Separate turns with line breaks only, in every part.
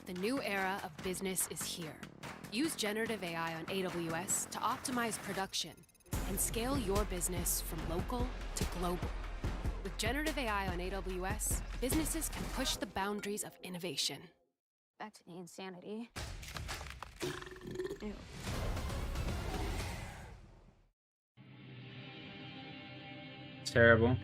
The new era of business is here. Use generative AI on AWS to optimize production and scale your business from local to global. With generative AI on AWS, businesses can push the boundaries of innovation.
Back to the insanity. Ew.
It's terrible.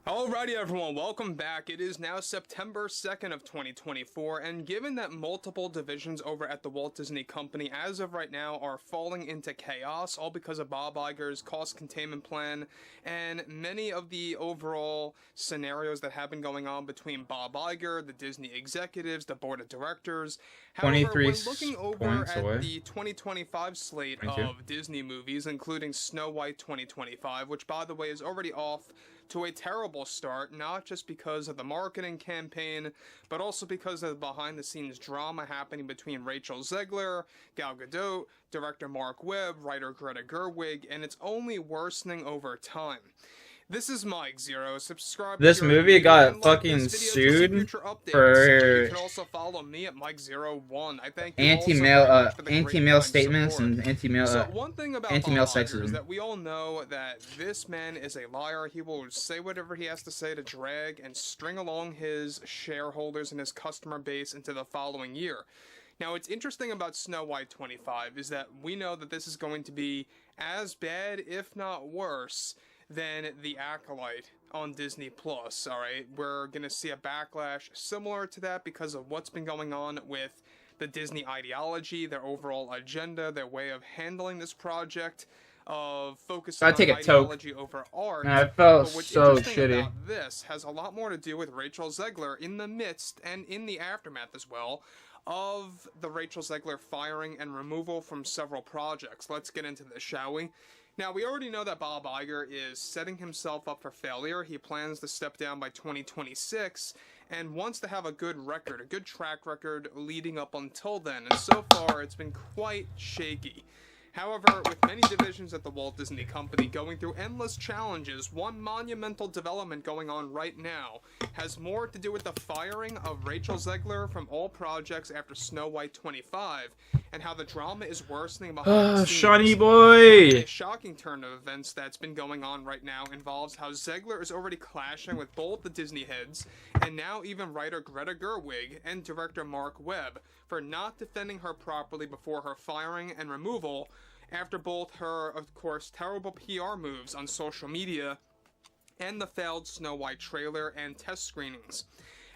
Alrighty everyone, welcome back. It is now September 2nd of 2024, and given that multiple divisions over at the Walt Disney Company as of right now are falling into chaos, all because of Bob Iger's cost containment plan and many of the overall scenarios that have been going on between Bob Iger, the Disney executives, the board of directors. However, when looking over at the 2025 slate of Disney movies, including Snow White 2025, which by the way is already off to a terrible start, not just because of the marketing campaign, but also because of the behind-the-scenes drama happening between Rachel Zegler, Gal Gadot, director Mark Webb, writer Greta Gerwig, and it's only worsening over time. This is Mike Zero. Subscribe.
This movie got fucking sued for
you can also follow me at Mike01. I thank you
anti-male statements and anti-male sexism.
Is that we all know that this man is a liar. He will say whatever he has to say to drag and string along his shareholders and his customer base into the following year. Now, what's interesting about Snow White 25 is that we know that this is going to be as bad, if not worse, than The Acolyte on Disney+, alright? We're gonna see a backlash similar to that because of what's been going on with the Disney ideology, their overall agenda, their way of handling this project, of focusing on ideology over art.
I felt
but what's
so
interesting
shitty.
about this has a lot more to do with Rachel Zegler in the midst, and in the aftermath as well, of the Rachel Zegler firing and removal from several projects. Let's get into this, shall we? Now, we already know that Bob Iger is setting himself up for failure. He plans to step down by 2026 and wants to have a good record, a good track record leading up until then. And so far, it's been quite shaky. However, with many divisions at the Walt Disney Company going through endless challenges, one monumental development going on right now has more to do with the firing of Rachel Zegler from all projects after Snow White 25, and how the drama is worsening behind the scenes.
Shawnee boy!
A shocking turn of events that's been going on right now involves how Zegler is already clashing with both the Disney heads, and now even writer Greta Gerwig and director Mark Webb, for not defending her properly before her firing and removal, after both her, of course, terrible PR moves on social media and the failed Snow White trailer and test screenings.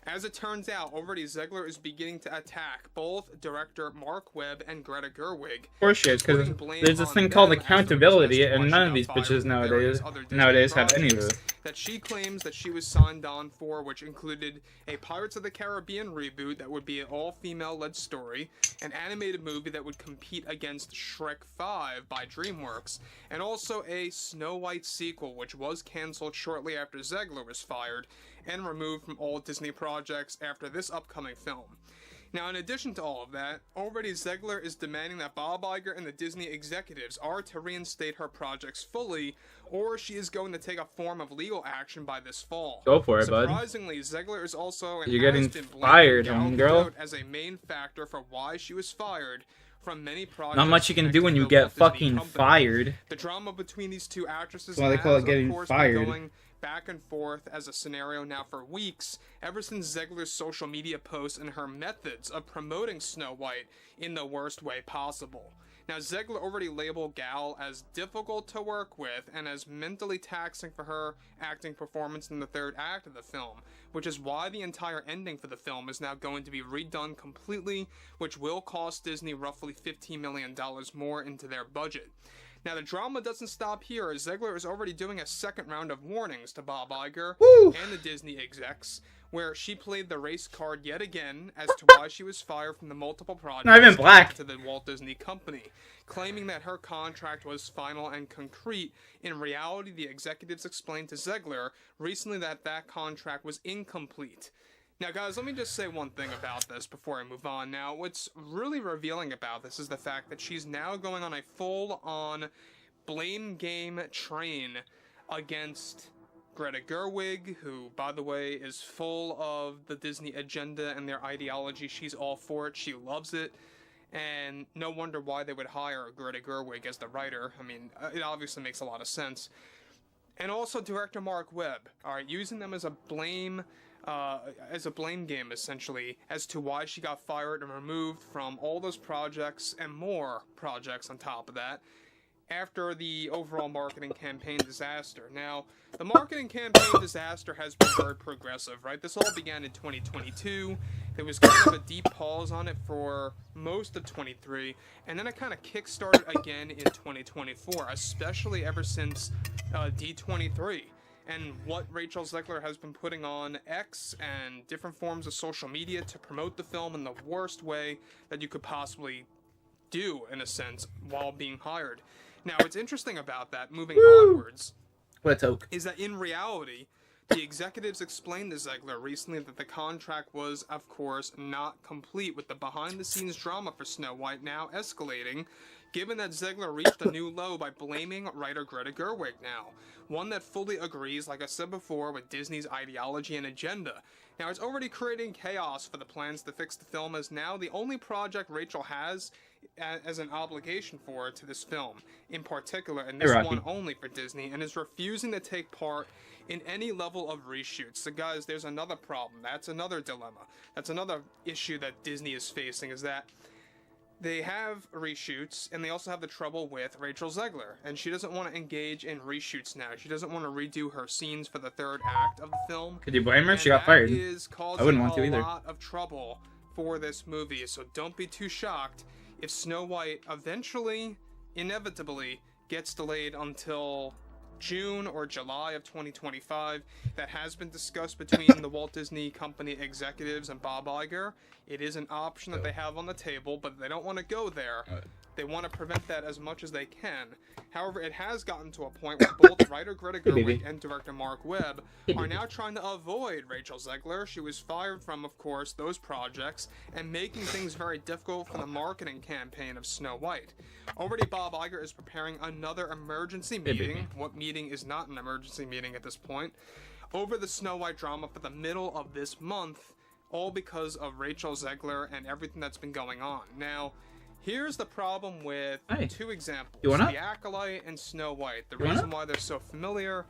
As it turns out, already Zegler is beginning to attack both director Mark Webb and Greta Gerwig.
Of course she is, because there's this thing called accountability, and none of these bitches nowadays have any of it.
That she claims that she was signed on for, which included a Pirates of the Caribbean reboot that would be an all-female-led story, an animated movie that would compete against Shrek 5 by DreamWorks, and also a Snow White sequel, which was cancelled shortly after Zegler was fired and removed from all Disney projects after this upcoming film. Now, in addition to all of that, already Zegler is demanding that Bob Iger and the Disney executives are to reinstate her projects fully, or she is going to take a form of legal action by this fall.
Go for it, bud.
Surprisingly, Zegler is also
You're getting fired, homegirl.
As a main factor for why she was fired from many projects.
Not much you can do when you get fucking fired.
The drama between these two actresses
That's why they call it getting fired.
Going back and forth as a scenario now for weeks, ever since Zegler's social media posts and her methods of promoting Snow White in the worst way possible. Now, Zegler already labeled Gal as difficult to work with and as mentally taxing for her acting performance in the third act of the film, which is why the entire ending for the film is now going to be redone completely, which will cost Disney roughly $15 million more into their budget. Now, the drama doesn't stop here, as Zegler is already doing a second round of warnings to Bob Iger and the Disney execs, where she played the race card yet again as to why she was fired from the multiple projects to the Walt Disney Company, claiming that her contract was final and concrete. In reality, the executives explained to Zegler recently that that contract was incomplete. Now, guys, let me just say one thing about this before I move on. Now, what's really revealing about this is the fact that she's now going on a full-on blame game train against Greta Gerwig, who, by the way, is full of the Disney agenda and their ideology. She's all for it. She loves it. And no wonder why they would hire Greta Gerwig as the writer. I mean, it obviously makes a lot of sense. And also director Mark Webb, alright, using them as a blame game, essentially, as to why she got fired and removed from all those projects and more projects on top of that, after the overall marketing campaign disaster. Now, the marketing campaign disaster has been very progressive, right? This all began in 2022. There was kind of a deep pause on it for most of 23, and then it kind of kick-started again in 2024, especially ever since D23. And what Rachel Zegler has been putting on X and different forms of social media to promote the film in the worst way that you could possibly do, in a sense, while being hired. Now, what's interesting about that, moving onwards,
What a toke.
is that in reality, the executives explained to Zegler recently that the contract was, of course, not complete, with the behind-the-scenes drama for Snow White now escalating, given that Zegler reached a new low by blaming writer Greta Gerwig now. One that fully agrees, like I said before, with Disney's ideology and agenda. Now, it's already creating chaos for the plans to fix the film, as now the only project Rachel has as an obligation for to this film, in particular, and this one only for Disney, and is refusing to take part in any level of reshoots. So guys, there's another problem. That's another dilemma. That's another issue that Disney is facing, is that they have reshoots, and they also have the trouble with Rachel Zegler, and she doesn't want to engage in reshoots now. She doesn't want to redo her scenes for the third act of the film.
Could you blame her? She got fired. I wouldn't want to either. A lot
of trouble for this movie, so don't be too shocked if Snow White eventually, inevitably, gets delayed until June or July of 2025. That has been discussed between the Walt Disney Company executives and Bob Iger. It is an option that they have on the table, but they don't want to go there. They want to prevent that as much as they can. However, it has gotten to a point where both writer Greta Gerwig and director Mark Webb are now trying to avoid Rachel Zegler. She was fired from, of course, those projects, and making things very difficult for the marketing campaign of Snow White. Already, Bob Iger is preparing another emergency meeting. What meeting is not an emergency meeting at this point? Over the Snow White drama for the middle of this month, all because of Rachel Zegler and everything that's been going on. Now, here's the problem with two examples, The Acolyte and Snow White. The reason why they're so familiar,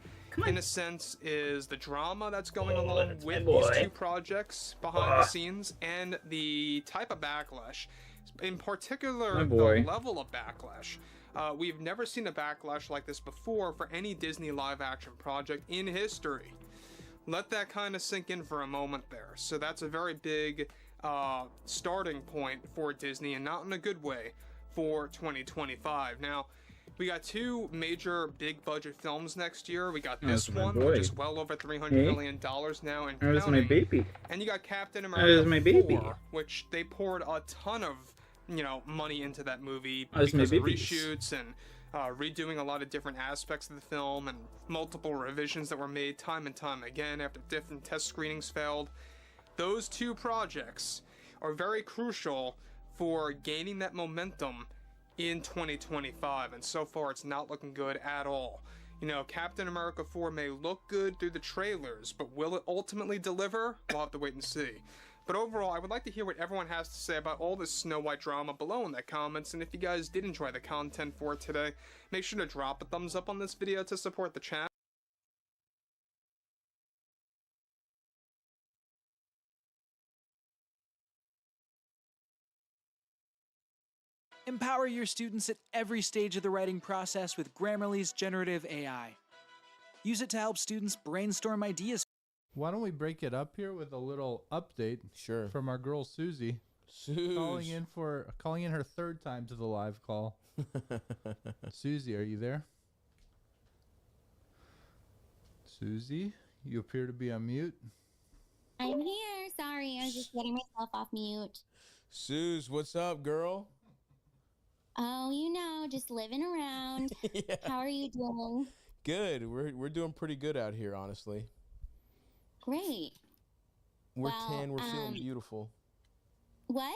in a sense, is the drama that's going along with these two projects behind the scenes, and the type of backlash. In particular, the level of backlash. We've never seen a backlash like this before for any Disney live-action project in history. Let that kind of sink in for a moment there. So that's a very big starting point for Disney, and not in a good way, for 2025. Now, we got two major big budget films next year. We got this one, which is well over $300 million now and counting. And you got Captain America 4, which they poured a ton of, money into that movie because of reshoots and redoing a lot of different aspects of the film, and multiple revisions that were made time and time again after different test screenings failed. Those two projects are very crucial for gaining that momentum in 2025, and so far it's not looking good at all. Captain America 4 may look good through the trailers, but will it ultimately deliver? We'll have to wait and see. But overall, I would like to hear what everyone has to say about all this Snow White drama below in the comments, and if you guys did enjoy the content for today, make sure to drop a thumbs up on this video to support the channel.
Empower your students at every stage of the writing process with Grammarly's generative AI. Use it to help students brainstorm ideas.
Why don't we break it up here with a little update from our girl Susie. Calling in her third time to the live call. Susie, are you there? Susie, you appear to be on mute.
I'm here. Sorry, I was just getting myself off mute.
Suze, what's up, girl?
Oh, just living around.
Yeah.
How are you doing?
Good. We're doing pretty good out here, honestly.
Great.
We're tan. We're feeling beautiful.
What?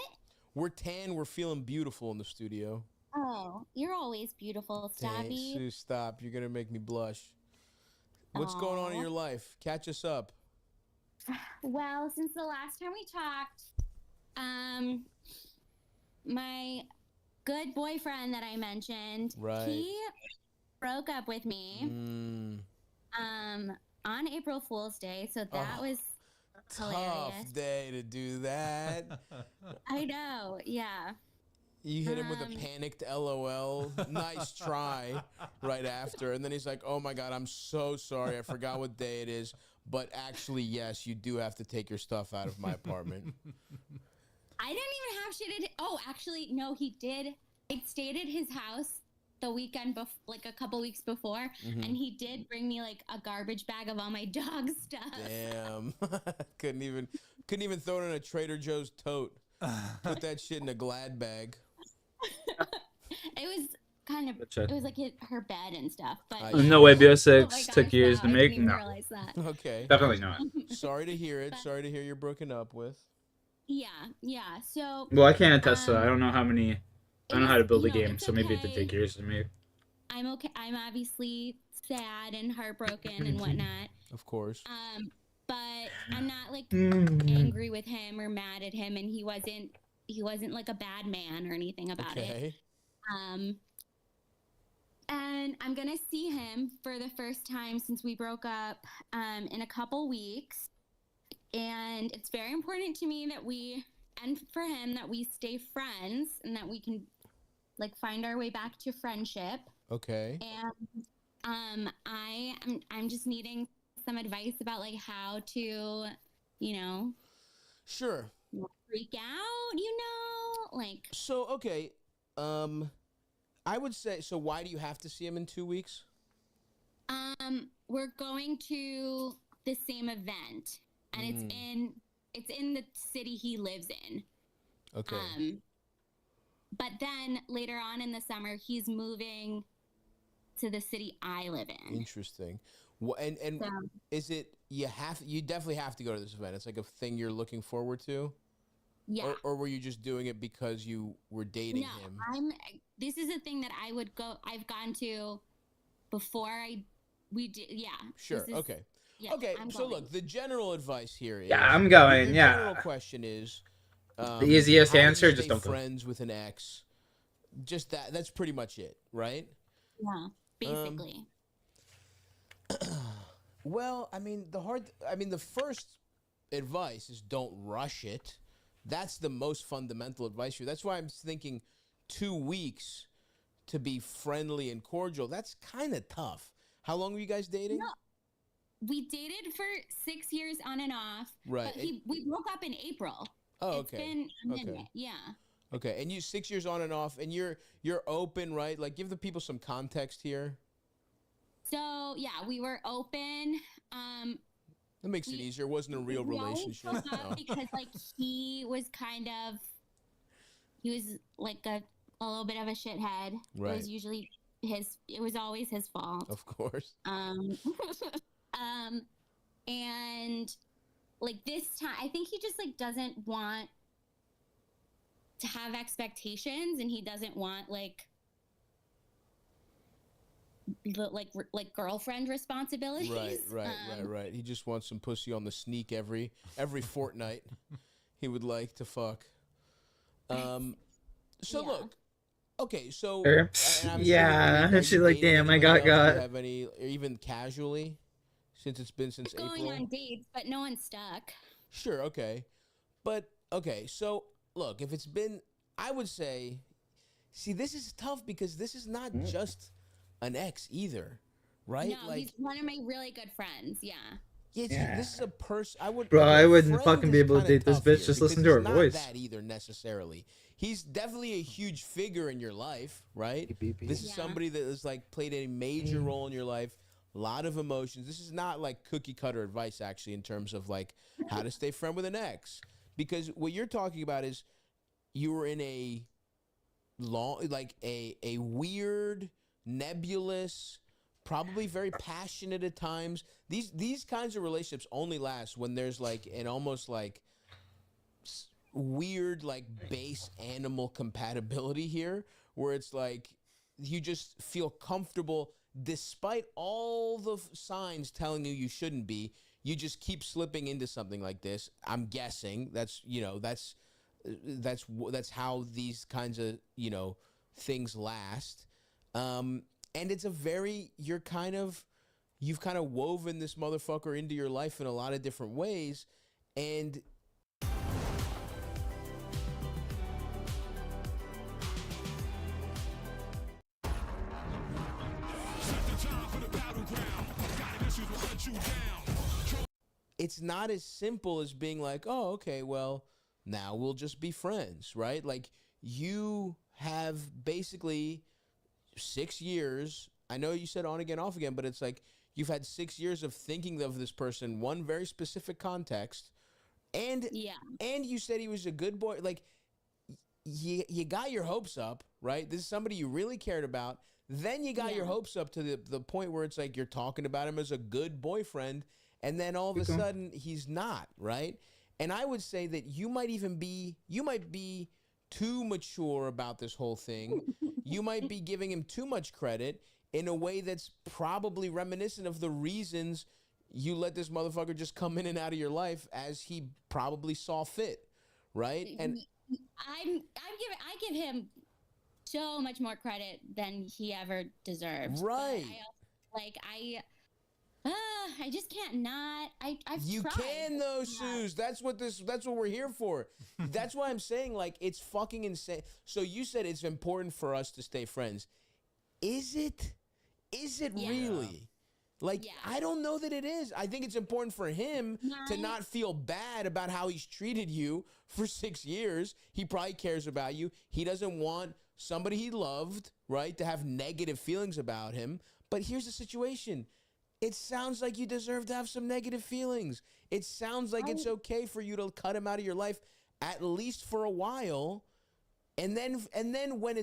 We're tan. We're feeling beautiful in the studio.
Oh, you're always beautiful, Stabby.
Sue, stop. You're going to make me blush. What's going on in
Aw.
your life? Catch us up.
Well, since the last time we talked, my good boyfriend that I mentioned,
Right.
he broke up with me on April Fool's Day, so that was hilarious.
Tough day to do that.
I know, yeah.
You hit him with a panicked LOL. Nice try right after. And then he's like, oh my God, I'm so sorry. I forgot what day it is. But actually, yes, you do have to take your stuff out of my apartment.
I didn't even have shit. Oh, actually, no, he did. I stayed at his house the weekend, like a couple weeks before, and he did bring me like a garbage bag of all my dog stuff.
Damn. couldn't even throw it in a Trader Joe's tote. Put that shit in a Glad bag.
It was kind of, it was like her bed and stuff. But
No way, BO6
oh my
took
gosh,
years
wow,
to
I
make.
didn't even
No,
realize that.
Okay.
definitely not.
Sorry to hear it. Sorry to hear you're broken up with.
Yeah. So.
Well, I can't attest to that. I don't know how many. I don't know how to build a game,
it's
so maybe it did
okay.
take years to make.
I'm okay. I'm obviously sad and heartbroken and whatnot.
Of course.
But I'm not like angry with him or mad at him, and he wasn't like a bad man or anything about it. And I'm gonna see him for the first time since we broke up in a couple weeks. And it's very important to me that we, and for him, that we stay friends and that we can like find our way back to friendship.
Okay.
And I'm just needing some advice about like how to,
Sure.
freak out, like.
So, okay. I would say, so why do you have to see him in 2 weeks?
We're going to the same event, and it's in the city he lives in.
Okay.
But then later on in the summer, he's moving to the city I live in.
Interesting. And is it you definitely have to go to this event? It's like a thing you're looking forward to.
Yeah.
Or were you just doing it because you were dating him?
This is a thing that I've gone to before we did. Yeah.
Sure. Okay.
Yeah,
okay.
I'm
So
going.
look, the general advice here is.
Yeah, I'm going.
The
Yeah.
general question is.
The easiest
how do you
answer,
stay
just don't go.
friends with an ex. Just that. That's pretty much it, right?
Yeah. Basically.
Well, I mean, the first advice is don't rush it. That's the most fundamental advice here. That's why I'm thinking 2 weeks to be friendly and cordial. That's kind of tough. How long were you guys dating?
No, we dated for 6 years on and off.
Right.
But we broke up in April.
Oh,
It's
okay.
been a minute.
Okay.
Yeah.
Okay, and you 6 years on and off, and you're open, right? Like, give the people some context here.
So yeah, we were open.
That makes it easier. It wasn't a real
we always
relationship.
broke up
No.
because like he was like a little bit of a shithead.
Right.
It was usually it was always his fault.
Of course.
And like this time, I think he just like doesn't want to have expectations, and he doesn't want like girlfriend responsibilities.
Right. He just wants some pussy on the sneak every fortnight. He would like to fuck. So
Yeah.
look, okay, so
Sure.
and I'm
Yeah,
sure
she's like, damn, I got.
Do you have any, or even casually, since it's been since
Going
April?
on dates, but no one's stuck.
Sure, okay, but okay, so look, if it's been, I would say, see, this is tough because this is not just an ex either, right?
No,
like,
he's one of my really good friends. Yeah.
This is a person I would.
Bro,
okay,
I wouldn't
friend
fucking be
is
able to
kinda
date this
tough
bitch,
here
just
because
listen to her
he's not
voice.
that either necessarily. He's definitely a huge figure in your life, right? This is somebody that has like played a major role in your life. A lot of emotions. This is not like cookie cutter advice, actually, in terms of like how to stay friend with an ex, because what you're talking about is you were in a long, like a weird, nebulous, probably very passionate at times. These kinds of relationships only last when there's like an almost like weird like base animal compatibility here, where it's like you just feel comfortable despite all the signs telling you you shouldn't be, you just keep slipping into something like this. I'm guessing that's how these kinds of things last. And it's a very you've kind of woven this motherfucker into your life in a lot of different ways, and it's not as simple as being like, oh, okay, well, now we'll just be friends, right? Like, you have basically 6 years. I know you said on again, off again, but it's like you've had 6 years of thinking of this person, one very specific context, and you said he was a good boy. Like, you got your hopes up, right? This is somebody you really cared about. Then you got your hopes up to the point where it's like you're talking about him as a good boyfriend, and then all of a sudden he's not, right? And I would say that you might be too mature about this whole thing. You might be giving him too much credit in a way that's probably reminiscent of the reasons you let this motherfucker just come in and out of your life as he probably saw fit, right? And
I give him so much more credit than he ever deserves.
Right.
I just can't not. I've
you
tried.
can though, Suze. That's what we're here for. That's why I'm saying, like, it's fucking insane. So you said it's important for us to stay friends. Is it? Is it really? Like, I don't know that it is. I think it's important for him to not feel bad about how he's treated you for 6 years. He probably cares about you. He doesn't want somebody he loved, right, to have negative feelings about him. But here's the situation. It sounds like you deserve to have some negative feelings. It sounds like it's okay for you to cut him out of your life, at least for a while. And then when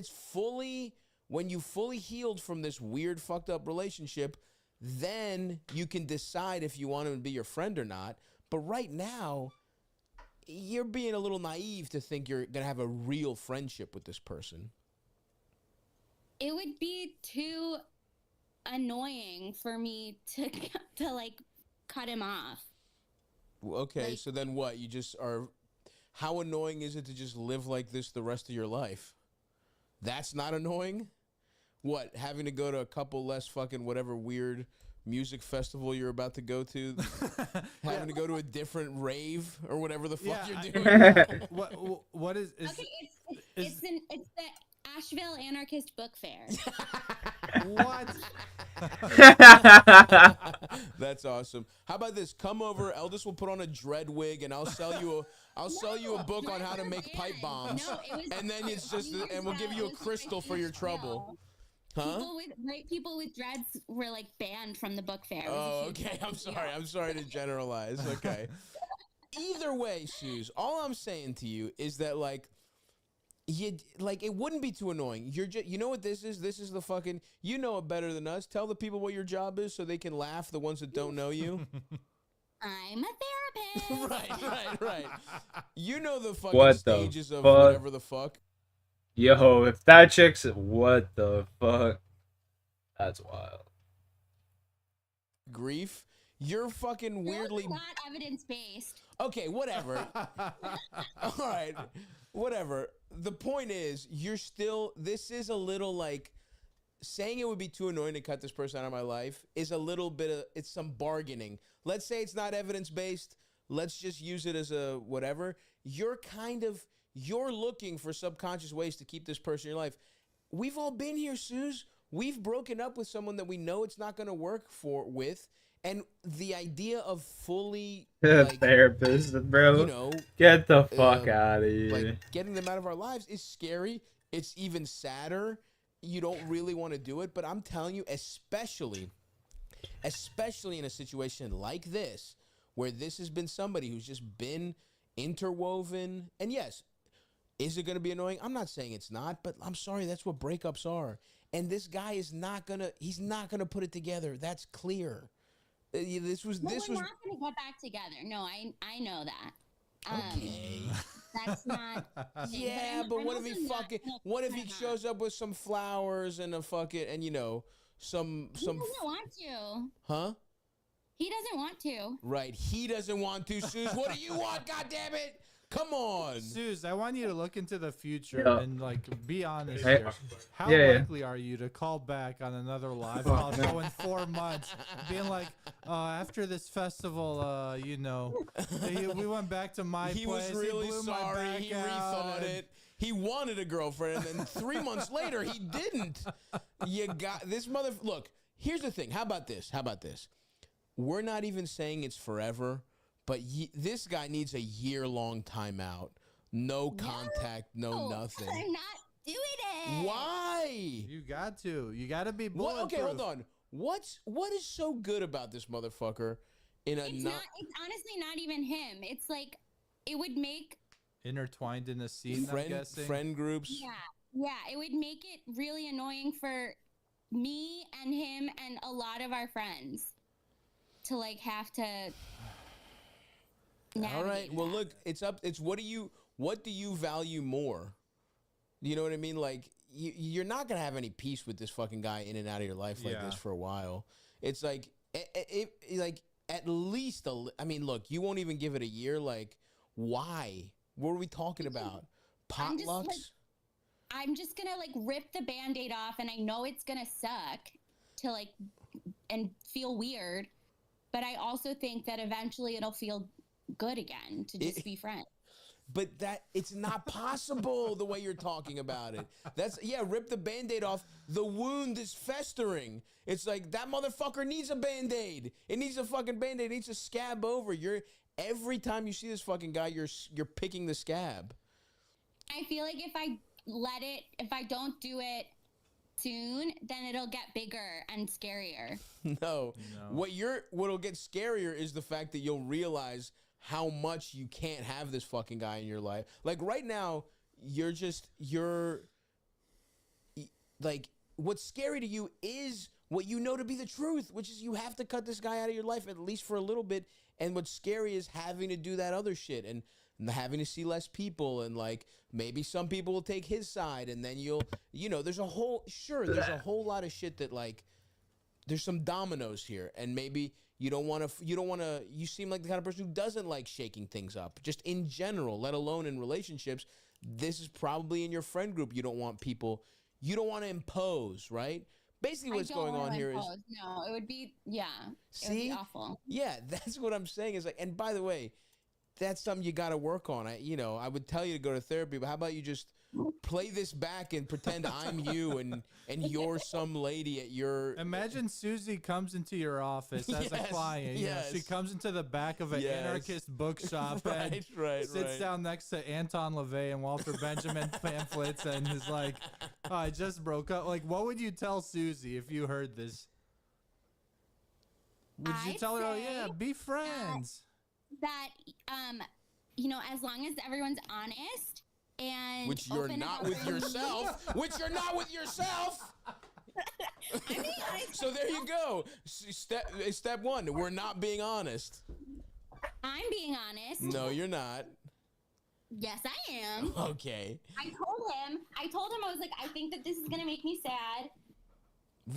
you fully healed from this weird, fucked up relationship, then you can decide if you want him to be your friend or not. But right now, you're being a little naive to think you're going to have a real friendship with this person.
It would be too annoying for me to like cut him off.
Okay,
like,
so then what? You just are. How annoying is it to just live like this the rest of your life? That's not annoying? What, having to go to a couple less fucking whatever weird music festival you're about to go to? Having to go to a different rave or whatever the fuck you're doing?
What is
okay, it's the Asheville Anarchist Book Fair.
What?
That's awesome. How about this? Come over. Eldest will put on a dread wig, and I'll sell you a book on how to make pipe bombs. And then it's just, and we'll give you a crystal for your trouble. Huh?
People with dreads were like banned from the book fair.
Oh, okay. I'm sorry to generalize. Okay. Either way, Suze, all I'm saying to you is that it wouldn't be too annoying. You know what this is? This is the fucking, you know it better than us. Tell the people what your job is so they can laugh, the ones that don't know you.
I'm a therapist.
Right. You know the fucking stages of whatever the fuck.
Yo, if that chick's, what the fuck? That's wild.
Grief. You're fucking weirdly
not evidence-based.
Okay, whatever. All right, whatever. The point is, this is a little like, saying it would be too annoying to cut this person out of my life is a little bit of, it's some bargaining. Let's say it's not evidence-based. Let's just use it as a whatever. You're looking for subconscious ways to keep this person in your life. We've all been here, Suze. We've broken up with someone that we know it's not going to work with. And the idea of fully
therapist, bro, get the fuck out of here.
Like, getting them out of our lives is scary. It's even sadder. You don't really want to do it, but I'm telling you, especially in a situation like this, where this has been somebody who's just been interwoven. And yes, is it going to be annoying? I'm not saying it's not, but I'm sorry, that's what breakups are. And this guy he's not gonna put it together. That's clear. This was
we're not gonna get back together. No, I know that.
Okay.
That's not.
Yeah, but what if he shows up with some flowers and a fucking, and
He doesn't want to.
Huh?
He doesn't want to.
Right. He doesn't want to. Suze, what do you want? God damn it! Come on,
Suze, I want you to look into the future
Yeah.
and like be honest
Hey,
here. How
yeah, yeah.
likely are you to call back on another live call so in 4 months, being like, after this festival, you know, we went back to my
He
place.
was really
blew my
sorry.
back
He
out,
rethought
and-
it. He wanted a girlfriend, and then 3 months later, he didn't. You got this mother. Look, here's the thing. How about this? We're not even saying it's forever, but this guy needs a year-long timeout. No contact, no nothing.
I'm not doing it.
Why?
You got to. You got to be
What?
bulletproof.
Okay, hold on. What is so good about this motherfucker?
It's honestly not even him. It's like it would make
Intertwined in the scene, I'm guessing.
friend groups.
Yeah, it would make it really annoying for me and him and a lot of our friends to like have to.
All right. Well, look, it's what do you value more? You know what I mean? Like you're not gonna have any peace with this fucking guy in and out of your life like this for a while. It's like like at least I mean, look, you won't even give it a year. Like, why? What are we talking about? Potlucks?
I'm just gonna like rip the Band-Aid off, and I know it's gonna suck to like and feel weird, but I also think that eventually it'll feel good again to just be friends.
But it's not possible the way you're talking about it. Rip the Band-Aid off. The wound is festering. It's like that motherfucker needs a Band-Aid. It needs a fucking Band-Aid. It needs to scab over. Every time you see this fucking guy, you're picking the scab.
I feel like if I don't do it soon, then it'll get bigger and scarier.
No. What'll get scarier is the fact that you'll realize how much you can't have this fucking guy in your life. Like right now, you're like, what's scary to you is what you know to be the truth, which is you have to cut this guy out of your life at least for a little bit. And what's scary is having to do that other shit and having to see less people, and like maybe some people will take his side, and then there's a whole lot of shit that like there's some dominoes here, and maybe you seem like the kind of person who doesn't like shaking things up, just in general, let alone in relationships. This is probably in your friend group. You don't want to impose, right? Basically what's going on here is
no, it would be it would be awful.
Yeah, that's what I'm saying is like, and by the way, that's something you got to work on. I would tell you to go to therapy, but how about you just play this back and pretend I'm you and you're some lady at your.
Imagine Susie comes into your office as a client.
Yes.
She comes into the back of an anarchist bookshop and sits down next to Anton LaVey and Walter Benjamin pamphlets and is like, oh, I just broke up. Like, what would you tell Susie if you heard this? Would you tell her, oh yeah, be friends?
That as long as everyone's honest and
which you're not with yourself. So there you go. Step one, we're not being honest.
I'm being honest.
No, you're not.
Yes, I am.
Okay.
I told him I was like, I think that this is gonna make me sad.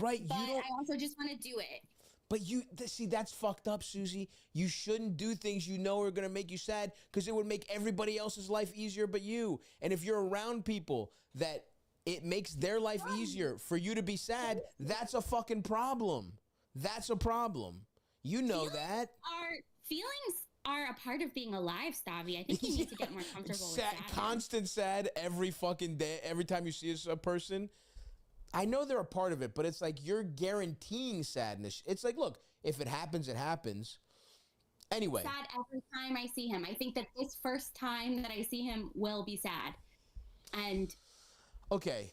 Right.
But I also just want to do it.
But that's fucked up, Susie. You shouldn't do things you know are going to make you sad because it would make everybody else's life easier but you. And if you're around people that it makes their life easier for you to be sad, that's a fucking problem. That's a problem. You know that.
Feelings are a part of being alive, Stavi. I think you need to get more comfortable with that.
Constant sad every fucking day, every time you see a person. I know they're a part of it, but it's like you're guaranteeing sadness. It's like, look, if it happens, it happens. Anyway.
Sad every time I see him. I think that this first time that I see him will be sad. And
okay,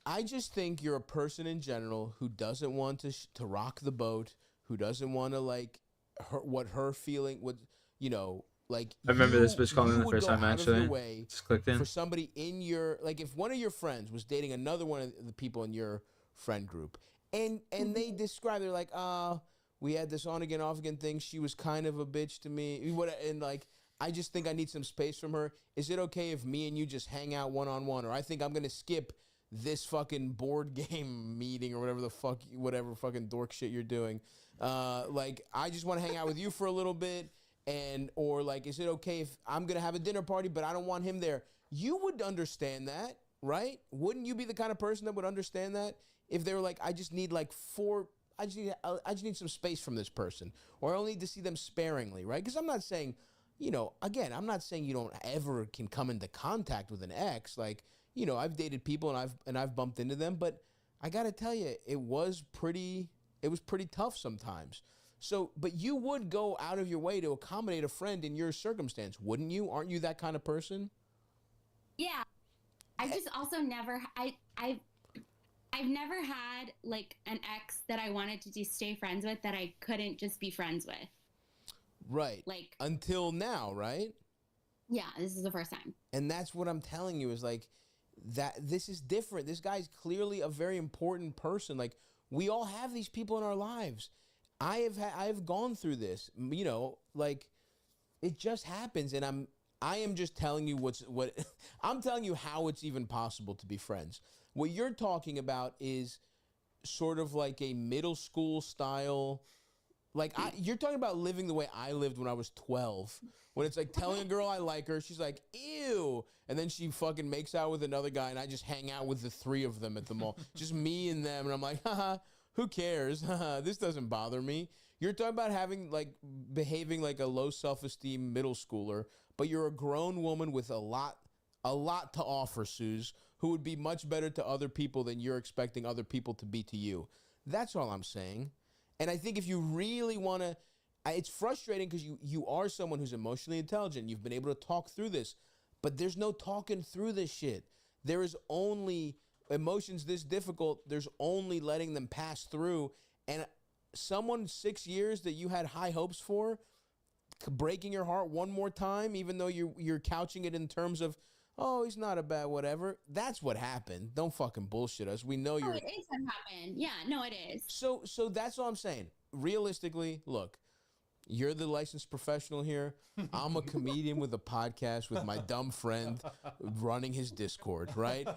I just think you're a person in general who doesn't want to rock the boat, who doesn't want to like her feeling would, like
I remember this bitch calling me the first time actually. Just clicked in.
For somebody in your, like if one of your friends was dating another one of the people in your friend group and they describe, they're like, we had this on again, off again thing. She was kind of a bitch to me. And like, I just think I need some space from her. Is it okay if me and you just hang out one-on-one? Or I think I'm going to skip this fucking board game meeting or whatever fucking dork shit you're doing. Like, I just want to hang out with you for a little bit, or like, is it okay if I'm gonna have a dinner party, but I don't want him there? You would understand that, right? Wouldn't you be the kind of person that would understand that if they were like, I just need some space from this person, or I only need to see them sparingly, right? Because I'm not saying, again, I'm not saying you don't ever can come into contact with an ex. Like, I've dated people and I've bumped into them, but I gotta tell you, it was pretty tough sometimes. So, but you would go out of your way to accommodate a friend in your circumstance, wouldn't you? Aren't you that kind of person?
Yeah. I've just also never, I've never had like an ex that I wanted to just stay friends with that I couldn't just be friends with.
Right.
Like,
until now, right?
Yeah, this is the first time.
And that's what I'm telling you is like that this is different. This guy's clearly a very important person. Like, we all have these people in our lives. I've gone through this, like, it just happens, and I am just telling you I'm telling you how it's even possible to be friends. What you're talking about is sort of like a middle school style, like you're talking about living the way I lived when I was 12, when it's like telling a girl I like her, she's like, ew, and then she fucking makes out with another guy, and I just hang out with the three of them at the mall, just me and them, and I'm like, haha, who cares? This doesn't bother me. You're talking about behaving like a low self-esteem middle schooler, but you're a grown woman with a lot to offer, Suze, who would be much better to other people than you're expecting other people to be to you. That's all I'm saying. And I think if you really want to, it's frustrating because you are someone who's emotionally intelligent. You've been able to talk through this, but there's no talking through this shit. There is only emotions this difficult. There's only letting them pass through. And someone 6 years that you had high hopes for, breaking your heart one more time, even though you're couching it in terms of, oh, he's not a bad whatever. That's what happened. Don't fucking bullshit us. We know you're.
Oh, it is what happened. Yeah, no, it is.
So that's all I'm saying. Realistically, look, you're the licensed professional here. I'm a comedian with a podcast with my dumb friend running his Discord, right?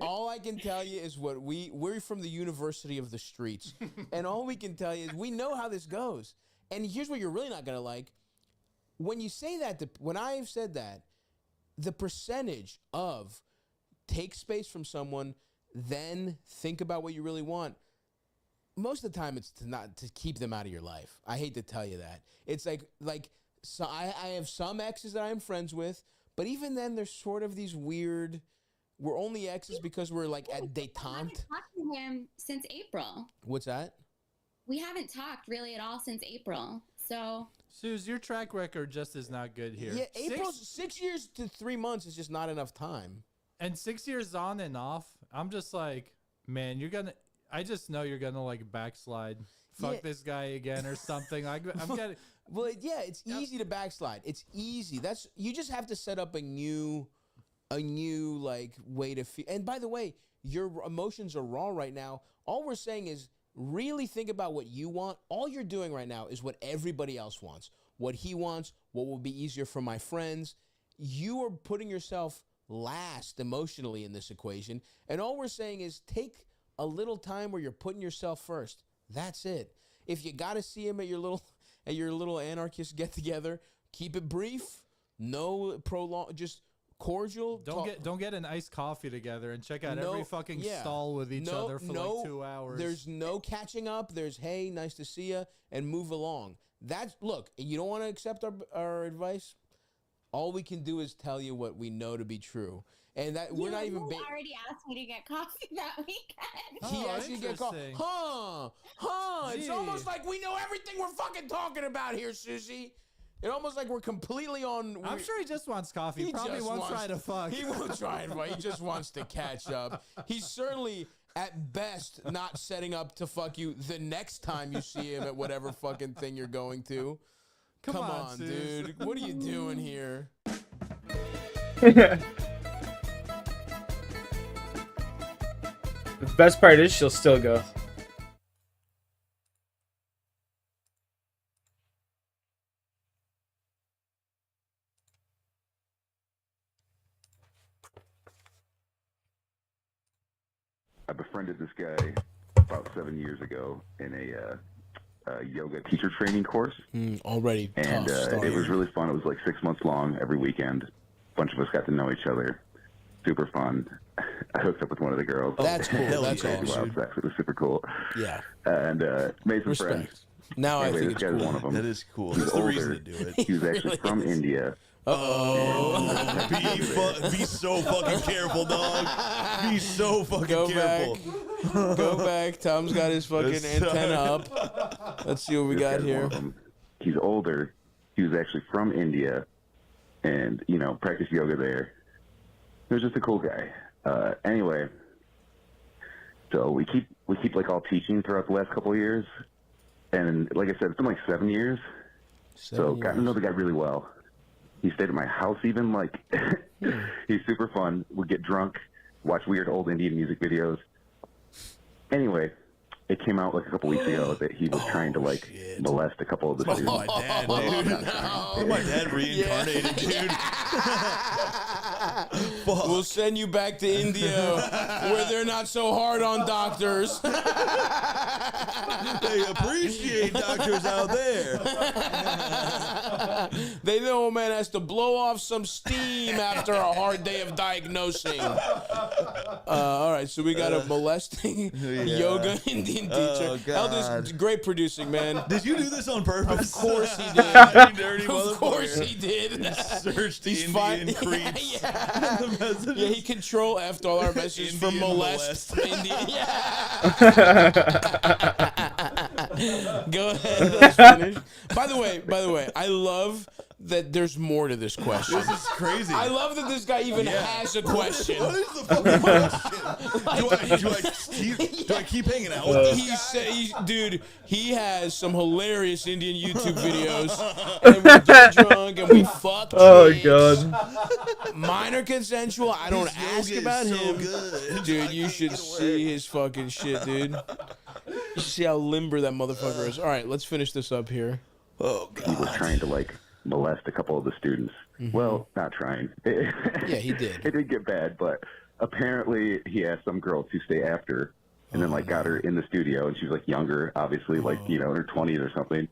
All I can tell you is we're from the University of the Streets. And all we can tell you is we know how this goes. And here's what you're really not going to like. When you say that, when I've said that, the percentage of take space from someone, then think about what you really want, most of the time it's to keep them out of your life. I hate to tell you that. It's like so I have some exes that I'm friends with, but even then there's sort of these weird, we're only exes because we're like at détente.
I haven't talked to him since April.
What's that?
We haven't talked really at all since April. So,
Suze, your track record just is not good here.
Yeah, April, 6 years to 3 months is just not enough time.
And 6 years on and off, I'm just like, man, I just know you're gonna like backslide, fuck this guy again or something. I'm getting.
Well, yeah, it's easy to backslide. It's easy. You just have to set up a new like way to feel. And by the way, your emotions are raw right now. All we're saying is really think about what you want. All you're doing right now is what everybody else wants. What he wants, what will be easier for my friends. You are putting yourself last emotionally in this equation. And all we're saying is take a little time where you're putting yourself first. That's it. If you got to see him at your little anarchist get together, keep it brief. No prolong, just cordial.
Don't get an iced coffee together and check out every fucking stall with each other for like 2 hours.
There's no catching up. There's, hey, nice to see you, and move along. Look, you don't want to accept our advice? All we can do is tell you what we know to be true. And that we're not even.
He already asked me to get coffee that weekend.
He asked you to get coffee. Huh. It's almost like we know everything we're fucking talking about here, Susie. It's almost like we're completely on.
I'm sure he just wants coffee. He probably won't try to fuck.
He won't try it. He just wants to catch up. He's certainly, at best, not setting up to fuck you the next time you see him at whatever fucking thing you're going to. Come on, dude. What are you doing here?
The best part is she'll still go.
I befriended this guy about 7 years ago in a yoga teacher training course.
Already
and
tough
it was really fun. It was like 6 months long every weekend. A bunch of us got to know each other. Super fun. I hooked up with one of the girls.
That's cool. That's
awesome.
awesome.
Sex. It was super cool.
Yeah.
And made some
Respect.
friends.
Now
anyway,
I think
this
it's
guy's
cool.
one of them.
That is cool.
He's
That's the
older.
reason to do it.
He was actually from India.
Be so fucking careful, dog. Be so fucking careful.
Go back. Tom's got his fucking antenna up. Let's see what we got here.
He's older. He was actually from India, and practiced yoga there. He was just a cool guy. Anyway, so we keep like all teaching throughout the last couple of years, and like I said, it's been like 7 years. So got to know the guy really well. He stayed at my house even. Like, he's super fun. We get drunk, watch weird old Indian music videos. Anyway, it came out like a couple weeks ago that he was trying to like molest a couple of the students.
My dad, dude. My dad reincarnated, dude.
We'll send you back to India where they're not so hard on doctors.
They appreciate doctors out there.
They know a man has to blow off some steam after a hard day of diagnosing. All right, so we got a molesting yoga Indian teacher. Eldest, great producing, man.
Did you do this on purpose?
Of course he did.
Dirty
Of course he did.
He searched Indian creeps.
Yeah, he control F'd all our messages from molest Indian. Yeah. Go ahead. Let's finish. By the way, I love that there's more to this question.
This is crazy.
I love that this guy even has a question.
What is the fucking question? Do I keep hanging out with this guy?
Dude, he has some hilarious Indian YouTube videos, and we get drunk and we fuck.
Oh
chicks.
god.
Minor consensual. I don't ask
yoga
about
is so
him,
good.
dude. You should see his fucking shit, dude. You should see how limber that motherfucker is. All right, let's finish this up here.
Oh god.
He was trying to like molest a couple of the students. Well, not trying.
Yeah, he did.
It did get bad, but apparently he asked some girl to stay after, and then like got her in the studio, and she was like younger, obviously, like in her 20s or something,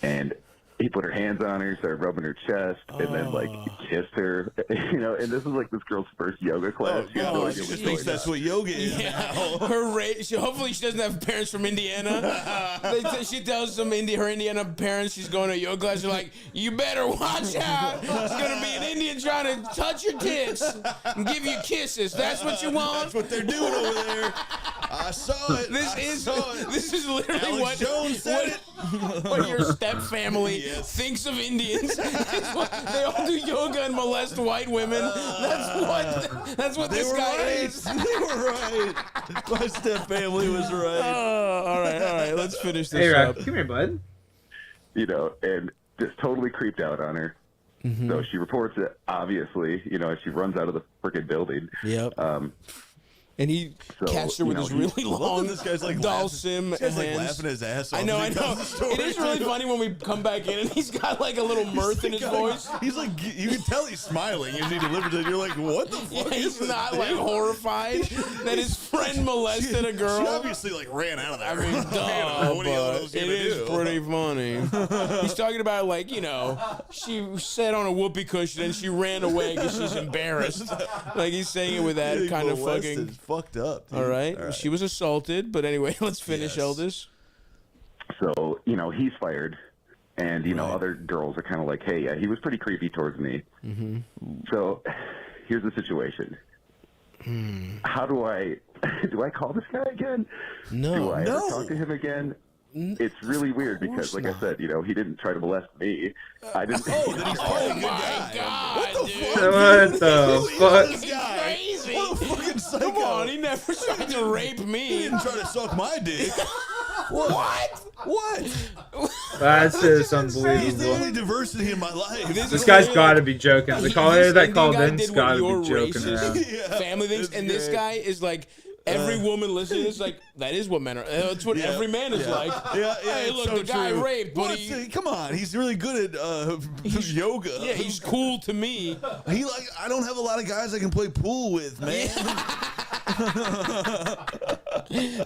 and he put her hands on her, started rubbing her chest, and then like kissed her, and this is like this girl's first yoga class.
She just thinks that's what yoga is now.
Hopefully she doesn't have parents from Indiana. She tells her Indiana parents she's going to yoga class. They're like, you better watch out. It's going to be an Indian trying to touch your tits and give you kisses. That's what you want?
That's what they're doing over there. I saw it.
This is literally
Alex Jones said it.
What your step family thinks of Indians. They all do yoga and molest white women. That's what this guy is.
They were right. My step family was right.
All right. Let's finish this
Hey,
up.
Rob, come here, bud.
And just totally creeped out on her. So she reports it, obviously, as she runs out of the freaking building.
Yep. And he catched her with his really long
this guy's like
Dalsim
This guy's like
hands.
laughing his ass off.
I know. It is really funny when we come back in and he's got like a little mirth in his voice.
He's like, you can tell he's smiling as he delivers it. You're like, what the fuck is
He's
this?
not like horrified that his friend molested a girl.
She obviously like ran out of there.
I mean, duh,
what are you
but it is pretty funny. He's talking about like, she sat on a whoopee cushion and she ran away because she's embarrassed. Like he's saying it with that kind of fucking.
It's fucked up. Dude.
All right. She was assaulted, but anyway, let's finish, Eldest.
So, he's fired, and, other girls are kind of like, hey, yeah, he was pretty creepy towards me. So, here's the situation. How do I call this guy again?
No.
Do I ever talk to him again? It's really weird because, like I said, he didn't try to molest me. I didn't.
Oh, then he's probably a good guy.
God,
what the
dude.
fuck?
What the fuck?
This guy.
Crazy.
What a fucking psycho.
Come on, he never tried to rape
He
me.
didn't try to suck my dick.
What?
That's just
He's the
unbelievable.
only diversity in my life.
This guy's got to be joking. The caller that called
guy
in's
did what
got to
your
be joking
racist
around.
family thinks, and this guy is like. Every woman listening is like, that is what men are. That's what every man is like. Hey,
it's
look,
so
the guy
true.
raped, but
Come on, he's really good at yoga.
Yeah, he's cool to me.
I don't have a lot of guys I can play pool with, man.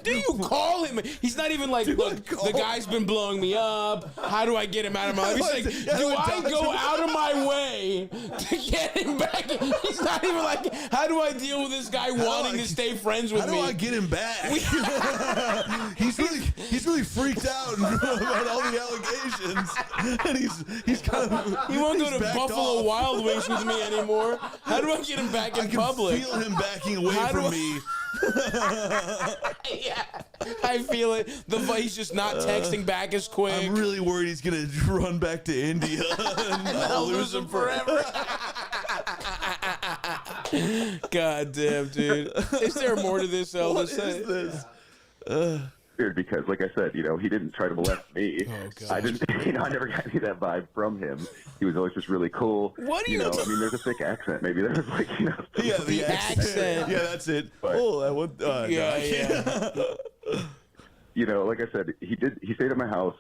Do you call him? He's not even like, look, the guy's been blowing me up. How do I get him out of my life? He's like, do I go out of my way to get him back? He's not even like, how do I deal with this guy wanting to stay friends with me?
How do I get him back? he's really freaked out about all the allegations, and he's kind of
he won't go to Buffalo Wild Wings with me anymore. How do I get him back in public?
I can feel him backing away from me.
Yeah, I feel it. He's just not texting back as quick.
I'm really worried he's gonna run back to India and I'll lose him forever.
God damn, dude. Is there more to this, Elvis?
What is this?
Weird because, like I said, he didn't try to molest me.
Oh, gosh.
I didn't, I never got any of that vibe from him. He was always just really cool.
What do you
know? I mean, there's a thick accent. Maybe there was like,
yeah, the accent. Yeah, that's it.
But,
I would.
Yeah.
Like I said, he stayed at my house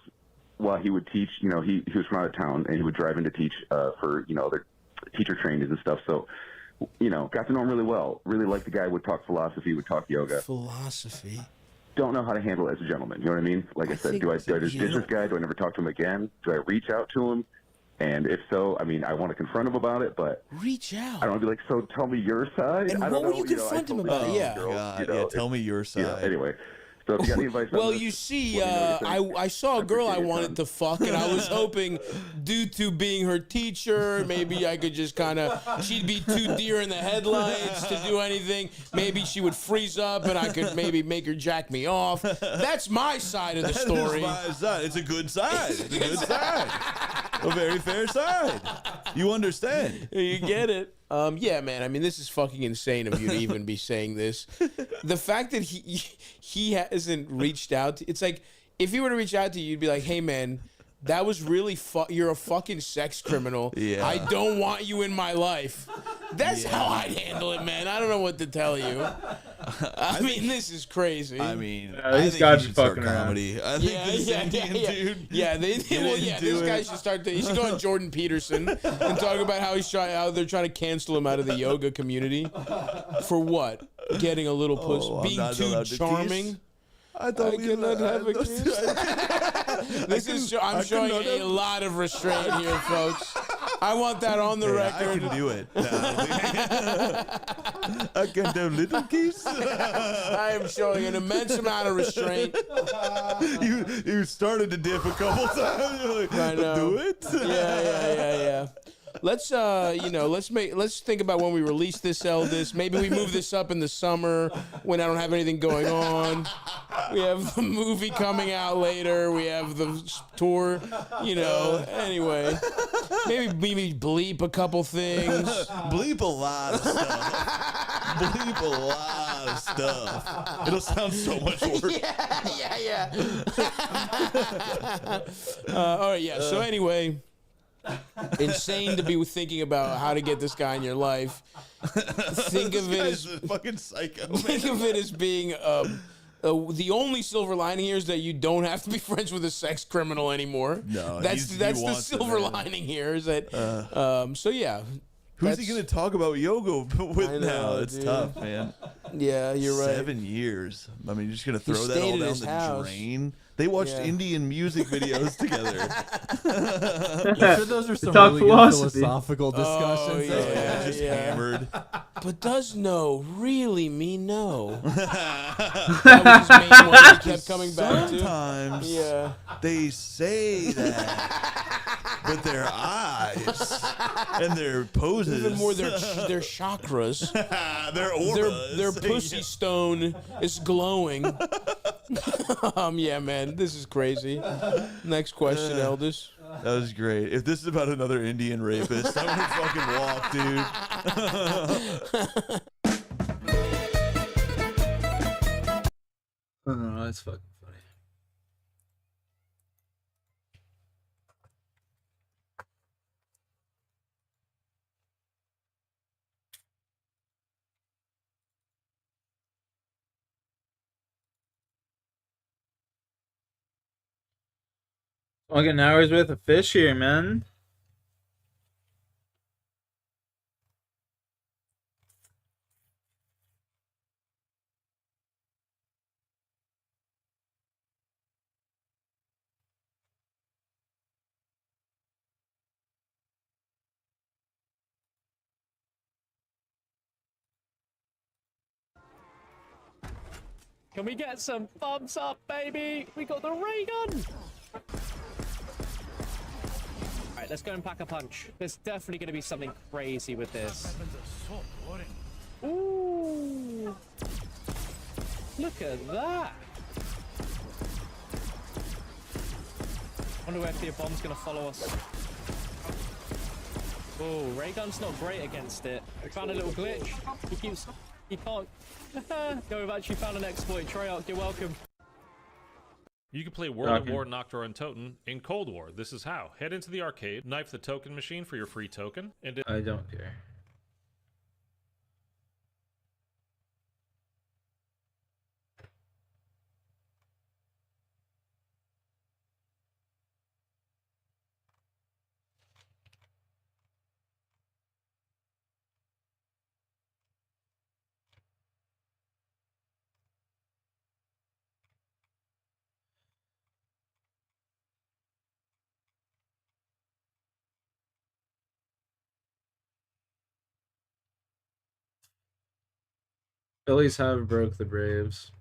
while he would teach. He was from out of town and he would drive in to teach for other teacher trainings and stuff. So. Got to know him really well. Really liked the guy. Would talk philosophy. Would talk yoga.
Philosophy.
Don't know how to handle it as a gentleman. You know what I mean? Like I said, do I just ditch this guy? Do I never talk to him again? Do I reach out to him? And if so, I mean, I want to confront him about it, but
reach out.
I don't want to be like, so tell me your side.
And
I don't
what
know.
would you confront him about?
Tell me your side.
Yeah. Anyway. So if you got any advice on this,
you see, I saw a girl I wanted to fuck, and I was hoping, due to being her teacher, maybe I could just she'd be too deer in the headlights to do anything. Maybe she would freeze up, and I could maybe make her jack me off. That's my side of the story.
That is my side. It's a good side. It's a good side. A very fair side. You understand.
You get it. Yeah, man. I mean, this is fucking insane of you to even be saying this. The fact that he hasn't reached out it's like if he were to reach out to you, you'd be like, "Hey, man, that was really you're a fucking sex criminal.
Yeah.
I don't want you in my life." That's how I'd handle it, man. I don't know what to tell you. I mean, this is crazy.
I mean,
these guys are fucking
comedy. I think this Indian dude.
Yeah, this guy should start. He should go on Jordan Peterson and talk about how they're trying to cancel him out of the yoga community for what? Getting a little pussy, being too charming.
I thought
I cannot have a kiss. I'm showing a lot of restraint here, folks. I want that on the record.
I can do it. I can do little kiss.
I am showing an immense amount of restraint.
You started to dip a couple times. You're like,
I know.
Do it.
Yeah. Let's let's think about when we release this, Eldis. Maybe we move this up in the summer when I don't have anything going on. We have the movie coming out later. We have the tour. Anyway, maybe bleep a couple things.
Bleep a lot of stuff. Bleep a lot of stuff. It'll sound so much worse.
Yeah. All right. Yeah. So anyway. Insane to be thinking about how to get this guy in your life. Think of it as
a fucking psycho.
Think of it as being the only silver lining here is that you don't have to be friends with a sex criminal anymore.
No,
that's the silver lining here. Is that so? Yeah.
Who's he gonna talk about yoga with now? It's tough, man.
Yeah, you're right.
7 years. I mean, you're just gonna throw that all down the drain. They watched Indian music videos together.
I'm sure those are some really good philosophical discussions.
Just hammered.
But does no really mean no? That was his main one he kept coming back to.
Sometimes they say that, but their eyes and their poses,
even more their chakras,
their auras,
their pussy stone is glowing. Yeah, man, this is crazy. Next question, Eldis.
That was great. If this is about another Indian rapist, I'm gonna fucking walk, dude.
Oh, that's fucking funny. Like an hour's worth of fish here, man.
Can we get some thumbs up, baby? We got the ray gun. All right, let's go and pack a punch. There's definitely going to be something crazy with this. Ooh. Look at that. Wonder if the bomb's going to follow us. Oh, ray gun's not great against it. We found a little glitch. He can't. Yo, we've actually found an exploit. Treyarch, you're welcome.
You can play World at War, Nocturne, and Toten in Cold War. This is how. Head into the arcade, knife the token machine for your free token, and
I don't care. Phillies have broke the Braves.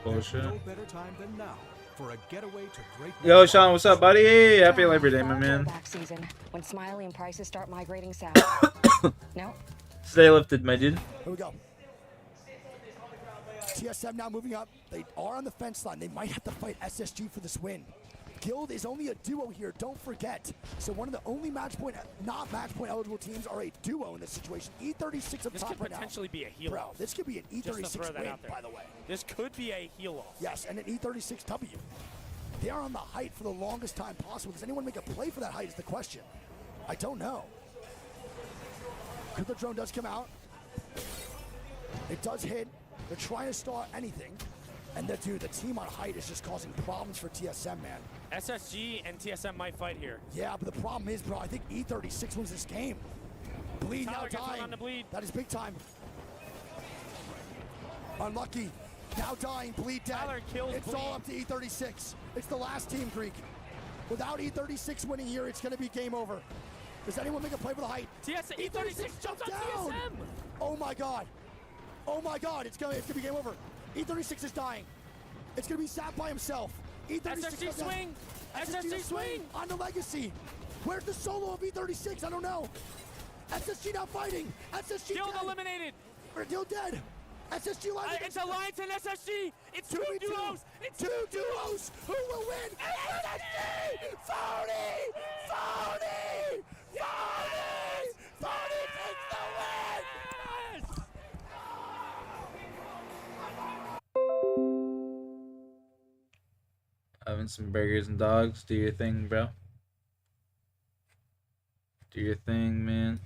Bullshit.
No better time than now for a getaway to great.
Yo, Sean, what's up, buddy? Happy Labor Day, my man.
Back season when Smiley and prices start migrating south. No.
Stay lifted, my dude.
Here we go. TSM now moving up. They are on the fence line. They might have to fight SSG for this win. Guild is only a duo here, don't forget. So one of the only not match point eligible teams are a duo in this situation. E36 up
this
top
could
right now.
potentially be a heal.
Bro, this could be an E36 win, by the way.
This could be a heal off.
Yes, and an E36W. They are on the height for the longest time possible. Does anyone make a play for that height is the question. I don't know. Because the drone does come out. It does hit. They're trying to start anything. And the team on height is just causing problems for TSM, man.
SSG and TSM might fight here.
Yeah, but the problem is, bro, I think E36 wins this game. Bleed now dying.
On the bleed.
That is big time. Unlucky. Now dying, bleed dead.
Tyler kills
it's
bleed.
all up to E36. It's the last team, Greek. Without E36 winning here, it's going to be game over. Does anyone make a play for the height?
E36 jumps on
down.
TSM.
Oh my god. Oh my god, it's gonna be game over. E36 is dying. It's gonna be Sap by himself. E36
SSG swing. SSG swing
on the legacy. Where's the solo of E36? I don't know. SSG now fighting. SSG
Guild
dead.
eliminated.
We're still dead. SSG live.
It's Alliance and SSG. It's two duos. It's
two duos. Who will win? SSG. Phony. Phony. Phony. Phony takes the win.
Having some burgers and dogs. Do your thing, bro. Do your thing, man.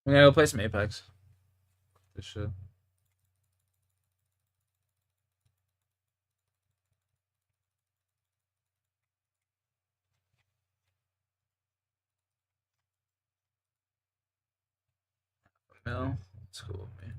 I'm gonna go play some Apex. This shit. No, it's cool with me.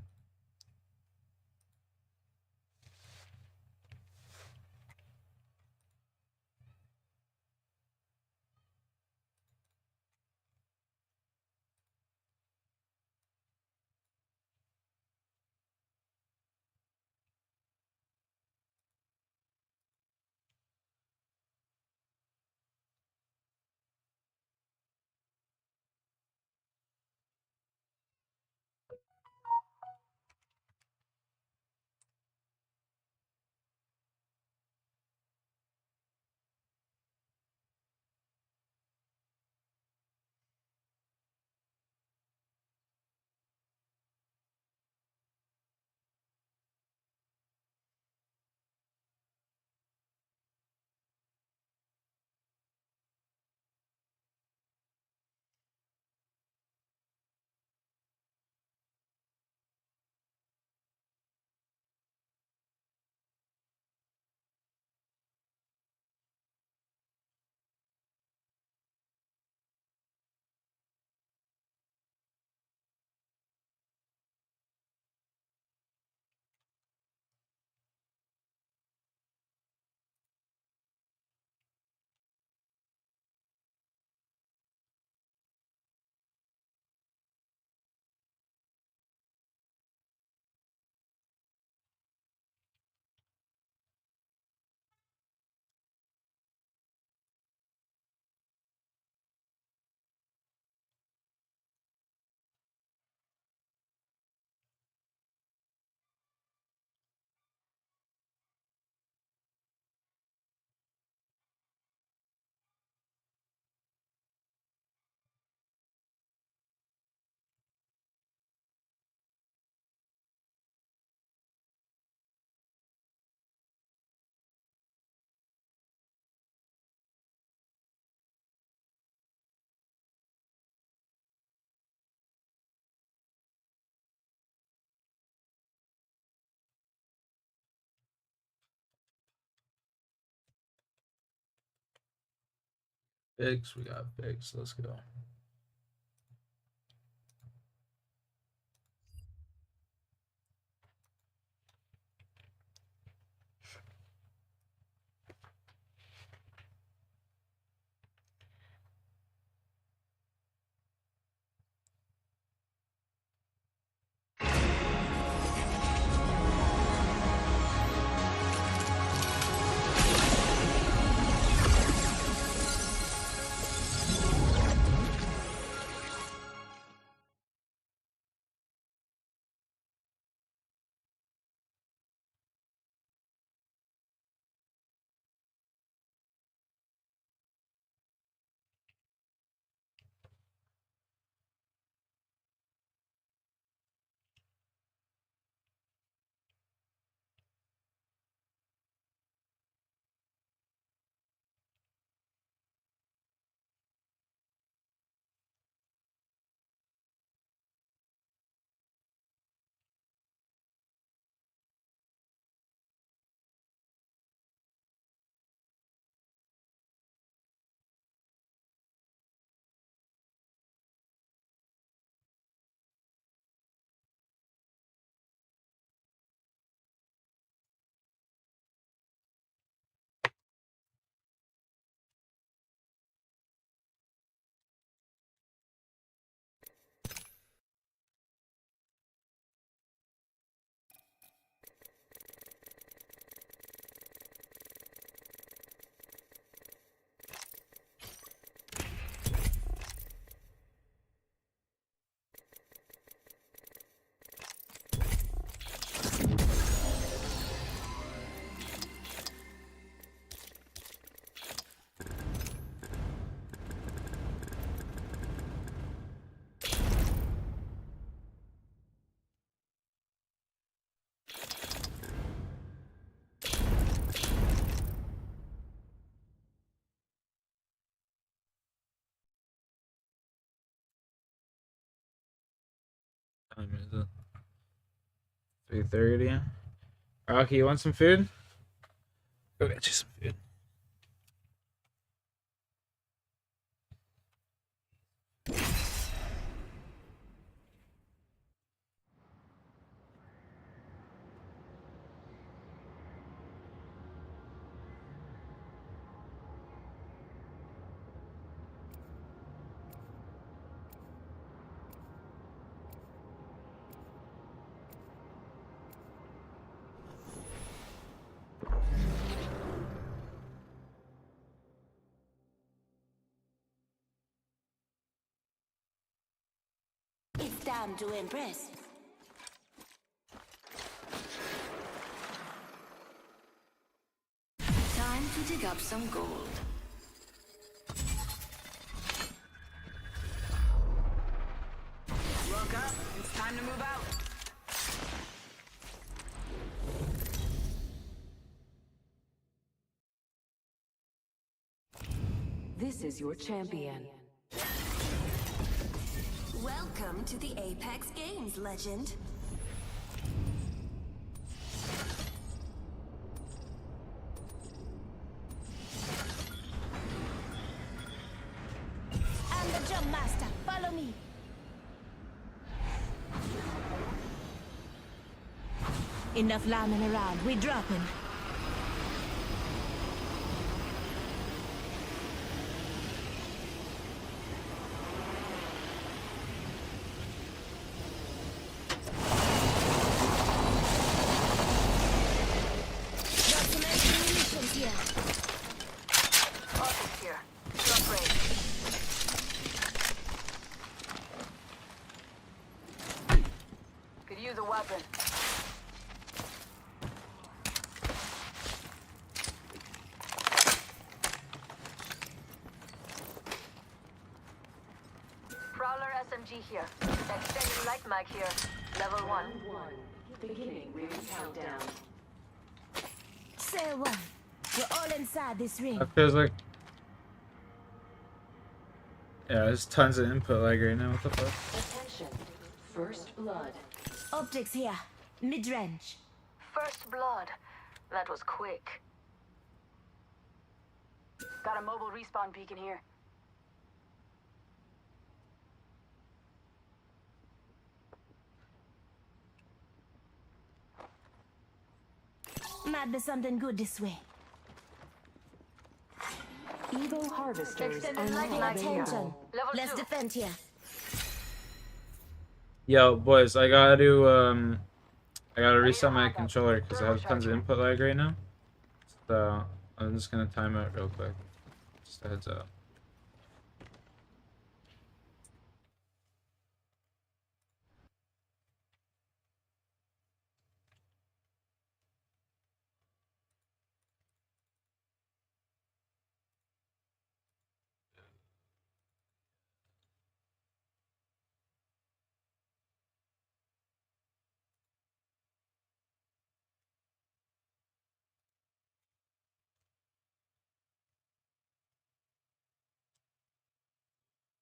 Bigs, we got bigs. Let's go. What time is it? 3:30. Rocky, you want some food? Go get you some food.
It's time to impress. Time to dig up some gold.
Look up. It's time to move out.
This is your champion.
Welcome to the Apex Games, legend. I'm the jump master. Follow me.
Enough lambing around. We're dropping.
Could use a weapon. Prowler SMG here. Extended light mag here. Level 1. Beginning ring countdown.
Say one. We're all inside this ring.
That feels like. Yeah, there's tons of input lag right now. What the fuck?
Attention. First blood.
Optics here. Mid-range.
First blood. That was quick. Got a mobile respawn beacon here.
Might be something good this way.
Evo harvesters
Extended light mag attention. Let's defend here.
Yo, boys, I gotta reset my controller because I have tons of input lag right now. So I'm just gonna time out real quick. Just a heads up.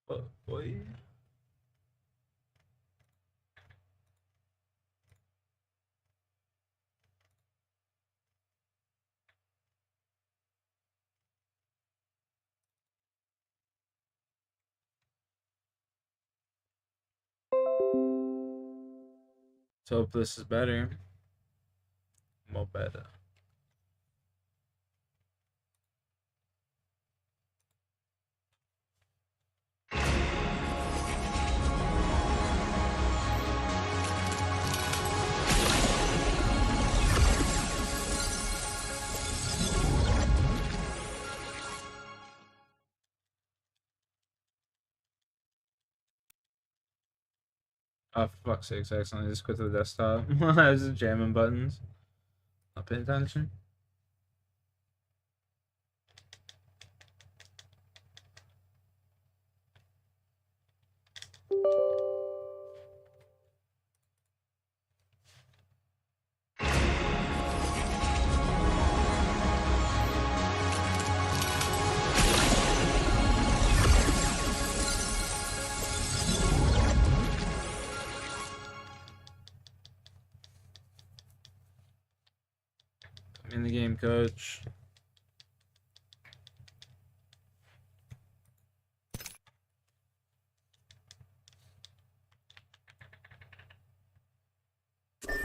Oh, boy. So hope this is better. More better. Oh, for fuck's sake, I accidentally just quit the desktop. I was just jamming buttons. Not paying attention. game, coach.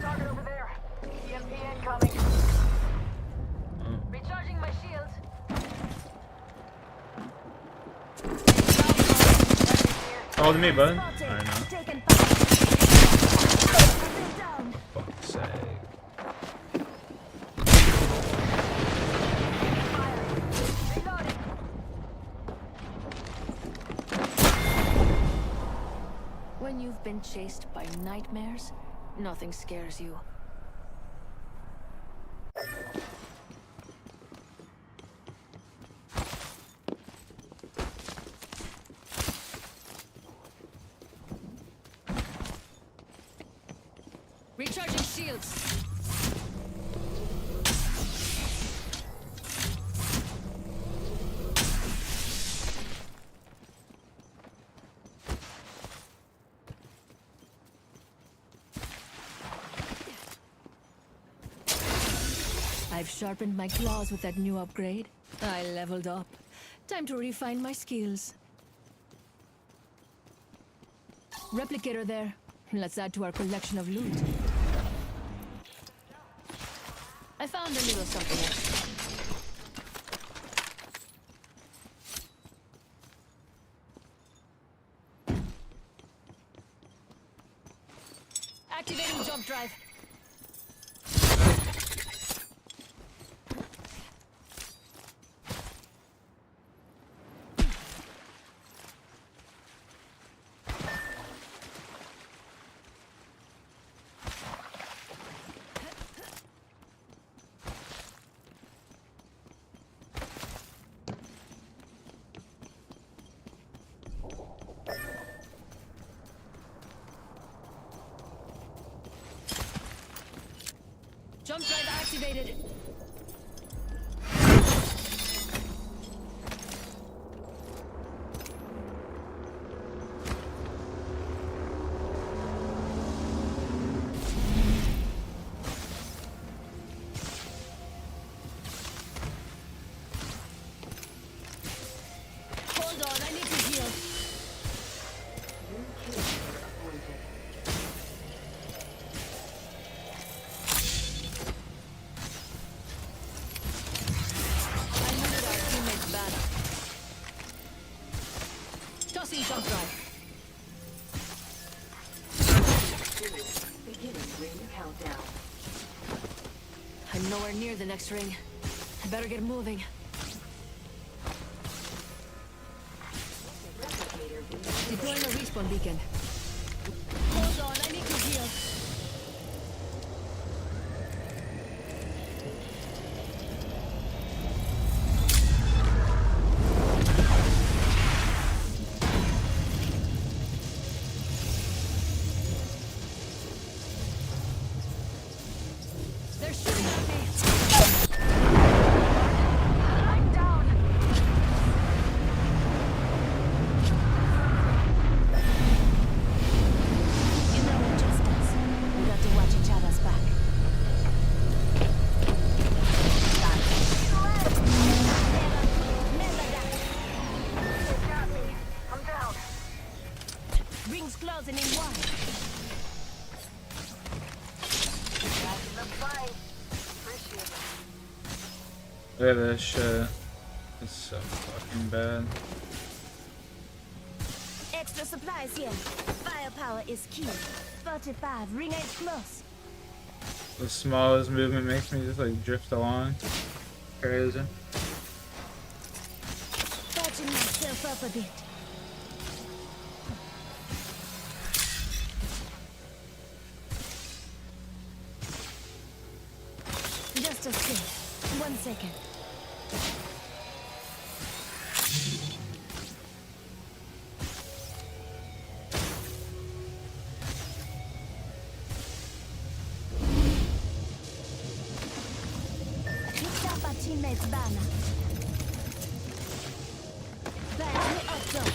Target over there. EMP incoming. Recharging my shields.
Hold me, bud. I know. Fuck's sake.
When you've been chased by nightmares, nothing scares you.
Recharging shields.
I've sharpened my claws with that new upgrade. I leveled up. Time to refine my skills. Replicator there. Let's add to our collection of loot. I found a little something else. Activating jump drive. Jump drive activated. Hold on, I need to heal. Tossing jump drive. Beginning ring countdown. I'm nowhere near the next ring. I better get moving. Deploying a respawn beacon. Hold on, I need to heal. They're shooting at me. I'm down. You know what just does. We got to watch each other's back. They got me. I'm down. Rings closing in wide.
Look at this shit. It's so fucking bad.
Extra supplies here. Firepower is key. 45, ring ain't close.
The smallest movement makes me just like drift along. Crazy.
Patching myself up a bit. Just a sec. 1 second. Picked up our teammate's banner. Back me up though.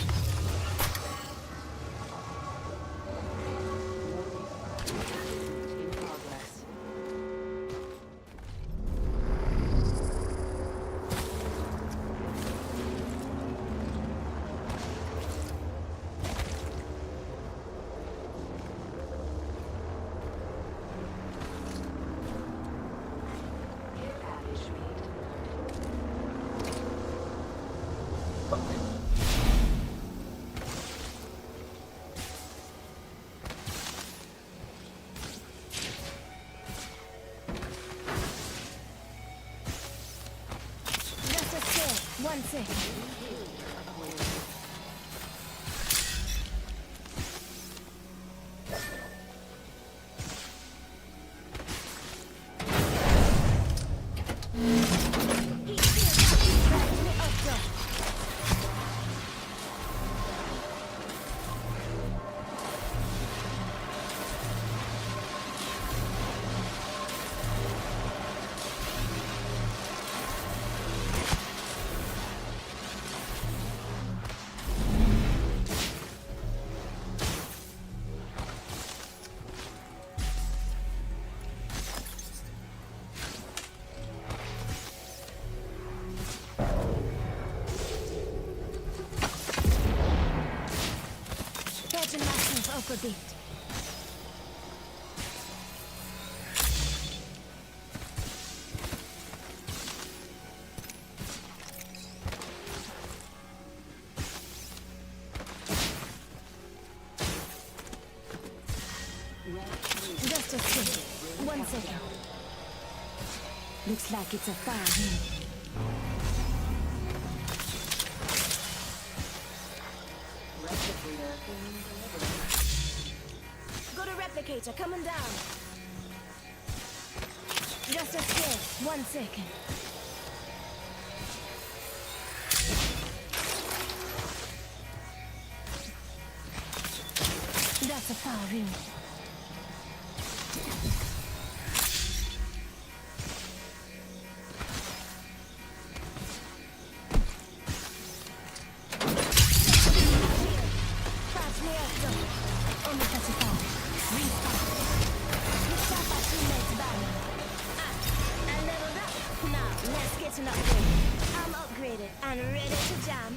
Just a sec. 1 second. Catching myself up a bit. Just a second. 1 second. Looks like it's a fire here. Got a replicator coming down. Just a sec. 1 second. That's a fire ring. I'm upgraded and ready to jam.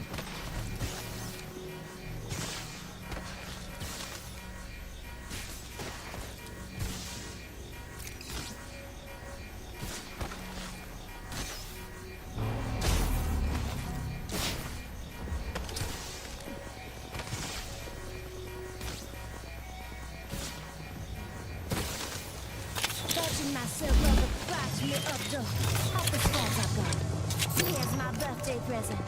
Catching myself up, flash me up, though. How the stars I got. Here's my birthday present.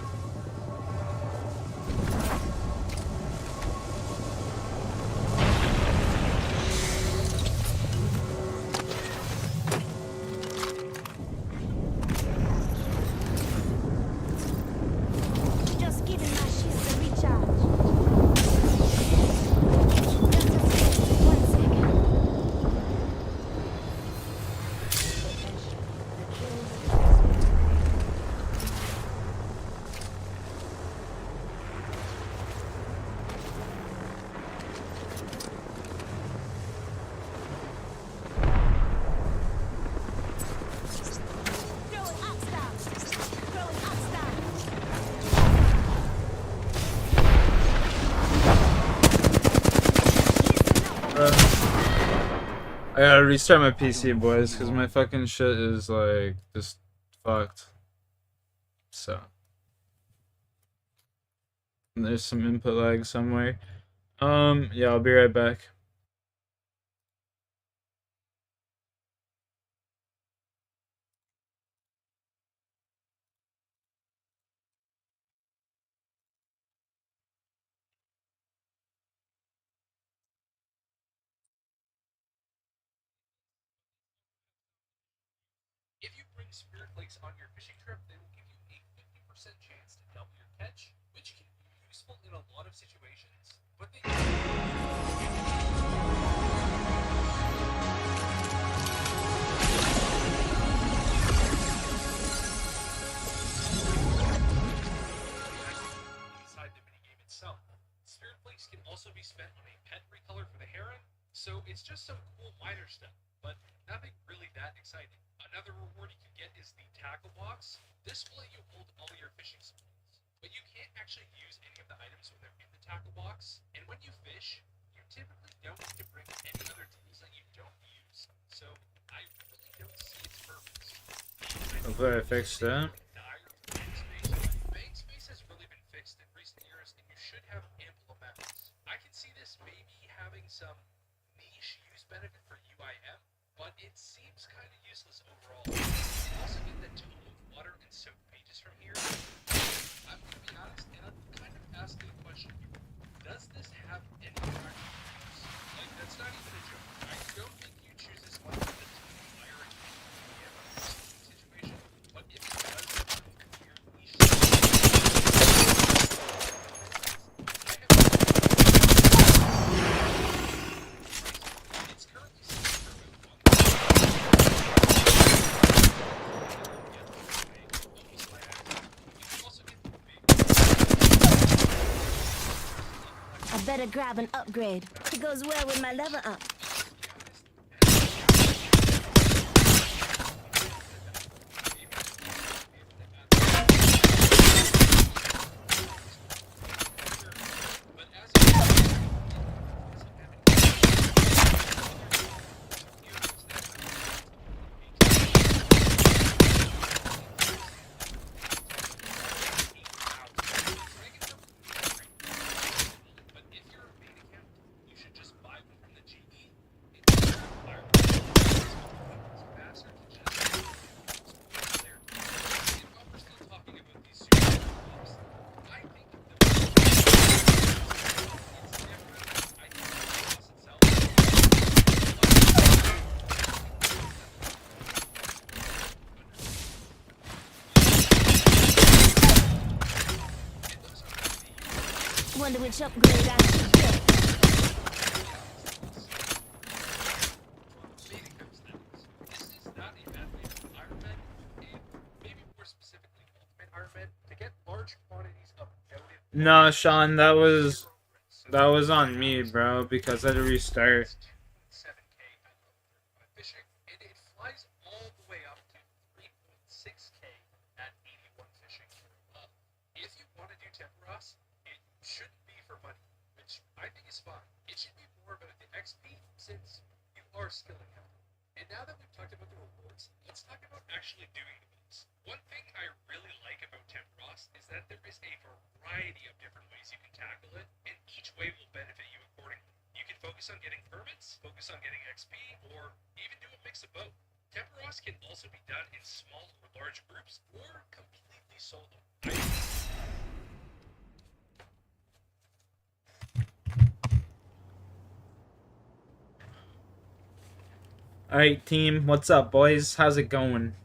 Just giving my shields a recharge. Just a second. 1 second.
I gotta restart my PC, boys, because my fucking shit is like just fucked. So there's some input lag somewhere. Yeah, I'll be right back.
If you bring spirit flakes on your fishing trip, they will give you a 50% chance to double your catch, which can be useful in a lot of situations. But they inside the minigame itself. Spirit flakes can also be spent on a pet recolor for the heron, so it's just some cool minor stuff, but nothing really that exciting. Another reward you can get is the tackle box. This will let you hold all your fishing supplies, but you can't actually use any of the items when they're in the tackle box. And when you fish, you typically don't need to bring any other tools that you don't use. So I really don't see its purpose.
Hopefully I fixed that.
Bank space has really been fixed increased in recent years, and you should have ample amounts. I can see this maybe having some niche use benefit for UIM, but it seems kind of useless overall. You also get the tone of water and soap pages from here. I'm going to be honest, and I'm kind of asking a question here. Does this have any practical use? Like, that's not even a joke. I don't think you choose this one for the fire situation, but if it does have your niche, it's currently selling for
I better grab an upgrade. It goes well with my level up. Wonder which upgrade I should get.
This is not a bad way for Iron Man, and maybe more specifically Ultimate Iron Man, to get large quantities of noted.
No, Sean, that was on me, bro, because I had to restart.
7K at level 35 fishing, and it flies all the way up to 3.6K at 81 fishing. If you want to do Temperos, it shouldn't be for money, which I think is fine. It should be more about the XP, since you are skilling him. And now that we've talked about the rewards, let's talk about actually doing the builds. One thing I really like about Temperos is that there is a variety of different ways you can tackle it, and each way will benefit you accordingly. You can focus on getting permits, focus on getting XP, or even do a mix of both. Temperos can also be done in small or large groups, or completely solo.
Alright, team, what's up, boys? How's it going?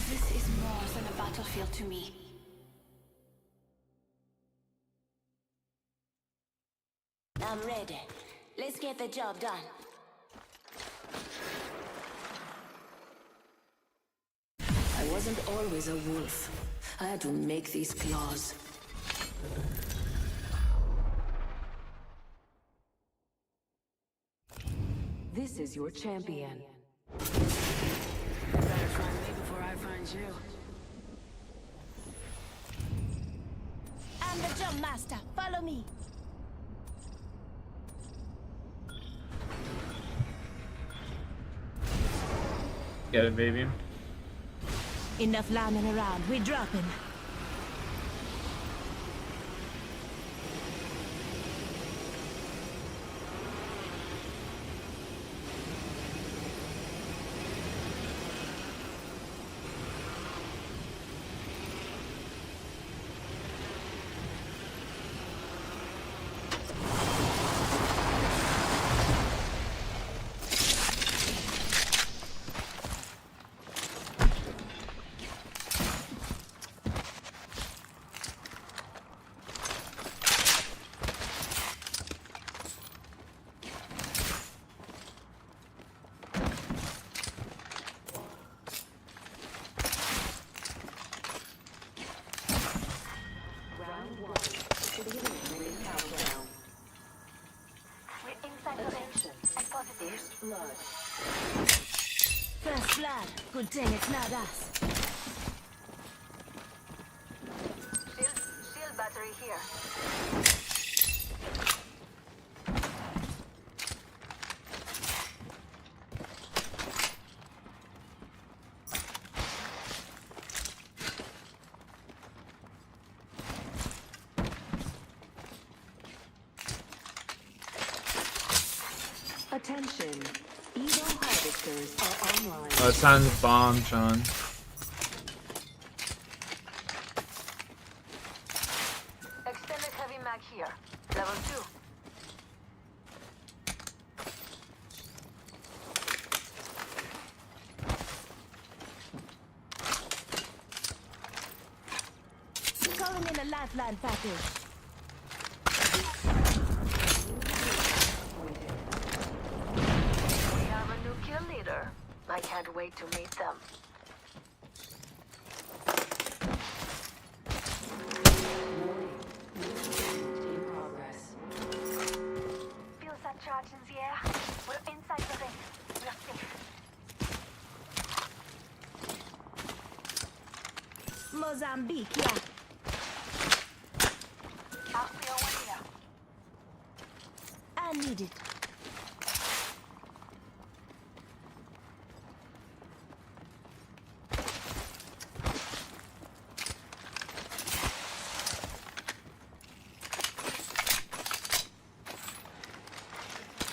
This is more than a battlefield to me. I'm ready. Let's get the job done.
I wasn't always a wolf. I had to make these claws.
This is your champion.
You better find me before I find you.
I'm the jump master. Follow me.
Get it, baby.
Enough lambing around. We're dropping.
First blood.
First blood. Good thing it's not us.
Shield battery here.
Attention. Evo harvesters are online.
Oh, it sounds bomb, Sean.
Extended heavy mag here. Level 2.
Calling in a lifeline package.
We have a new kill leader. I can't wait to meet them.
In progress.
Feels that charge in the air. We're inside the ring. We're safe.
Mozambique, yeah.
After one here.
I need it.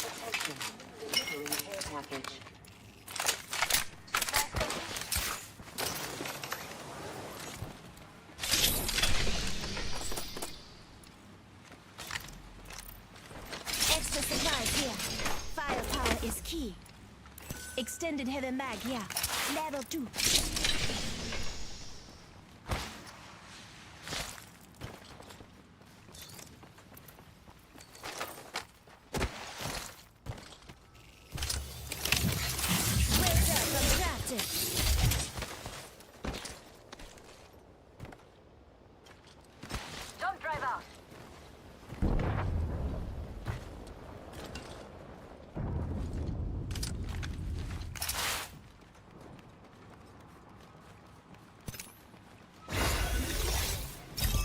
Attention. Delivering care package.
Extra supplies here. Firepower is key. Extended heavy mag, yeah. Level 2. Wake up, I'm crafted.
Don't drive out.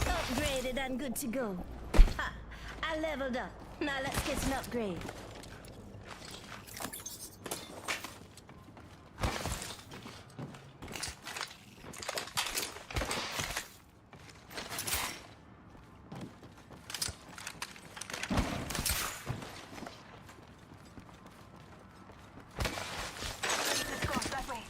Upgraded and good to go. Ha! I leveled up. Now let's get an upgrade.
Let's go that way.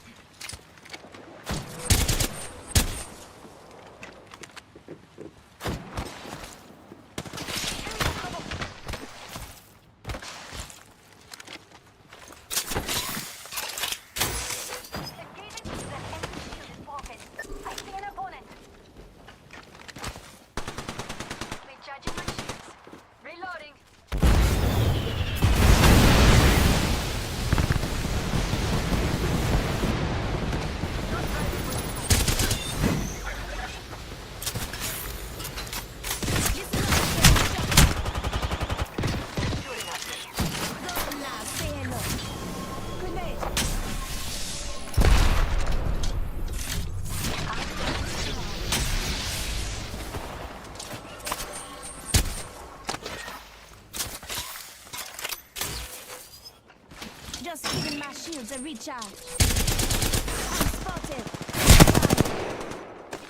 Just giving my shields a recharge. I'm spotted.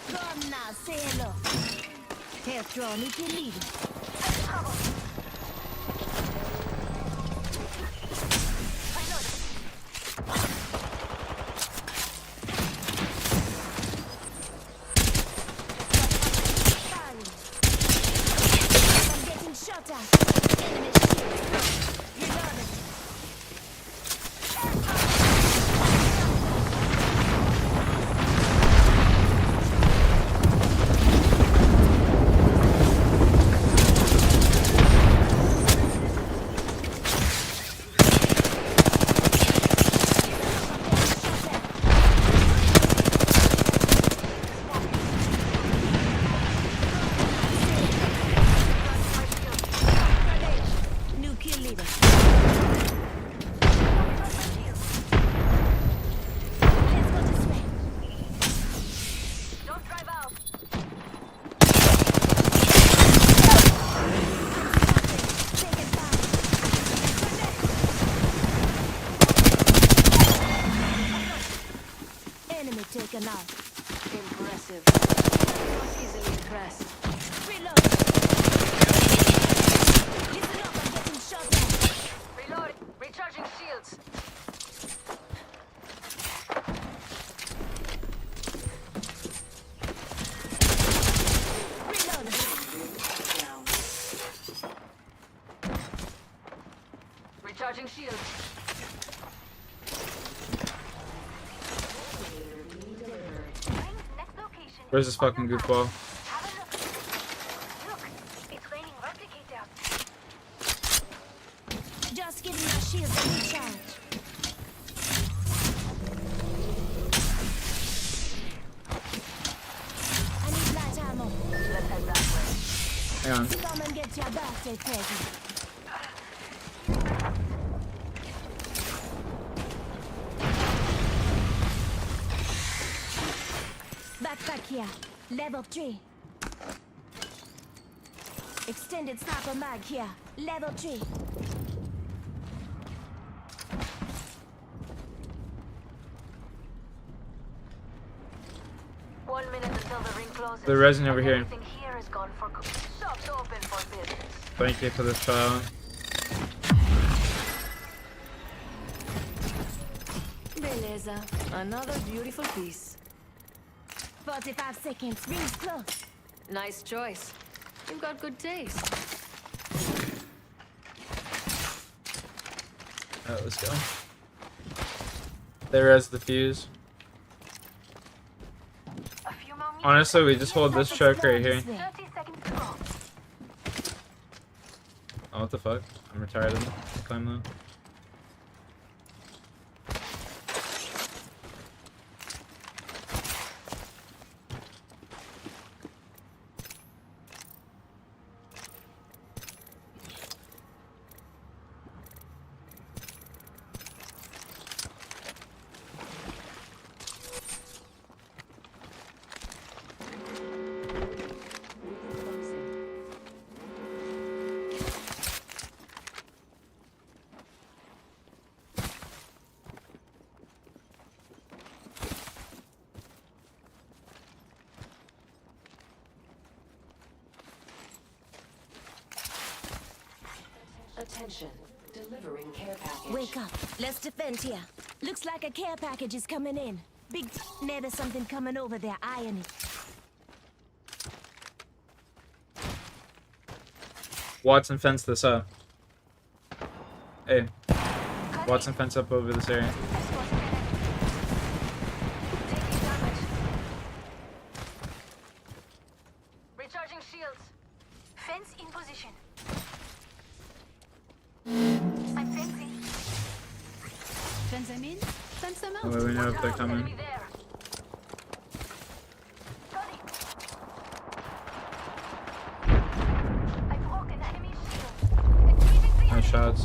Come now, say hello. Health drone, if you need it. I'm getting shot at. Enemy shield. Reloaded. enough.
Impressive. Not easily impressed.
Reload. Listen up, I'm getting shot at.
Reload. Recharging shields.
Reload.
Recharging shields.
Where's this fucking goofball?
Look, it's raining replicate out.
Just give me my shield to recharge. I need light ammo.
Let's head that way.
Hang on.
Come and get your birthday present. Backpack here. Level 3. Extended sniper mag here. Level 3.
One minute until the ring closes.
The resin over here.
Everything here is gone for good. Shops open for business.
Thank you for this child.
Beleza. Another beautiful piece.
45 seconds. Rings close.
Nice choice. You've got good taste.
Alright, let's go. There is the fuse. Honestly, we just hold this choke right here. Oh, what the fuck? I'm retired of the climb though.
Attention, delivering care package.
Wake up. Let's defend here. Looks like a care package is coming in. Big maybe something coming over there. Eyeing it.
Watson, fence this up. Hey. Watson, fence up over this area.
Recharging shields. Fence in position. I'm fencing.
Fence them in, fence them out.
Oh, we know if they're coming.
Enemy there. I broke an enemy shield.
Nice shots.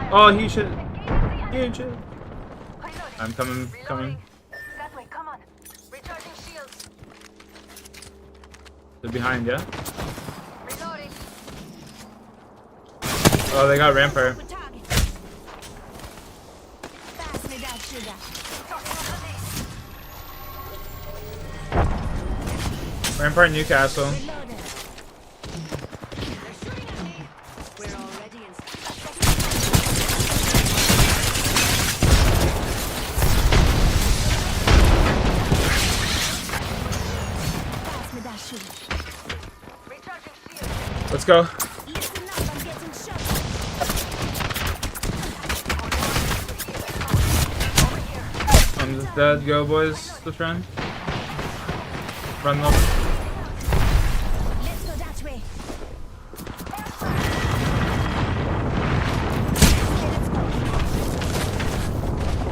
Oh, he should. He ain't shit. I'm coming.
That way, come on. Recharging shields.
They're behind, yeah?
Reloading.
Oh, they got Rampart.
Pass me that sugar.
Rampart Newcastle.
We're already in.
Pass me that sugar.
Recharging shields.
Let's go.
Listen up, I'm getting shot.
I'm just dead. Go, boys. Let's run. Run them.
Let's go that way.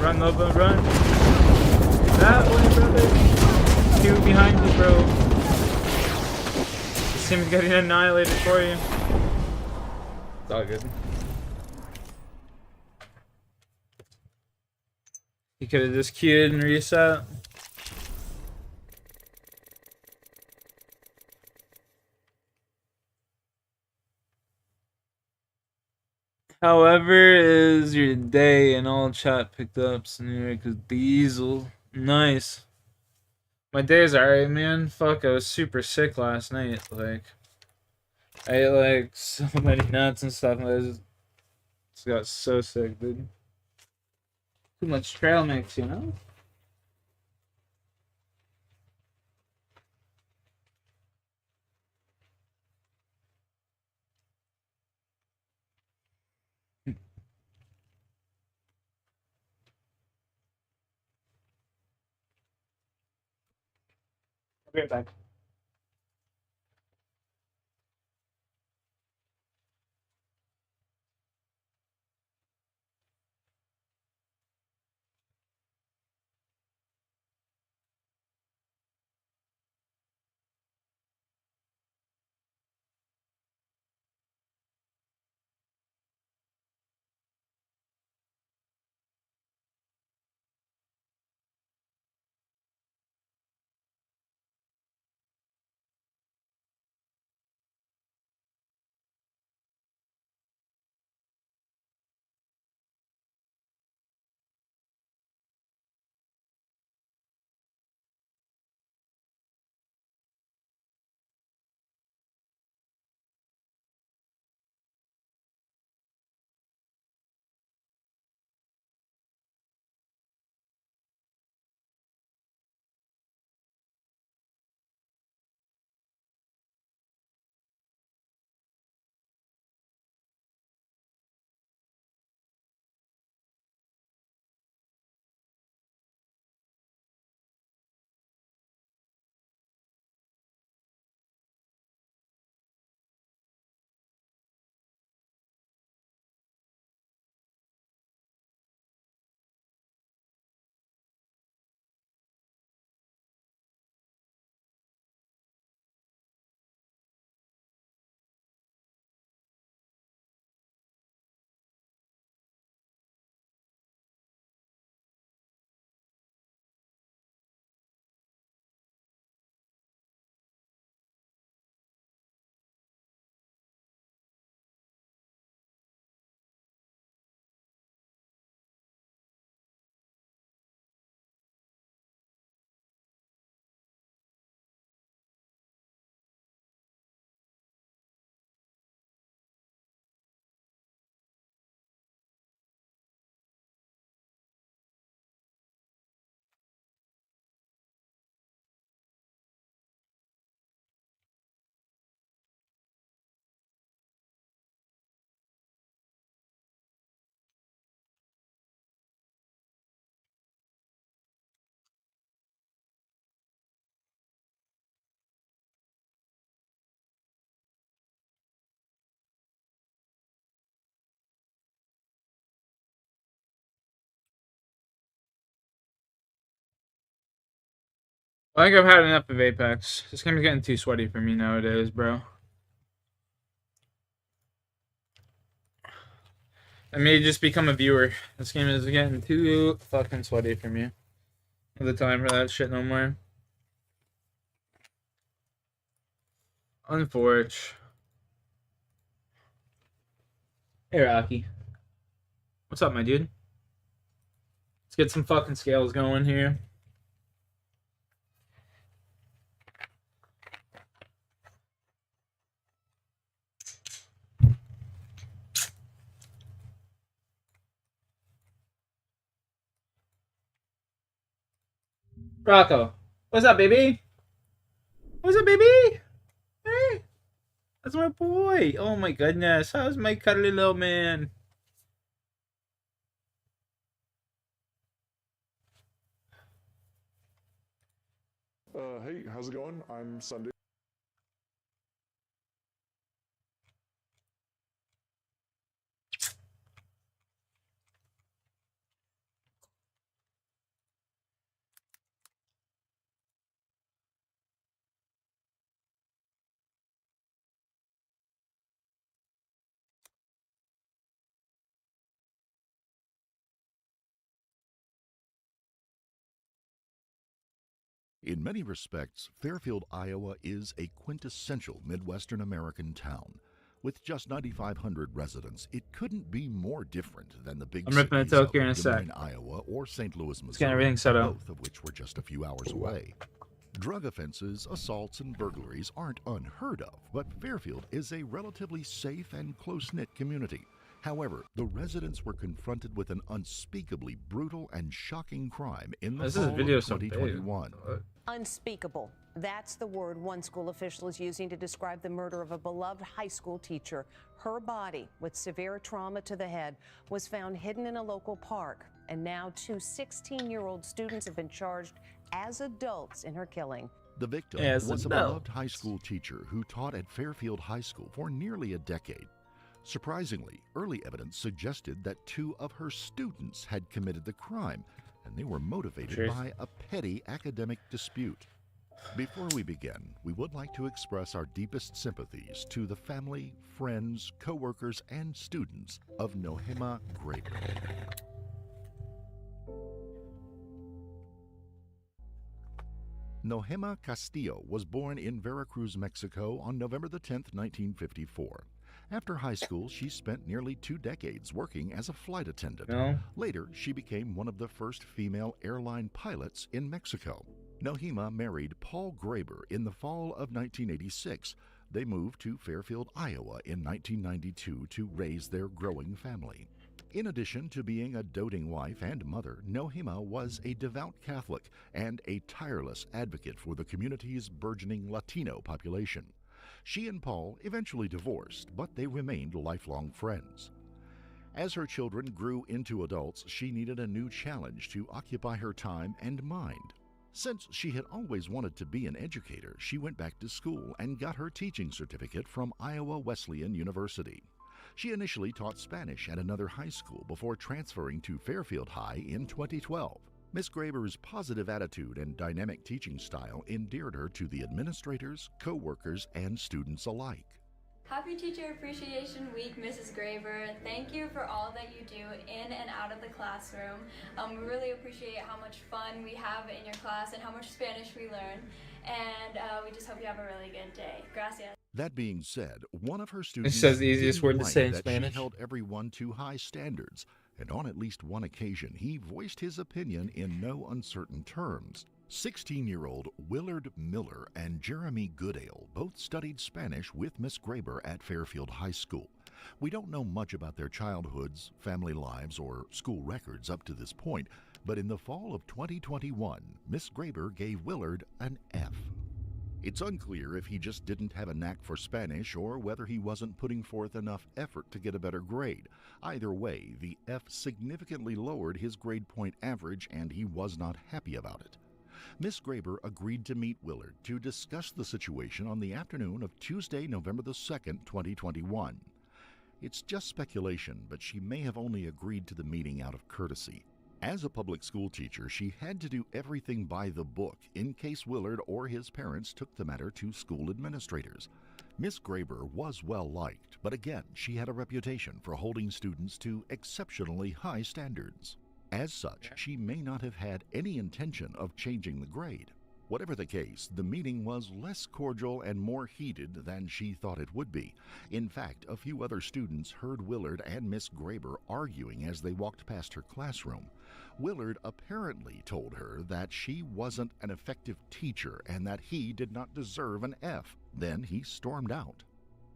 Run, Loba, run. That way, brother. Two behind you, bro. This team's getting annihilated for you. It's all good. He could have just queued and reset. However, is your day and all chat picked up America's Diesel. Nice. My day's alright, man. Fuck, I was super sick last night. Like, I ate like so many nuts and stuff. And I just got so sick, dude. Too much trail mix, you know? I'll be right back. I think I've had enough of Apex. This game's getting too sweaty for me nowadays, bro. I may just become a viewer. This game is getting too fucking sweaty for me. No time for that shit no more. Unfortunate. Hey, Rocky. What's up, my dude? Let's get some fucking scales going here. Rocco. What's up, baby? What's up, baby? Hey. That's my boy. Oh my goodness. How's my cuddly little man?
Hey, how's it going? I'm Sunday.
In many respects, Fairfield, Iowa is a quintessential Midwestern American town. With just 9,500 residents, it couldn't be more different than the big
I'm ripping a
cities of
toke here in a
Des
sec.
Moines, Iowa, or St. Louis,
Let's get
Missouri,
everything set up.
both of which were just a few hours away. Drug offenses, assaults, and burglaries aren't unheard of, but Fairfield is a relatively safe and close-knit community. However, the residents were confronted with an unspeakably brutal and shocking crime in the fall of 2021.
Unspeakable. That's the word one school official is using to describe the murder of a beloved high school teacher. Her body, with severe trauma to the head, was found hidden in a local park. And now 2 16-year-old students have been charged as adults in her killing.
The victim was a beloved high school teacher who taught at Fairfield High School for nearly a decade. Surprisingly, early evidence suggested that 2 of her students had committed the crime, and they were motivated by a petty academic dispute. Before we begin, we would like to express our deepest sympathies to the family, friends, co-workers, and students of Nohema Graber. Nohema Castillo was born in Veracruz, Mexico on November 10, 1954. After high school, she spent nearly 2 decades working as a flight attendant. Later, she became one of the first female airline pilots in Mexico. Nohema married Paul Graber in the fall of 1986. They moved to Fairfield, Iowa in 1992 to raise their growing family. In addition to being a doting wife and mother, Nohema was a devout Catholic and a tireless advocate for the community's burgeoning Latino population. She and Paul eventually divorced, but they remained lifelong friends. As her children grew into adults, she needed a new challenge to occupy her time and mind. Since she had always wanted to be an educator, she went back to school and got her teaching certificate from Iowa Wesleyan University. She initially taught Spanish at another high school before transferring to Fairfield High in 2012. Miss Graber's positive attitude and dynamic teaching style endeared her to the administrators, co-workers, and students alike.
Happy Teacher Appreciation Week, Mrs. Graber. Thank you for all that you do in and out of the classroom. We really appreciate how much fun we have in your class and how much Spanish we learn. And we just hope you have a really good day. Gracias.
That being said, one of her students
says the easiest
didn't
word to
like
say in
that
Spanish.
She held everyone to high standards, and on at least one occasion, he voiced his opinion in no uncertain terms. 16-year-old Willard Miller and Jeremy Goodale both studied Spanish with Miss Graber at Fairfield High School. We don't know much about their childhoods, family lives, or school records up to this point, but in the fall of 2021, Miss Graber gave Willard an F. It's unclear if he just didn't have a knack for Spanish or whether he wasn't putting forth enough effort to get a better grade. Either way, the F significantly lowered his grade point average, and he was not happy about it. Miss Graber agreed to meet Willard to discuss the situation on the afternoon of Tuesday, November the 2nd, 2021. It's just speculation, but she may have only agreed to the meeting out of courtesy. As a public school teacher, she had to do everything by the book in case Willard or his parents took the matter to school administrators. Miss Graber was well liked, but again, she had a reputation for holding students to exceptionally high standards. As such, she may not have had any intention of changing the grade. Whatever the case, the meeting was less cordial and more heated than she thought it would be. In fact, a few other students heard Willard and Miss Graber arguing as they walked past her classroom. Willard apparently told her that she wasn't an effective teacher and that he did not deserve an F. Then he stormed out.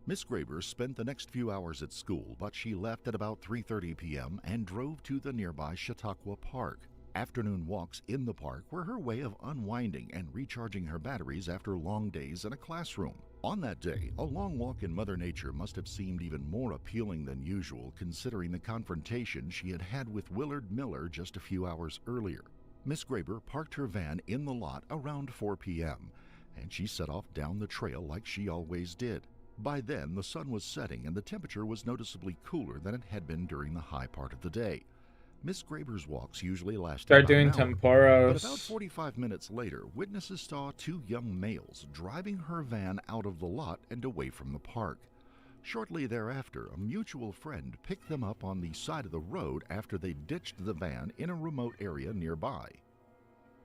Miss Graber spent the next few hours at school, but she left at about 3:30 p.m. and drove to the nearby Chautauqua Park. Afternoon walks in the park were her way of unwinding and recharging her batteries after long days in a classroom. On that day, a long walk in Mother Nature must have seemed even more appealing than usual, considering the confrontation she had had with Willard Miller just a few hours earlier. Miss Graber parked her van in the lot around 4 p.m., and she set off down the trail like she always did. By then, the sun was setting and the temperature was noticeably cooler than it had been during the high part of the day. Miss Graber's walks usually lasted
Start
about
doing
an hour,
temporos.
but about 45 minutes later, witnesses saw 2 young males driving her van out of the lot and away from the park. Shortly thereafter, a mutual friend picked them up on the side of the road after they ditched the van in a remote area nearby.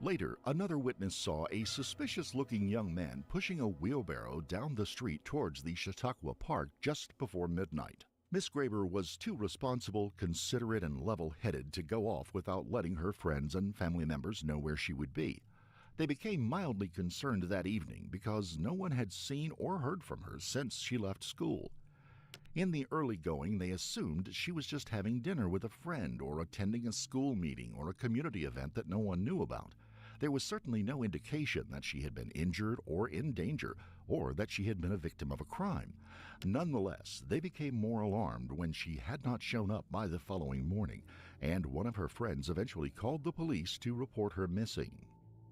Later, another witness saw a suspicious-looking young man pushing a wheelbarrow down the street towards the Chautauqua Park just before midnight. Miss Graber was too responsible, considerate, and level-headed to go off without letting her friends and family members know where she would be. They became mildly concerned that evening because no one had seen or heard from her since she left school. In the early going, they assumed she was just having dinner with a friend or attending a school meeting or a community event that no one knew about. There was certainly no indication that she had been injured or in danger, or that she had been a victim of a crime. Nonetheless, they became more alarmed when she had not shown up by the following morning, and one of her friends eventually called the police to report her missing.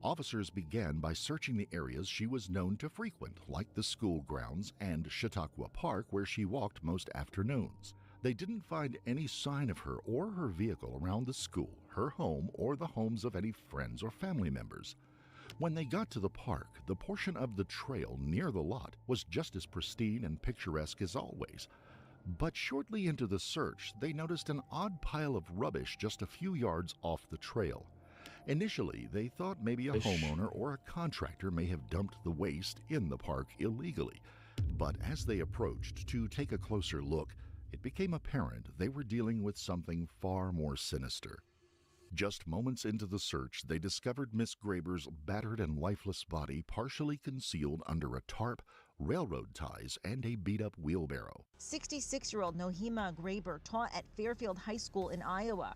Officers began by searching the areas she was known to frequent, like the school grounds and Chautauqua Park, where she walked most afternoons. They didn't find any sign of her or her vehicle around the school, her home, or the homes of any friends or family members. When they got to the park, the portion of the trail near the lot was just as pristine and picturesque as always. But shortly into the search, they noticed an odd pile of rubbish just a few yards off the trail. Initially, they thought maybe a homeowner or a contractor may have dumped the waste in the park illegally. But as they approached to take a closer look, it became apparent they were dealing with something far more sinister. Just moments into the search, they discovered Miss Graber's battered and lifeless body partially concealed under a tarp, railroad ties, and a beat-up wheelbarrow.
66-year-old Nohima Graber taught at Fairfield High School in Iowa.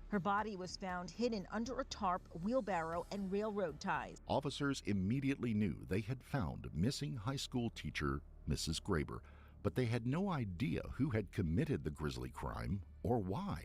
Her body was found hidden under a tarp, wheelbarrow, and railroad ties.
Officers immediately knew they had found missing high school teacher Mrs. Graber, but they had no idea who had committed the grisly crime or why.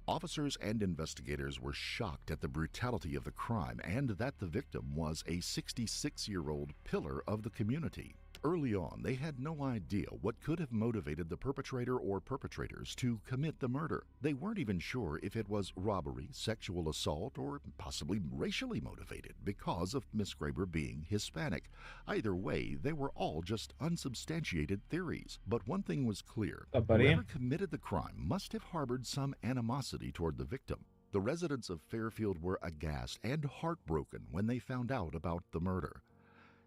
Officers and investigators were shocked at the brutality of the crime and that the victim was a 66-year-old pillar of the community. Early on, they had no idea what could have motivated the perpetrator or perpetrators to commit the murder. They weren't even sure if it was robbery, sexual assault, or possibly racially motivated because of Miss Graber being Hispanic. Either way, they were all just unsubstantiated theories. But one thing was clear. Whoever committed the crime must have harbored some animosity toward the victim. The residents of Fairfield were aghast and heartbroken when they found out about the murder.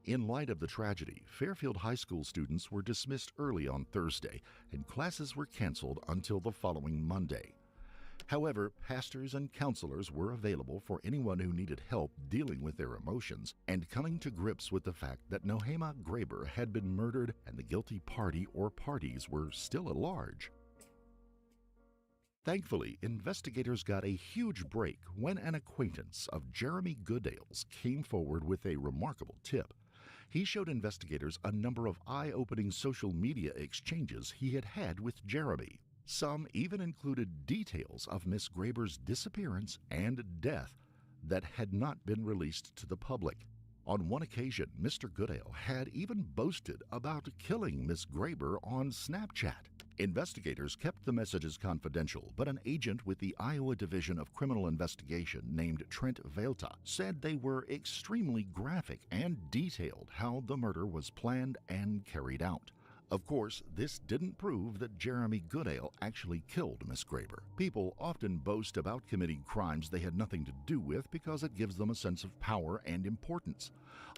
In light of the tragedy, Fairfield High School students were dismissed early on Thursday, and classes were canceled until the following Monday. However, pastors and counselors were available for anyone who needed help dealing with their emotions and coming to grips with the fact that Nohima Graber had been murdered and the guilty party or parties were still at large. Thankfully, investigators got a huge break when an acquaintance of Jeremy Goodale's came forward with a remarkable tip. He showed investigators a number of eye-opening social media exchanges he had had with Jeremy. Some even included details of Miss Graber's disappearance and death that had not been released to the public. On one occasion, Mr. Goodale had even boasted about killing Miss Graber on Snapchat. Investigators kept the messages confidential, but an agent with the Iowa Division of Criminal Investigation named Trent Vailta said they were extremely graphic and detailed how the murder was planned and carried out. Of course, this didn't prove that Jeremy Goodale actually killed Miss Graber. People often boast about committing crimes they had nothing to do with because it gives them a sense of power and importance.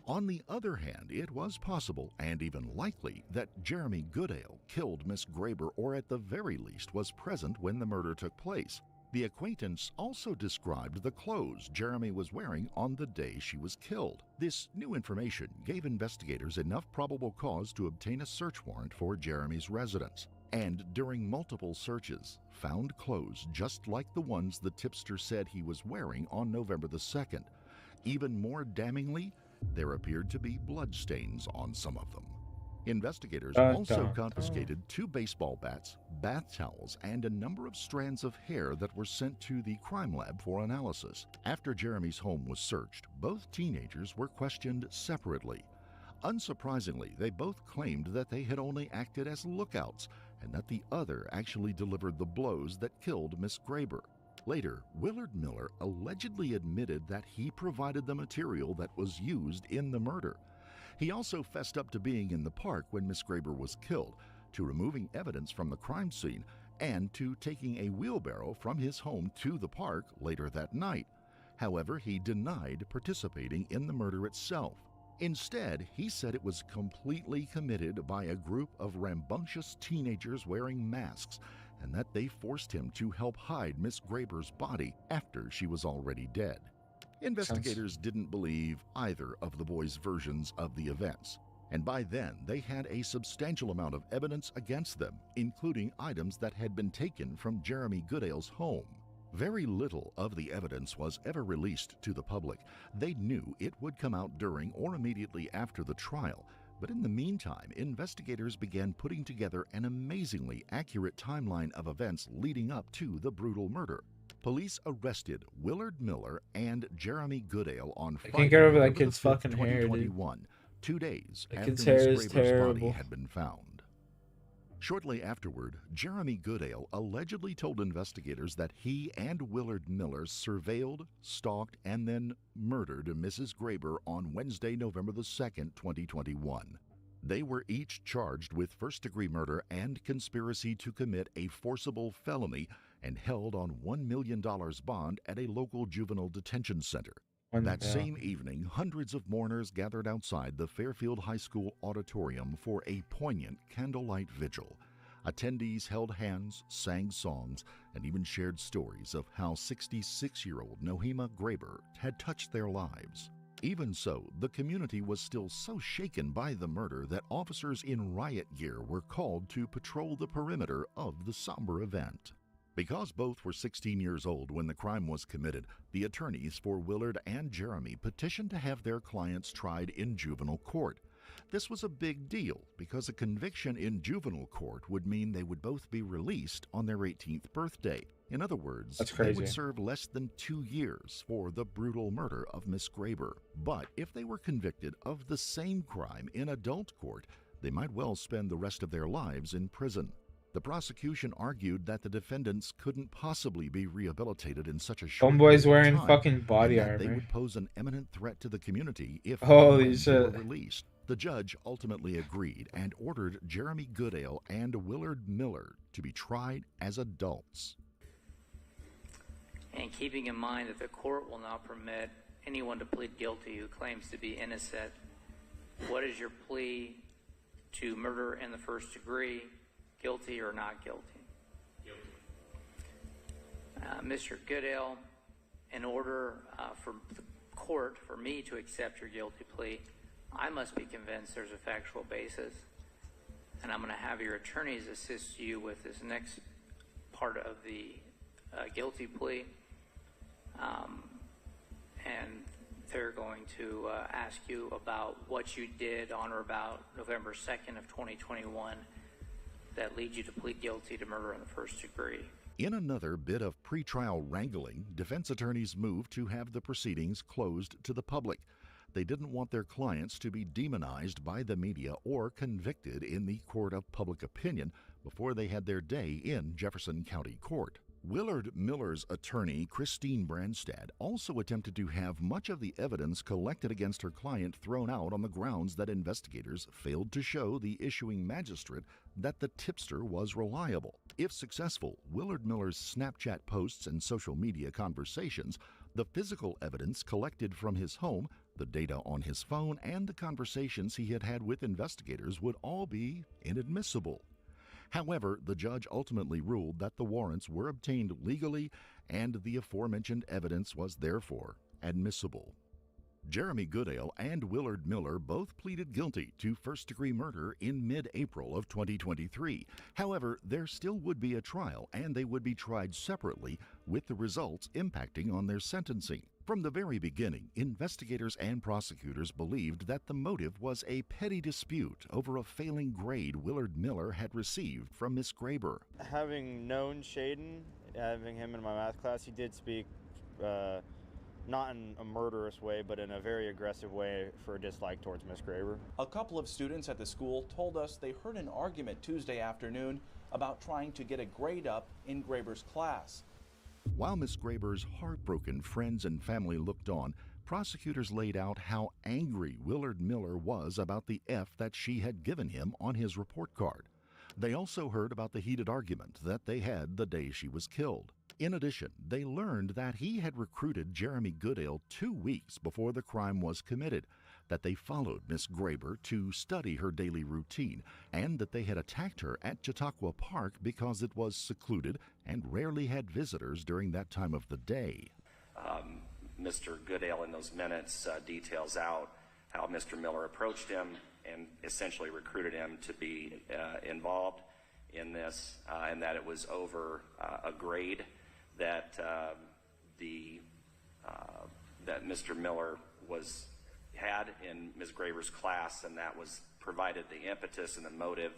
On the other hand, it was possible, and even likely, that Jeremy Goodale killed Miss Graber or at the very least was present when the murder took place. The acquaintance also described the clothes Jeremy was wearing on the day she was killed. This new information gave investigators enough probable cause to obtain a search warrant for Jeremy's residence, and during multiple searches, found clothes just like the ones the tipster said he was wearing on November the 2nd. Even more damningly, there appeared to be bloodstains on some of them. Investigators also confiscated 2 baseball bats, bath towels, and a number of strands of hair that were sent to the crime lab for analysis. After Jeremy's home was searched, both teenagers were questioned separately. Unsurprisingly, they both claimed that they had only acted as lookouts and that the other actually delivered the blows that killed Miss Graber. Later, Willard Miller allegedly admitted that he provided the material that was used in the murder. He also fessed up to being in the park when Miss Graber was killed, to removing evidence from the crime scene, and to taking a wheelbarrow from his home to the park later that night. However, he denied participating in the murder itself. Instead, he said it was completely committed by a group of rambunctious teenagers wearing masks, and that they forced him to help hide Miss Graber's body after she was already dead. Investigators didn't believe either of the boys' versions of the events, and by then they had a substantial amount of evidence against them, including items that had been taken from Jeremy Goodale's home. Very little of the evidence was ever released to the public. They knew it would come out during or immediately after the trial, but in the meantime, investigators began putting together an amazingly accurate timeline of events leading up to the brutal murder. Police arrested Willard Miller and Jeremy Goodale on Friday,
I can't get over that
November
kid's
5th,
fucking hair, dude.
2021, 2 days
That
after
kid's
Miss
hair is
Graber's body
terrible.
had been found. Shortly afterward, Jeremy Goodale allegedly told investigators that he and Willard Miller surveilled, stalked, and then murdered Mrs. Graber on Wednesday, November the 2nd, 2021. They were each charged with first-degree murder and conspiracy to commit a forcible felony and held on $1 million bond at a local juvenile detention center. That same evening, hundreds of mourners gathered outside the Fairfield High School auditorium for a poignant candlelight vigil. Attendees held hands, sang songs, and even shared stories of how 66-year-old Nohema Graber had touched their lives. Even so, the community was still so shaken by the murder that officers in riot gear were called to patrol the perimeter of the somber event. Because both were 16 years old when the crime was committed, the attorneys for Willard and Jeremy petitioned to have their clients tried in juvenile court. This was a big deal because a conviction in juvenile court would mean they would both be released on their 18th birthday. In other words, they would serve less than 2 years for the brutal murder of Miss Graber. But if they were convicted of the same crime in adult court, they might well spend the rest of their lives in prison. The prosecution argued that the defendants couldn't possibly be rehabilitated in such a short
Homeboy's
period of
wearing
time,
fucking body
and that they
armor.
would pose an imminent threat to the community if
Holy
they were
shit.
released. The judge ultimately agreed and ordered Jeremy Goodale and Willard Miller to be tried as adults.
And keeping in mind that the court will not permit anyone to plead guilty who claims to be innocent, what is your plea to murder in the first degree, guilty or not guilty? Guilty. Mr. Goodale, in order for the court, for me to accept your guilty plea, I must be convinced there's a factual basis, and I'm going to have your attorneys assist you with this next part of the guilty plea, and they're going to ask you about what you did on or about November 2nd of 2021 that leads you to plead guilty to murder in the first degree.
In another bit of pretrial wrangling, defense attorneys moved to have the proceedings closed to the public. They didn't want their clients to be demonized by the media or convicted in the court of public opinion before they had their day in Jefferson County Court. Willard Miller's attorney, Christine Branstad, also attempted to have much of the evidence collected against her client thrown out on the grounds that investigators failed to show the issuing magistrate that the tipster was reliable. If successful, Willard Miller's Snapchat posts and social media conversations, the physical evidence collected from his home, the data on his phone, and the conversations he had had with investigators would all be inadmissible. However, the judge ultimately ruled that the warrants were obtained legally and the aforementioned evidence was therefore admissible. Jeremy Goodale and Willard Miller both pleaded guilty to first-degree murder in mid-April of 2023. However, there still would be a trial, and they would be tried separately, with the results impacting on their sentencing. From the very beginning, investigators and prosecutors believed that the motive was a petty dispute over a failing grade Willard Miller had received from Miss Graber.
Having known Shaden, having him in my math class, he did speak not in a murderous way, but in a very aggressive way for a dislike towards Miss Graber.
A couple of students at the school told us they heard an argument Tuesday afternoon about trying to get a grade up in Graber's class.
While Miss Graber's heartbroken friends and family looked on, prosecutors laid out how angry Willard Miller was about the F that she had given him on his report card. They also heard about the heated argument that they had the day she was killed. In addition, they learned that he had recruited Jeremy Goodale 2 weeks before the crime was committed, that they followed Miss Graber to study her daily routine, and that they had attacked her at Chautauqua Park because it was secluded and rarely had visitors during that time of the day.
Mr. Goodale in those minutes details out how Mr. Miller approached him and essentially recruited him to be involved in this, and that it was over a grade that that Mr. Miller had in Ms. Graber's class, and that was provided the impetus and the motive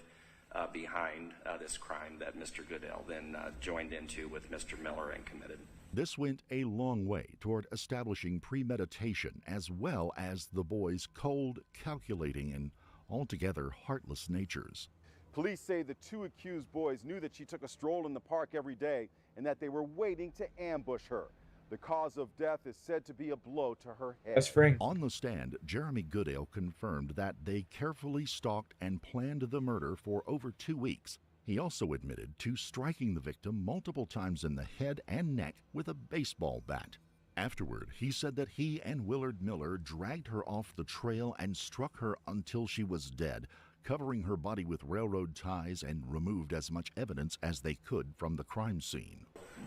behind this crime that Mr. Goodale then joined into with Mr. Miller and committed.
This went a long way toward establishing premeditation as well as the boys' cold, calculating, and altogether heartless natures.
Police say the 2 accused boys knew that she took a stroll in the park every day and that they were waiting to ambush her. The cause of death is said to be a blow to her head.
On the stand, Jeremy Goodale confirmed that they carefully stalked and planned the murder for over 2 weeks. He also admitted to striking the victim multiple times in the head and neck with a baseball bat. Afterward, he said that he and Willard Miller dragged her off the trail and struck her until she was dead, covering her body with railroad ties, and removed as much evidence as they could from the crime scene.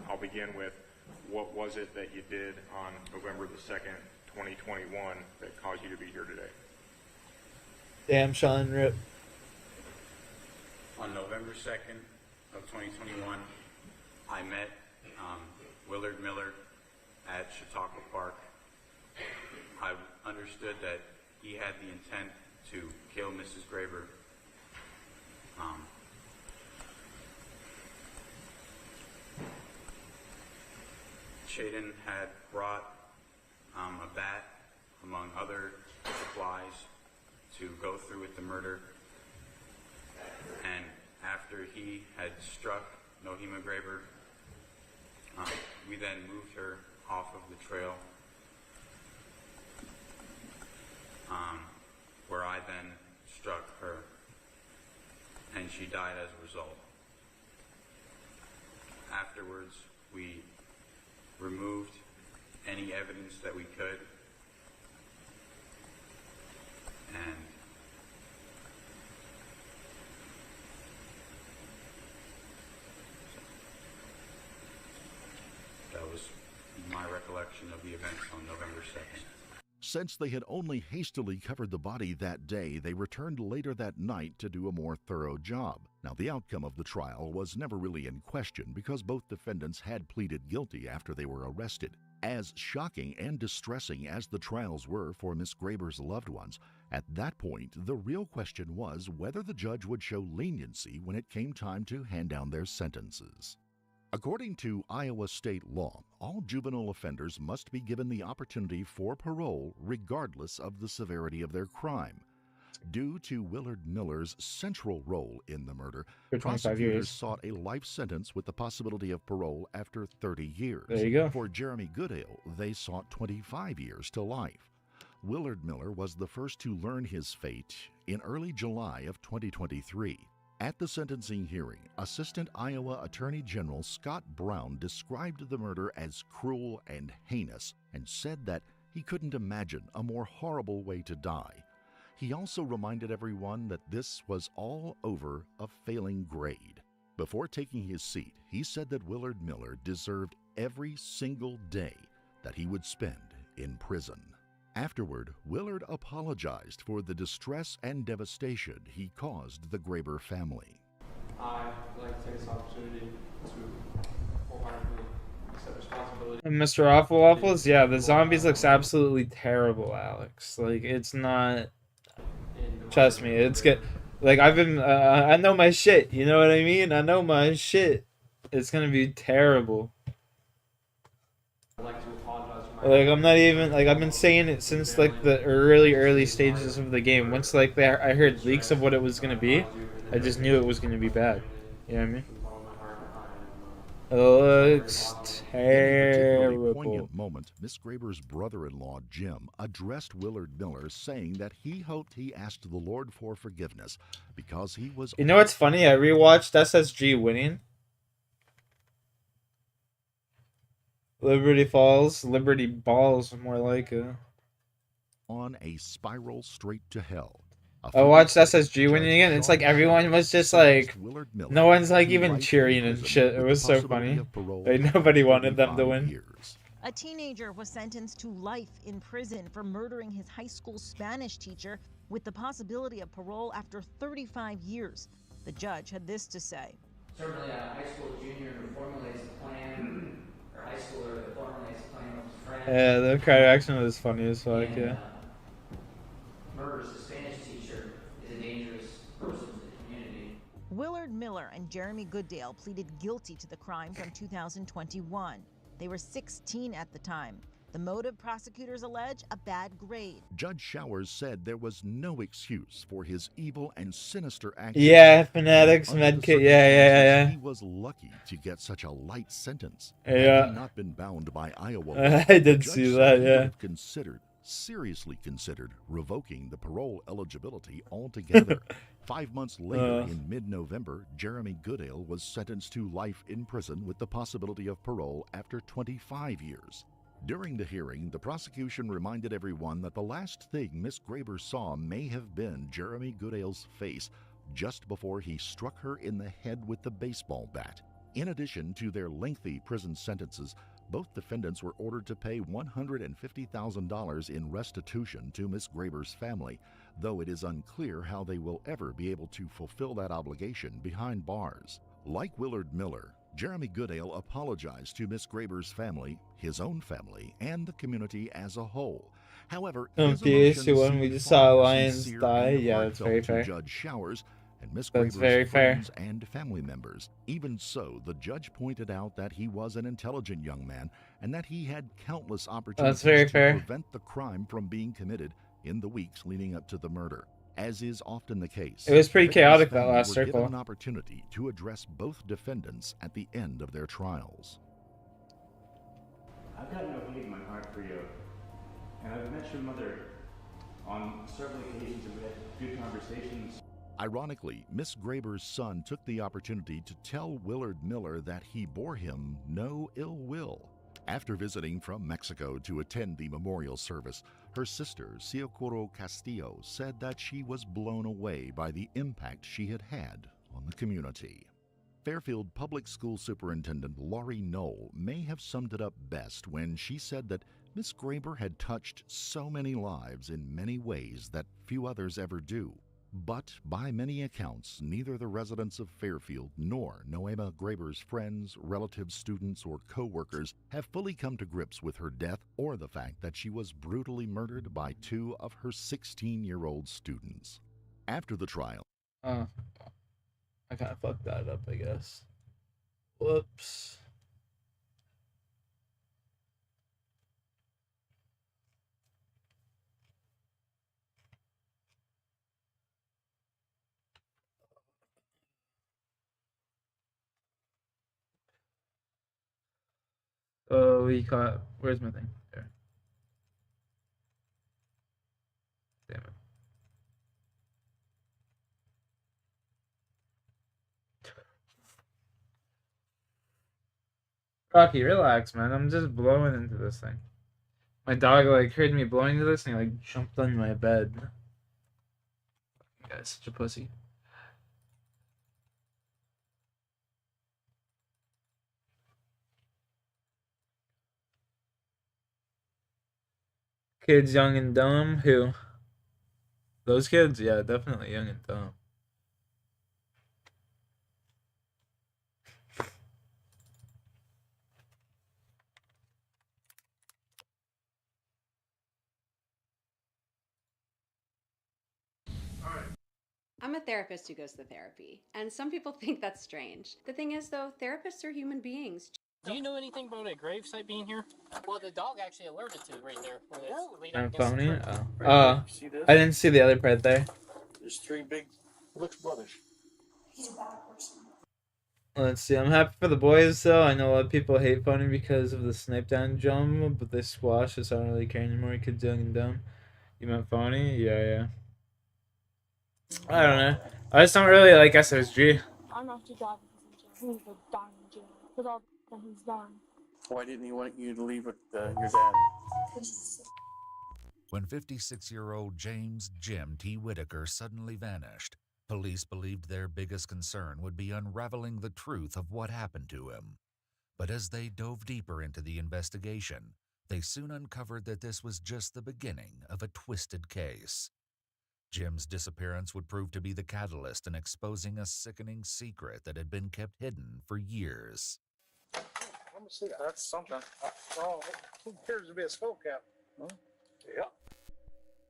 I'll begin with, what was it that you did on November the 2nd, 2021 that caused you to be here today?
Damn, Sean Rip.
On November 2nd of 2021, I met Willard Miller at Chautauqua Park. I understood that he had the intent to kill Mrs. Graber. Shaden had brought a bat, among other supplies, to go through with the murder. And after he had struck Nohima Graber, we then moved her off of the trail, where I then struck her, and she died as a result. Afterwards, we removed any evidence that we could, and that was my recollection of the events on November 2nd.
Since they had only hastily covered the body that day, they returned later that night to do a more thorough job. Now, the outcome of the trial was never really in question because both defendants had pleaded guilty after they were arrested. As shocking and distressing as the trials were for Miss Graber's loved ones, at that point, the real question was whether the judge would show leniency when it came time to hand down their sentences. According to Iowa state law, all juvenile offenders must be given the opportunity for parole regardless of the severity of their crime. Due to Willard Miller's central role in the murder, prosecutors sought a life sentence with the possibility of parole after 30 years.
There you go.
For Jeremy Goodale, they sought 25 years to life. Willard Miller was the first to learn his fate in early July of 2023. At the sentencing hearing, Assistant Iowa Attorney General Scott Brown described the murder as cruel and heinous and said that he couldn't imagine a more horrible way to die. He also reminded everyone that this was all over a failing grade. Before taking his seat, he said that Willard Miller deserved every single day that he would spend in prison. Afterward, Willard apologized for the distress and devastation he caused the Graber family.
I'd like to take this opportunity to wholeheartedly accept responsibility.
And Mr. Awful Waffles, yeah, the zombies looks absolutely terrible, Alex. Like, it's not... Trust me, it's good. Like, I've been... I know my shit, you know what I mean? I know my shit. It's gonna be terrible.
I'd like to apologize for my...
Like, I'm not even, like, I've been saying it since, like, the early stages of the game. Once, like, I heard leaks of what it was gonna be, I just knew it was gonna be bad. You know what I mean? It looks terrible.
In a poignant moment, Miss Graber's brother-in-law, Jim, addressed Willard Miller, saying that he hoped he asked the Lord for forgiveness because he was...
You know what's funny? I rewatched SSG winning. Liberty Falls, Liberty Balls, more like it.
On a spiral straight to hell.
I watched SSG winning again. It's like everyone was just like, no one's like even cheering and shit. It was so funny. Like nobody wanted them to win.
A teenager was sentenced to life in prison for murdering his high school Spanish teacher with the possibility of parole after 35 years. The judge had this to say.
Certainly a high school junior who formulates a plan, or high schooler that formulates a plan with his friends.
Yeah, the crowd action was funny as fuck, yeah.
Murders a Spanish teacher is a dangerous person to the community.
Willard Miller and Jeremy Goodale pleaded guilty to the crime from 2021. They were 16 at the time. The motive, prosecutors allege, a bad grade.
Judge Showers said there was no excuse for his evil and sinister actions.
Yeah, Fanatics, Medkit, yeah.
He was lucky to get such a light sentence.
Yeah.
Had he not been bound by Iowa law,
I did
Judge
see
said
that,
he
yeah.
would have seriously considered revoking the parole eligibility altogether. 5 months later, in mid-November, Jeremy Goodale was sentenced to life in prison with the possibility of parole after 25 years. During the hearing, the prosecution reminded everyone that the last thing Miss Graber saw may have been Jeremy Goodale's face just before he struck her in the head with the baseball bat. In addition to their lengthy prison sentences, both defendants were ordered to pay $150,000 in restitution to Miss Graber's family, though it is unclear how they will ever be able to fulfill that obligation behind bars. Like Willard Miller, Jeremy Goodale apologized to Miss Graber's family, his own family, and the community as a whole. However, his emotions
when we
seemed
just
far
saw
more
Lions
sincere
die,
and
yeah, that's
heartfelt
very
to
fair.
Judge Showers and Miss
That's
Graber's
very fair.
friends and family members. Even so, the judge pointed out that he was an intelligent young man and that he had countless opportunities
very
to
fair.
prevent the crime from being committed in the weeks leading up to the murder. As is often the case,
It was pretty
victims'
chaotic, that
families
last
were
circle.
given an opportunity to address both defendants at the end of their trials.
I've got no hate in my heart for you, and I've met your mother on several occasions, and we had good conversations.
Ironically, Miss Graber's son took the opportunity to tell Willard Miller that he bore him no ill will. After visiting from Mexico to attend the memorial service, her sister, Ciocoro Castillo, said that she was blown away by the impact she had had on the community. Fairfield Public School Superintendent Laurie Knoll may have summed it up best when she said that Miss Graber had touched so many lives in many ways that few others ever do. But by many accounts, neither the residents of Fairfield nor Noema Graber's friends, relatives, students, or co-workers have fully come to grips with her death or the fact that she was brutally murdered by 2 of her 16-year-old students. After the trial,
I kind of fucked that up, I guess. Whoops. Oh, we caught. Where's my thing? There. Damn it. Rocky, relax, man. I'm just blowing into this thing. My dog like heard me blowing into this and he like jumped on my bed. You guy's such a pussy. Kids young and dumb? Who? Those kids? Yeah, definitely young and dumb.
I'm a therapist who goes to therapy, and some people think that's strange. The thing is, though, therapists are human beings.
Do you know anything about a gravesite being here? Well, the dog actually alerted to it right there. Where it's leading
I'm
against the
phoning?
tree.
Oh. I didn't see the other part there.
There's 3 big looks brothers. He's a bad person.
Let's see. I'm happy for the boys, though. I know a lot of people hate phoning because of the snipe down jump, but they squash it, so I don't really care anymore. Kids young and dumb. You meant phony? Yeah. I don't know. I just don't really like SSG.
I'm not too bad because he's a dying in jail. With all that he's done. Why didn't he want you to leave with your dad?
When 56-year-old James Jim T. Whitaker suddenly vanished, police believed their biggest concern would be unraveling the truth of what happened to him. But as they dove deeper into the investigation, they soon uncovered that this was just the beginning of a twisted case. Jim's disappearance would prove to be the catalyst in exposing a sickening secret that had been kept hidden for years.
Let me see. That's something. Oh, it appears to be a skull cap. Huh? Yeah.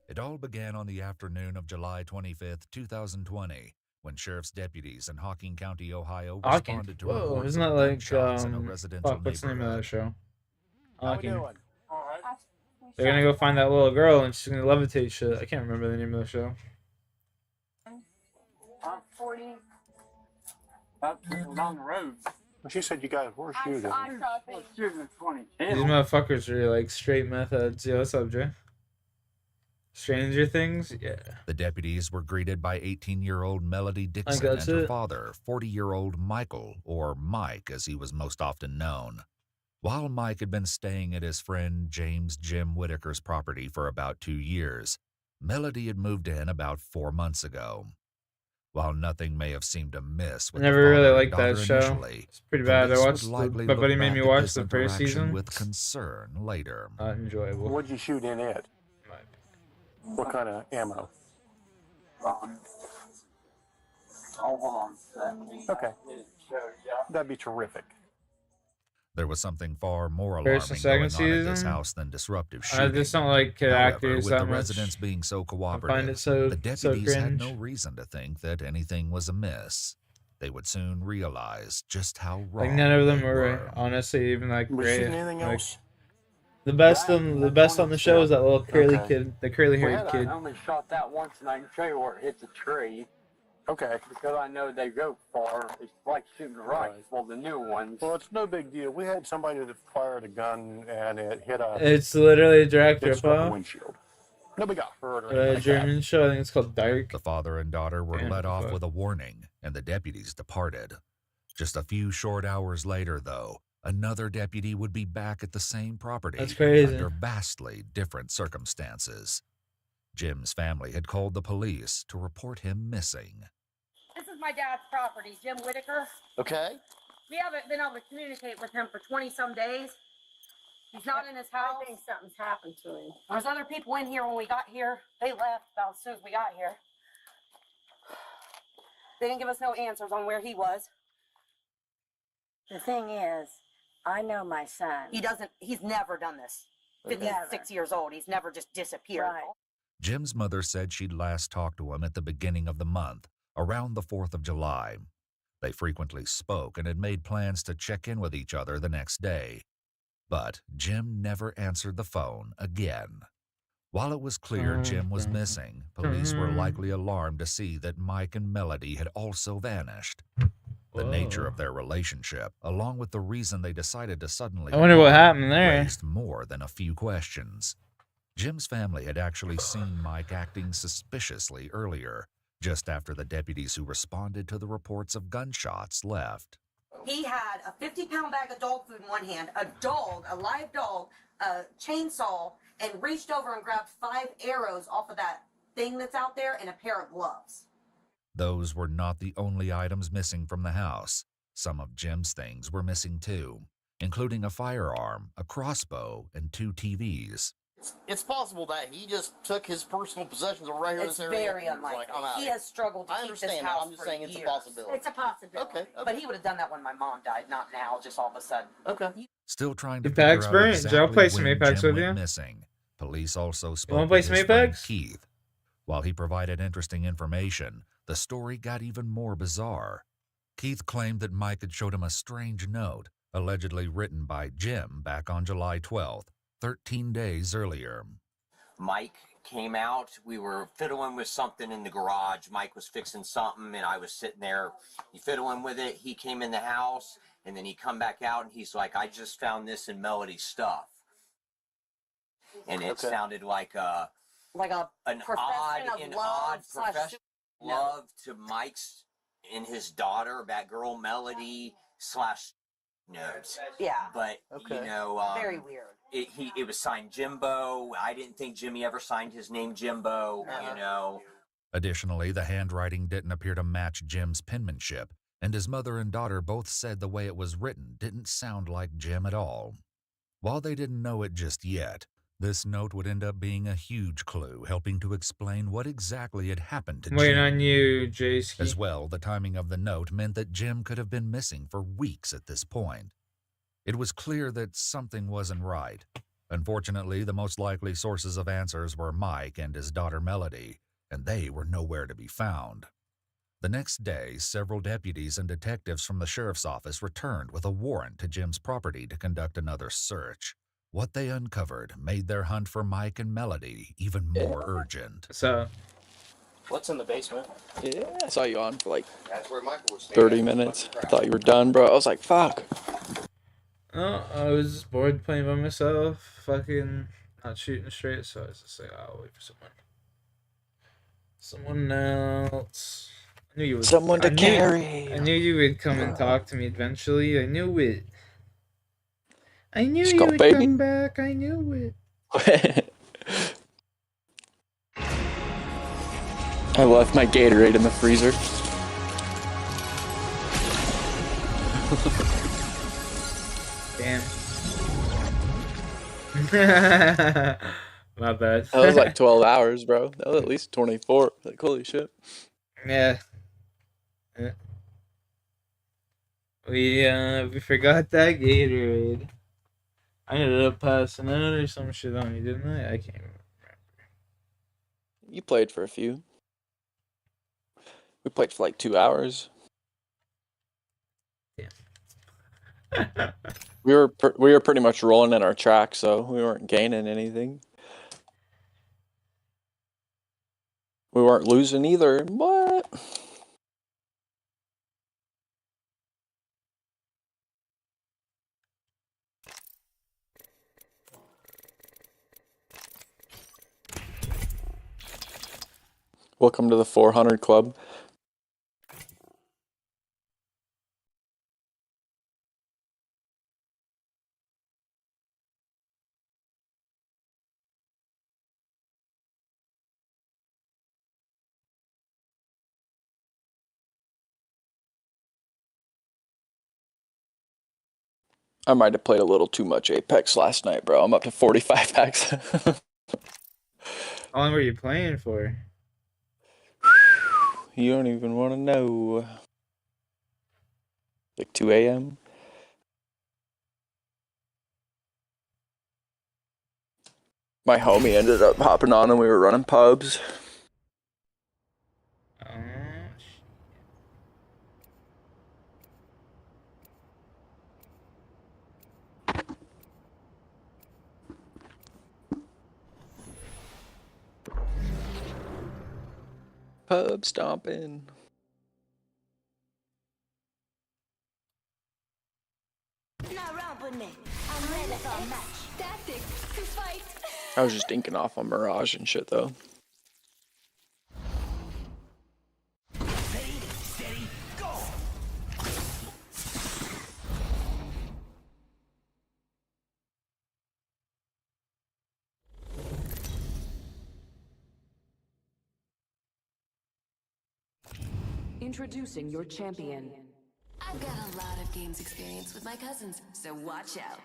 It all began on the afternoon of July 25th, 2020, when sheriff's deputies in Hocking County, Ohio, responded to
Whoa,
reports
isn't
of
that like
gunshots in a residential
fuck, what's the name of that show?
How we
Hocking.
doing? All right.
They're gonna go find that little girl and she's gonna levitate shit. I can't remember the name of the show.
40. About down the road. Well, she said you got a horseshoe. Horseshoe 20.
These motherfuckers are like straight meth heads. Yo, what's up, Jay? Stranger Things? Yeah.
The deputies were greeted by 18-year-old Melody Dixon and her father, 40-year-old Michael, or Mike as he was most often known. While Mike had been staying at his friend James Jim Whitaker's property for about 2 years, Melody had moved in about 4 months ago. While nothing may have seemed amiss with
never
the
really
father
liked
and daughter
that show.
initially,
It's pretty bad. I
police would
watched
likely
my
look
buddy made
back
me
at
watch
this
the first
interaction
season.
with concern later.
Not enjoyable.
What'd you shoot in it? What kind of ammo? Oh, hold on. Okay. That'd be terrific.
There was something far more
First and
alarming
second
going on at this
season?
house than disruptive
I
shooting.
just don't like kid
However,
actors
with
that
the
much.
residents being so
I
cooperative,
find it so
the deputies had
cringe.
no reason to think that anything was amiss. They would soon realize just how wrong
Like none of them
they
were honestly even like
Was
great.
shooting anything
Like,
else?
the best on the show is that little curly
Okay.
kid, the curly haired
Well,
kid.
I only shot that once, and I can tell you where it hit the tree.
Okay.
Because I know they go far. It's like shooting a rifle, the new ones.
Well, it's no big deal. We had somebody that fired a gun and it hit a.
It's literally a director,
It struck a
pal.
windshield. Nobody got hurt or anything like
German show. I think it's called Dark.
The father and daughter were
Yeah,
let off
fuck.
with a warning, and the deputies departed. Just a few short hours later, though, another deputy would be back at the same property
That's crazy.
under vastly different circumstances. Jim's family had called the police to report him missing.
This is my dad's property, Jim Whitaker.
Okay.
We haven't been able to communicate with him for 20-some days. He's not in his house. I think something's happened to him. There's other people in here when we got here. They left about as soon as we got here. They didn't give us no answers on where he was.
The thing is, I know my son.
He's never done this. 56 years old. He's never just disappeared.
Right.
Jim's mother said she'd last talked to him at the beginning of the month, around the 4th of July. They frequently spoke and had made plans to check in with each other the next day. But Jim never answered the phone again. While it was clear Jim was missing, police were likely alarmed to see that Mike and Melody had also vanished. The nature of their relationship, along with the reason they decided to suddenly
I wonder what happened there.
raised more than a few questions. Jim's family had actually seen Mike acting suspiciously earlier, just after the deputies who responded to the reports of gunshots left.
He had a 50-pound bag of dog food in one hand, a live dog, a chainsaw, and reached over and grabbed 5 arrows off of that thing that's out there and a pair of gloves.
Those were not the only items missing from the house. Some of Jim's things were missing too, including a firearm, a crossbow, and 2 TVs.
It's possible that he just took his personal possessions right here in
It's
this area.
very unlikely.
Like, I'm out
He
here.
has struggled to
I
keep this
understand that.
house
I'm just
for
saying it's a
years.
possibility.
It's a possibility.
Okay.
But he would have done that when my mom died, not now, just all of a sudden.
Okay.
Still trying to
Apex,
figure out
Brent?
exactly
I'll play some
when
Apex
Jim
with
went
you.
missing. Police also
wanna
spoke
play
with
some
his friend
Apex?
Keith. While he provided interesting information, the story got even more bizarre. Keith claimed that Mike had showed him a strange note, allegedly written by Jim back on July 12th, 13 days earlier.
Mike came out. We were fiddling with something in the garage. Mike was fixing something, and I was sitting there. He fiddling with it. He came in the house, and then he come back out, and he's like, "I just found this in Melody's stuff," and it sounded like an
profession of love slash
profession of love to Mike's and his daughter, that girl Melody / notes.
Yeah.
But
Okay.
you know,
Very weird.
It was signed Jimbo. I didn't think Jimmy ever signed his name Jimbo. You know.
Additionally, the handwriting didn't appear to match Jim's penmanship, and his mother and daughter both said the way it was written didn't sound like Jim at all. While they didn't know it just yet, this note would end up being a huge clue, helping to explain what exactly had happened to
Waiting
Jim.
on you, J-Ski.
As well, the timing of the note meant that Jim could have been missing for weeks at this point. It was clear that something wasn't right. Unfortunately, the most likely sources of answers were Mike and his daughter Melody, and they were nowhere to be found. The next day, several deputies and detectives from the sheriff's office returned with a warrant to Jim's property to conduct another search. What they uncovered made their hunt for Mike and Melody even more urgent.
So,
What's in the basement?
Yeah, I saw you on for like
That's where Michael was
30 minutes. I thought you were done, bro. I was like, fuck.
oh, I was just bored playing by myself, fucking not shooting straight, so I was just like, I'll wait for someone else. I knew you would.
Someone to carry.
I knew you would come and talk to me eventually. I knew it. I knew you
Skull
would
baby.
come back. I knew it.
I left my Gatorade in the freezer.
Damn. My bad.
That was like 12 hours, bro. That was at least 24. Like, holy shit.
Yeah. We forgot that Gatorade. I ended up passing out or some shit on you, didn't I? I can't remember.
You played for a few. We played for like 2 hours.
Yeah.
we were pretty much rolling in our track, so we weren't gaining anything. We weren't losing either. What? Welcome to the 400 Club. I might have played a little too much Apex last night, bro. I'm up to 45 packs.
How long were you playing for?
You don't even want to know. Like 2 a.m. My homie ended up hopping on and we were running pubs. Pub stomping. I was just inking off on Mirage and shit though.
Introducing your champion.
I've got a lot of games experience with my cousins, so watch out.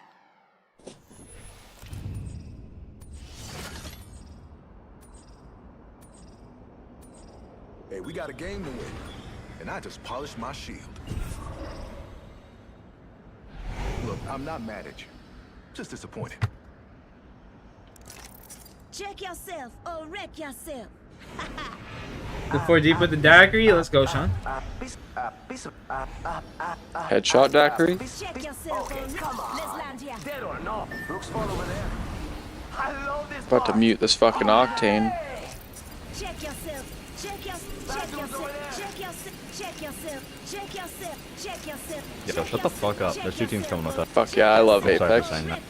Hey, we got a game to win, and I just polished my shield. Look, I'm not mad at you, just disappointed.
Check yourself or wreck yourself.
Before deep with the daiquiri, let's go, Sean.
Headshot daiquiri.
Check yourself or let's land here.
Dead or no? Looks fun over there. I love this.
About to mute this fucking Octane.
Check yourself. Check yourself. Check yourself. Check yourself. Check yourself. Check yourself. Check yourself.
Yo, shut the fuck up. There's 2 teams coming with us.
Fuck yeah, I love
I'm sorry
Apex.
for saying that.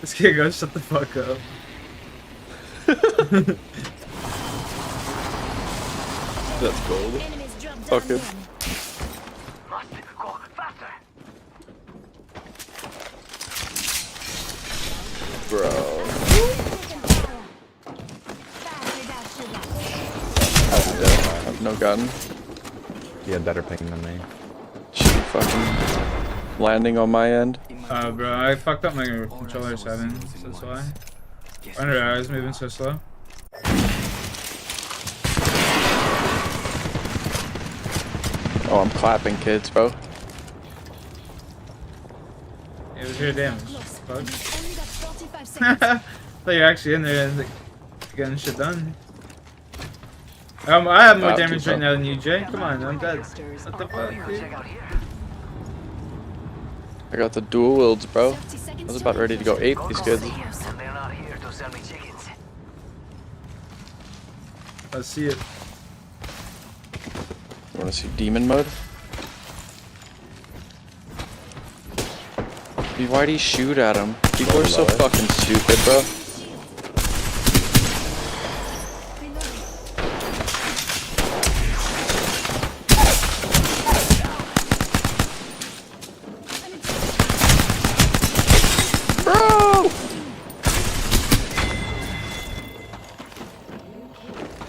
This kid goes, shut the fuck up.
That's gold. Fuck it. Bro. I have no gun.
He had better ping than me.
She fucking landing on my end.
Bro, I fucked up my controller settings, that's why. I wonder why I was moving so slow.
Oh, I'm clapping kids, bro.
It was your damage. Fuck. Thought you're actually in there and getting shit done. I have more damage right now than you, Jay. Come on, I'm dead. What the fuck, dude?
I got the dual wields, bro. I was about ready to go ape these kids.
Let's see it.
You wanna see demon mode? Dude, why'd he shoot at him? People are so fucking stupid, bro. Bro!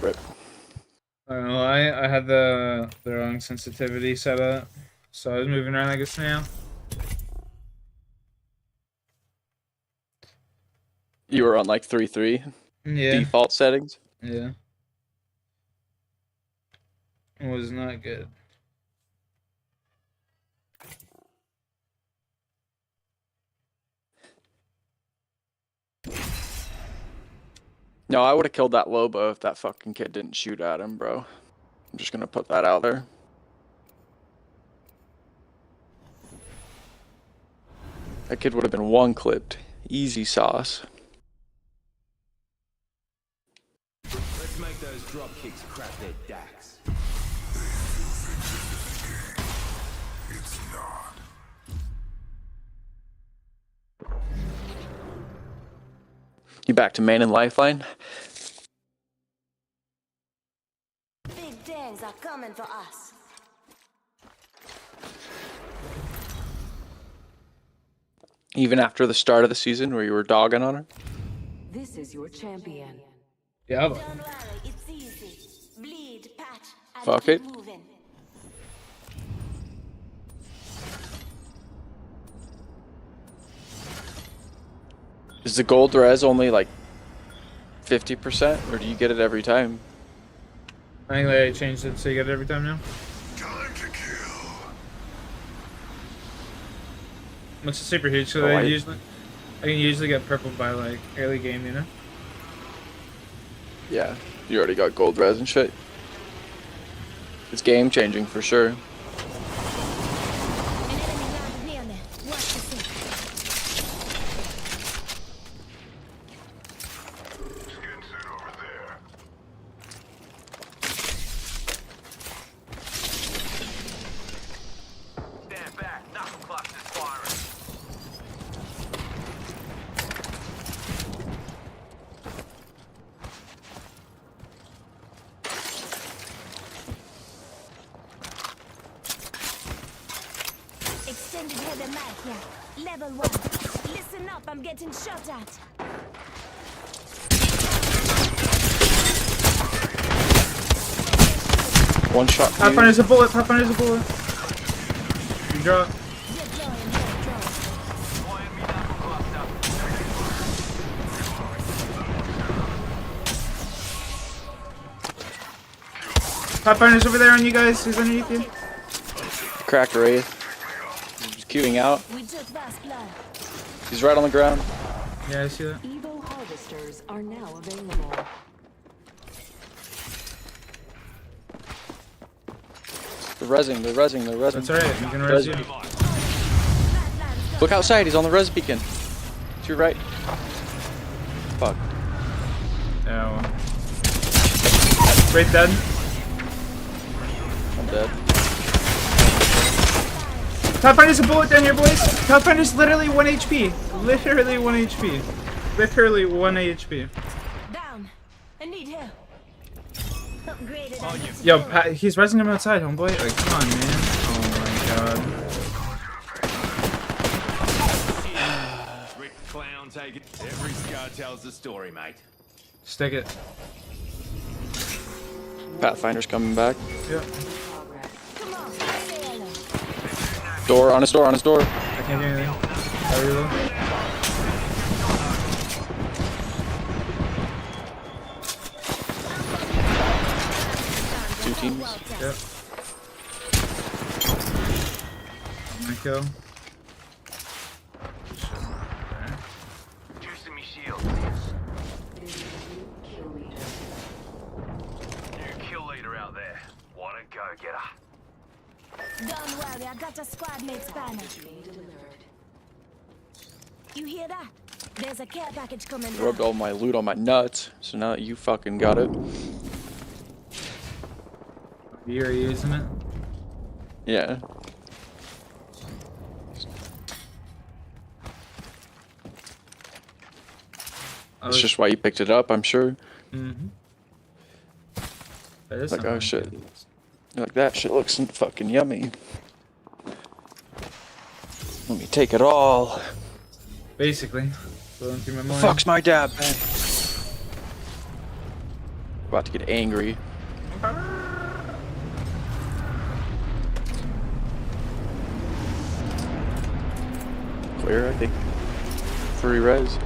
Rip.
I don't know why, I had the wrong sensitivity set up, so I was moving around like a snail.
You were on like 3.3 default settings?
Yeah. It was not good.
No, I would have killed that Lobo if that fucking kid didn't shoot at him, bro. I'm just gonna put that out there. That kid would have been one clipped. Easy sauce.
Let's make those drop kicks crack their dacks.
It's not.
You back to main and lifeline?
Big things are coming for us.
Even after the start of the season where you were dogging on her?
This is your champion.
Yeah,
Don't worry, it's easy. Bleed, patch, and
fuck
keep
it.
moving.
Is the gold res only like 50%, or do you get it every time?
I think they changed it so you get it every time now. Which is super huge, so I can usually get purple by like early game, you know?
Yeah, you already got gold res and shit. It's game changing for sure.
Extended header mag here. Level 1. Listen up, I'm getting shot at.
One shot.
Pathfinder's a bullet, Pathfinder's a bullet. You draw. Pathfinder's over there on you guys, he's underneath you.
Cracked Wraith. He's queuing out. He's right on the ground.
Yeah, I see that.
Evo harvesters are now available.
They're rezzing, they're rezzing, they're rezzing.
That's alright, you can res you.
Look outside, he's on the res beacon. To your right. Fuck.
Yeah, well. Wraith dead.
I'm dead.
Pathfinder's a bullet down here, boys. Pathfinder's literally 1 HP. Literally 1 HP. Literally 1 HP.
Down. I need help. Upgraded.
Yo, he's resing him outside, homeboy. Like, come on, man. Oh my god.
clown taking. Every scar tells a story, mate.
Stick it.
Pathfinder's coming back.
Yep.
Door, on his door, on his door.
I can't do anything. How are you though?
Two teams.
Yep. Nico.
Juicing me shield. New kill leader out there. What a go-getter.
Don't worry, I got a squad mate spanner. You hear that? There's a care package coming.
Rubbed all my loot on my nuts, so now that you fucking got it.
You're using it?
Yeah. That's just why you picked it up, I'm sure.
Mm-hmm.
Like, oh shit. Like, that shit looks fucking yummy. Let me take it all.
Basically. Going through my mind.
Fuck's my dad, man. About to get angry. Clear, I think. Free res.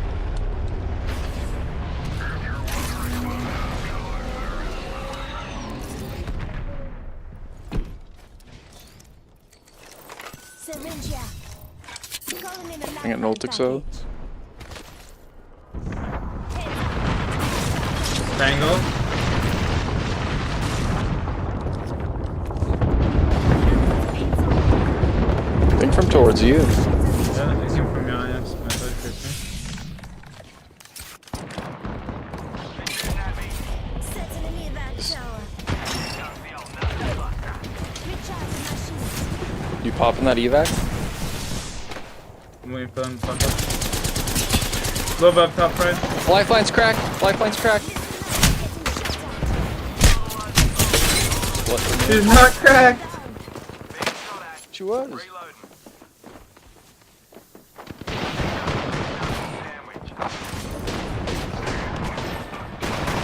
I got an Ultixo.
Tango.
I think from towards you.
Yeah, they came from your eyes. My bad, Christmas.
You popping that evac?
I'm waiting for them to fuck up. Low above top right.
Lifeline's cracked. Lifeline's cracked.
She's not cracked.
She was.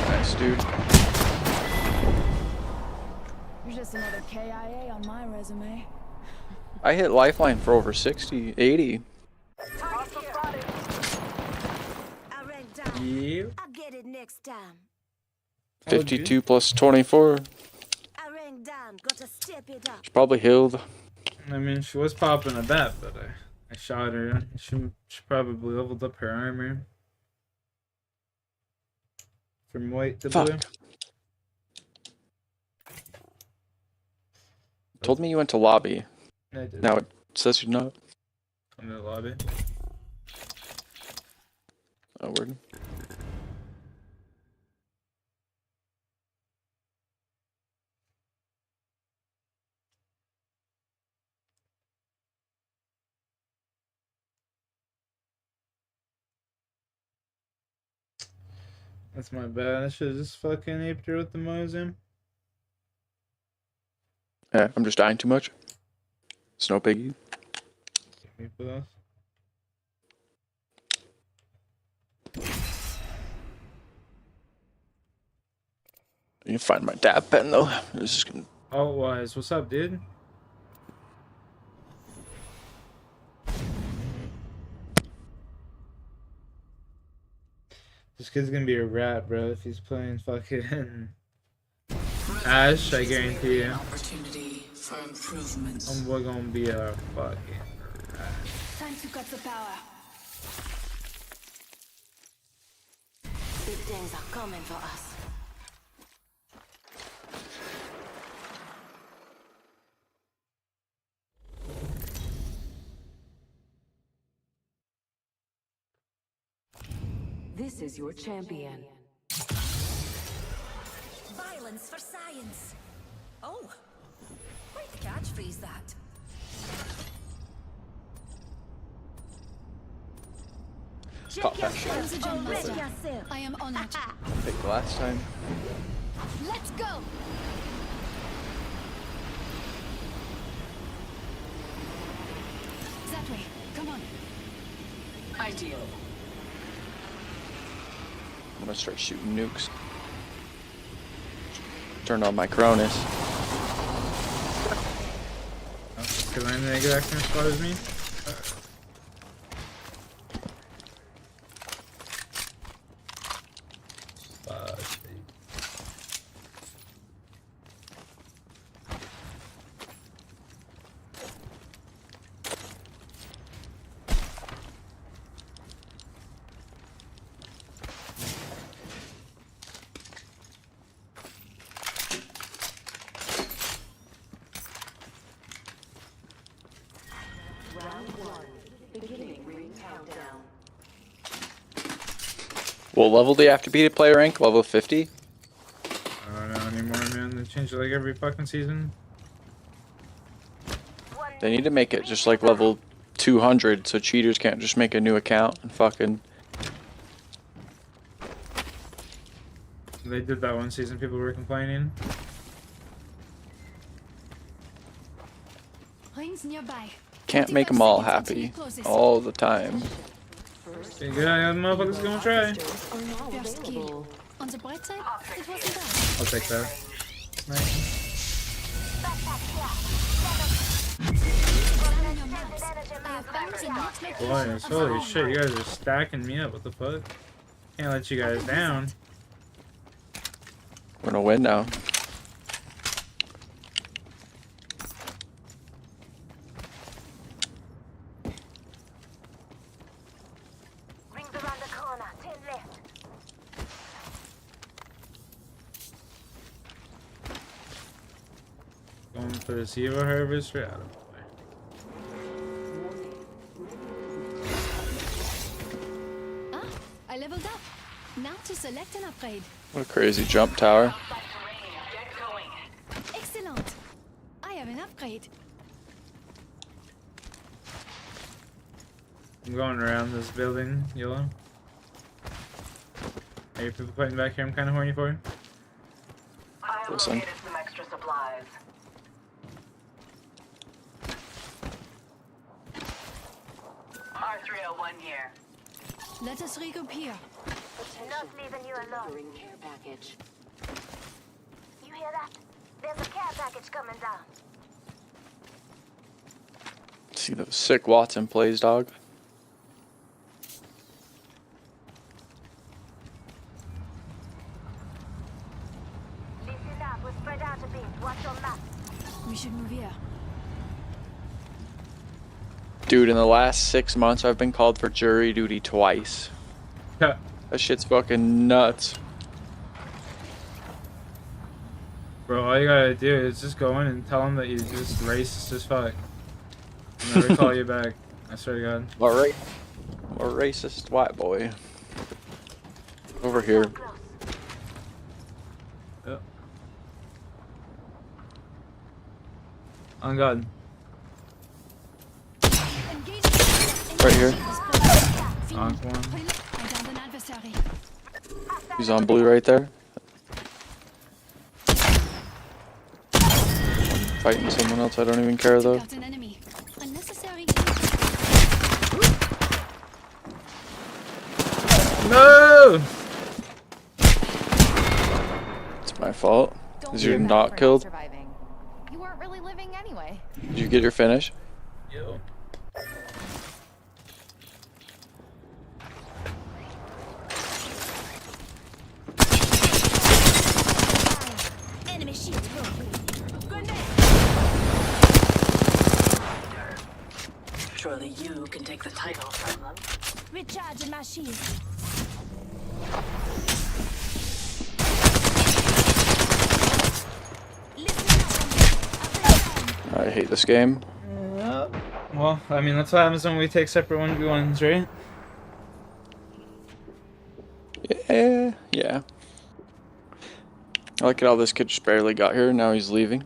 Nice, dude.
You're just another KIA on my resume.
I hit lifeline for over 60, 80.
Yeah.
I'll get it next time.
52 plus 24.
I rang down, got to step it up.
She's probably healed.
I mean, she was popping at that, but I shot her. She probably leveled up her armor. From white to blue.
Told me you went to lobby.
I did.
Now it says you're not.
I'm in the lobby.
Oh, word.
That's my bad. I should have just fucking aped her with the Mosem.
Yeah, I'm just dying too much. It's no biggie.
Wait for those.
You can find my dab pen though. It's just gonna...
Oh, Wise, what's up, dude? This kid's gonna be a rat, bro, if he's playing fucking Ash, I guarantee you. We're gonna be a fucking rat.
Time to cut the power. Big things are coming for us.
This is your champion.
Violence for science. Oh, where'd the catchphrase that?
Pop that shit.
I am on it.
Like the last time.
Let's go. That way. Come on.
Ideal.
I'm gonna start shooting nukes. Turn on my Cronus.
Because I'm in the exact same spot as me.
What level do you have to be to play rank? Level 50?
I don't know anymore, man. They change it like every fucking season.
They need to make it just like level 200 so cheaters can't just make a new account and fucking...
They did that one season, people were complaining.
Rings nearby.
Can't make them all happy all the time.
Yeah, the motherfuckers gonna try.
First kill. On the bright side, it wasn't bad.
I'll take that. Nice. Boys, holy shit, you guys are stacking me up. What the fuck? Can't let you guys down.
We're gonna win now.
Going for the Evo Harvest right out of the way.
Ah, I leveled up. Now to select an upgrade.
What a crazy jump tower.
Excellent. I have an upgrade.
I'm going around this building, Yellow. Are you people fighting back here? I'm kind of horny for you.
Listen.
Some extra supplies. R301 here. Let us regroup here. Not leaving you alone. Care package. You hear that? There's a care package coming down.
See those sick Watson plays, dog.
Listen up, we're spread out a bit. Watch your map. We should move here.
Dude, in the last 6 months, I've been called for jury duty twice. That shit's fucking nuts.
Bro, all you gotta do is just go in and tell them that you're just racist as fuck. I'll never call you back. I swear to God.
Alright. More racist white boy. Over here.
Yep. On God.
Right here.
On one.
He's on blue right there. Fighting someone else, I don't even care though.
No!
It's my fault. Is you not killed?
You weren't really living anyway.
Did you get your finish?
Yo.
Enemy shield broken.
Surely you can take the title from them.
Recharging my shield.
I hate this game.
Well, I mean, that's what happens when we take separate 1v1s, right?
Yeah. I like it how this kid just barely got here, now he's leaving.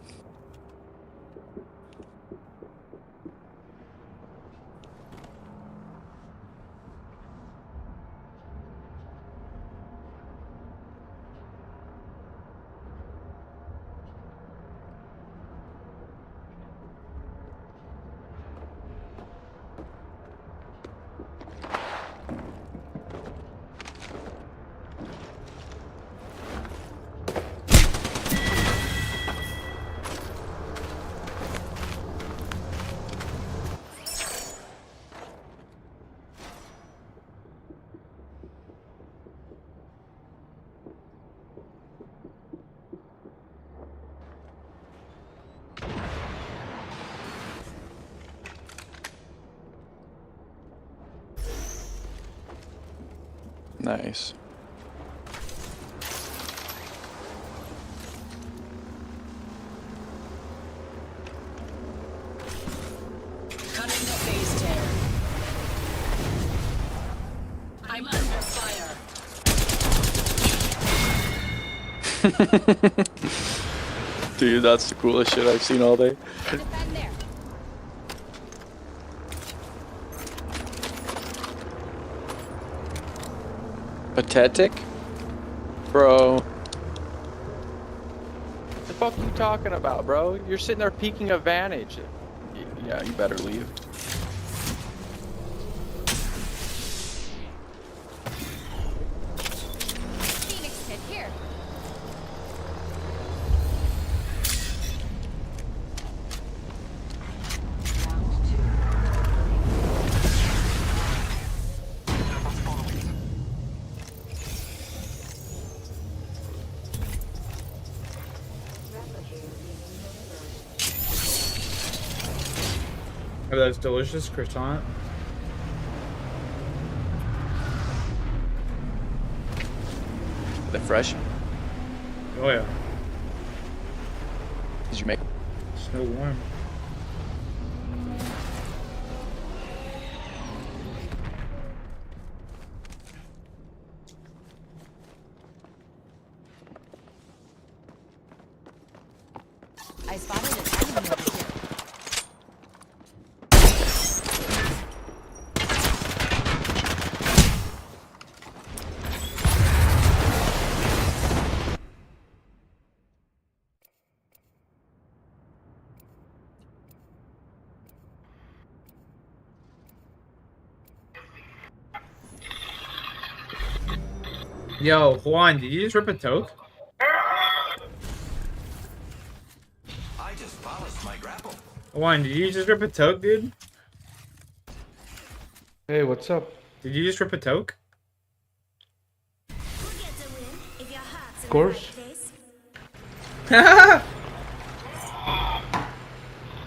Nice.
Cutting the phase tear. I'm under fire.
Dude, that's the coolest shit I've seen all day.
Defend there.
Pathetic? Bro. What the fuck are you talking about, bro? You're sitting there peeking advantage. Yeah, you better leave.
Phoenix kit here.
Oh, that's delicious croissant.
They're fresh.
Oh yeah.
Did you make?
So warm.
I spotted an enemy over here.
Yo, Juan, did you just rip a toke?
I just polished my grapple.
Juan, did you just rip a toke, dude?
Hey, what's up?
Did you just rip a toke?
Of course.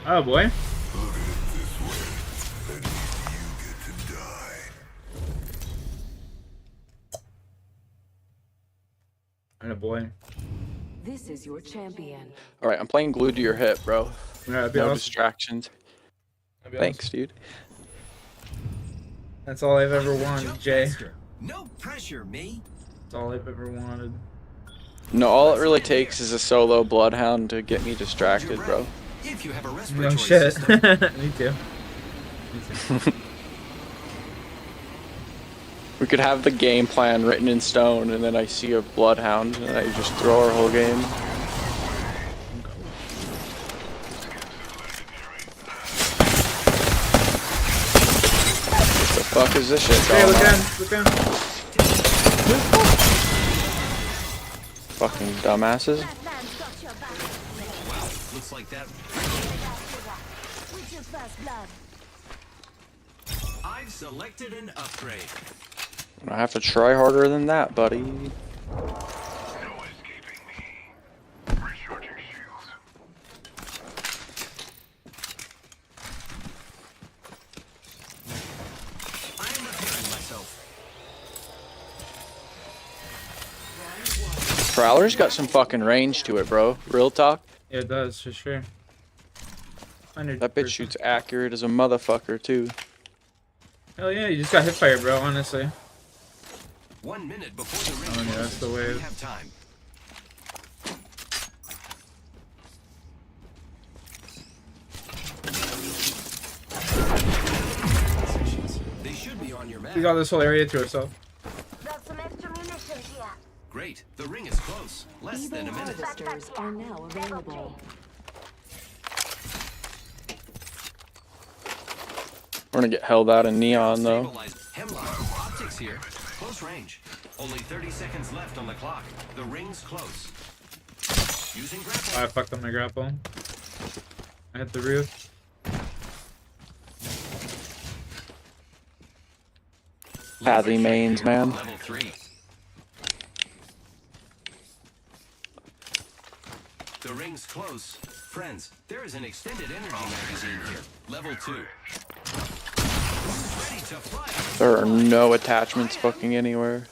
Oh boy. And a boy.
This is your champion.
All right, I'm playing glued to your hip, bro.
Yeah, that'd be
No
awesome.
distractions.
That'd be
Thanks,
awesome.
dude.
That's all I've ever wanted, Jay.
No pressure, me.
That's all I've ever wanted.
No, all it really takes is a solo bloodhound to get me distracted, bro.
If you have a
No
respiratory
shit.
system.
Me too.
We could have the game plan written in stone, and then I see a bloodhound, and I just throw our whole game. What the fuck is this shit
Hey,
going
look
on?
down, look down.
Fucking dumbasses.
Wow, looks like that. I've selected an upgrade.
I have to try harder than that, buddy.
I'm repairing myself.
Prowler's got some fucking range to it, bro. Real talk.
Yeah, it does, for sure.
That bitch shoots accurate as a motherfucker, too.
Hell yeah, you just got hit fire, bro, honestly.
1 minute before the ring
Oh, yeah, that's the
closes,
wave.
we have time. They should be on your map.
We got this whole area to ourselves.
Great. The ring is close. Less than a minute.
Harvesters are now available.
We're gonna get held out in neon, though.
Hemlock optics here. Close range. Only 30 seconds left on the clock. The ring's close. Using grapple.
I fucked up my grapple. I hit the roof.
Padley mains, man.
Level 3. The ring's close. Friends, there is an extended energy magazine here. Level 2. Ready to fly.
There are no attachments fucking anywhere.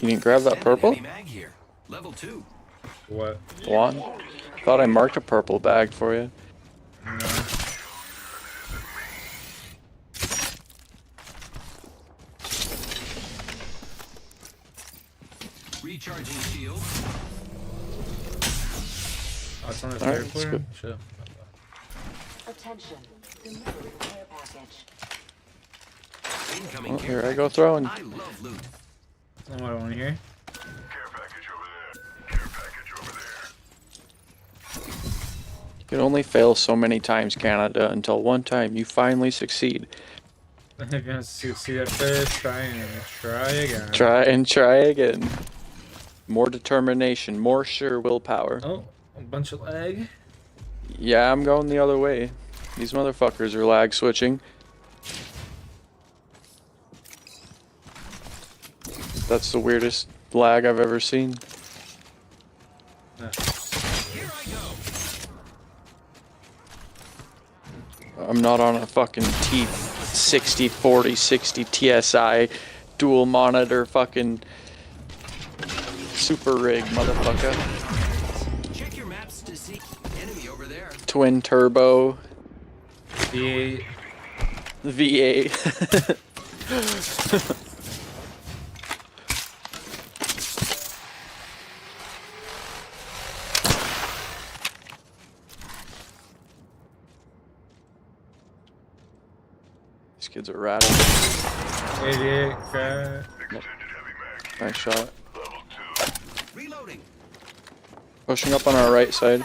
You didn't grab that purple?
Mag here. Level 2.
What?
One. Thought I marked a purple bag for you.
No.
Recharging shield.
Oh, it's on the
All right,
third
let's
floor?
go.
Shit.
Attention. Delivery care package.
Incoming
Oh,
care
here I go
package.
throwing.
I love loot.
That's not what I want to hear.
You can only fail so many times, Canada, until one time you finally succeed.
If you want to see that first, try again.
Try and try again. More determination, more sure willpower.
Oh, a bunch of lag.
Yeah, I'm going the other way. These motherfuckers are lag switching. That's the weirdest lag I've ever seen.
Yeah.
Here I go.
I'm not on a fucking T60, 40, 60 TSI dual monitor fucking super rig, motherfucker.
Check your maps to see enemy over there.
Twin turbo
V8.
V8. These kids are rattled.
88, crack.
Yep. Nice shot.
Reloading.
Pushing up on our right side.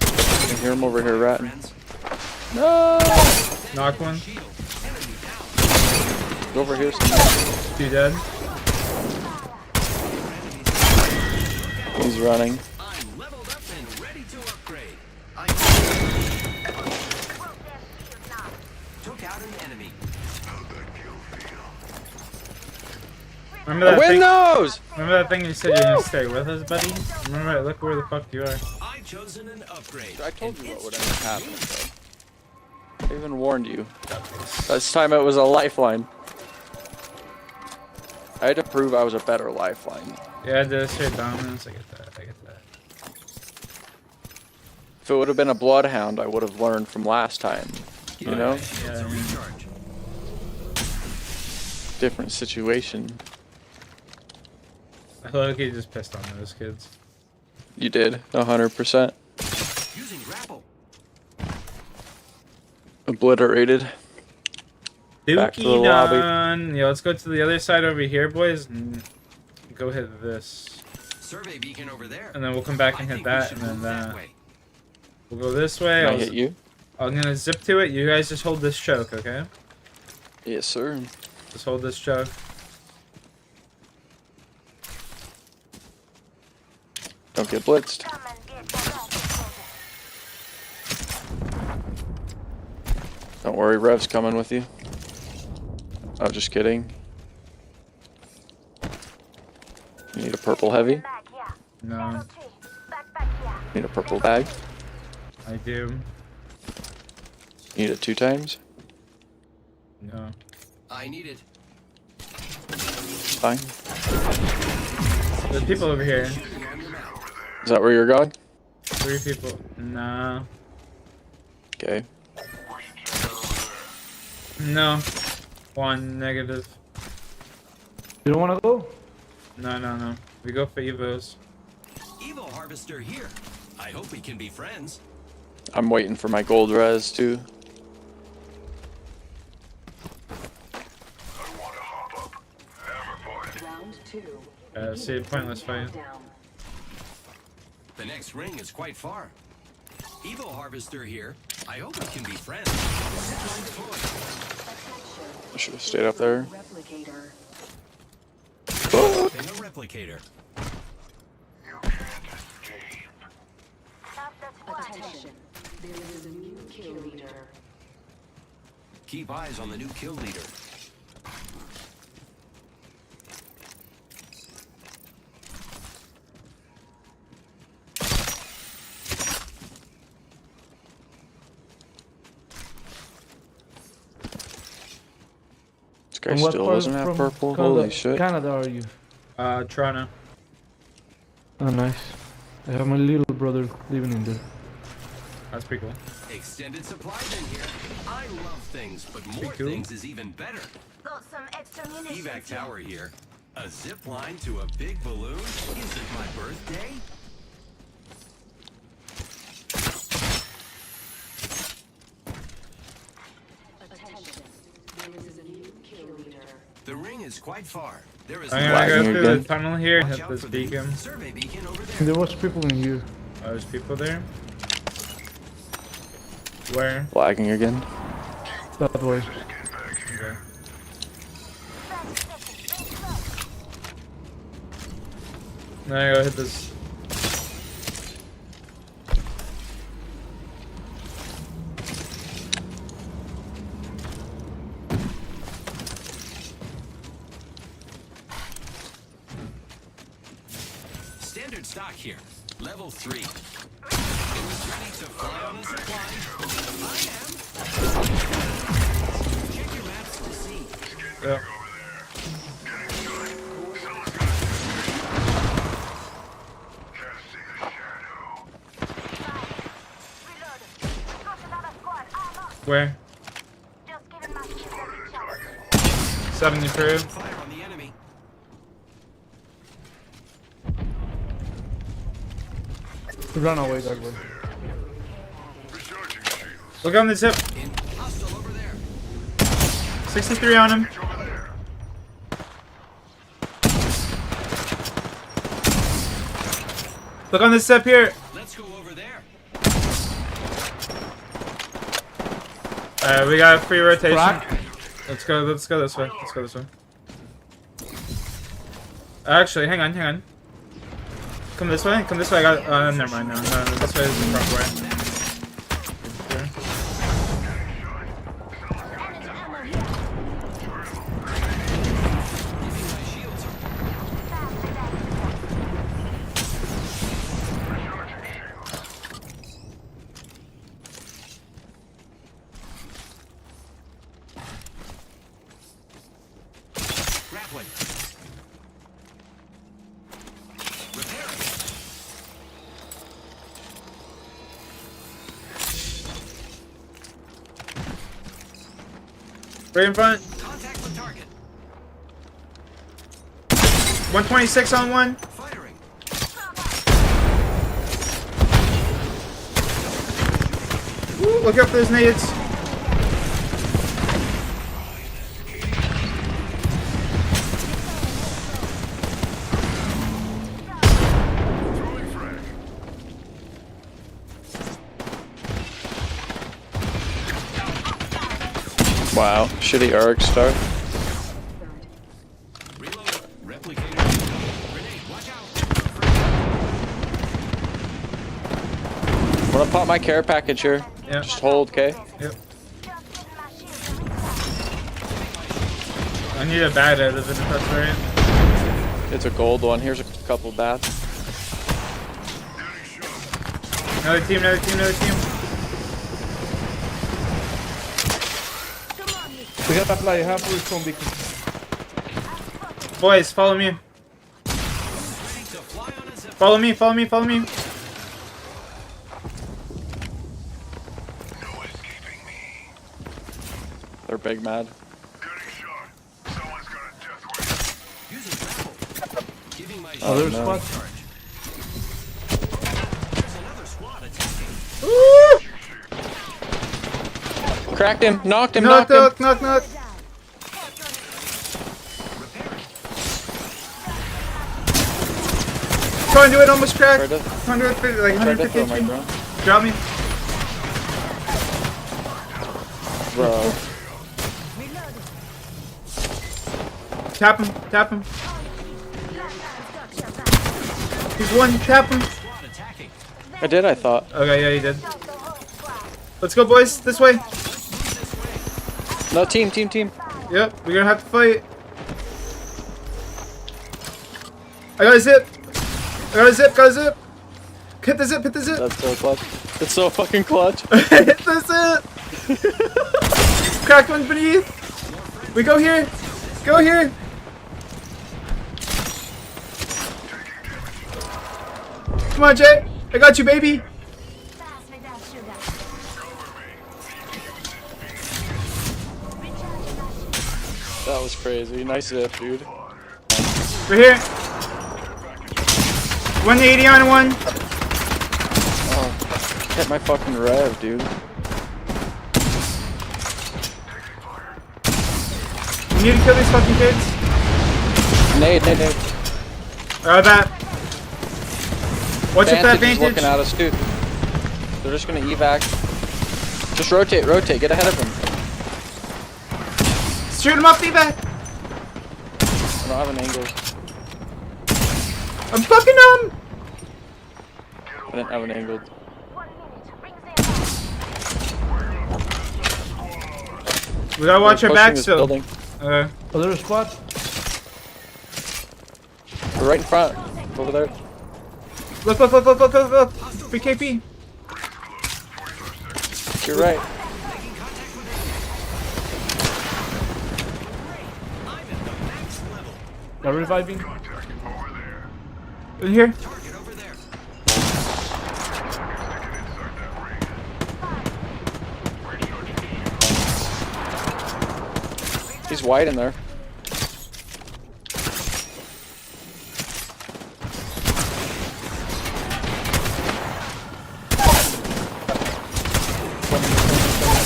I can hear him over here ratting. No!
Knock one.
He's over here somewhere.
Two dead.
He's running.
I'm leveled up and ready to upgrade. Took out an enemy.
Remember that
Win
thing?
those!
Remember that thing you said you're gonna stay with us, buddy? Remember, look where the fuck you are.
I've chosen an upgrade.
I told you what would end up happening, bro. I even warned you. This time it was a lifeline. I had to prove I was a better lifeline.
Yeah, the straight dominance. I get that. I get that.
If it would have been a bloodhound, I would have learned from last time. You know?
Yeah.
Different situation.
I feel like he just pissed on those kids.
You did, 100%.
Using grapple.
Obliterated. Back to the
Dookie
lobby.
done. Yeah, let's go to the other side over here, boys, and go hit this.
Survey beacon over there.
And then we'll come back and hit that, and then that. We'll go this way.
Can I hit you?
I'm gonna zip to it. You guys just hold this choke, okay?
Yes, sir.
Just hold this choke.
Don't get blitzed. Don't worry, Rev's coming with you. Oh, just kidding. You need a purple heavy?
No,
Need a purple bag?
I do.
Need it 2 times?
No.
I need it.
Fine.
There's people over here.
Is that where you're going?
3 people. No.
Okay.
No. 1 negative.
You don't want to go?
No. We go for Evos.
Evo harvester here. I hope we can be friends.
I'm waiting for my gold res too.
Round 2.
See, pointless fight.
The next ring is quite far. Evo harvester here. I hope we can be friends.
I should have stayed up there.
Replicator.
Fuck. A replicator.
Attention. There is a new kill leader.
Keep eyes on the new kill leader.
guy
From what
still
part
doesn't have
from
purple.
Canada,
Holy shit.
Canada are you?
Toronto.
Oh, nice. I have my little brother living in there.
That's pretty cool.
Extended supplies in here. I love things, but more
cool.
things is even better.
Got some extra munitions.
Evac tower here. A zip line to a big balloon? Is it my birthday?
Attention. There is a new kill leader.
The ring is quite far. There is
I'm gonna go through
again.
the tunnel here,
Watch
hit
out
this
for the
beacon.
survey beacon over there.
There was people in here.
Oh, there's people there? Where?
Lagging again.
That way.
Okay. Now I go hit this.
Standard stock here. Level 3. Who's ready to fly on a zip line? I am. Check your maps to see.
Yeah. Where? 70 through.
Fire on the enemy.
Run away that way.
Look on the tip.
Hostile over there.
63 on him. Look on this step here.
Let's go over there.
Alright, we got a free rotation.
Crack.
Let's go this way. Let's go this way. Actually, hang on. Come this way. I got. Never mind. No, this way is the proper way.
Grappling. Repairing.
Right in front.
Contact with target.
126 on one.
Firing.
Ooh, look out for those nades.
Wow, shitty Urg start.
Reload. Replicator. Grenade. Watch out.
I'm gonna pop my care package here.
Yeah.
Just hold, okay?
Yep. I need a bad out of it if that's right.
It's a gold one. Here's a couple bad.
Another team.
We got to apply half with some beacon.
Boys, follow me. Follow me.
They're big mad.
Oh, there's
no.
squad.
There's another squad attacking.
Cracked him, knocked him.
Knock. Conduit almost cracked. Conduit like 150 HP. Drop me.
Bro.
Tap him. He's one, tap him.
I did, I thought.
Okay, yeah, he did. Let's go, boys. This way.
No, team.
Yep, we're gonna have to fight. I got a zip. Hit the zip.
That's so clutch. It's so fucking clutch.
Hit the zip. Cracked one beneath. We go here. Go here. Come on, Jay. I got you, baby.
That was crazy. Nice zip, dude.
We're here. 180 on one.
Oh, hit my fucking rev, dude.
You need to kill these fucking kids.
Nade.
Alright, that. Watch up that
Vantage is
vantage.
looking at us, too. They're just gonna evac. Just rotate. Get ahead of them.
Shoot him up, evac.
I don't have an angle.
I'm fucking him.
I didn't have an angle.
We gotta watch our backs still.
Other squad.
We're right in front. Over there.
Look. BKP.
You're right.
They're reviving.
In here.
He's wide in there.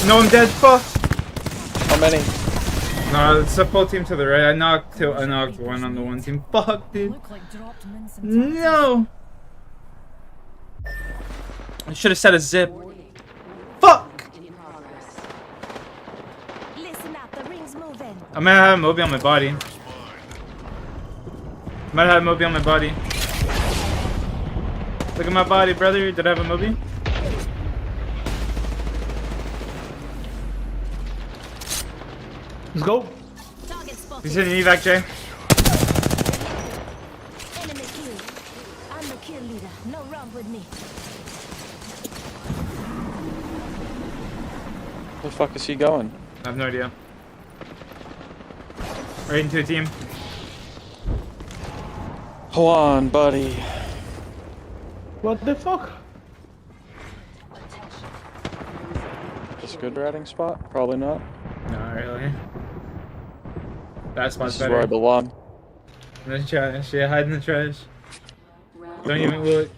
No, I'm dead. Fuck.
How many?
No, it's a full team to the right. I knocked one on the one team. Fuck, dude. No. I should have set a zip. Fuck.
Listen up, the ring's moving.
I might have a Moby on my body. Might have a Moby on my body. Look at my body, brother. Did I have a Moby?
Let's go.
He's hitting evac, Jay.
Enemy kill. I'm the kill leader. No wrong with me.
Where the fuck is he going?
I have no idea. Right into a team.
Hold on, buddy.
What the fuck?
Is a good riding spot? Probably not.
Not really. That spot's
This is
better.
where I belong.
In the trash. Yeah, hide in the trash. Don't even look.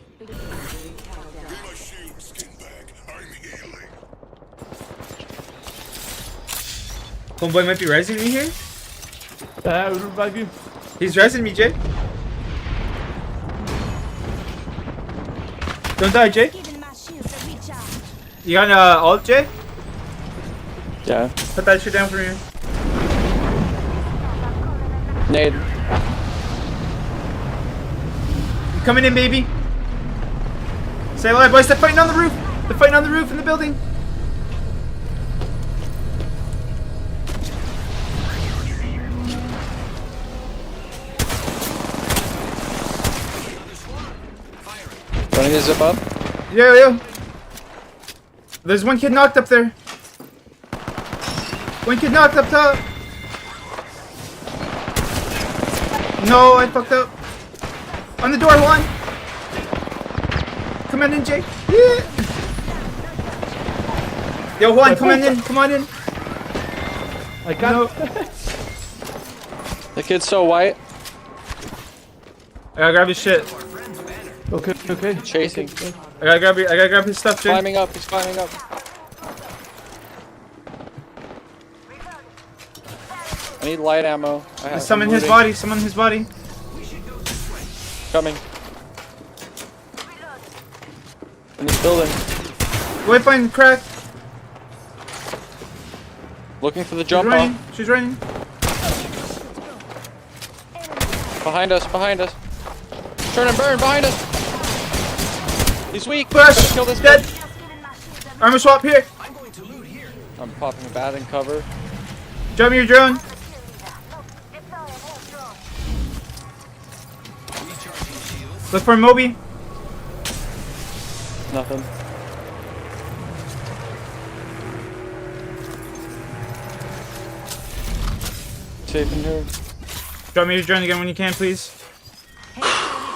Homeboy might be resing me here.
I'll revive you.
He's resing me, Jay. Don't die, Jay. You got ult, Jay?
Yeah.
Put that shit down for me.
Nade.
You coming in, baby? Stay alive, boys. They're fighting on the roof. They're fighting on the roof in the building.
Running his zip up.
Yo. There's one kid knocked up there. One kid knocked up top. No, I fucked up. On the door, one. Come on in, Jake. Yeah. Yo, Juan, come on in. Come on in.
I can't.
The kid's so white.
I gotta grab his shit.
Okay.
Chasing.
I gotta grab his stuff, Jake.
Climbing up. He's climbing up. I need light ammo.
Summon his body. Summon his body.
Coming. In this building.
Go find crack.
Looking for the jump off.
She's running.
Behind us. Turn and burn behind us. He's weak.
Flash.
Kill this
dead.
bitch.
Armor swap here.
I'm popping a bat in cover.
Drop me your drone. Look for Moby.
Nothing. tape in here.
Drop me to join again when you can, please.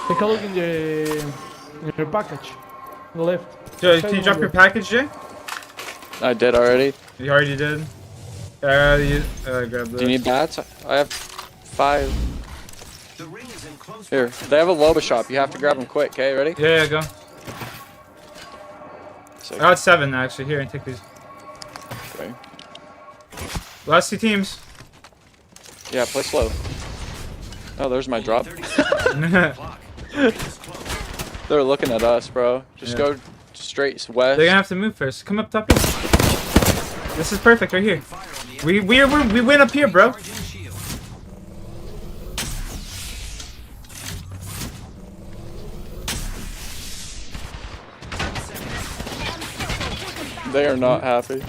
Take a look in your package. On the left.
Joe, can you drop your package, Jay?
I did already.
You already did? Grab this.
Do you need bats? I have 5. Here, they have a Loba shop. You have to grab them quick, okay? Ready?
Yeah, go. I got 7 actually. Here, take these.
Okay.
Last 2 teams.
Yeah, play slow. Oh, there's my drop. They're looking at us, bro. Just go straight west.
They're gonna have to move first. Come up top here. This is perfect right here. We win up here, bro.
They are not happy.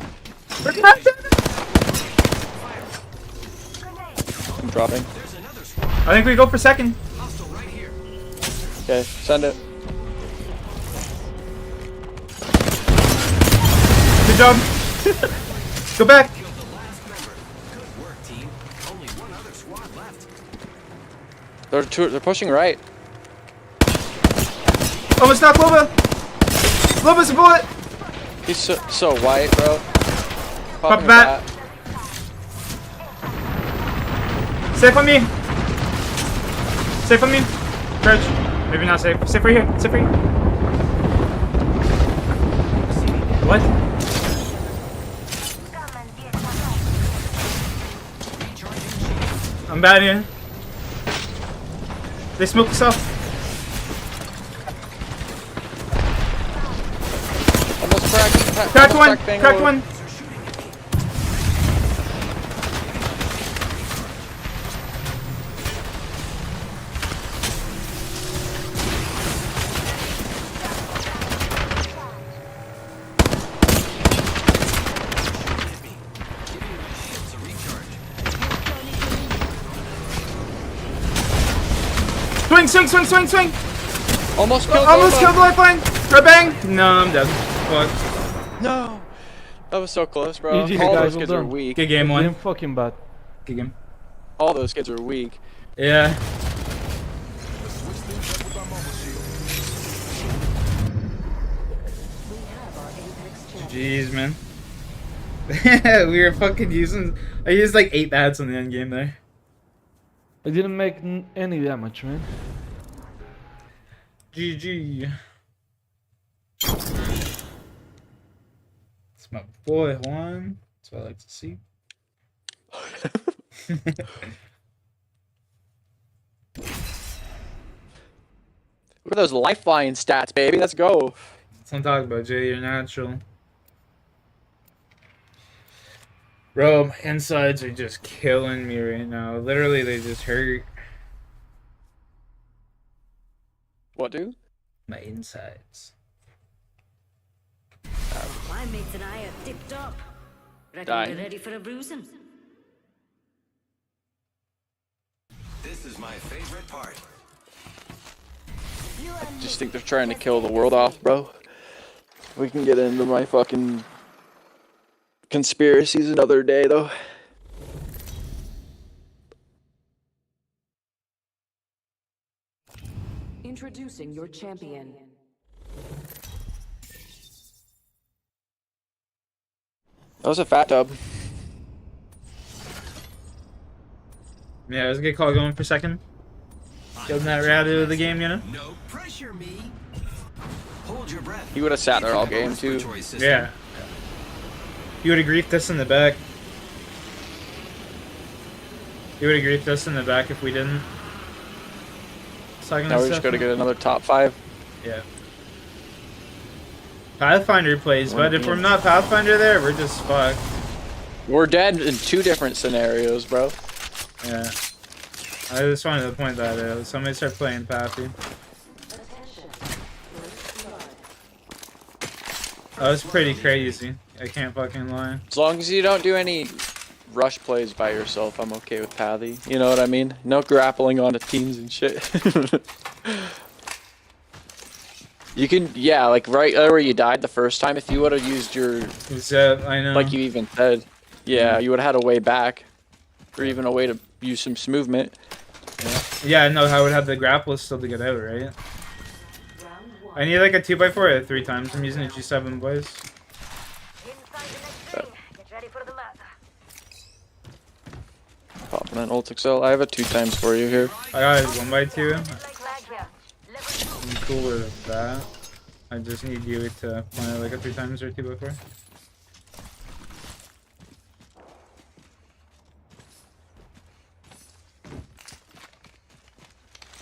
I'm dropping.
I think we go for second.
Okay, send it.
Good job. Go back.
They're pushing right.
Almost knocked Loba. Loba's a bullet.
He's so white, bro.
Pop a bat. Safe on me. Safe on me. Crouch. Maybe not safe. Safe right here. Safe right here. What? I'm bad here. They smoked us off.
Almost cracked.
Cracked one. Cracked one. Swing!
Almost killed.
Almost killed the lifeline. Bang! No, I'm dead. Fuck.
No. That was so close, bro.
GG,
All
guys,
those kids
well
are
done.
weak.
Good game, one.
Fucking bad.
Good game.
All those kids are weak.
Yeah. Jeez, man. We were fucking using. I used like 8 bats on the end game there.
I didn't make any damage, man.
GG. It's my boy Juan. That's what I like to see.
Look at those lifeline stats, baby. Let's go.
That's what I'm talking about, Jay. You're natural. Bro, my insides are just killing me right now. Literally, they just hurt.
What, dude?
My insides.
My mates and I are tipped up. Reckon
Dying.
we're ready for a bruising.
This is my favorite part.
I just think they're trying to kill the world off, bro. We can get into my fucking conspiracies another day, though.
Introducing your champion.
That was a fat dub.
Yeah, it was a good call going for second. Getting that right out of the game, you know?
No pressure me. Hold your breath.
He would have sat there all game, too.
Yeah. You would have griefed us in the back. You would have griefed us in the back if we didn't.
Now we're just gonna get another top 5.
Yeah. Pathfinder plays, but if we're not Pathfinder there, we're just fucked.
We're dead in 2 different scenarios, bro.
Yeah. I just wanted to point that out. Somebody start playing Pathy. That was pretty crazy. I can't fucking lie.
As long as you don't do any rush plays by yourself, I'm okay with Pathy. You know what I mean? No grappling onto teams and shit. You can, yeah, like right where you died the first time, if you would have used your...
I know.
Like you even said. Yeah, you would have had a way back. Or even a way to use some movement.
Yeah, no, I would have the grapple still to get out, right? I need like a 2x4 or 3 times. I'm using a G7, boys.
Popping an ult excel. I have a 2 times for you here.
I got a 1x2. I'm cool with that. I just need you to plan like a 3 times or 2x4.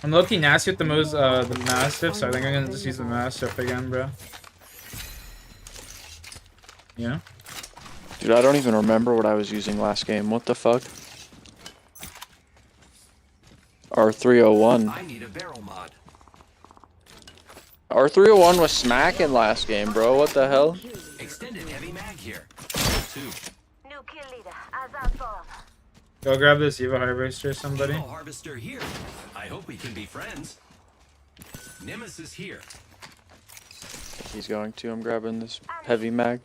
I'm low-key nasty with the Mastiff, so I think I'm gonna just use the Mastiff again, bro. Yeah?
Dude, I don't even remember what I was using last game. What the fuck? R301.
I need a barrel mod.
R301 was smacking last game, bro. What the hell?
Extended heavy mag here. 2.
New kill leader, Azatov.
Go grab this Eva Harvester, somebody.
Evo Harvester here. I hope we can be friends. Nemesis here.
He's going to. I'm grabbing this heavy mag.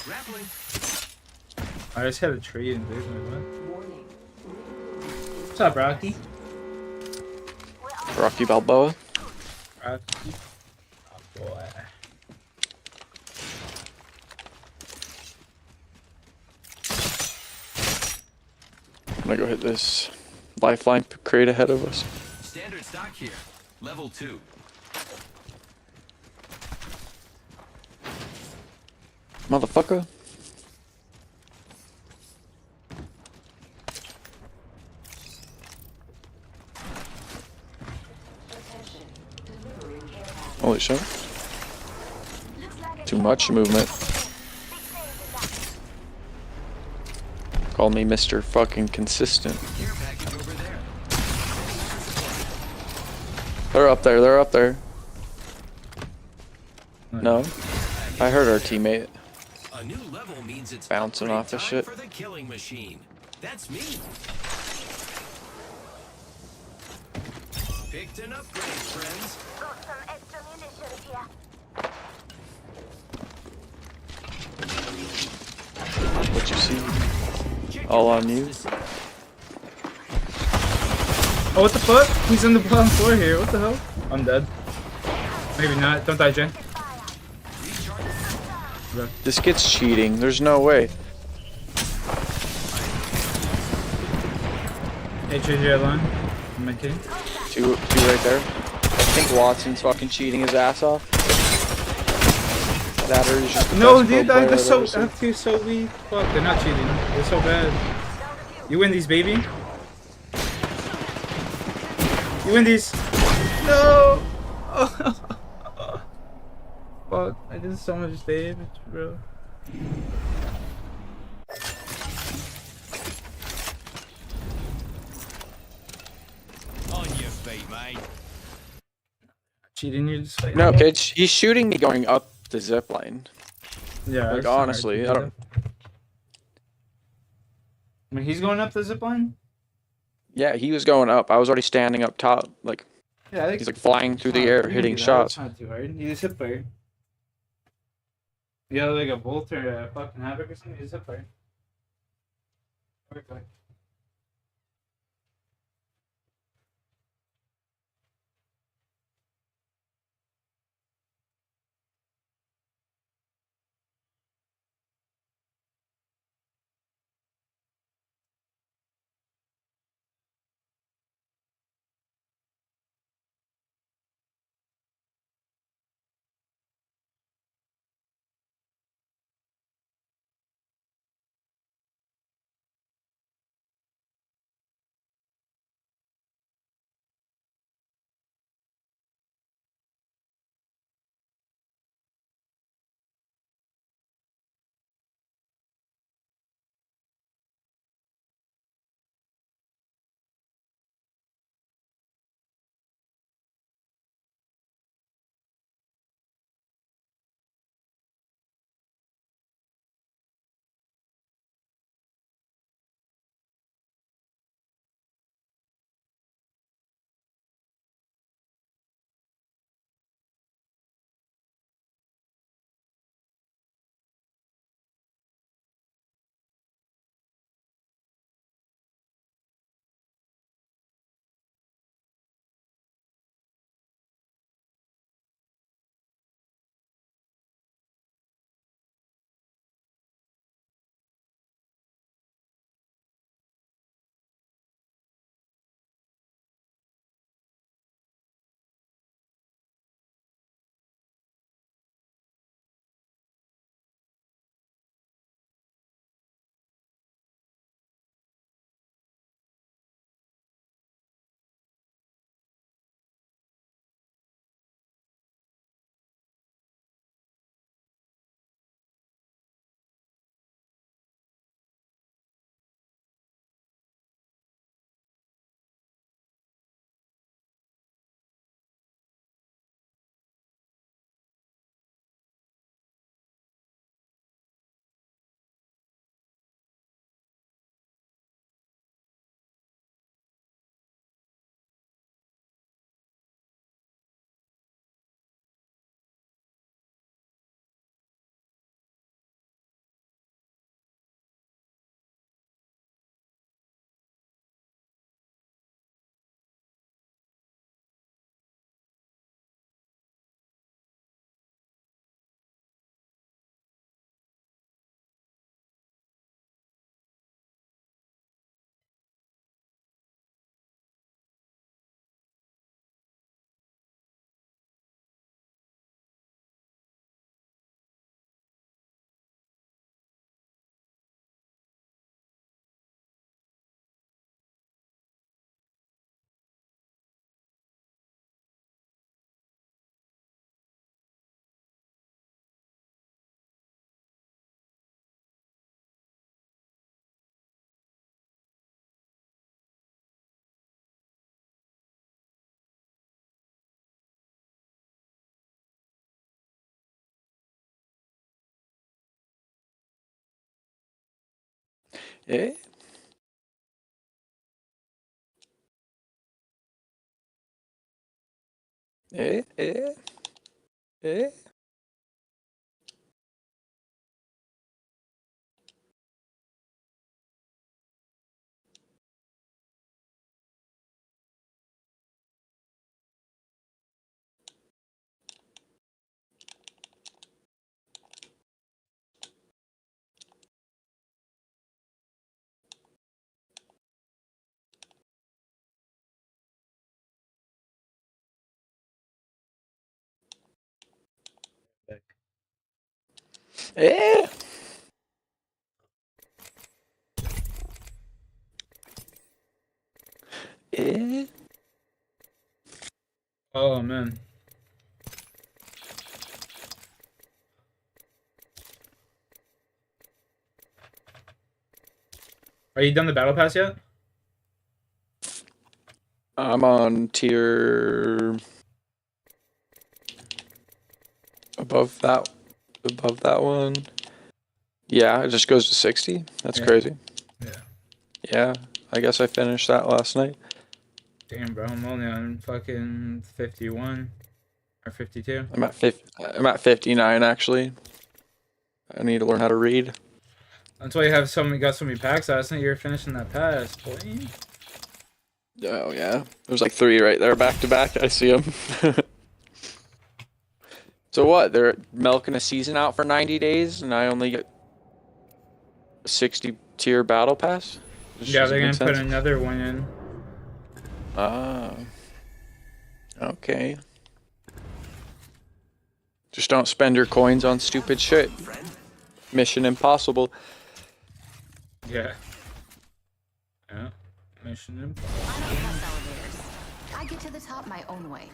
Grappling.
I just had a trade in basement. What's up, Rocky?
Rocky Balboa.
Rocky. Oh boy.
I'm gonna go hit this lifeline crate ahead of us.
Standard stock here. Level 2.
Motherfucker. Holy shit. Too much movement. Call me Mr. Fucking Consistent. They're up there, they're up there. No? I heard our teammate
A new level means it's
bouncing off the shit.
for the killing machine. That's me. Picked an upgrade, friends.
Got some extra munitions here.
What you see? All on you.
Oh, what the fuck? He's on the bottom floor here. What the hell? I'm dead. Maybe not. Don't die, Jay.
This kid's cheating. There's no way.
HJ line. Am I kidding?
Two right there. I think Watson's fucking cheating his ass off. That or he's just the
No,
best pro
dude,
player
they're
I've
so
ever seen.
F2 so weak. Fuck, they're not cheating. They're so bad. You win these, baby. You win these. No. Fuck, I did so much damage, bro.
On your feet, mate.
Cheating, you just like
No, kid, he's shooting me going up the zip line.
Yeah,
Like,
it's hard
honestly,
to
I
do
don't.
I mean, he's going up the zipline?
Yeah, he was going up. I was already standing up top. Like,
Yeah, I think
he's like flying through the air, hitting
It's
shots.
not too hard. You just hit fire. You have like a bolt or a fucking havoc or something, you just hit fire. Okay.
Eh? Eh? Eh? Eh? Eh? Eh?
Oh man. Are you done the battle pass yet?
I'm on tier above that one. Yeah, it just goes to 60. That's crazy.
Yeah.
Yeah, I guess I finished that last night.
Damn, bro, I'm only on fucking 51 or 52.
I'm at 59 actually. I need to learn how to read.
That's why you have got so many packs last night. You were finishing that pass, boy.
Oh yeah, there's like 3 right there back to back. I see them. So what? They're milking a season out for 90 days, and I only get a 60 tier battle pass.
Yeah, they're gonna put another one in.
Ah. Okay. Just don't spend your coins on stupid shit. Mission Impossible.
Yeah. Yeah. Mission Impossible.
I don't trust elevators. I get to the top my own way.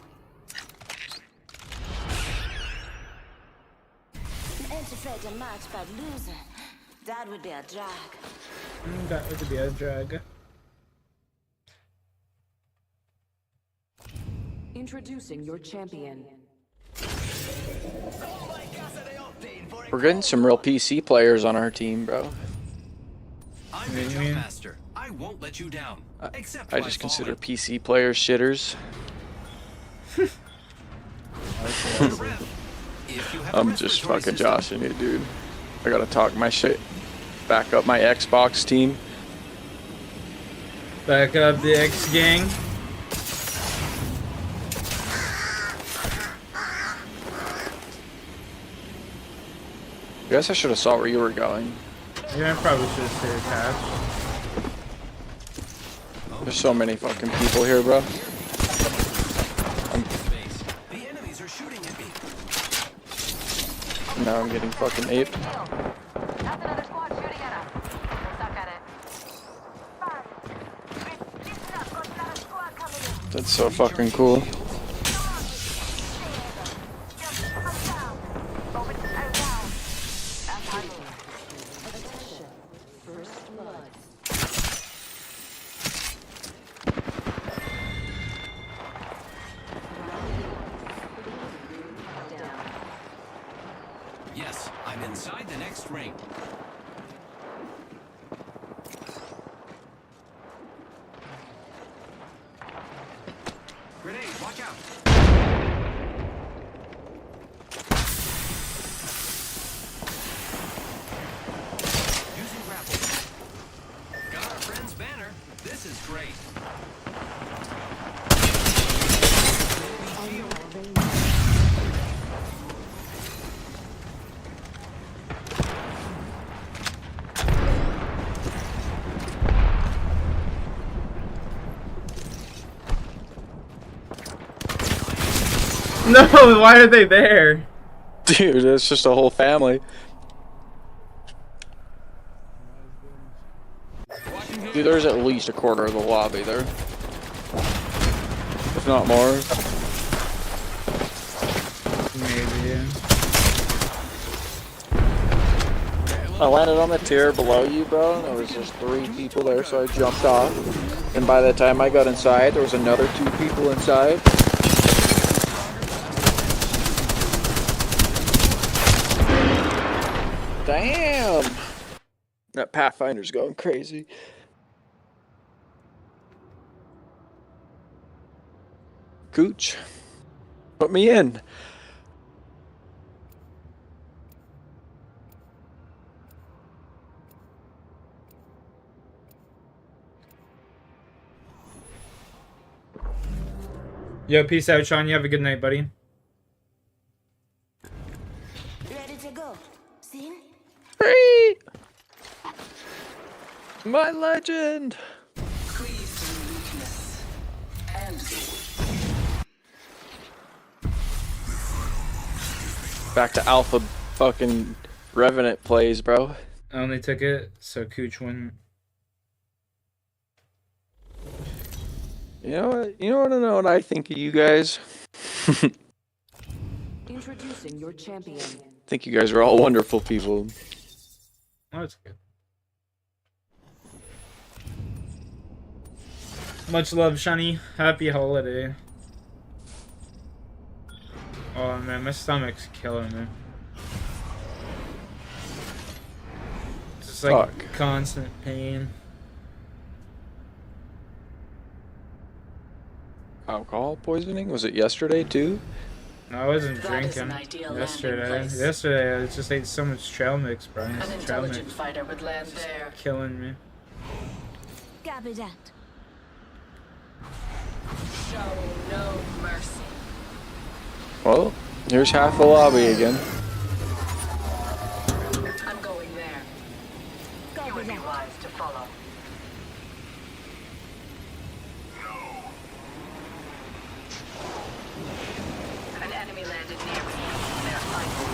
Ain't afraid to match but losing. That would be a drag.
That would be a drag.
Introducing your champion.
We're getting some real PC players on our team, bro.
I'm the jump master. I won't let you down. Except
I just consider PC players shitters. I'm just fucking joshing you, dude. I gotta talk my shit. Back up my Xbox team.
Back up the X gang.
I guess I should have saw where you were going.
Yeah, I probably should have stayed attached.
There's so many fucking people here, bro.
The enemies are shooting at me.
Now I'm getting fucking aped.
That's another squad shooting at us. They suck at it. Listen up, got another squad coming in.
That's so fucking cool.
Yes, I'm inside the next ring. Grenade, watch out. Using grapple. Got our friend's banner. This is great.
No, why are they there?
Dude, it's just a whole family. Dude, there's at least a quarter of the lobby there. If not more.
Maybe.
I landed on the tier below you, bro. There was just 3 people there, so I jumped off. And by the time I got inside, there was another 2 people inside. Damn! That Pathfinder's going crazy. Cooch, put me in.
Yo, peace out, Sean. You have a good night, buddy.
Ready to go. Scene?
Free! My legend! Back to alpha fucking Revenant plays, bro.
I only took it so Cooch wouldn't.
You know what? You want to know what I think of you guys?
Introducing your champion.
I think you guys are all wonderful people.
Oh, that's good. Much love, Shani. Happy holiday. Oh man, my stomach's killing me. Just like constant pain.
Alcohol poisoning? Was it yesterday too?
No, I wasn't drinking yesterday. Yesterday I just ate so much trail mix, bro.
An intelligent fighter would land there.
Killing me.
Copy that.
Show no mercy.
Well, here's half the lobby again.
I'm going there. You would be wise to follow. An enemy landed near me. They're fighting.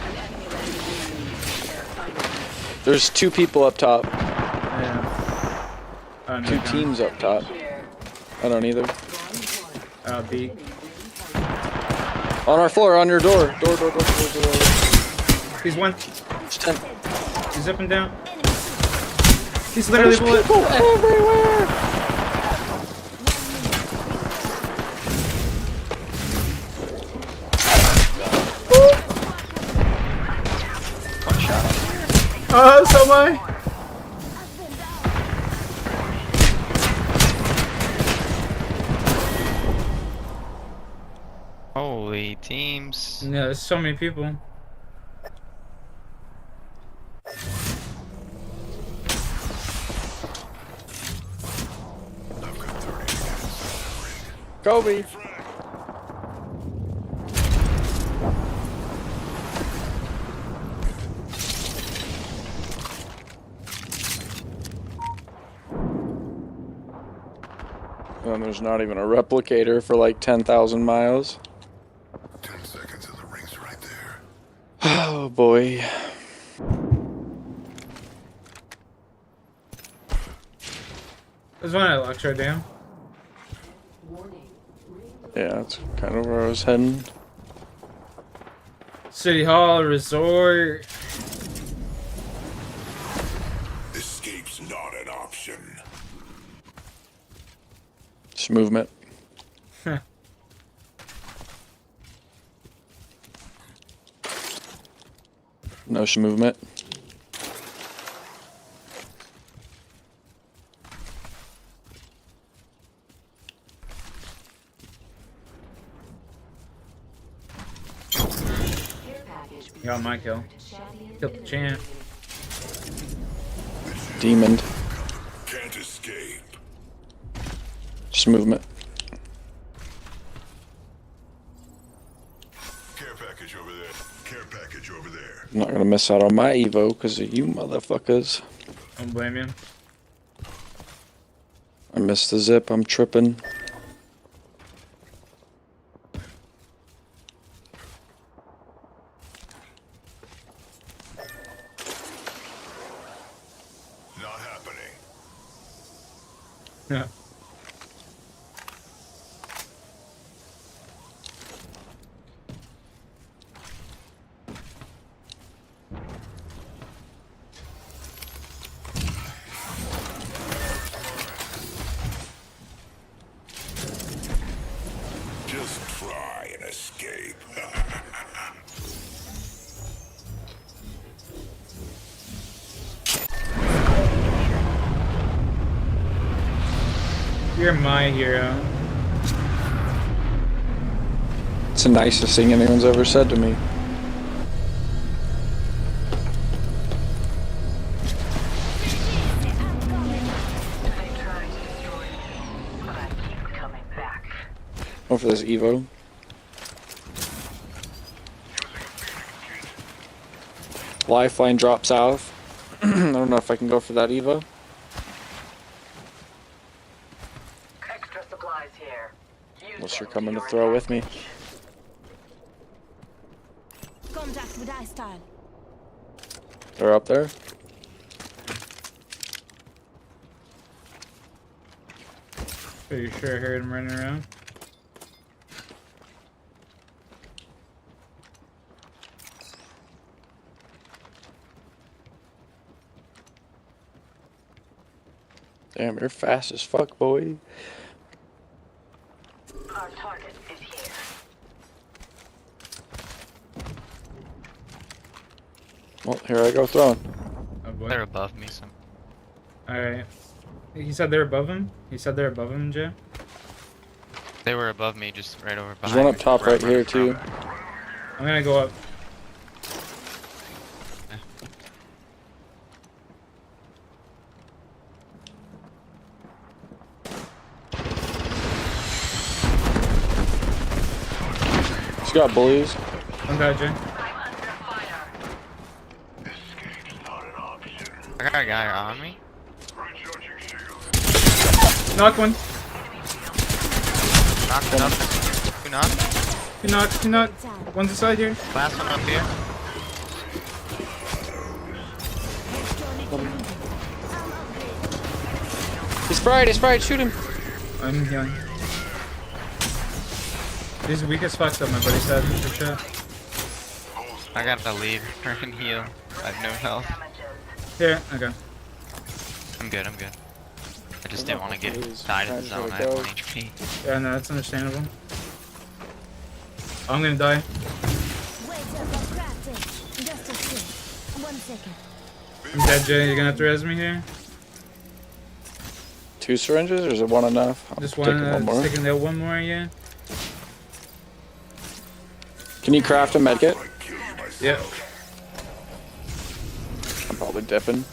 An enemy landed near me. They're fighting.
There's two people up top.
Yeah.
Two teams up top. I don't either.
B.
On our floor, on your door. Door.
He's one.
It's 10.
He's up and down. He's literally
There's people everywhere!
Oh, so am I.
Holy teams.
Yeah, there's so many people.
Kobe! And there's not even a replicator for like 10,000 miles.
10 seconds and the ring's right there.
Oh boy.
There's one at Electro Dam.
Yeah, that's kind of where I was heading.
City Hall Resort.
Escape's not an option.
Just movement. No movement.
Got my kill. Killed the champ.
Demon.
Can't escape.
Just movement.
Care package over there. Care package over there.
I'm not gonna miss out on my Evo because of you motherfuckers.
Don't blame you.
I missed the zip, I'm tripping.
Not happening.
Yeah.
Just try and escape.
You're my hero.
It's the nicest thing anyone's ever said to me. Go for this Evo. Lifeline drops south. I don't know if I can go for that Evo.
Extra supplies here.
Unless you're coming to throw with me.
Contact with eye style.
They're up there.
Pretty sure I heard him running around.
Damn, you're fast as fuck, boy.
Our target is here.
Well, here I go throwing.
Oh boy.
They're above me.
Alright. He said they're above him? He said they're above him, Jay?
They were above me, just right over behind
There's one
me.
up top right here, too.
I'm gonna go up.
He's got bullies.
I'm bad, Jay.
I got a guy on me.
Knock one.
Knock one up. Two knock.
Two knock, two knock. One's inside here.
Last one up here.
He's fried, shoot him.
I'm healing. He's weak as fuck though, my buddy said. For sure.
I got the lead. I can heal. I have no health.
Here, okay.
I'm good, I'm good. I just didn't want to get died in the zone. I have 1 HP.
Yeah, no, that's understandable. I'm gonna die. I'm dead, Jay. You're gonna have to res me here.
2 syringes, or is it one enough? I'm
Just
taking one more.
Taking that one more, yeah.
Can you craft a medkit?
Yep.
I'm probably dipping.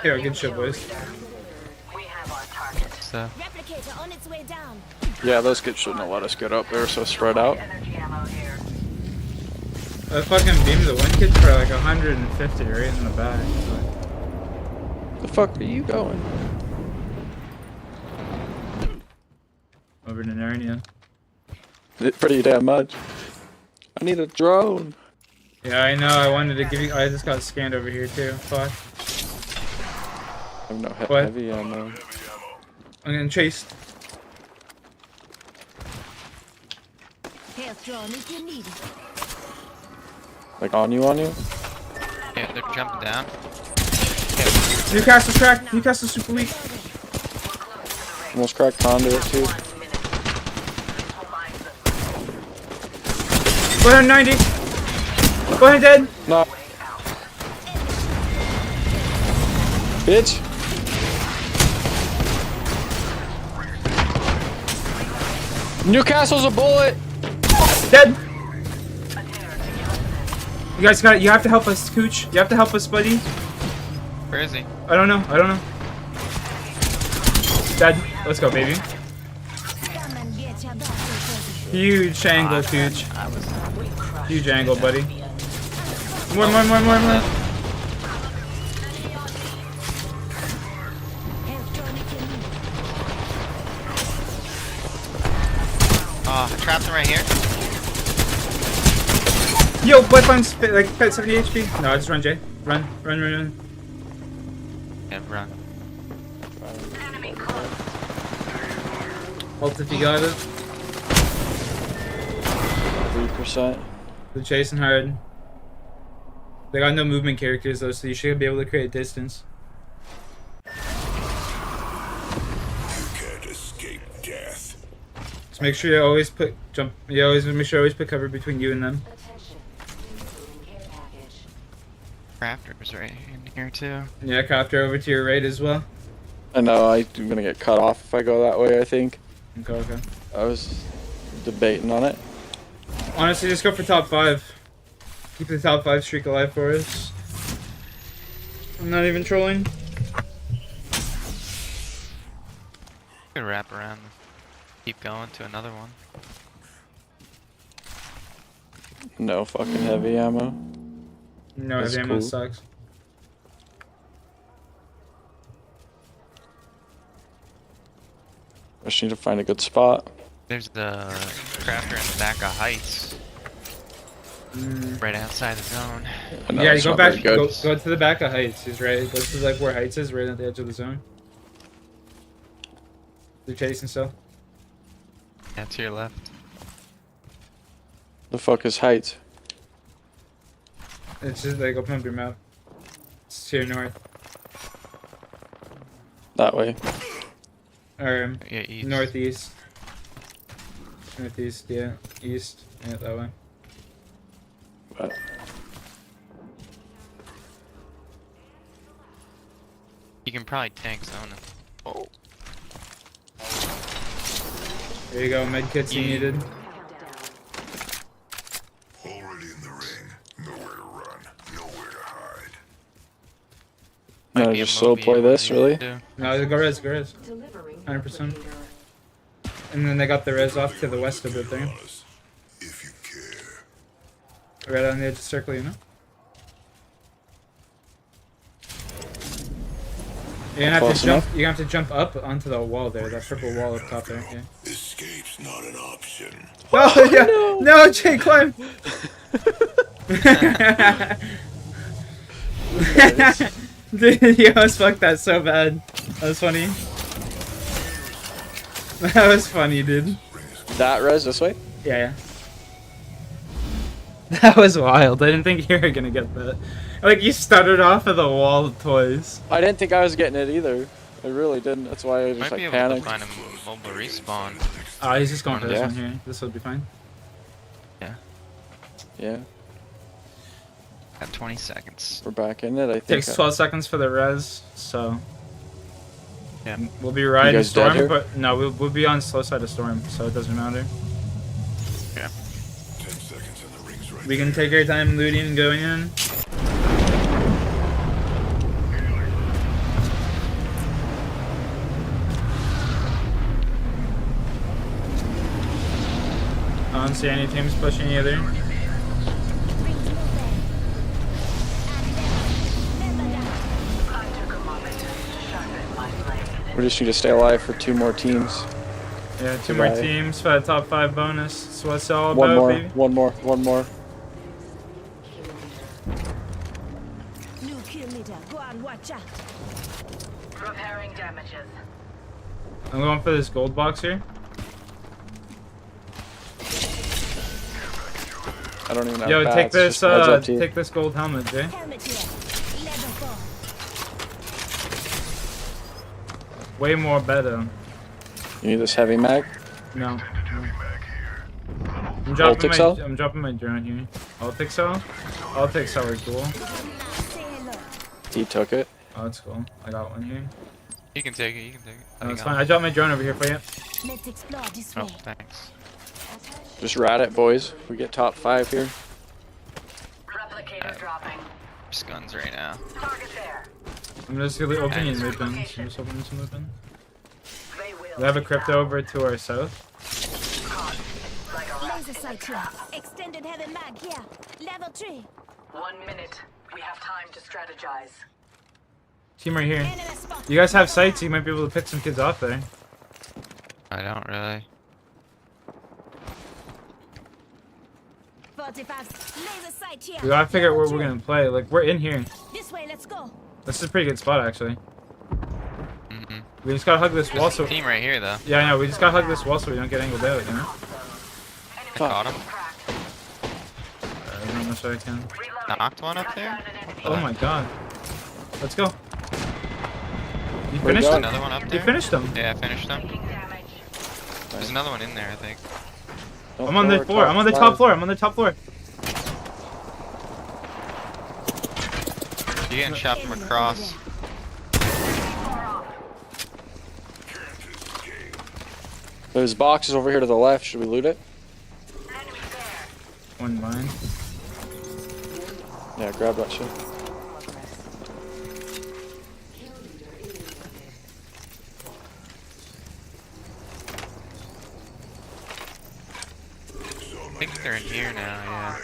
Here, good shit, boys.
So.
Replicator on its way down.
Yeah, those kids shouldn't have let us get up there so spread out.
I fucking beamed the one kid for like 150 right in the back.
The fuck are you going?
Over to Narnia.
Pretty damn much. I need a drone.
Yeah, I know. I wanted to give you. I just got scanned over here too. Fuck.
I have no
What?
heavy ammo.
I'm getting chased.
Health drone if you need it.
Like on you?
Yeah, they're jumping down.
Newcastle's cracked. Newcastle's super weak.
Almost cracked conduit too.
190. Go ahead, dead.
No. Bitch. Newcastle's a bullet.
Dead. You guys got it. You have to help us, Cooch. You have to help us, buddy.
Where is he?
I don't know. I don't know. Dead. Let's go, baby. Huge angle, Cooch. Huge angle, buddy. More.
Oh, I trapped him right here.
Yo, Bloodline's like 70 HP. No, just run, Jay. Run.
Yeah, run.
Ult if you got it.
3%.
They're chasing hard. They got no movement characters though, so you should be able to create distance.
You can't escape
Make sure you always put You always make sure you always put cover between you and them.
Crafters right in here too.
Yeah, copter over to your right as well.
I know I'm gonna get cut off if I go that way. I think.
Okay.
I was debating on it.
Honestly, just go for top 5. Keep the top 5 streak alive for us. I'm not even trolling.
Could wrap around, keep going to another one.
No fucking heavy ammo.
No,
That's
heavy ammo
cool.
sucks.
I just need to find a good spot.
There's the crafter in the back of Heights. Right outside the zone.
No,
Yeah, you
it's
go
not
back.
very good.
Go to the back of Heights. He's right. Go to like where Heights is, right at the edge of the zone. They're chasing still.
Yeah, to your left.
The fuck is Heights?
It's just like open up your map. It's to your north.
That way.
Or
Yeah, east.
northeast. Northeast, yeah. East. Yeah, that way.
But
You can probably tank zone. Oh.
There you go, medkits you needed.
no, just slow play this, really?
No, go res, go res. 100%. And then they got the res off to the west of it there. Right on the edge of the circle, you know? You're gonna have to jump up onto the wall there, that purple wall up top there. Yeah.
Escape's not an option.
Oh yeah! No, Jay, climb! Dude, you almost fucked that so bad. That was funny. That was funny, dude.
that res this way?
Yeah. That was wild. I didn't think you were gonna get that. Like, you stuttered off of the wall twice.
I didn't think I was getting it either. I really didn't. That's why I just
Might be
like
able
panicked.
to find a mobile respawn.
Oh, he's just going for this
Yeah.
one here. This will be fine.
Yeah.
Yeah,
Got 20 seconds.
we're back in it. I think.
Takes 12 seconds for the res, so
Yeah.
we'll be riding
guys dead
Storm,
here?
but no, we'll be on slow side of Storm, so it doesn't matter.
Yeah.
We can take our time looting and going in. I don't see any teams pushing either.
We just need to stay alive for 2 more teams.
Yeah, 2 more
Goodbye.
teams for the top 5 bonus. That's what it's all
One
about,
more,
baby.
one more, one more.
New kill leader, go on, watch out.
Repairing damages.
I'm going for this gold box here.
I don't even have
Yo,
bats,
take this,
just heads up to you.
take this gold helmet, Jay.
Helmet here. Level 4.
Way more better.
You need this heavy mag?
No. I'm
Ultic cell?
I'm dropping my drone here. Ultic cell? Ultic cell are cool.
He took it.
Oh, that's cool. I got one here.
You can take it, you can take it.
Oh, that's fine. I dropped my drone over here for you.
Let's explore this
Oh,
way.
thanks.
Just rat it, boys. We get top 5 here.
Replicator dropping.
There's guns right now.
Target there.
I'm just gonna opening weapons. I'm just opening some weapons. We have a crypto over to our south.
Laser sight here. Extended heavy mag here. Level 3.
1 minute. We have time to strategize.
Team right here. You guys have sights, you might be able to pick some kids off there.
I don't really.
45. Laser sight here.
We gotta figure out where we're gonna play. Like, we're in here.
This way, let's go.
This is a pretty good spot, actually. We just gotta hug this wall so...
Team right here, though.
Yeah, I know. We just gotta hug this wall so we don't get angled out, you know?
I caught him.
I'm not sure I can.
Knocked one up there?
Oh my god. Let's go. You
Where'd
finished
you go?
them?
Another one up
You
there?
finished them?
Yeah, I finished them. There's another one in there, I think.
I'm on the floor. I'm on the top floor. I'm on the top floor.
You're getting shot from across.
There's boxes over here to the left. Should we loot it?
One mine.
Yeah, grab that shit.
I think they're in here now, yeah.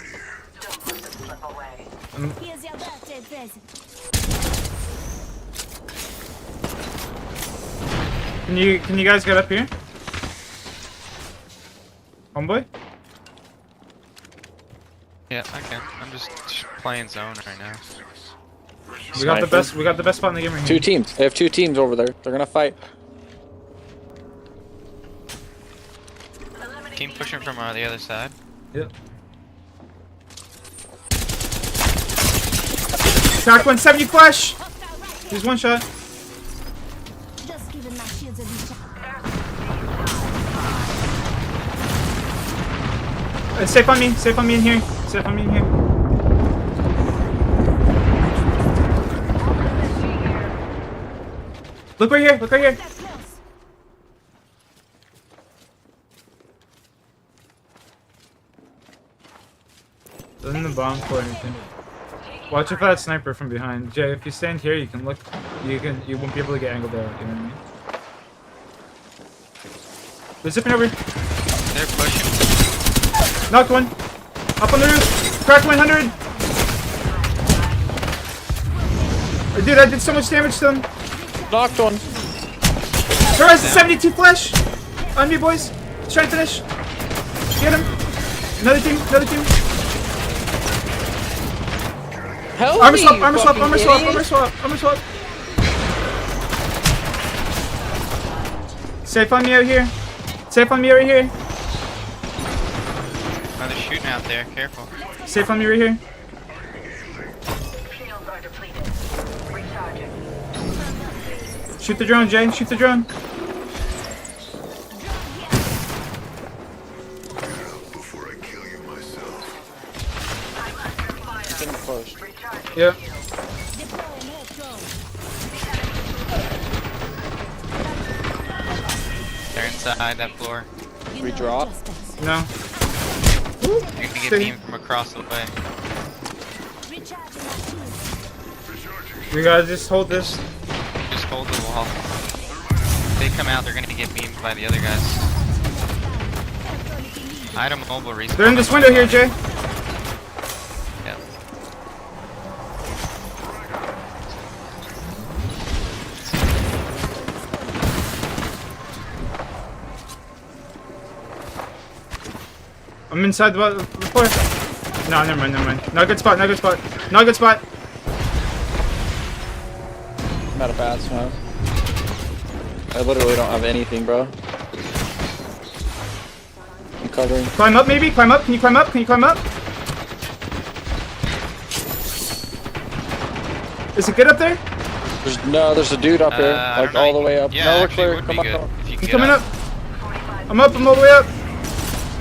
Here's your birthday present.
Can you guys get up here? Homeboy?
Yeah, I can. I'm just playing zone right now.
We got the best spot in the game right here.
Two teams. They have two teams over there. They're gonna fight.
Team pushing from the other side.
Yep. Attack 170 flash! He's one shot.
Just giving my shields a recharge.
Safe on me in here. Safe on me in here. Look right here, look right here. Doesn't the bomb for anything. Watch out for that sniper from behind. Jay, if you stand here, you can look. You won't be able to get angled out. You know what I mean? They're zipping over.
They're pushing.
Knocked one. Up on the roof. Cracked 100. Dude, I did so much damage to them.
Knocked one.
There is a 72 flash. On me, boys. Try to finish. Get him. Another team. Another team.
Help
armor
me,
swap. Armor swap. Armor swap.
idiot.
Armor swap. Armor swap. Safe on me out here. Safe on me right here.
Oh, they're shooting out there. Careful.
Safe on me right here. Shoot the drone, Jay. Shoot the drone. Yeah.
They're inside that floor.
We drop?
No.
You're gonna get beamed from across the way.
We gotta just hold this.
Just hold the wall. If they come out, they're gonna get beamed by the other guys. Item mobile respawn.
They're in this window here, Jay.
Yep.
I'm inside the floor. No, never mind, never mind. Not a good spot, not a good spot. Not a good spot.
I'm out of bats now. I literally don't have anything, bro. I'm covering.
Climb up, maybe? Climb up? Can you climb up? Can you climb up? Is it good up there?
There's a dude up there, like all the way up.
Yeah,
no, we're
actually,
clear.
would
Come
be
on,
good
come
if you
He's
can
coming
get
up. I'm up. I'm all the way up.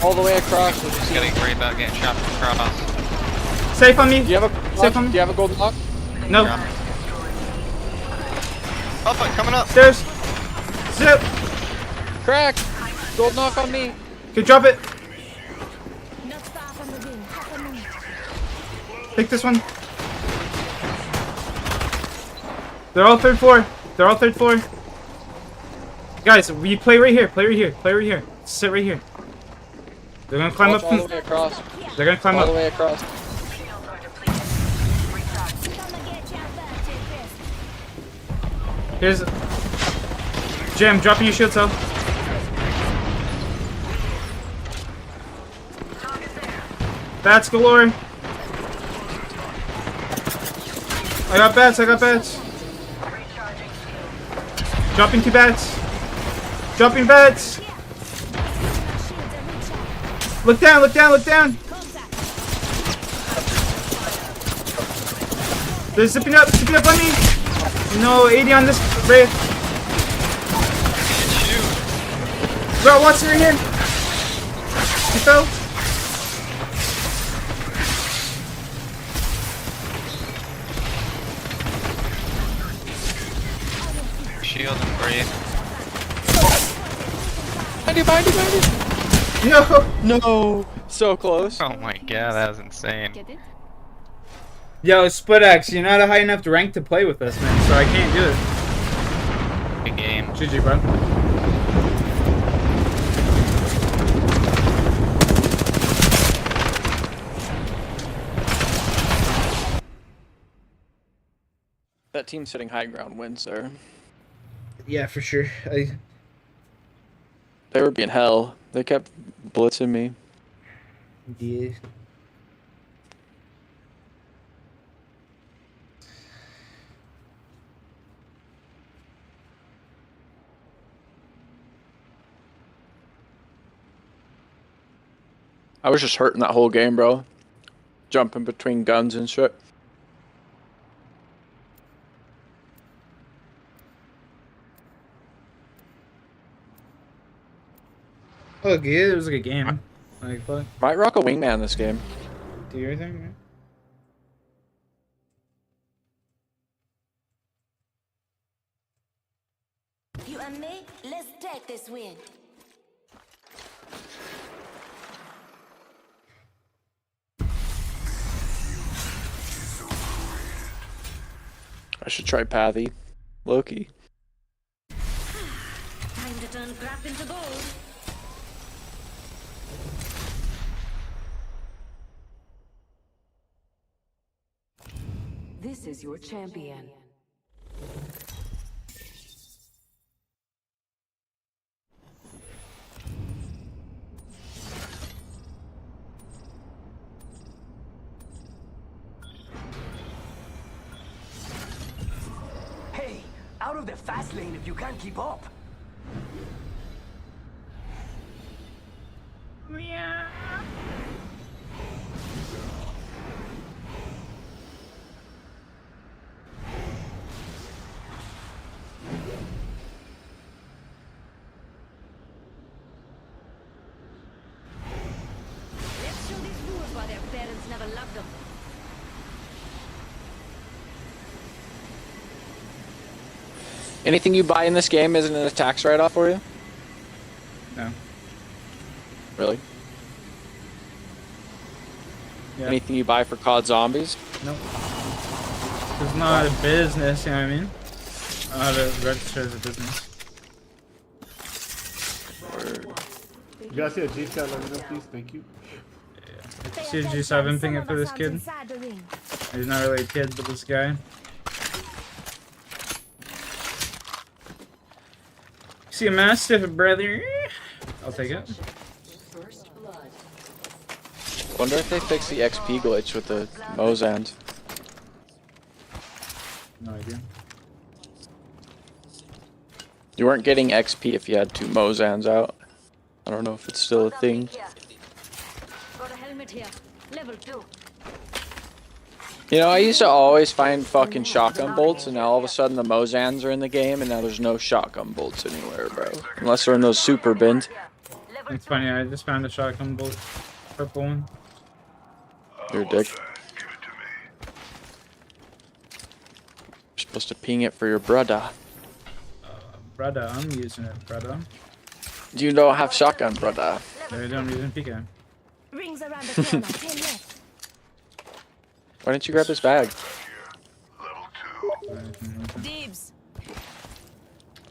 all the way across.
Just gotta worry about getting shot from across.
Safe on me.
Do you have a
Safe on me.
Do you have a golden lock?
No.
Alpha, coming up.
Stairs. Zip.
Crack. Gold knock on me.
Okay, drop it. Take this one. They're all third floor. They're all third floor. Guys, we play right here. Play right here. Play right here. Sit right here. They're gonna climb
Watch
up.
all the way across.
They're gonna climb
all
up.
the way across.
Here's Jam, dropping your shield cell. Bats galore. I got bats, I got bats. Dropping 2 bats. Dropping bats. Look down, look down, look down. They're zipping up on me. No, 80 on this Wraith. Bro, Watson right here! He fell!
Shield him for you.
Behind you! No! No! So close.
Oh my god, that was insane.
Yo, Split X, you're not a high enough rank to play with us, man, so I can't do it.
Good game.
GG, bro.
That team sitting high ground wins there.
Yeah, for sure.
They were being hell. They kept blitzing me.
Yeah.
I was just hurting that whole game, bro. Jumping between guns and shit.
Oh, yeah, it was like a game. Like, fuck.
Might rock a wingman this game.
Do your thing, man.
You and me, let's take this win.
I should try Pathy. Loki.
Time to turn crap into gold.
This is your champion.
Hey, out of the fast lane if you can't keep up.
Yeah.
Let's show these fools why their parents never loved them.
Anything you buy in this game isn't a tax write-off for you?
No.
Really?
Yeah.
Anything you buy for COD Zombies?
Nope. It's not a business, you know what I mean? I know how to register as a business.
You guys see a G-Stat, let me know, please. Thank you.
Yeah. See a G7 ping it for this kid? He's not really a kid, but this guy. See a Mastiff, brother? I'll take it.
Wonder if they fix the XP glitch with the Mozans.
No idea.
You weren't getting XP if you had 2 Mozans out. I don't know if it's still a thing.
Got a helmet here. Level 2.
You know, I used to always find fucking shotgun bolts, and now all of a sudden the Mozans are in the game, and now there's no shotgun bolts anywhere, bro. Unless they're in those super bins.
It's funny, I just found a shotgun bolt. Purple one.
You're a dick. You're supposed to ping it for your brother.
Brother, I'm using it, brother.
You don't have shotgun, brother.
I don't use PK.
Rings around the corner. 10 left.
Why didn't you grab his bag?
Dibs.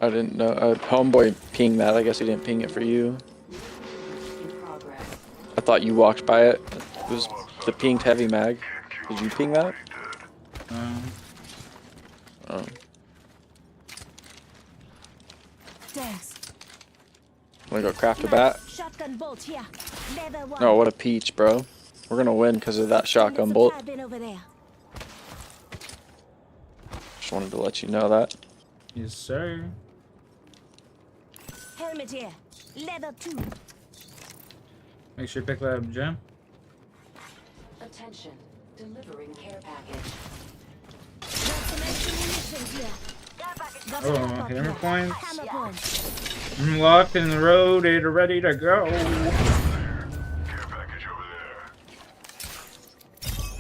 I didn't know. Homeboy pinged that. I guess he didn't ping it for you. I thought you walked by it. It was the pinged heavy mag. Did you ping that? Oh.
Thanks.
Wanna go craft a bat?
Shotgun bolt here. Level 1.
Oh, what a peach, bro. We're gonna win because of that shotgun bolt.
Over there.
Just wanted to let you know that.
Yes, sir.
Helmet here. Level 2.
Make sure you pick that up, Jim.
Attention, delivering care package.
Got some extra munitions here. Got back
Oh, hammer points. I'm locked in the road, ready to go.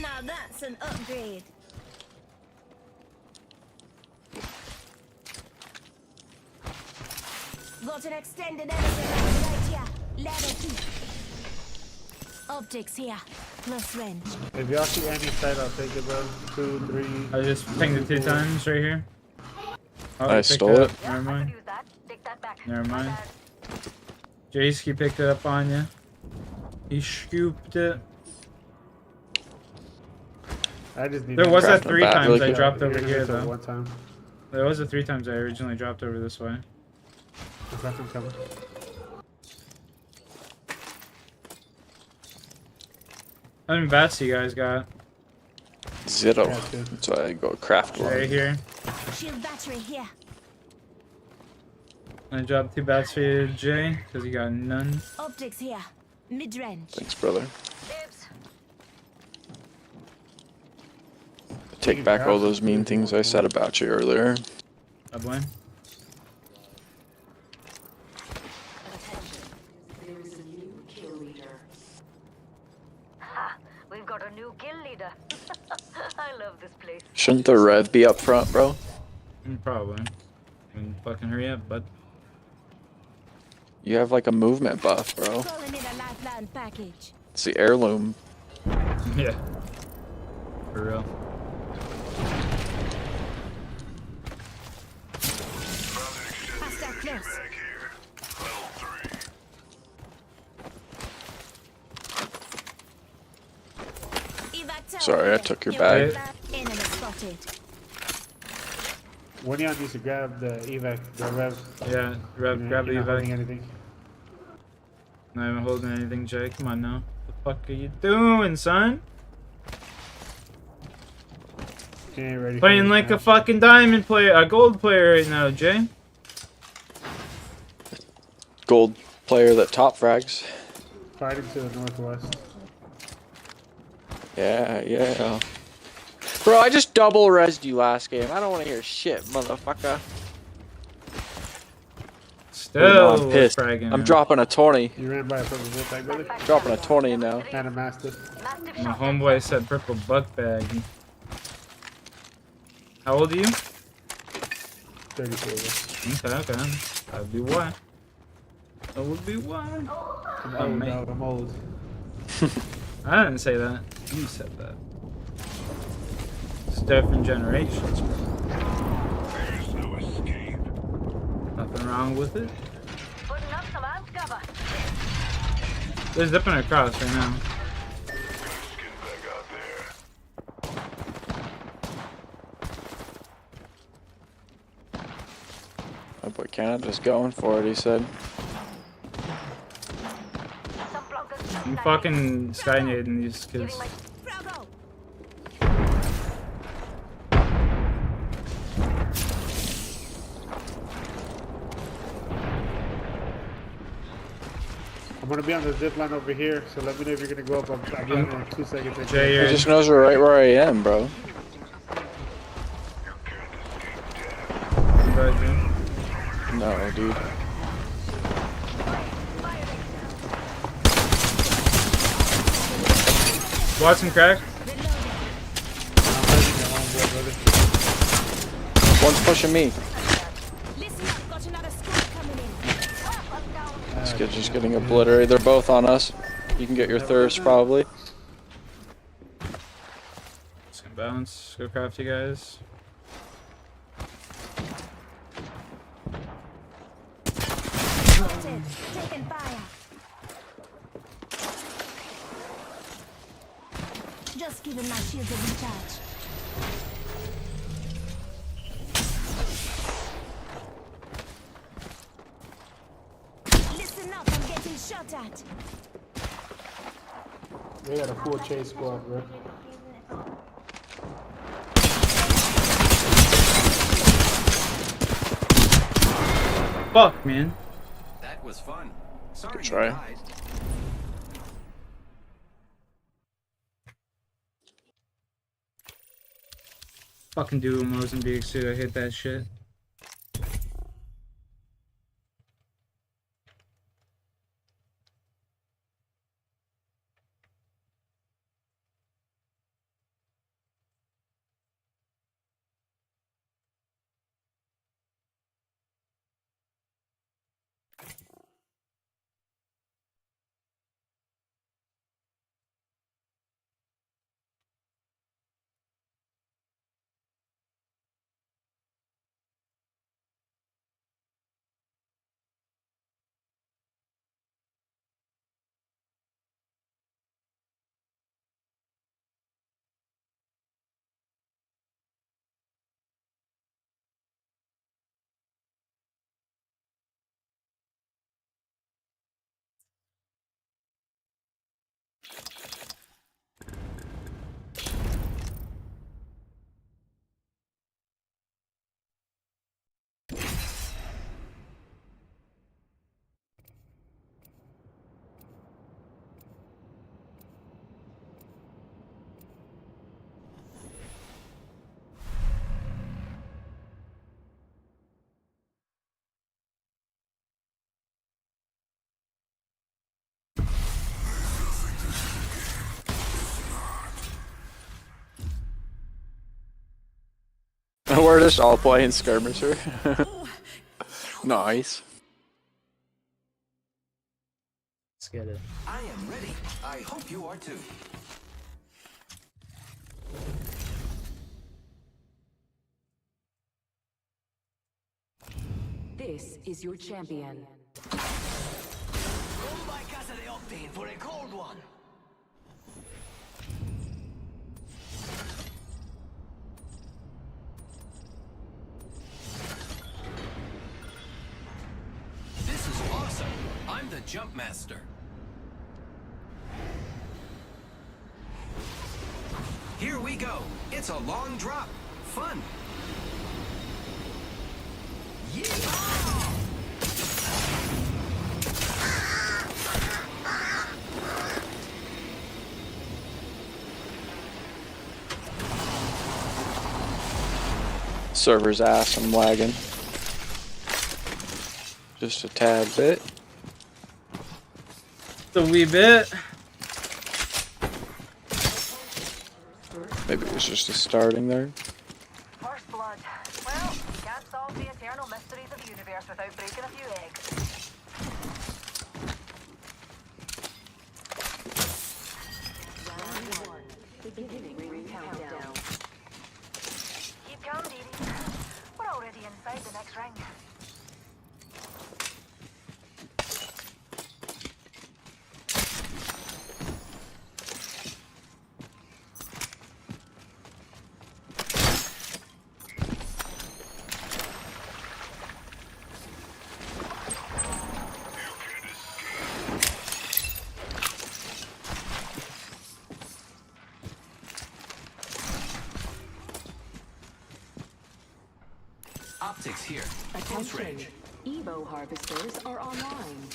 Now that's an upgrade. Got an extended energy right here. Level 2. Optics here. Plus range.
If y'all see any side, I'll take it, bro. 2, 3.
I just pinged it 2 times right here. Oh,
I
you picked
stole it.
up. Never mind. Never mind. Jace picked it up on you. He scooped it.
I just need
there was
Craft
that
the
3
bat
times
really
I
quick.
dropped over
You're
here,
gonna
though.
one time.
There was the 3 times I originally dropped over this way.
The second coming.
How many bats you guys got?
0.
Yeah, 2.
That's why I go craft one.
Right here.
Shield battery here.
I dropped 2 bats for you, Jay, because you got none.
Optics here. Mid range.
Thanks, brother. Take back all those mean things I said about you earlier.
I blame.
There is a new kill leader.
Ha! We've got a new kill leader. I love this place.
Shouldn't the rev be up front, bro?
Probably. I mean, fucking hurry up, bud.
You have like a movement buff, bro.
Calling in a lifeline package.
It's the heirloom.
Yeah. For real.
Hostile close.
Sorry, I took your bag.
Enemy spotted.
One of y'all needs to grab the evac, the rev.
Yeah, grab the
You're not holding
evac.
anything.
Not even holding anything, Jay. Come on now. What the fuck are you doing, son?
She ain't ready.
Playing like a fucking diamond player, a gold player right now, Jay.
Gold player that top frags.
Fighting to the northwest.
Yeah, yeah. Bro, I just double rezzed you last game. I don't want to hear shit, motherfucker.
Still
I'm pissed.
fragging,
I'm
man.
dropping a 20.
You ran by a purple book bag, brother?
Dropping a 20 now.
And a mastiff.
My homeboy said purple buck bag. How old are you?
34.
Okay, okay. That would be why. That would be why.
I'm
Oh,
old,
man.
dog. I'm old.
I didn't say that. You said that. It's different generations, bro.
There's no escape.
Nothing wrong with it.
Putting up some armed cover.
They're zipping across right now.
My boy Canada's going for it, he said.
I'm fucking skynading these kids.
I'm gonna be on the zip line over here, so let me know if you're gonna go up. I'll be on in 2 seconds.
He just knows right where I am, bro. No, dude.
Watson crack.
One's pushing me. This kid's just getting obliterated. They're both on us. You can get your thirst, probably.
Just gonna bounce. Go craft, you guys.
Taking fire. Just giving my shields a recharge. Listen up, I'm getting shot at.
They got a full chase squad, bro.
Fuck, man.
That was fun. Sorry
Good try.
you died.
Fucking do Mozambique, dude. I hate that shit.
We're just all playing skirmisher. Nice.
Let's get it.
I am ready. I hope you are too.
This is your champion.
Come by Casa de Octane for a cold one. This is awesome. I'm the jump master. Here we go. It's a long drop. Fun.
Server's ass, I'm lagging. Just a tad bit.
A wee bit.
Maybe it was just a starting there.
First blood. Well, you can't solve the eternal mysteries of the universe without breaking a few eggs.
Round 1. Beginning ring countdown.
Keep calm, Dee. We're already inside the next ring.
Optics here. Close
Attention.
range.
Evo harvesters are online.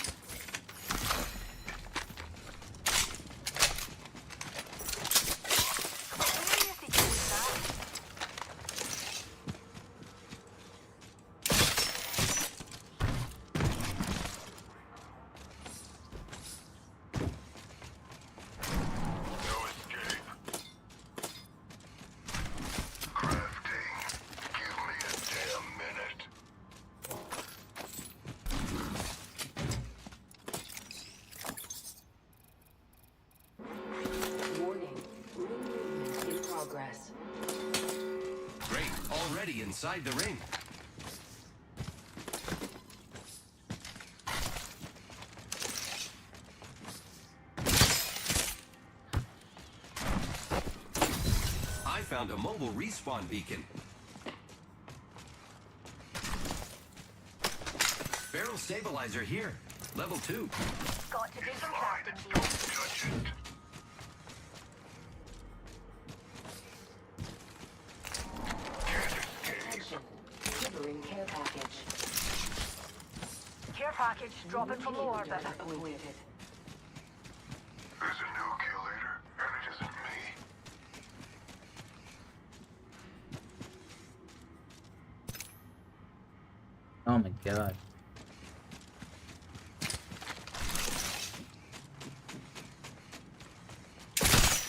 Great. Already inside the ring. I found a mobile respawn beacon. Barrel stabilizer here. Level 2.
Got to do some crafting, Dee.
Delivering care package.
Care package dropping from low orbit.
Appointed.
There's a new kill leader, and it isn't me.
Oh my god.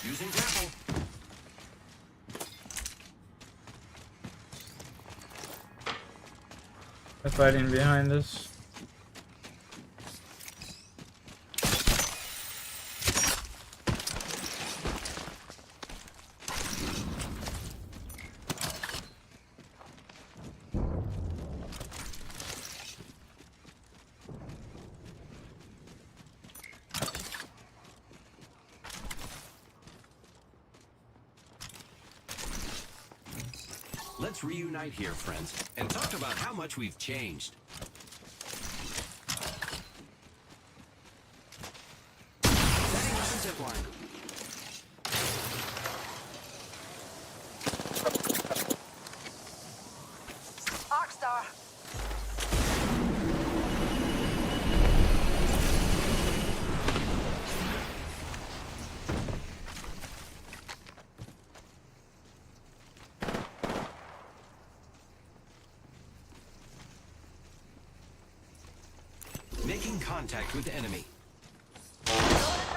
Using grapple.
They're fighting behind us.
Let's reunite here, friends, and talk about how much we've changed. Setting up a zip line.
Arcstar.
Making contact with enemy.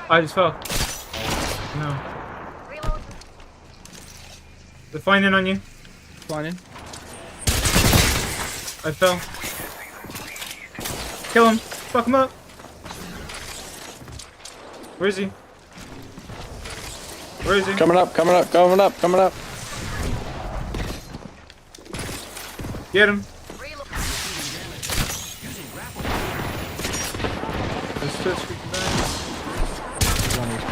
I just fell. No. They're finding on you.
Flying in.
I fell. Kill him. Fuck him up. Where is he? Where is he?
Coming up, coming up, coming up, coming up.
Get him. Let's switch to
One HP.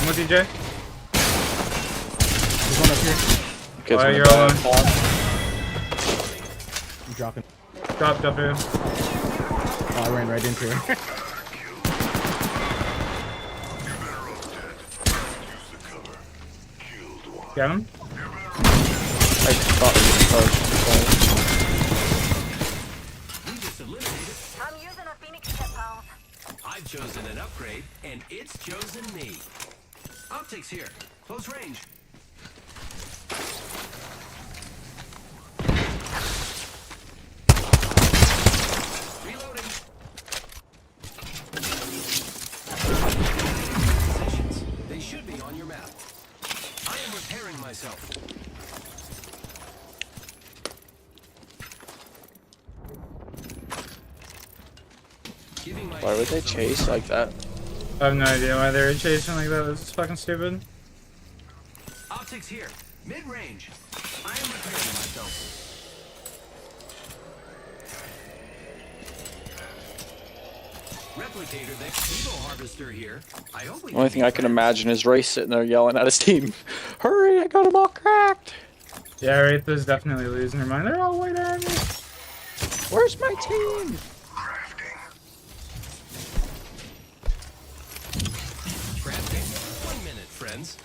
I'm with you, Jay.
There's one up here.
Kids
Alright,
in
you're
the
all
back.
on.
I'm dropping.
Drop here.
Oh, I ran right into her.
Got him.
I thought it was
We just eliminated.
I'm using a Phoenix kit, pals.
I've chosen an upgrade, and it's chosen me. Optics here. Close range. Reloading. Positions. They should be on your map. I am repairing myself.
Why would they chase like that?
I have no idea why they're chasing like that. This is fucking stupid.
Optics here. Mid-range. I am repairing myself. Replicator there. Evo harvester here. I hope we
The only thing I can imagine is Ray sitting there yelling at his team, "Hurry, I got them all cracked!"
Yeah, Wraith is definitely losing her mind. They're all waiting on me.
Where's my team?
Crafting. 1 minute, friends.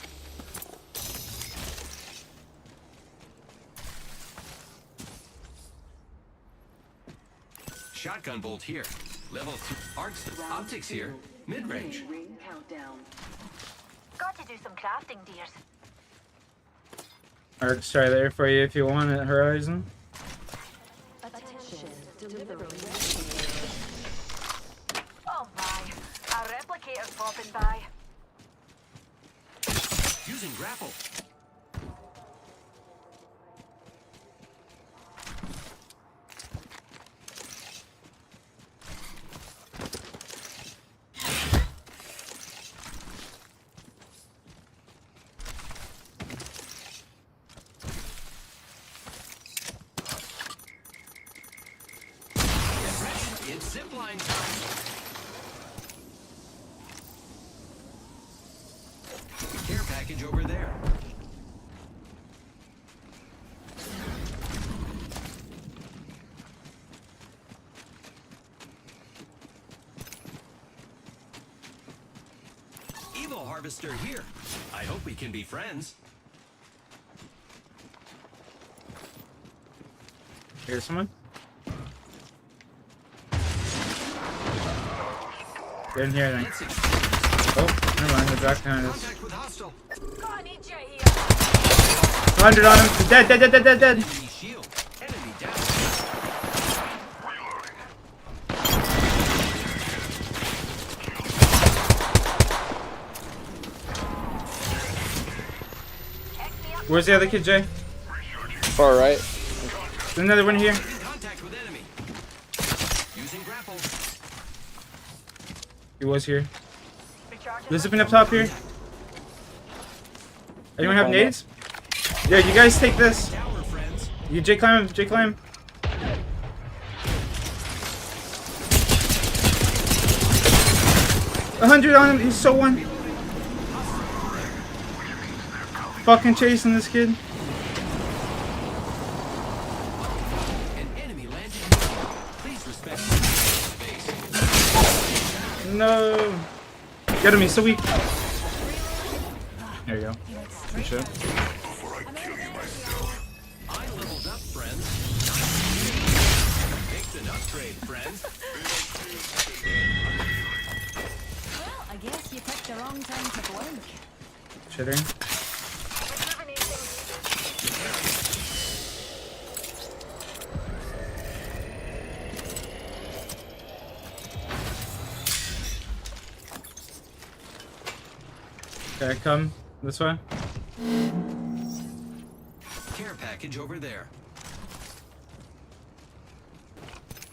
Shotgun bolt here. Level 2. Arcs. Optics here. Mid-range.
Got to do some crafting, dears.
Arc's try there for you if you want it, Horizon.
Attention, delivery.
Oh my, a replicator's popping by.
Using grapple. It's zipline time. Care package over there. Evo harvester here. I hope we can be friends.
Here's someone. Get in here then. Oh, never mind. The drop behind us. 100 on him. Dead, dead, dead, dead, dead, dead. Where's the other kid, Jay?
Far right.
There's another one here. He was here. They're zipping up top here. Anyone have nades? Yeah, you guys take this. You Jay climb him, Jay climb. $100 on him, he's so one. Fucking chasing this kid. No. Get him, he's so weak. There you go. Good shit.
I leveled up, friends. Picked an upgrade, friends.
Well, I guess you picked the wrong time to blink.
Shitting. Okay, come this way.
Care package over there.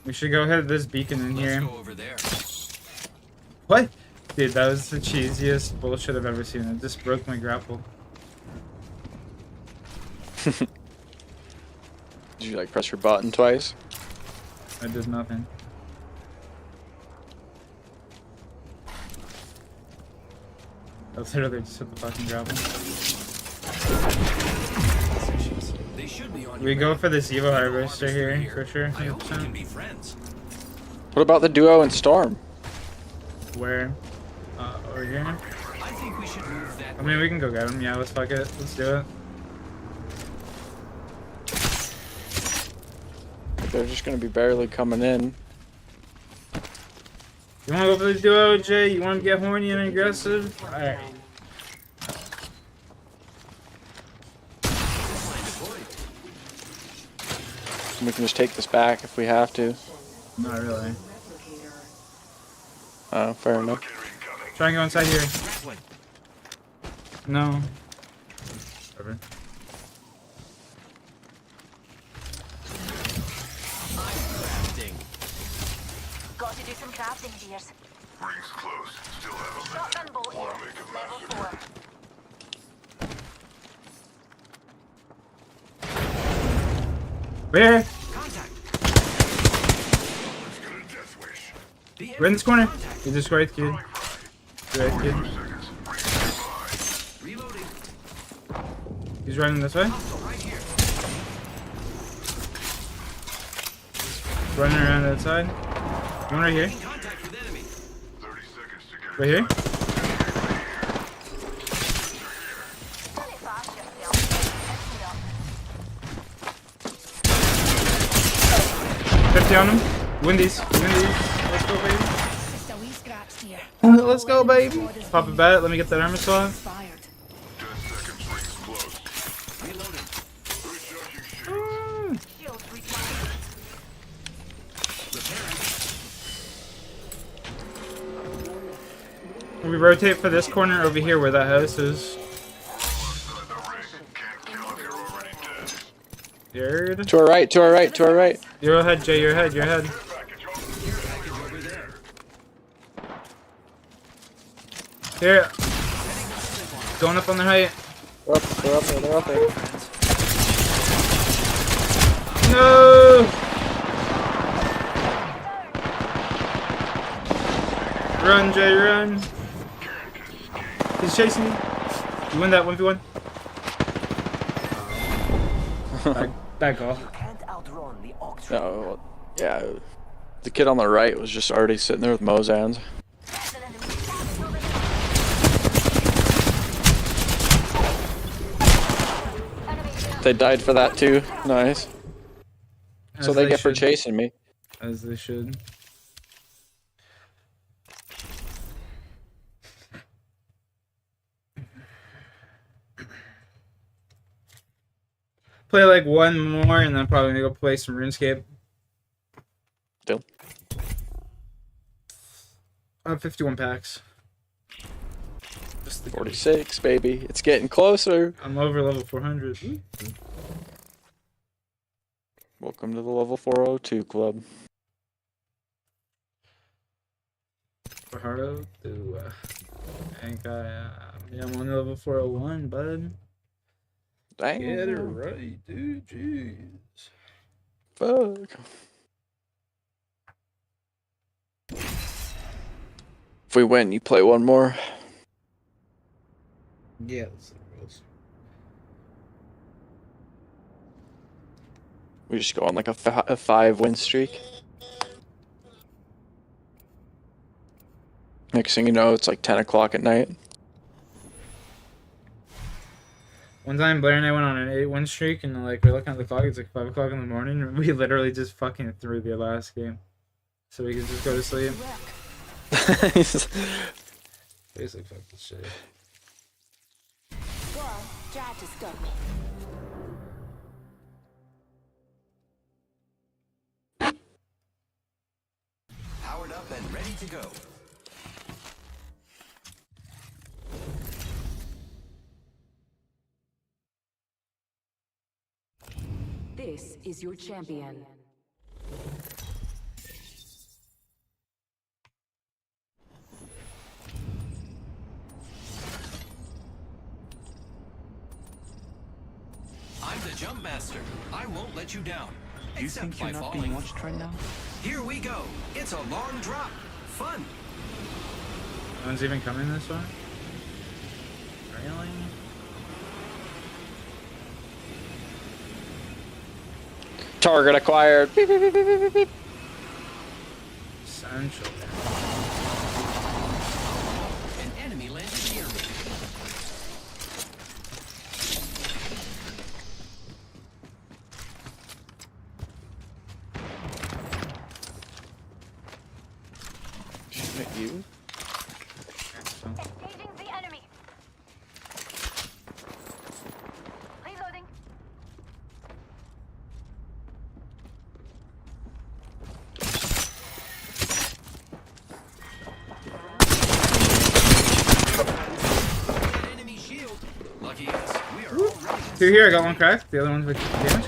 We should go hit this beacon in here.
Let's go over there.
What? Dude, that was the cheesiest bullshit I've ever seen. It just broke my grapple.
Did you like press your button twice?
I did nothing. I literally just hit the fucking grapple.
They should be on
We go for the Evo Harvester here, for sure.
I hope we can
100%.
be friends.
What about the duo and Storm?
Where? Over here?
I think we should move that.
I mean, we can go get him. Yeah, let's fuck it. Let's do it.
They're just gonna be barely coming in.
You wanna go for the duo, Jay? You wanna get horny and aggressive? Alright.
We can just take this back if we have to.
Not really.
Oh, fair enough.
Try and go inside here. No. Whatever.
Got to do some crafting, dears.
Rings close. Still have a
Shotgun bolt here. Level 4.
Where? We're in this corner. You just right, kid. Right, kid. He's running this way. Running around that side. One right here. Right here. On him. Windies. Let's go, baby. Let's go, baby. Pop a bat. Let me get that armor slot. We rotate for this corner over here where that house is. Yard.
To our right, to our right, to our right.
You're ahead, Jay. You're ahead. You're ahead. Here. Going up on the height.
They're up there. They're up there.
No! Run, Jay, run. He's chasing you. You win that 1v1. Back off.
No, yeah. The kid on the right was just already sitting there with Mozans. They died for that too. Nice. So they get for chasing me.
As they should. Play like one more and then probably go play some RuneScape.
Deal.
51 packs.
46, baby. It's getting closer.
I'm over level 400.
Welcome to the level 402 club.
Haro, I think I'm on level 401, bud.
Dang.
Get it right, dude. Jeez.
Fuck. If we win, you play one more.
Yeah, that's the rules.
We just go on like a 5-win streak. Next thing you know, it's like 10 o'clock at night.
One time, Blair and I went on an 8-win streak, and like we're looking at the clock. It's like 5 o'clock in the morning, and we literally just fucking threw the last game, so we could just go to sleep. Basically, fuck this shit.
Go on, try to stop me.
Powered up and ready to go.
This is your champion.
I'm the jump master. I won't let you down.
Do you
Except
think you're
by
not
falling.
being watched right now?
Here we go. It's a long drop. Fun.
No one's even coming this way? Really?
Target acquired. Beep, beep, beep, beep, beep, beep.
Essential.
An enemy landed near me.
Shoot at you.
Engaging the enemy. Reloading.
Enemy shield. Lucky us. We are already.
Two here, I got one cracked. The other one's with damage.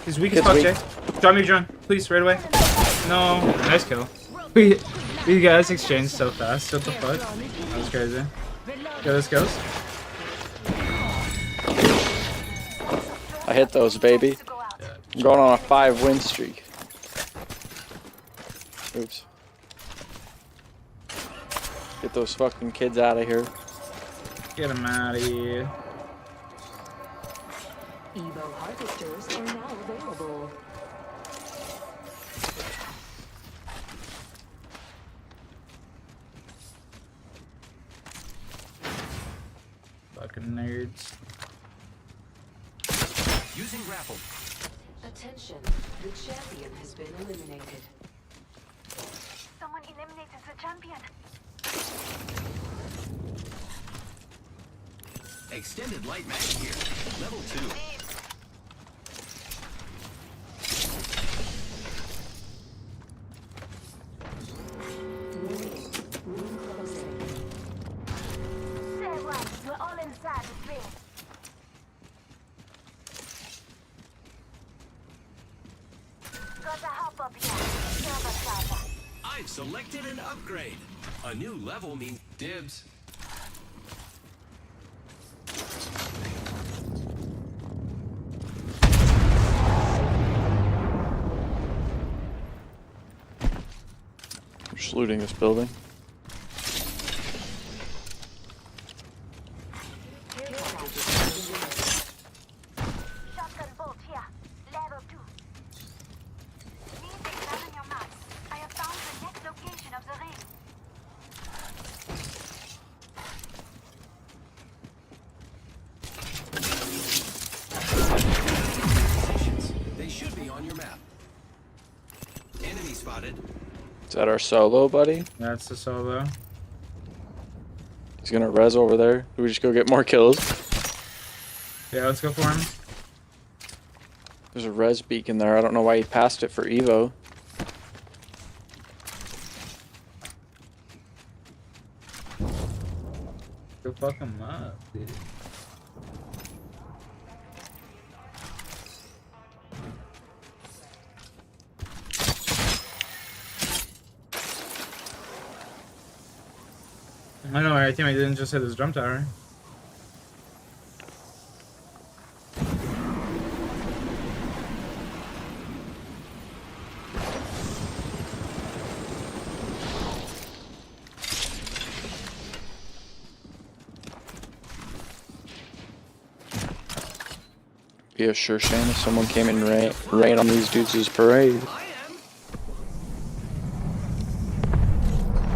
He's weak as
It's
fuck,
weak.
Jay. Drop me, drone. Please, right away. No. Nice kill. These guys exchanged so fast. What the fuck? That was crazy. Go, this goes.
I hit those, baby. I'm going on a 5-win streak. Oops. Get those fucking kids out of here.
Get them out of here.
Evo harvesters are now available.
Fucking nerds.
Using grapple.
Attention, the champion has been eliminated.
Someone eliminated the champion.
Extended light mag here. Level 2.
Say what? We're all inside the ring. Got a hop up here. Server server.
I've selected an upgrade. A new level means dibs.
I'm just looting this building.
Shotgun bolt here. Level 2. Please examine your map. I have found the next location of the ring.
Positions. They should be on your map. Enemy spotted.
Is that our solo, buddy?
That's the solo.
He's gonna res over there. Do we just go get more kills?
Yeah, let's go for him.
There's a res beacon there. I don't know why he passed it for Evo.
Go fuck him up, dude. I know, our teammate didn't just hit his drum tower.
Be a sure shame if someone came and rain on these dudes' parade.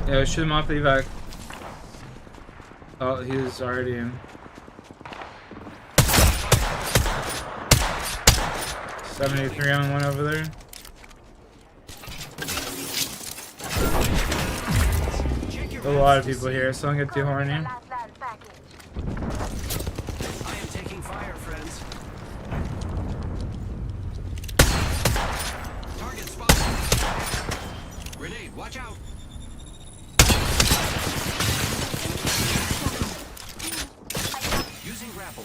Yeah, shoot him off the evac. Oh, he's already in. 73 on one over there. A lot of people here, so don't get too horny.
I am taking fire, friends. Target spotted. Grenade, watch out. Using grapple.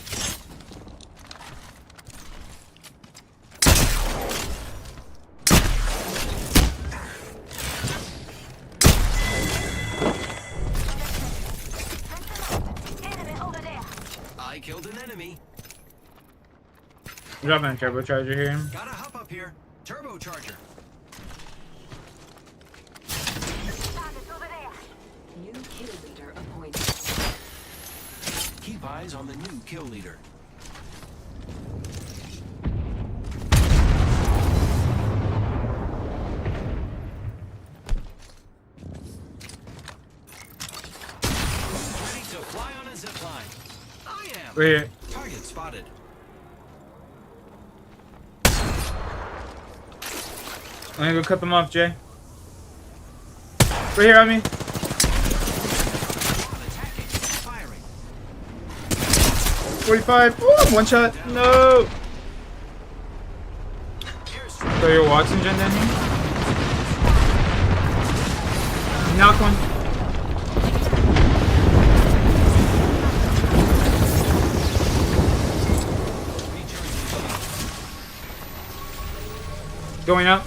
enemy.
Dropping a turbocharger here.
Gotta hop up here. Turbocharger.
New kill leader appointed.
Keep eyes on the new kill leader. Ready to fly on a zip line. I am.
Right here.
Target spotted.
I'm gonna go cut them off, Jay. Right here on me.
Firing.
45. Ooh, one shot. No. So you're watching Jen down here? Knock one. Going up.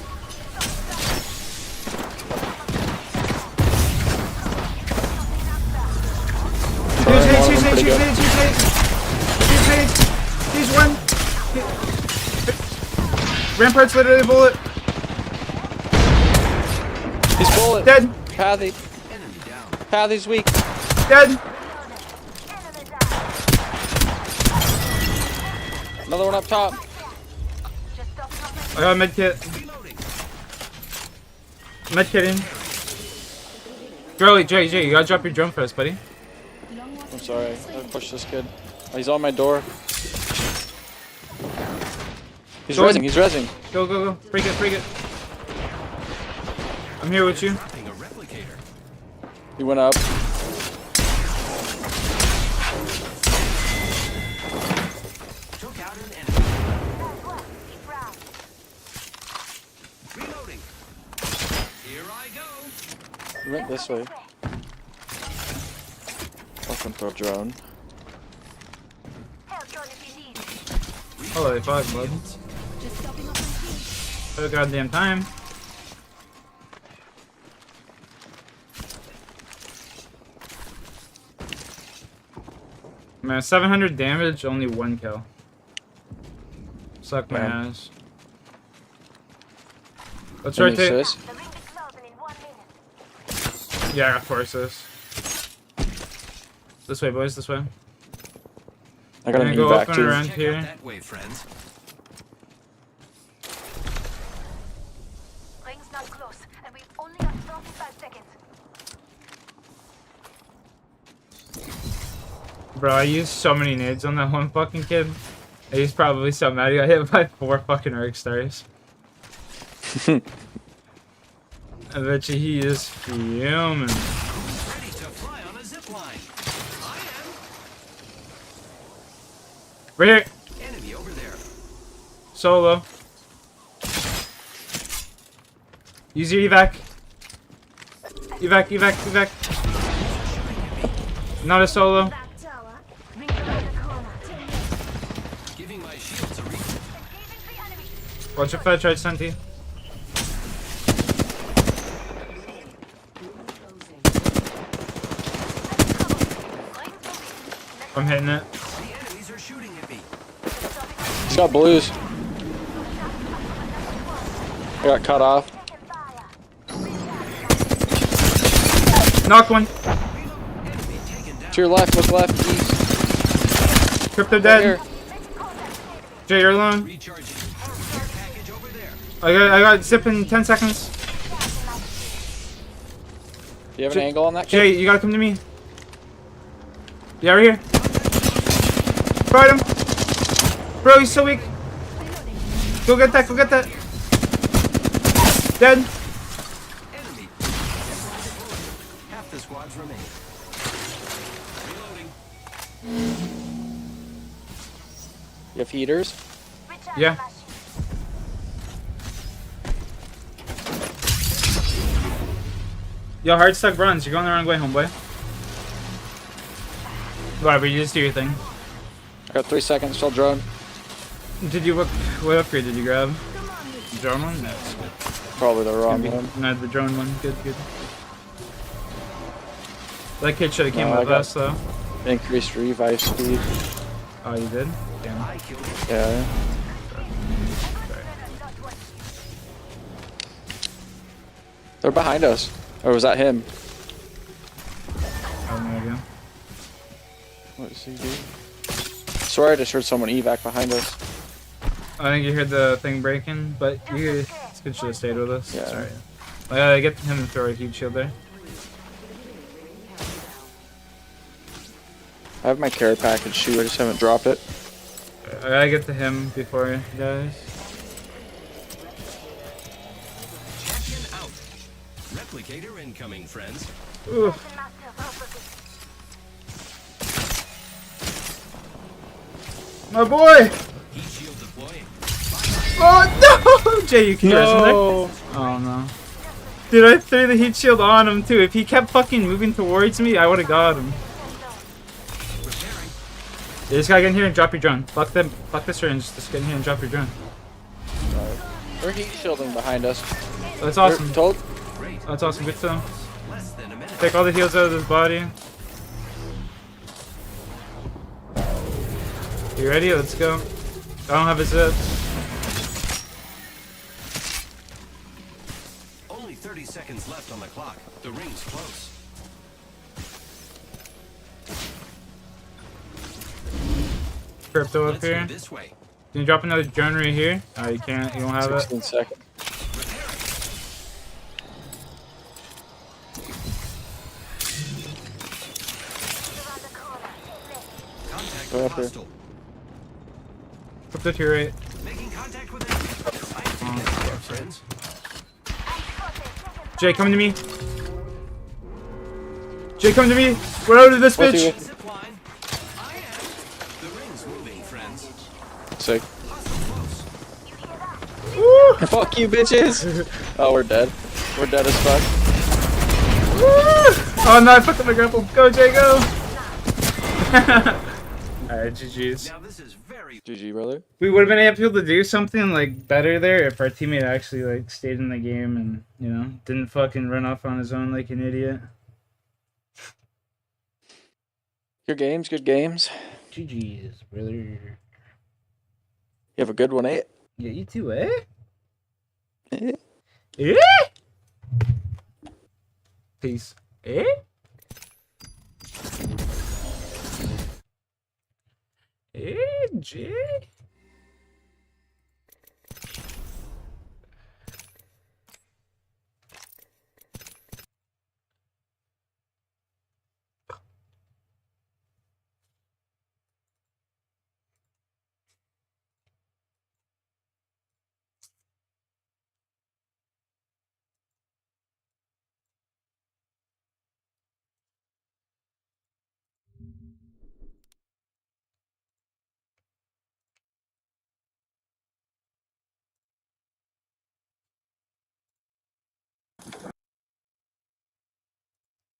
He's one. Rampart's literally a bullet.
He's bullet.
Dead.
Pathy. Pathy's weak.
Dead.
Another one up top.
I got a med kit. Med kit in. Jay, you gotta drop your drone for us, buddy.
I'm sorry. I pushed this kid. Oh, he's on my door. He's
Go
rezzing. He's rezzing.
Go. Break it. I'm here with you.
He went up.
Took out an enemy. Reloading. Here I go.
He went this way. Fucking throw drone.
Holy fuck, bud. Oh goddamn time. Man, 700 damage, only 1 kill. Suck my ass. Let's
Any
rotate.
assist?
Yeah, I got 4 assists. This way, boys, this way.
I got
gonna
an
go
evac
up and
too.
around
Check
here.
out that way, friends.
Ring's not close, and we've only got 45 seconds.
Bro, I used so many nades on that one fucking kid. He's probably so mad he got hit by 4 fucking Arc Stars. I bet you he is fuming.
Ready to fly on a zip line.
Right here.
Enemy over there.
Solo. Use your evac. Evac. Not a solo.
Giving my shields a reach.
Watch your fetch right, Santi. I'm hitting it.
The enemies are shooting at me.
He's got blues. I got cut off.
Knock one.
To your left, look left, east.
Crypto
Right
dead.
here.
Jay, you're alone.
Recharging. Care package over there.
I got zip in 10 seconds.
Do you have an angle on that kid?
Jay, you gotta come to me. Yeah, right here. Fight him. Bro, he's so weak. Go get that. Dead.
Enemy. Half the squads remain. Reloading.
You have heaters?
Yeah. Yo, hard stuck runs. You're going the wrong way, homeboy. Whatever, you just do your thing.
I got 3 seconds till drone.
Did you what upgrade did you grab? The drone one? No, it's good.
Probably the wrong one.
No, the drone one. Good. That kid should have came
No, I
with
got
us though.
Increased revive speed.
Oh, you did? Damn.
Yeah. They're behind us. Or was that him?
I have no idea.
What does he do? Sorry, I just heard someone evac behind us.
I think you heard the thing breaking, but you should have stayed with us.
Yeah.
Sorry. I gotta get him to throw a heat shield there.
I have my care package too, I just haven't dropped it.
I gotta get to him before he dies.
Check-in out. Replicator incoming, friends.
Oof. My boy!
Heat shield deploying.
Oh no! Jay, you can res him there? Oh no. Dude, I threw the heat shield on him too. If he kept fucking moving towards me, I would've got him. You just gotta get in here and drop your drone. Fuck them. Fuck this range. Just get in here and drop your drone.
They're heat shielding behind us.
That's awesome.
They're told?
That's awesome. Good stuff. Take all the heals out of his body. You ready? Let's go. I don't have a zip.
Only 30 seconds left on the clock. The ring's close.
Crypto up here.
This way.
Can you drop another drone right here? Oh, you can't. You don't have
16
it.
seconds. Go up here.
Crypto to your right.
Making contact with friends.
Jay, come to me. Jay, come to me. We're out of this bitch.
The ring's moving, friends.
Sick.
Woo!
Fuck you, bitches! Oh, we're dead. We're dead as fuck.
Woo! Oh no, I fucked up my grapple. Go, Jay, go! Alright, GG's.
GG, brother.
We would have been able to do something like better there if our teammate actually like stayed in the game and, you know, didn't fucking run off on his own like an idiot.
Good games, good games.
GG's, brother.
You have a good one, eh?
Yeah, you too, eh?
Eh?
Eh? Peace. Eh? Eh, Jay?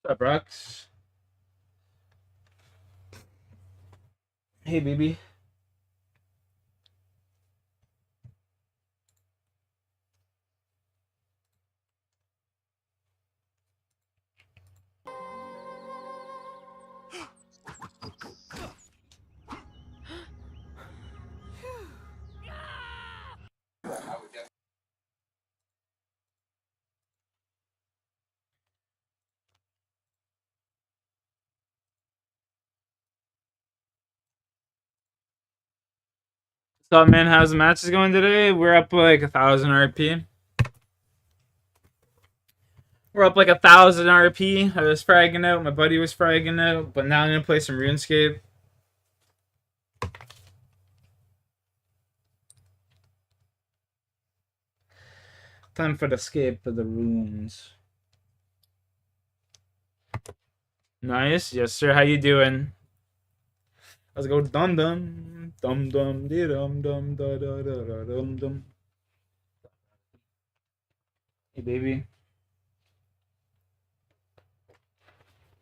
What's up, Rox? Hey, baby. What's up, man? How's the matches going today? We're up like 1,000 RP. We're up like 1,000 RP. I was fragging out. My buddy was fragging out. But now I'm gonna play some RuneScape. Time for the escape of the runes. Nice, yes sir. How you doing? Let's go dum dum dum dum dee dum dum da da da da dum dum. Hey baby.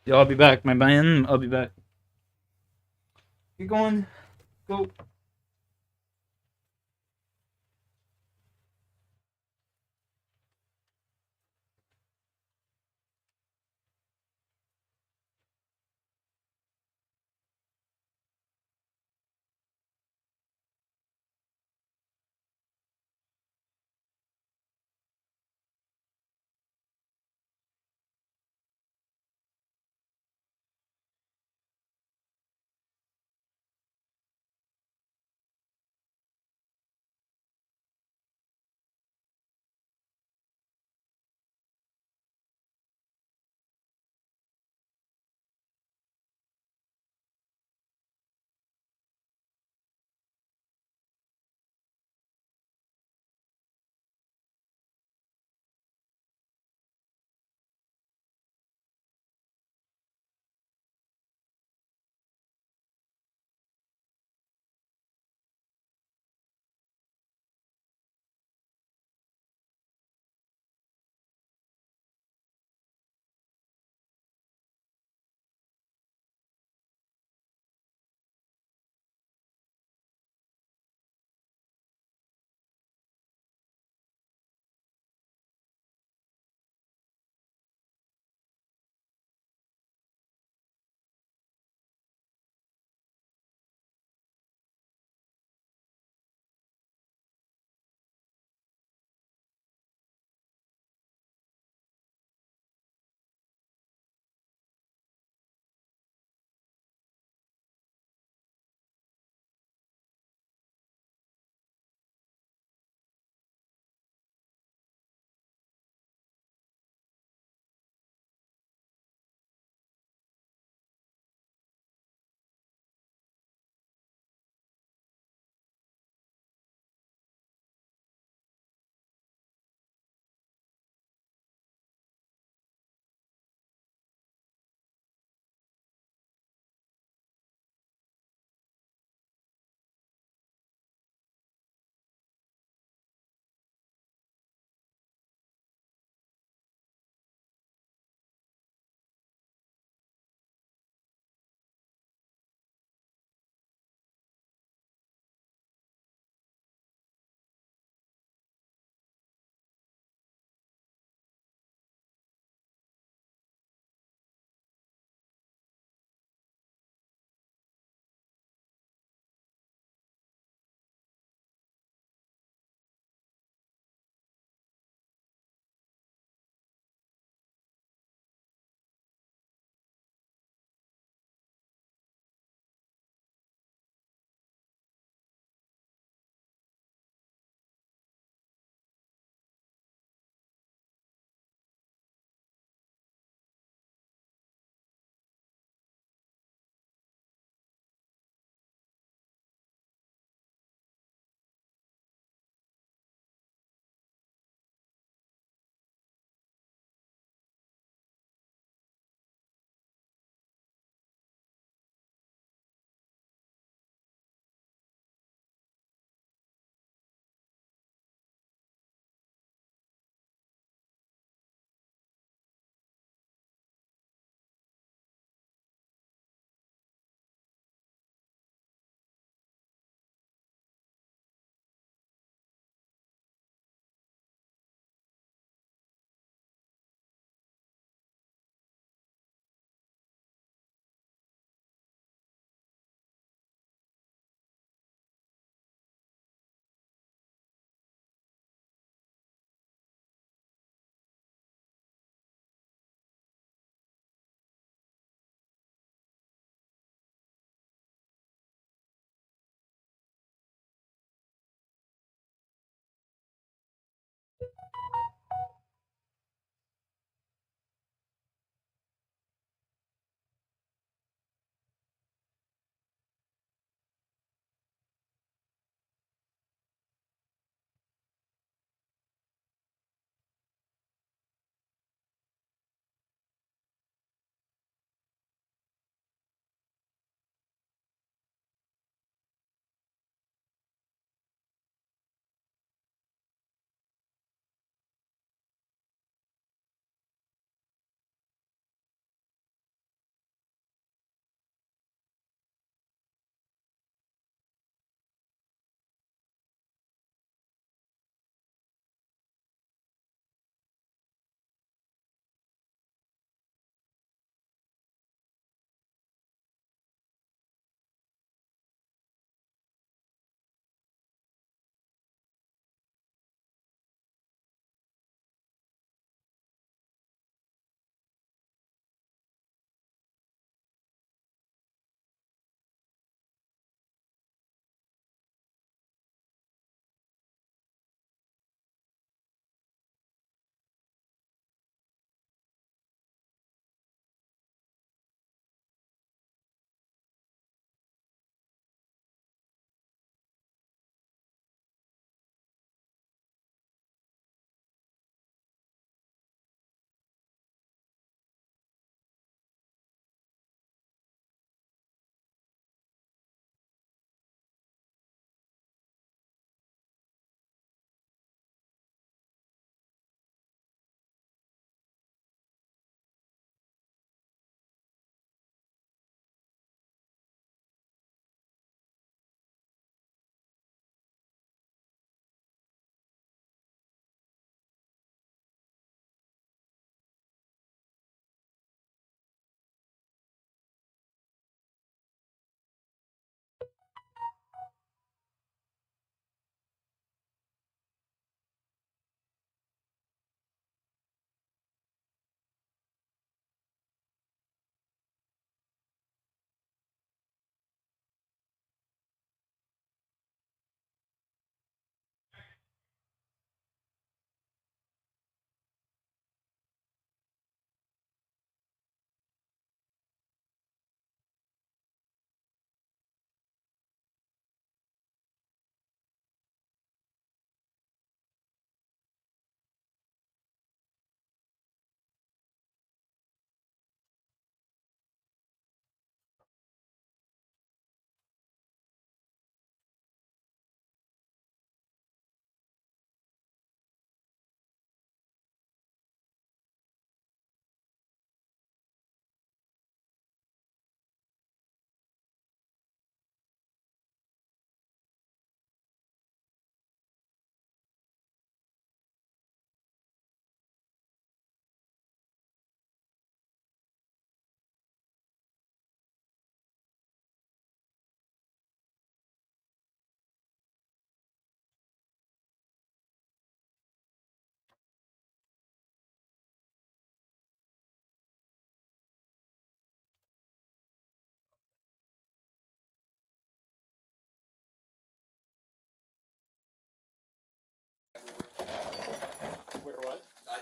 Yeah, I'll be back, my man. I'll be back. You going? Go.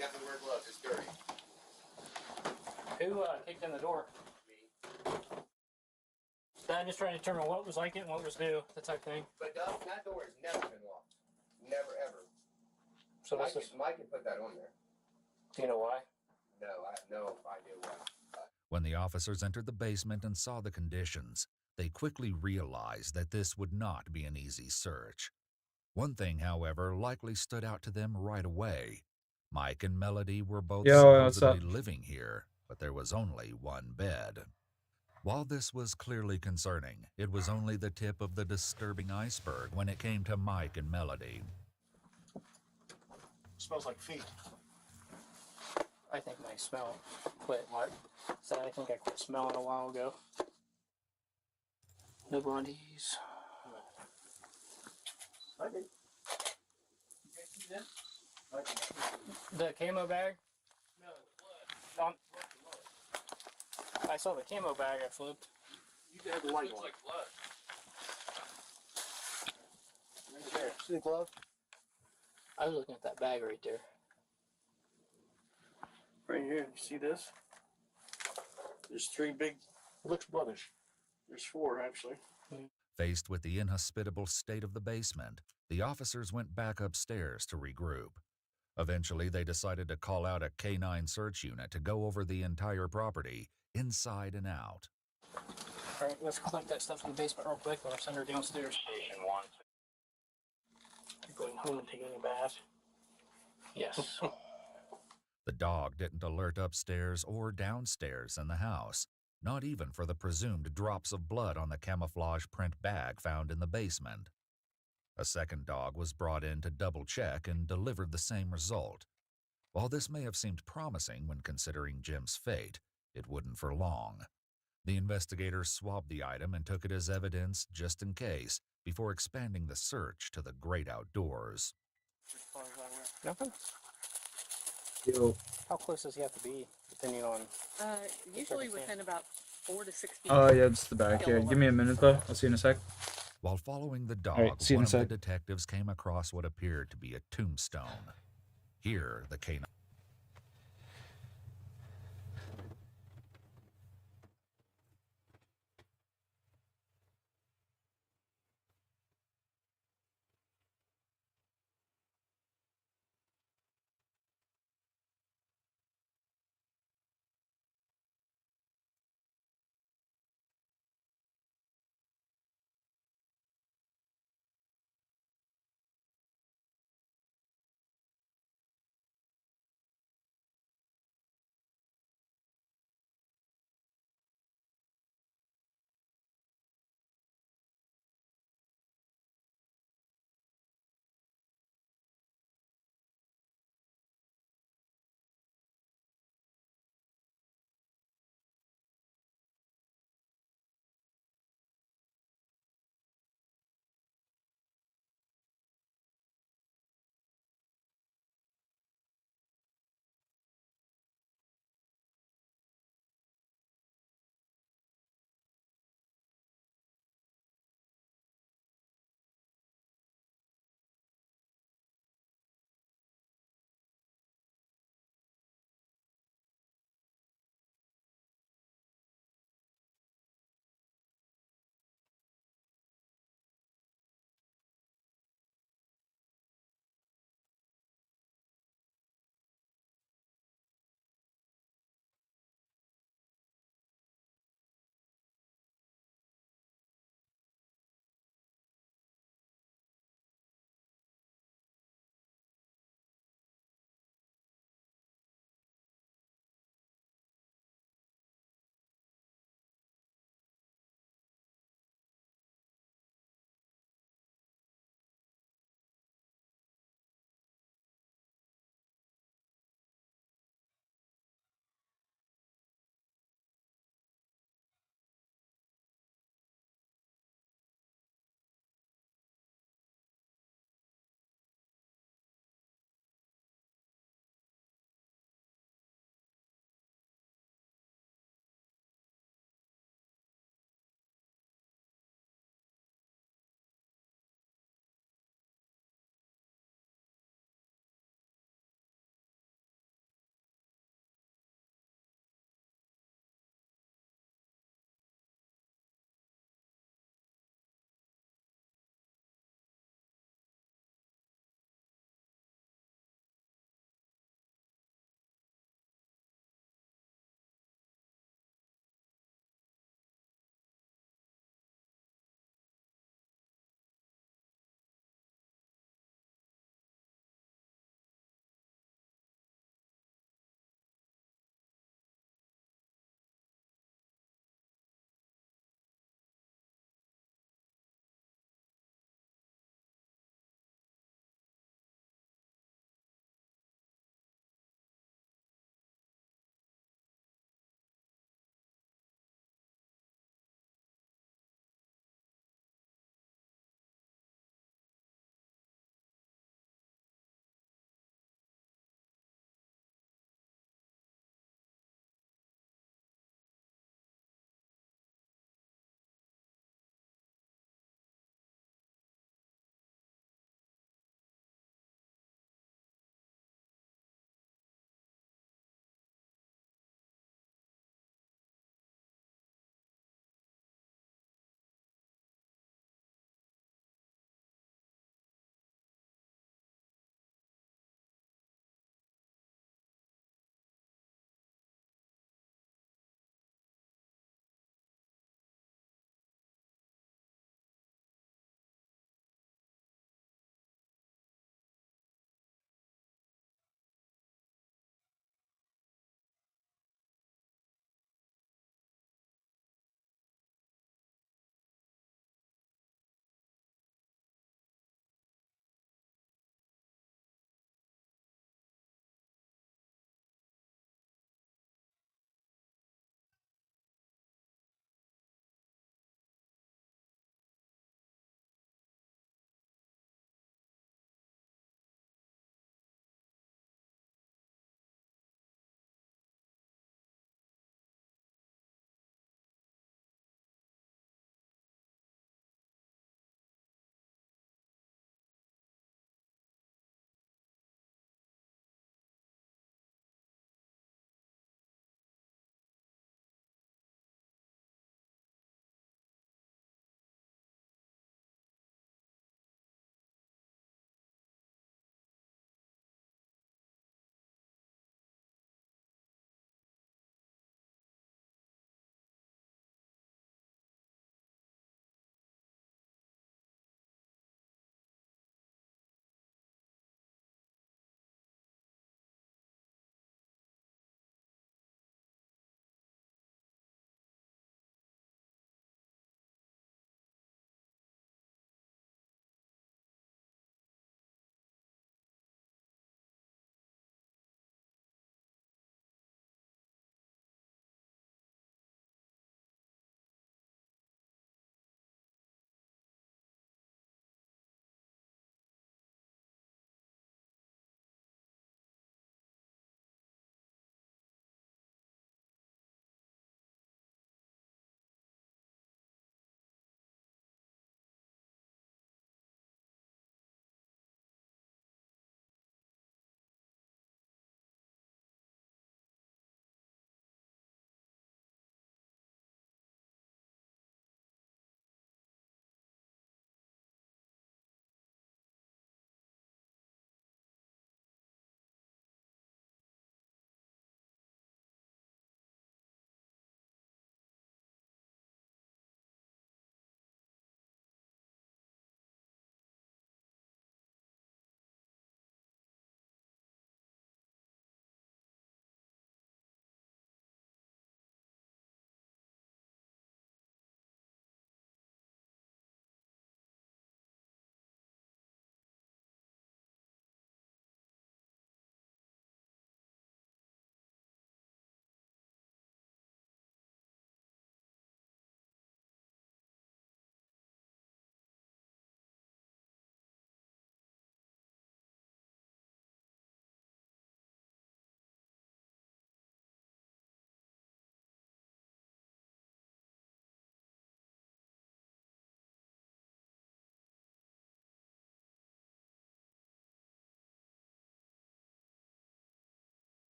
Definitely wear gloves. It's dirty.
Who kicked in the door? I'm just trying to determine what was like it and what was new, that type thing.
But that door has never been locked. Never, ever.
So
Mike can put that on there.
Do you know why?
No, I have no idea why.
When the officers entered the basement and saw the conditions, they quickly realized that this would not be an easy search. One thing, however, likely stood out to them right away. Mike and Melody were both
Yo, what's
supposedly
up?
living here, but there was only one bed. While this was clearly concerning, it was only the tip of the disturbing iceberg when it came to Mike and Melody.
Smells like feet.
I think my smell quit. What? So I think I quit smelling a while ago. No blondies.
I did.
The camo bag? No, I saw the camo bag I flipped.
You had the light on. Right there. See the glove?
I was looking at that bag right there.
Right here. You see this? There's three big. It looks bloodish. There's four actually.
Faced with the inhospitable state of the basement, the officers went back upstairs to regroup. Eventually, they decided to call out a K-9 search unit to go over the entire property, inside and out.
Alright, let's collect that stuff in the basement real quick or I'll send her downstairs. Station 1. You're going home and taking a bath? Yes.
The dog didn't alert upstairs or downstairs in the house, not even for the presumed drops of blood on the camouflage print bag found in the basement. A second dog was brought in to double-check and delivered the same result. While this may have seemed promising when considering Jim's fate, it wouldn't for long. The investigators swabbed the item and took it as evidence just in case, before expanding the search to the great outdoors.
Nothing?
Yo.
How close does he have to be, depending on...
Usually within about 4 to 6 feet.
Oh, yeah, it's the back here. Give me a minute, though. I'll see you in a sec.
While following the dog,
Alright, see you in
one
a
of the
sec.
detectives came across what appeared to be a tombstone. Here, the K-9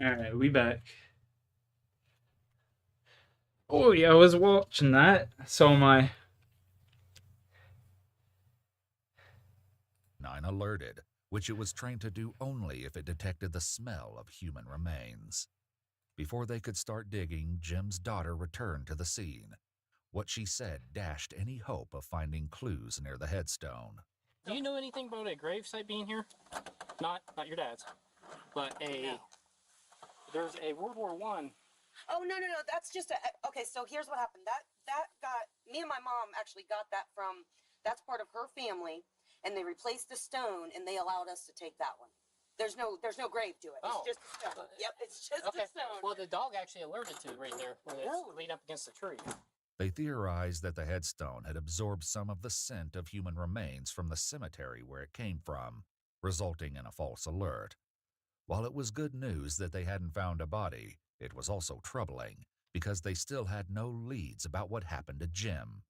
Alright, we back. Oh yeah, I was watching that. So am I.
9 alerted, which it was trained to do only if it detected the smell of human remains. Before they could start digging, Jim's daughter returned to the scene. What she said dashed any hope of finding clues near the headstone.
Do you know anything about a gravesite being here? Not your dad's, but there's a World War I.
Oh no, that's just okay. So here's what happened. That got me and my mom actually got that from. That's part of her family, and they replaced the stone, and they allowed us to take that one. There's no grave to it. It's just a stone. Yep, it's just a stone.
Well, the dog actually alerted to it right there when it's leaned up against the tree.
They theorized that the headstone had absorbed some of the scent of human remains from the cemetery where it came from, resulting in a false alert. While it was good news that they hadn't found a body, it was also troubling because they still had no leads about what happened to Jim.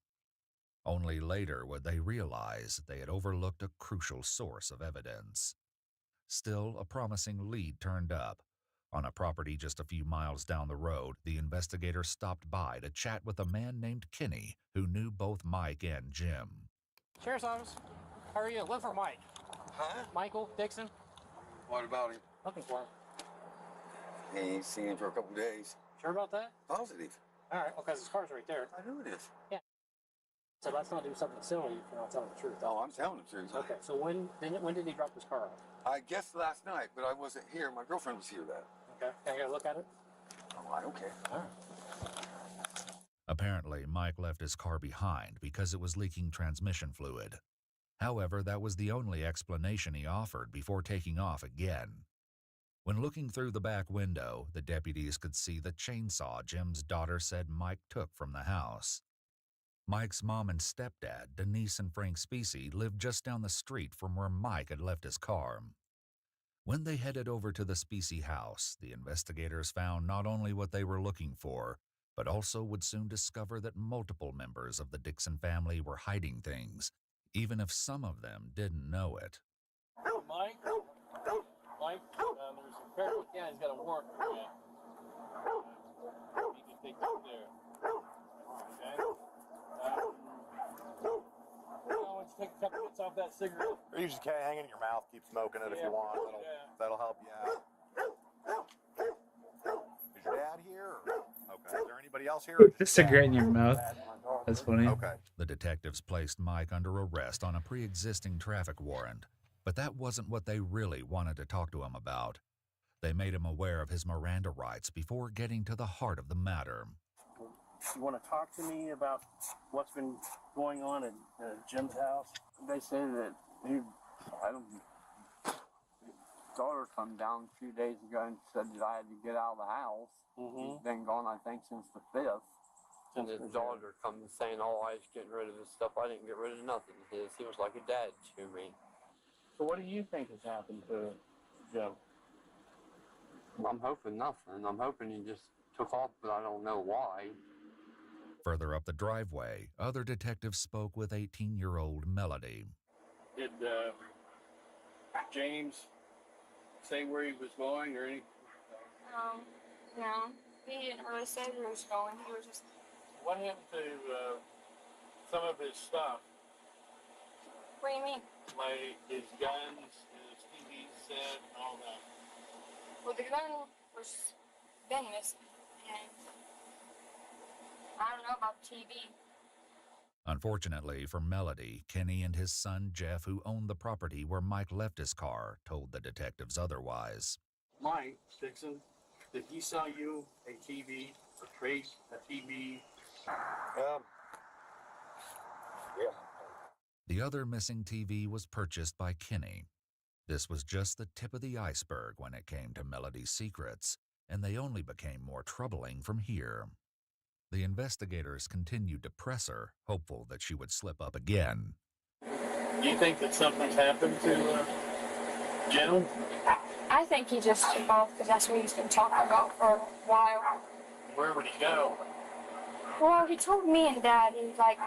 Only later would they realize they had overlooked a crucial source of evidence. Still, a promising lead turned up. On a property just a few miles down the road, the investigator stopped by to chat with a man named Kenny who knew both Mike and Jim.
Sheriff's Office, how are you? Look for Mike.
Huh?
Michael Dixon.
What about him?
Looking for him.
He ain't seen him for a couple days.
Sure about that?
Positive.
All right, well, because his car's right there.
I know it is.
Yeah. So let's not do something silly if you're not telling the truth.
Oh, I'm telling the truth.
Okay, so when did he drop his car off?
I guess last night, but I wasn't here. My girlfriend was here that.
Okay, can I get a look at it?
Oh, I don't care.
All right.
Apparently, Mike left his car behind because it was leaking transmission fluid. However, that was the only explanation he offered before taking off again. When looking through the back window, the deputies could see the chainsaw Jim's daughter said Mike took from the house. Mike's mom and stepdad, Denise and Frank Specie, lived just down the street from where Mike had left his car. When they headed over to the Specie house, the investigators found not only what they were looking for, but also would soon discover that multiple members of the Dixon family were hiding things, even if some of them didn't know it.
Mike, there's a Fairfield County's got a warrant for you. You can take that there. Okay. I want you to take a couple hits off that cigarette.
Or you just hang it in your mouth, keep smoking it if you want. That'll help you out. Is your dad here? Okay. Is there anybody else here?
Put the cigarette in your mouth. That's funny.
Okay.
The detectives placed Mike under arrest on a pre-existing traffic warrant, but that wasn't what they really wanted to talk to him about. They made him aware of his Miranda rights before getting to the heart of the matter.
You want to talk to me about what's been going on at Jim's house?
They say that his daughter come down a few days ago and said that I had to get out of the house. He's been gone, I think, since the 5th. And his daughter comes saying, oh, I was getting rid of his stuff. I didn't get rid of nothing. He was like a dad to me.
So what do you think has happened to Jim?
I'm hoping nothing. I'm hoping he just took off, but I don't know why.
Further up the driveway, other detectives spoke with 18-year-old Melody.
Did James say where he was going or anything?
No. He didn't really say where he was going. He was just...
What happened to some of his stuff?
What do you mean?
Like his guns, his TV set, and all that.
Well, the gun was been missing, and I don't know about the TV.
Unfortunately for Melody, Kenny and his son Jeff, who owned the property where Mike left his car, told the detectives otherwise.
Mike Dixon, did he sell you a TV, or trade a TV?
Yeah.
The other missing TV was purchased by Kenny. This was just the tip of the iceberg when it came to Melody's secrets, and they only became more troubling from here. The investigators continued to press her, hopeful that she would slip up again.
Do you think that something's happened to Jim?
I think he just took off because that's what he's been talking about for a while.
Where would he go?
Well, he told me and Dad, he was like,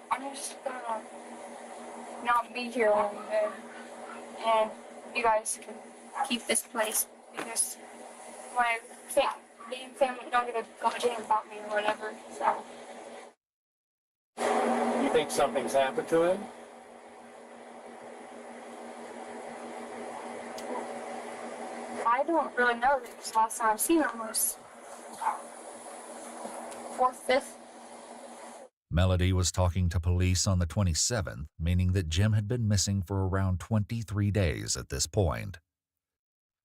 I'm just gonna not be here when you move, and you guys can keep this place because
my family don't give a goddamn about me or whatever. So
You think something's happened to him?
I don't really know. Because last time I've seen him was 4th, 5th.
Melody was talking to police on the 27th, meaning that Jim had been missing for around 23 days at this point.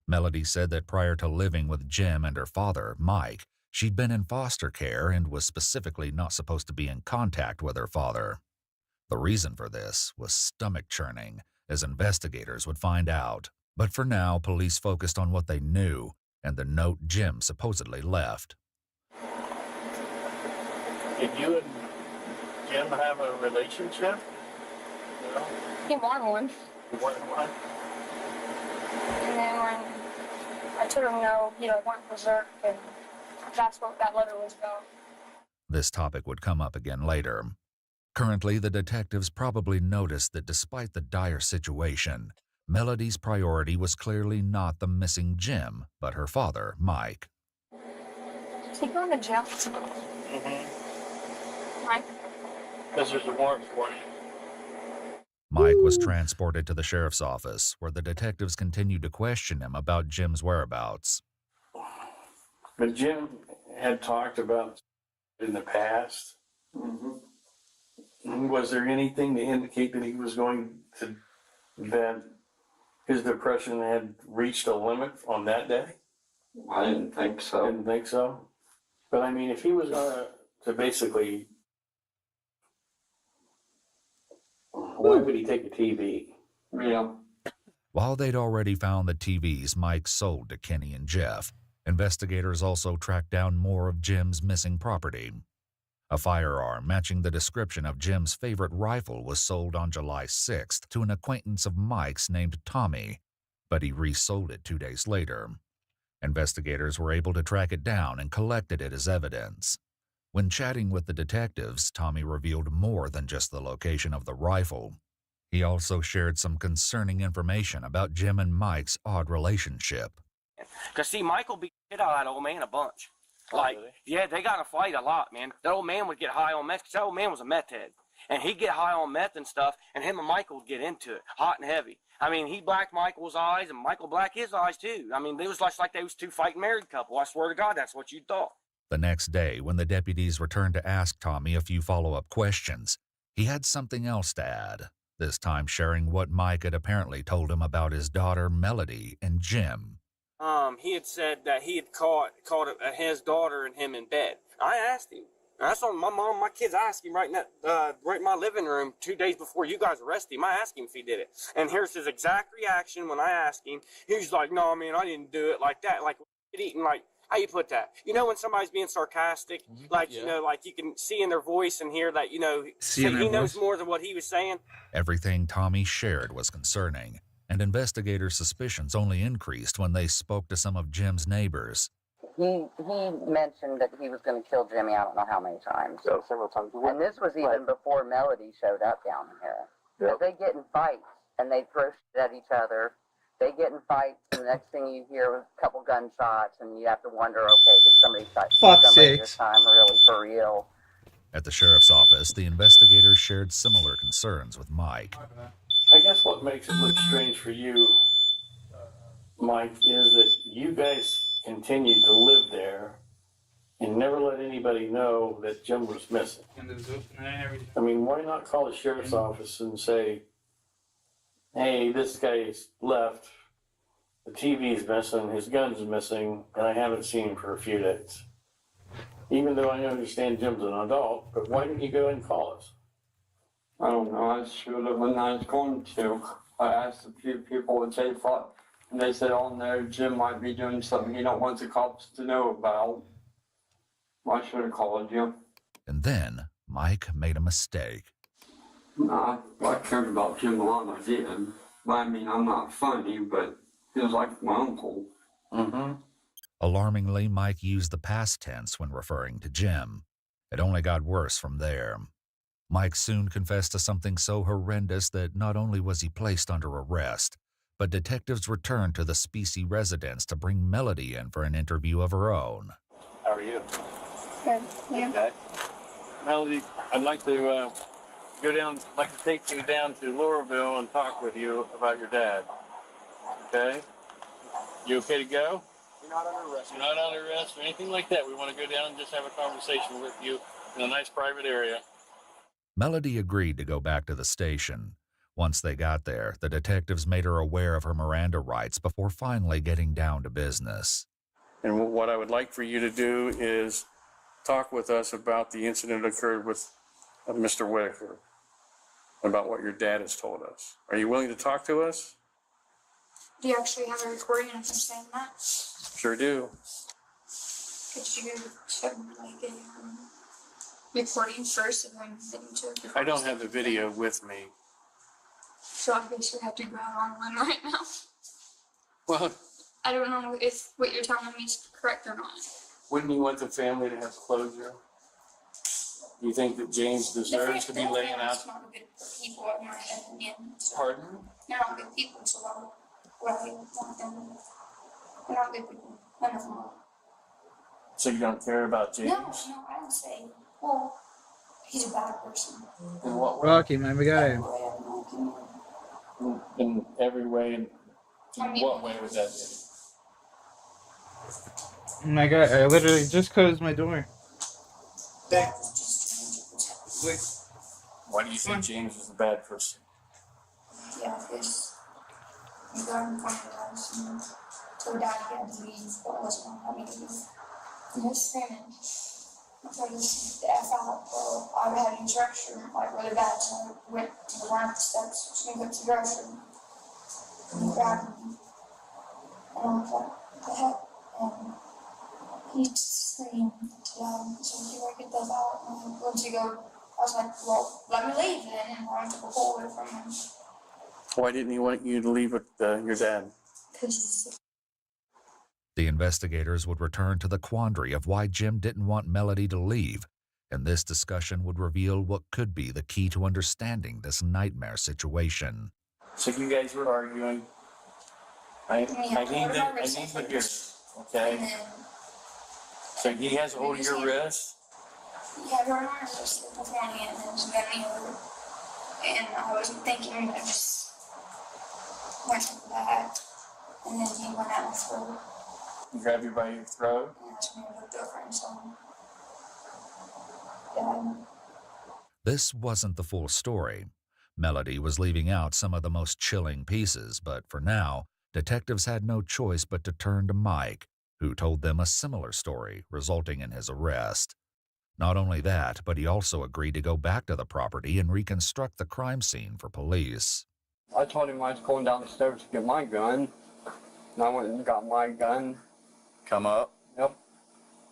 Melody said that prior to living with Jim and her father, Mike, she'd been in foster care and was specifically not supposed to be in contact with her father. The reason for this was stomach churning, as investigators would find out. But for now, police focused on what they knew and the note Jim supposedly left.
Did you and Jim have a relationship? No?
He wanted one.
You wanted one?
And then when I told him no, he went berserk, and that's what that letter was about.
This topic would come up again later. Currently, the detectives probably noticed that despite the dire situation, Melody's priority was clearly not the missing Jim, but her father, Mike.
Is he going to jail? Mike?
Because there's a warrant for you.
Mike was transported to the sheriff's office, where the detectives continued to question him about Jim's whereabouts.
But Jim had talked about in the past. Was there anything to indicate that he was going to, that his depression had reached a limit on that day?
I didn't think so.
Didn't think so? But I mean, if he was to basically, why would he take a TV?
Yeah.
While they'd already found the TVs Mike sold to Kenny and Jeff, investigators also tracked down more of Jim's missing property. A firearm matching the description of Jim's favorite rifle was sold on July 6th to an acquaintance of Mike's named Tommy, but he resold it 2 days later. Investigators were able to track it down and collected it as evidence. When chatting with the detectives, Tommy revealed more than just the location of the rifle. He also shared some concerning information about Jim and Mike's odd relationship.
Because, see, Michael beat the shit out of that old man a bunch. Like, yeah, they got to fight a lot, man. That old man would get high on meth, because that old man was a meth head. And he'd get high on meth and stuff, and him and Michael would get into it, hot and heavy. I mean, he blacked Michael's eyes, and Michael blacked his eyes, too. I mean, it was like they was two fighting married couple. I swear to God, that's what you thought.
The next day, when the deputies returned to ask Tommy a few follow-up questions, he had something else to add, this time sharing what Mike had apparently told him about his daughter, Melody, and Jim.
He had said that he had caught his daughter and him in bed. I asked him. That's on my kids asked him right in my living room 2 days before you guys arrested him. I asked him if he did it. And here's his exact reaction when I asked him. He was like, no, man, I didn't do it like that. Like, eating, like, how you put that? You know when somebody's being sarcastic? Like, you know, like you can see in their voice and hear that, you know, he knows more than what he was saying.
Everything Tommy shared was concerning, and investigators' suspicions only increased when they spoke to some of Jim's neighbors.
He mentioned that he was going to kill Jimmy, I don't know how many times.
Yeah, several times.
And this was even before Melody showed up down here. But they get in fights, and they throw shit at each other. They get in fights, and the next thing you hear was a couple gunshots, and you have to wonder, okay, did somebody shoot somebody this time, really, for real?
At the sheriff's office, the investigators shared similar concerns with Mike.
I guess what makes it look strange for you, Mike, is that you guys continued to live there and never let anybody know that Jim was missing. I mean, why not call the sheriff's office and say, hey, this guy's left, the TV's missing, his gun's missing, and I haven't seen him for a few days. Even though I understand Jim's an adult, but why didn't you go and call us?
I don't know, I should have when I was going to. I asked a few people what they thought, and they said, oh no, Jim might be doing something he don't want the cops to know about. I should have called you.
And then Mike made a mistake.
Nah, I cared about Jim a lot, I did. But I mean, I'm not funny, but he was like my uncle.
Alarmingly, Mike used the past tense when referring to Jim. It only got worse from there. Mike soon confessed to something so horrendous that not only was he placed under arrest, but detectives returned to the Specie residence to bring Melody in for an interview of her own.
How are you?
Good. Yeah.
Okay. Melody, I'd like to take you down to Louisville and talk with you about your dad. Okay? You okay to go? You're not under arrest. You're not under arrest or anything like that. We want to go down and just have a conversation with you in a nice private area.
Melody agreed to go back to the station. Once they got there, the detectives made her aware of her Miranda rights before finally getting down to business.
And what I would like for you to do is talk with us about the incident that occurred with Mr. Whitaker, about what your dad has told us. Are you willing to talk to us?
Do you actually have a recording of him saying that?
Sure do.
Could you check like a recording first and then listen to it?
I don't have the video with me.
So I guess you have to go online right now.
Well,
I don't know if what you're telling me is correct or not.
wouldn't you want the family to have closure? Do you think that James deserves to be laying out?
It's not good people, in my opinion.
Pardon?
They're not good people, so why would I want them? They're not good people. None of them are.
So you don't care about James?
No, I don't say, well, he's a bad person.
In what way?
Rocky, my guy.
In every way. In what way would that be?
My guy, I literally just closed my door.
Why do you think James is a bad person?
Yeah, because we got in front of us and told Dad he had to leave, but wasn't going to let me leave. And he was screaming. I tried to get the F out, but I had an instruction, like really bad, so I went to the line of the steps, just going to go to the grocery. And he grabbed me. And I was like, what the heck? And he screamed to Dad, so he would get those out. And once you go, I was like, well, let me leave then. And I took a pull away from him.
Why didn't he want you to leave with your dad?
Because
The investigators would return to the quandary of why Jim didn't want Melody to leave, and this discussion would reveal what could be the key to understanding this nightmare situation.
So you guys were arguing. I need to hear this, okay? So he has a hold of your wrist?
Yeah, we were on our wrist beforehand, and it was bending over. And I wasn't thinking, I just went to the back, and then he went out my throat.
He grabbed you by your throat?
And asked me to look over and saw him. Dad.
This wasn't the full story. Melody was leaving out some of the most chilling pieces, but for now, detectives had no choice but to turn to Mike, who told them a similar story, resulting in his arrest. Not only that, but he also agreed to go back to the property and reconstruct the crime scene for police.
I told him I was going downstairs to get my gun, and I went and got my gun.
Come up?
Yep.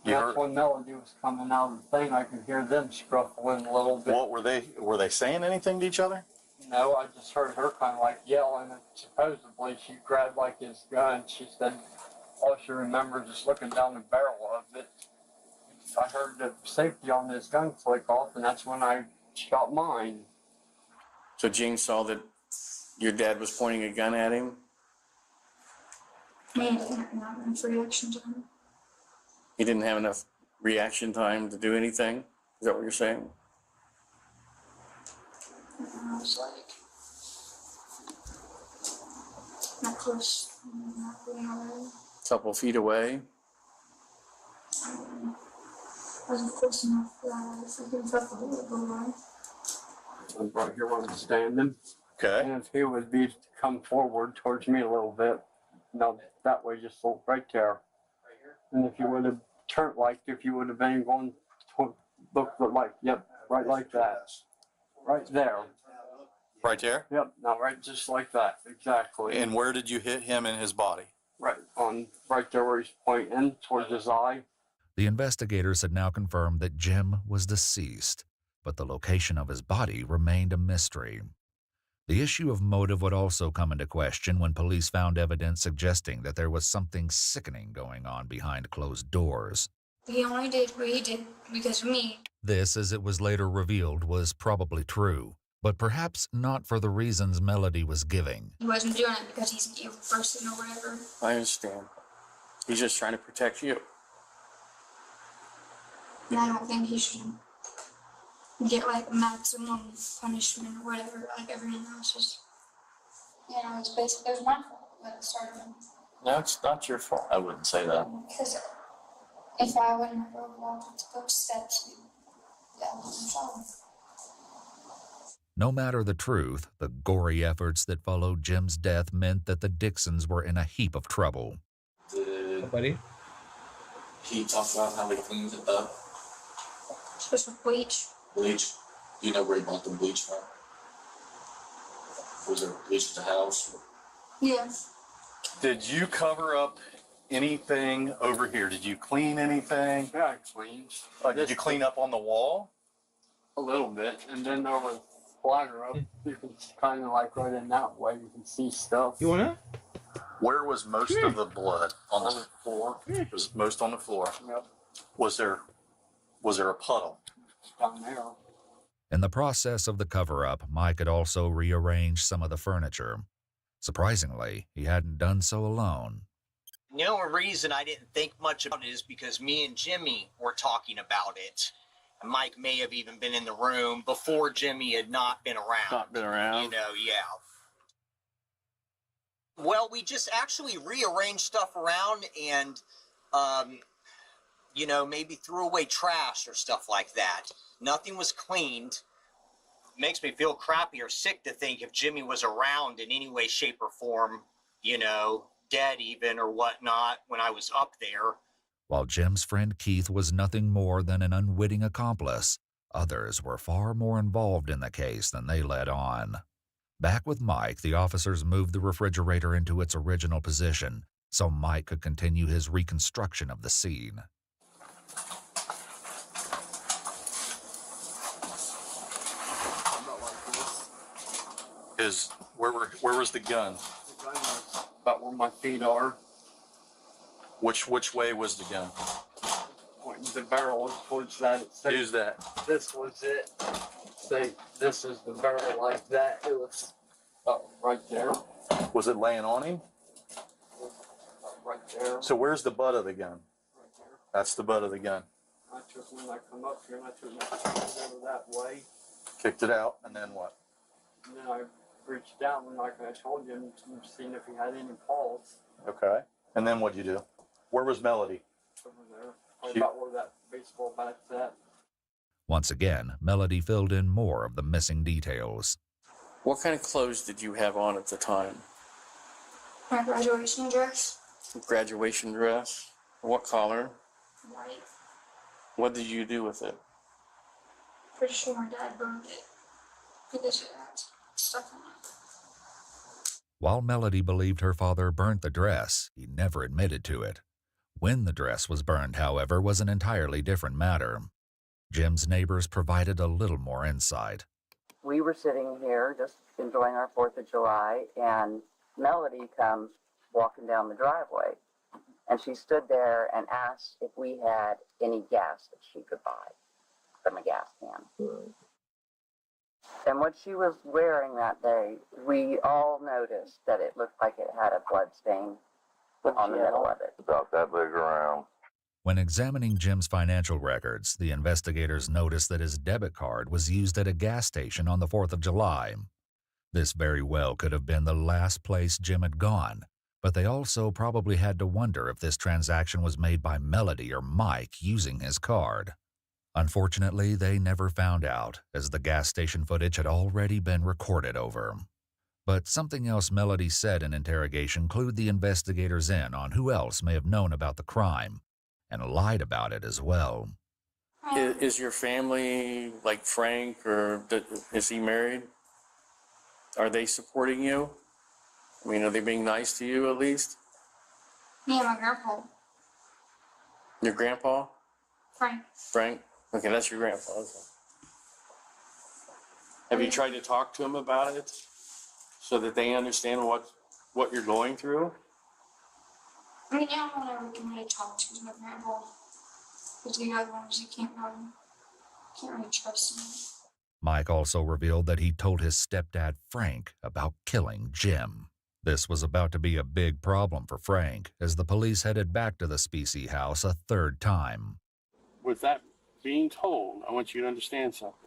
That's when Melody was coming out of the thing. I could hear them scuffling a little bit.
What were they saying anything to each other?
No, I just heard her kind of like yelling, and supposedly she grabbed like his gun. She said all she remembers is looking down the barrel of it. I heard the safety on this gun click off, and that's when I shot mine.
So James saw that your dad was pointing a gun at him?
Me, not enough reaction time.
He didn't have enough reaction time to do anything? Is that what you're saying?
And I was like, not close, not going away.
Couple feet away?
I wasn't close enough that I freaking felt the bullet go away.
I'm right here where I'm standing.
Okay.
And if he would be to come forward towards me a little bit, no, that way, just look right there. And if you would have turned like, if you would have been going to look like, yep, right like that. Right there.
Right there?
Yep, now right just like that, exactly.
And where did you hit him in his body?
Right there where he's pointing towards his eye.
The investigators had now confirmed that Jim was deceased, but the location of his body remained a mystery. The issue of motive would also come into question when police found evidence suggesting that there was something sickening going on behind closed doors.
He only did what he did because of me.
This, as it was later revealed, was probably true, but perhaps not for the reasons Melody was giving.
He wasn't doing it because he's an evil person or whatever.
I understand. He's just trying to protect you.
And I don't think he should get like maximum punishment or whatever, like everyone else. Just, you know, it's basically, it was my fault that started him.
No, it's not your fault. I wouldn't say that.
Because if I wouldn't have walked those steps, yeah, I'm sorry.
No matter the truth, the gory efforts that followed Jim's death meant that the Dixons were in a heap of trouble.
Buddy? He talked about how he cleans it up.
Just with bleach.
Bleach? Do you know where he bought the bleach from? Was there bleach at the house?
Yeah.
Did you cover up anything over here? Did you clean anything?
Yeah, I cleaned.
Did you clean up on the wall?
A little bit, and then there was splatter up. You can kind of like right in that way, you can see stuff.
You wanna?
Where was most of the blood? On
the floor.
Was most on the floor?
Yep.
Was there a puddle?
Down there.
In the process of the cover-up, Mike had also rearranged some of the furniture. Surprisingly, he hadn't done so alone.
The only reason I didn't think much about it is because me and Jimmy were talking about it. And Mike may have even been in the room before Jimmy had not been around.
Not been around?
You know, yeah. Well, we just actually rearranged stuff around and, you know, maybe threw away trash or stuff like that. Nothing was cleaned. Makes me feel crappy or sick to think if Jimmy was around in any way, shape, or form, you know, dead even or whatnot when I was up there.
While Jim's friend Keith was nothing more than an unwitting accomplice, others were far more involved in the case than they let on. Back with Mike, the officers moved the refrigerator into its original position so Mike could continue his reconstruction of the scene.
Where was the gun?
The gun was about where my feet are.
Which way was the gun?
Pointing the barrel towards that.
Use that.
This was it. Say, this is the barrel like that. It was right there.
Was it laying on him?
Right there.
So where's the butt of the gun?
Right there.
That's the butt of the gun.
I took when I come up here and I took my hands over that way.
Kicked it out, and then what?
And then I reached down and like I told you, and seeing if he had any pulse.
Okay. And then what'd you do? Where was Melody?
Over there. Right about where that baseball bat's at.
Once again, Melody filled in more of the missing details.
What kind of clothes did you have on at the time?
My graduation dress.
Graduation dress? What color?
White.
What did you do with it?
Pretty sure my dad burned it because it had stuff on it.
While Melody believed her father burnt the dress, he never admitted to it. When the dress was burned, however, was an entirely different matter. Jim's neighbors provided a little more insight.
We were sitting here just enjoying our 4th of July, and Melody comes walking down the driveway. And she stood there and asked if we had any gas that she could buy from a gas can. And what she was wearing that day, we all noticed that it looked like it had a blood stain on the middle of it.
About that big around.
When examining Jim's financial records, the investigators noticed that his debit card was used at a gas station on the 4th of July. This very well could have been the last place Jim had gone, but they also probably had to wonder if this transaction was made by Melody or Mike using his card. Unfortunately, they never found out, as the gas station footage had already been recorded over. But something else Melody said in interrogation clued the investigators in on who else may have known about the crime, and lied about it as well.
Is your family like Frank, or is he married? Are they supporting you? I mean, are they being nice to you at least?
Me and my grandpa.
Your grandpa?
Frank.
Frank? Okay, that's your grandpa. Okay. Have you tried to talk to him about it so that they understand what you're going through?
I mean, yeah, whenever we can really talk to my grandpa. But the other ones, you can't really trust him.
Mike also revealed that he told his stepdad Frank about killing Jim. This was about to be a big problem for Frank as the police headed back to the Specie house a third time.
With that being told, I want you to understand something.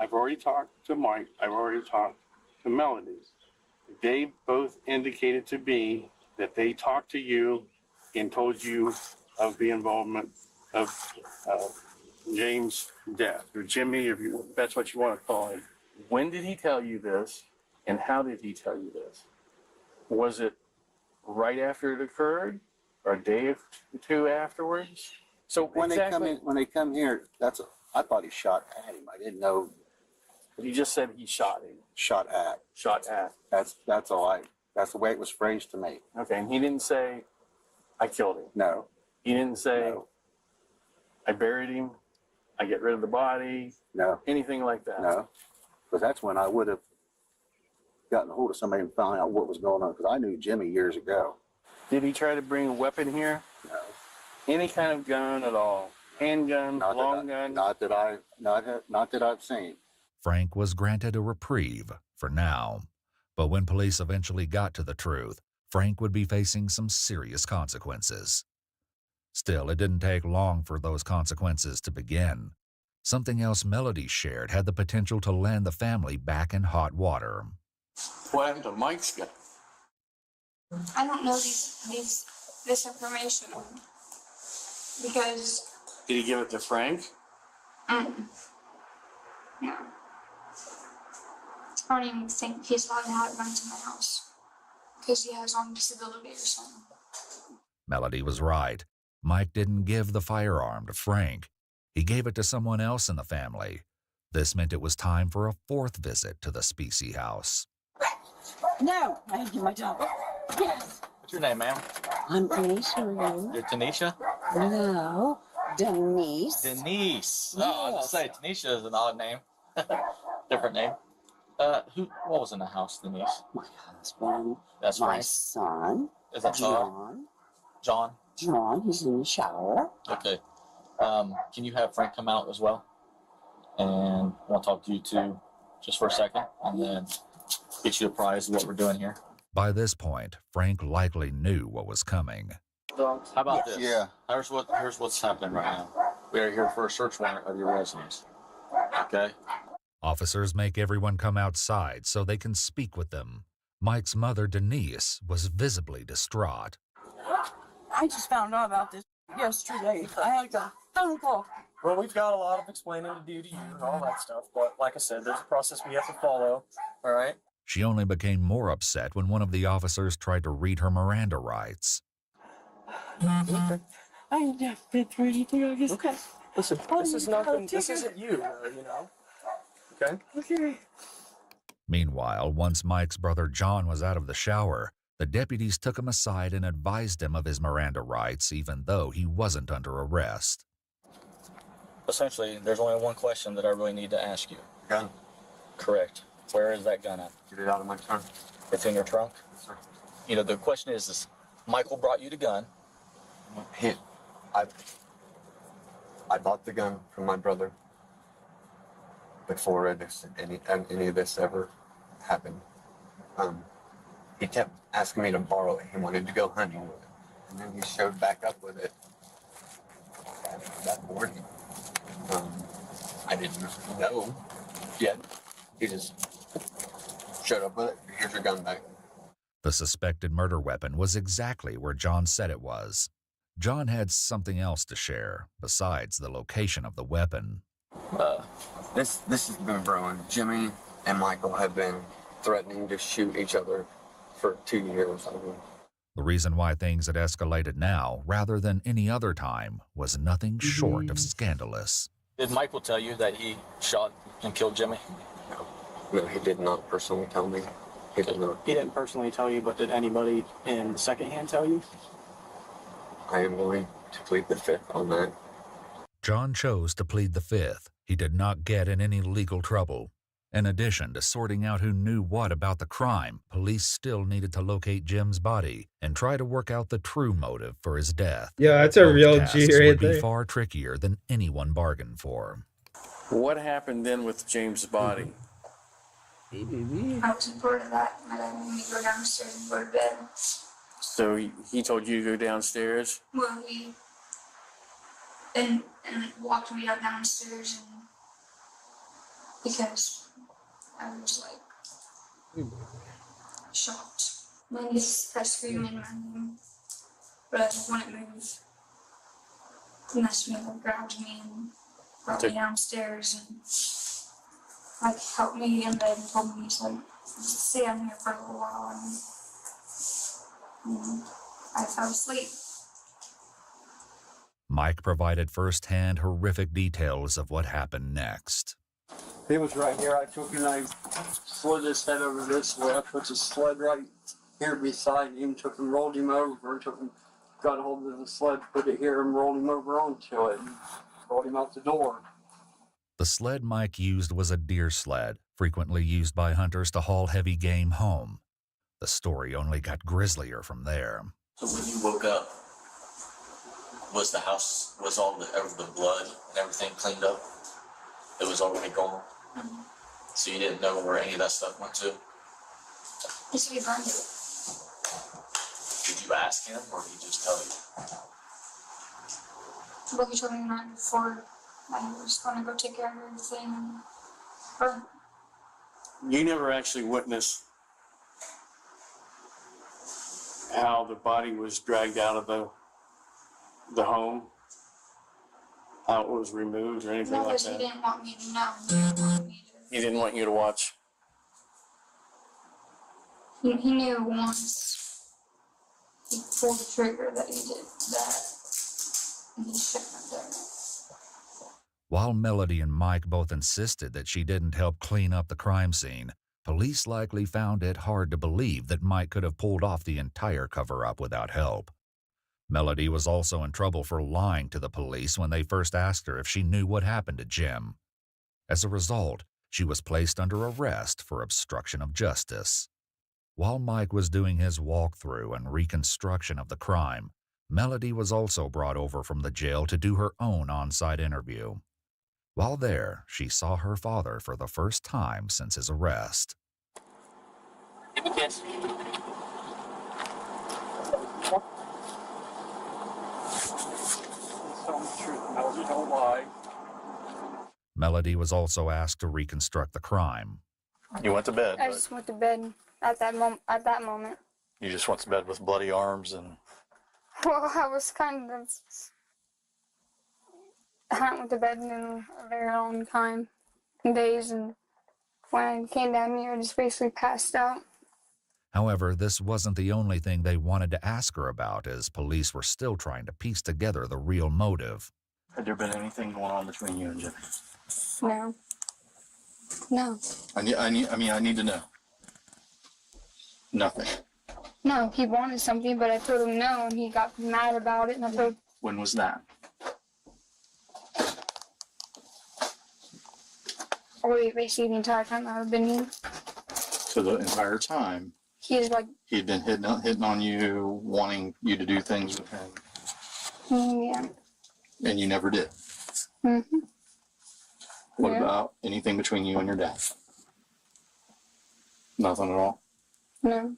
I've already talked to Mike. I've already talked to Melody. They both indicated to me that they talked to you and told you of the involvement of James' death, or Jimmy, if that's what you want to call him. When did he tell you this, and how did he tell you this? Was it right after it occurred, or a day or two afterwards?
So when they come here, I thought he shot at him. I didn't know.
You just said he shot him.
Shot at. That's all. That's the way it was phrased to me.
Okay, and he didn't say, "I killed him."
No.
He didn't say,
No.
"I buried him. I get rid of the body."
No.
Anything like that.
No. Because that's when I would have gotten a hold of somebody and found out what was going on. Because I knew Jimmy years ago.
Did he try to bring a weapon here?
No.
Any kind of gun at all? Handgun, long gun?
Not that I've seen.
Frank was granted a reprieve for now. But when police eventually got to the truth, Frank would be facing some serious consequences. Still, it didn't take long for those consequences to begin. Something else Melody shared had the potential to land the family back in hot water.
What happened to Mike's gun?
I don't know this information because.
Did he give it to Frank?
No. I don't even think he's allowed to have guns in my house because he has on disability or something.
Melody was right. Mike didn't give the firearm to Frank. He gave it to someone else in the family. This meant it was time for a fourth visit to the Specie house.
No, I didn't do my job. Yes.
What's your name, ma'am?
I'm Tanisha.
You're Tanisha?
No, Denise.
Denise. Oh, I was going to say, Tanisha is an odd name. Different name. What was in the house, Denise?
My husband.
That's
my
right.
son.
Is that
John?
John?
John, he's in the shower.
Okay. Can you have Frank come out as well? And I want to talk to you two just for a second, and then get you apprised of what we're doing here.
By this point, Frank likely knew what was coming.
How about this?
Yeah.
Here's what's happening right now. We are here for a search warrant of your residence. Okay?
Officers make everyone come outside so they can speak with them. Mike's mother, Denise, was visibly distraught.
I just found out about this yesterday. I had a phone call.
Well, we've got a lot of explaining to do to you and all that stuff, but like I said, there's a process we have to follow, all right?
She only became more upset when one of the officers tried to read her Miranda rights.
Okay. I ain't never been through anything like this.
Okay. Listen, this is nothing, this isn't you know? Okay?
Okay.
Meanwhile, once Mike's brother John was out of the shower, the deputies took him aside and advised him of his Miranda rights, even though he wasn't under arrest.
Essentially, there's only one question that I really need to ask you.
Gun.
Correct. Where is that gun at?
Get it out of my trunk.
It's in your trunk?
Yes, sir.
You know, the question is Michael brought you the gun.
I bought the gun from my brother before any of this ever happened. He kept asking me to borrow it. He wanted to go hunting with it. And then he showed back up with it that morning. I didn't know yet. He just showed up with it. Here's your gun back.
The suspected murder weapon was exactly where John said it was. John had something else to share, besides the location of the weapon.
This has been brewing. Jimmy and Michael have been threatening to shoot each other for 2 years.
The reason why things had escalated now, rather than any other time, was nothing short of scandalous.
Did Michael tell you that he shot and killed Jimmy?
No, he did not personally tell me. He did not.
He didn't personally tell you, but did anybody in secondhand tell you?
I am willing to plead the fifth on that.
John chose to plead the fifth. He did not get in any legal trouble. In addition to sorting out who knew what about the crime, police still needed to locate Jim's body and try to work out the true motive for his death.
Yeah, that's a
Both
real
tasks
G right
would be
there.
far trickier than anyone bargained for.
What happened then with James' body?
I wasn't part of that. My dad made me go downstairs and go to bed.
So he told you to go downstairs?
Well, he and walked me up downstairs, and because I was like shocked. And he kept screaming my name, but I wouldn't move. He messed me up, grabbed me, and brought me downstairs, and like helped me in bed and told me to like stay down here for a little while, and I fell asleep.
Mike provided first-hand horrific details of what happened next.
He was right here. I took him and I slid his head over this way. I put the sled right here beside him, took him, rolled him over, got a hold of the sled, put it here and rolled him over onto it, and rolled him out the door.
The sled Mike used was a deer sled, frequently used by hunters to haul heavy game home. The story only got grislier from there.
So when you woke up, was the house, was all the blood and everything cleaned up? It was already gone?
Mm-hmm.
So you didn't know where any of that stuff went to?
He said he burned it.
Did you ask him or did he just tell you?
Well, he told me the night before I was going to go take care of everything and burn it.
You never actually witnessed how the body was dragged out of the home? How it was removed or anything
No,
like
because he
that?
didn't want me to know.
He didn't want you to watch?
He knew once he pulled the trigger that he did that, and he shouldn't have done it.
While Melody and Mike both insisted that she didn't help clean up the crime scene, police likely found it hard to believe that Mike could have pulled off the entire cover-up without help. Melody was also in trouble for lying to the police when they first asked her if she knew what happened to Jim. As a result, she was placed under arrest for obstruction of justice. While Mike was doing his walkthrough and reconstruction of the crime, Melody was also brought over from the jail to do her own on-site interview. While there, she saw her father for the first time since his arrest.
Give me a kiss.
Tell me the truth, Melody, don't lie.
Melody was also asked to reconstruct the crime.
You went to bed.
I just went to bed at that moment.
You just went to bed with bloody arms and...
Well, I was kind of... I hadn't went to bed in a very long time, days, and when I came down here, I just basically passed out.
However, this wasn't the only thing they wanted to ask her about, as police were still trying to piece together the real motive.
Had there been anything going on between you and Jimmy?
No. No.
I need to know. Nothing.
No, he wanted something, but I told him no, and he got mad about it, and I told...
When was that?
Oh, basically the entire time I've been here.
So the entire time,
He is like...
he'd been hitting on you, wanting you to do things with him,
Yeah.
and you never did.
Mm-hmm.
What
Yeah.
about anything between you and your dad? Nothing at all?
No.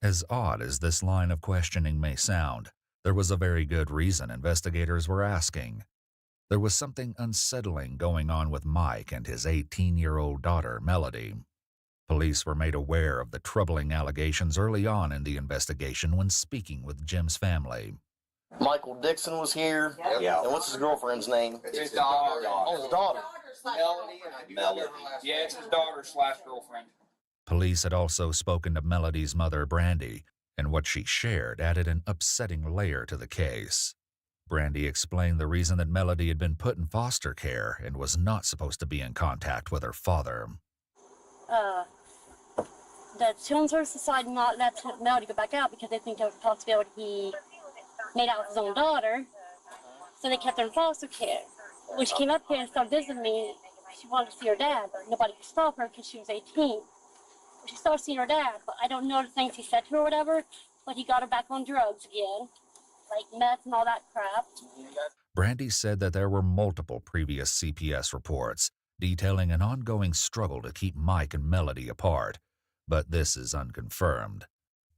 As odd as this line of questioning may sound, there was a very good reason investigators were asking. There was something unsettling going on with Mike and his 18-year-old daughter, Melody. Police were made aware of the troubling allegations early on in the investigation when speaking with Jim's family.
Michael Dixon was here.
Yeah.
And what's his girlfriend's name?
It's his daughter.
Oh, his daughter.
Melody, and I do not know her last name. Yeah, it's his daughter/girlfriend.
Police had also spoken to Melody's mother, Brandy, and what she shared added an upsetting layer to the case. Brandy explained the reason that Melody had been put in foster care and was not supposed to be in contact with her father.
The Children's Services decided not to let Melody go back out because they think there was a possibility he made out with his own daughter. So they kept her in foster care. When she came up here and started visiting me, she wanted to see her dad, but nobody could stop her because she was 18. She started seeing her dad, but I don't know the things he said to her or whatever, but he got her back on drugs again. like meth and all that crap.
Brandy said that there were multiple previous CPS reports detailing an ongoing struggle to keep Mike and Melody apart, but this is unconfirmed.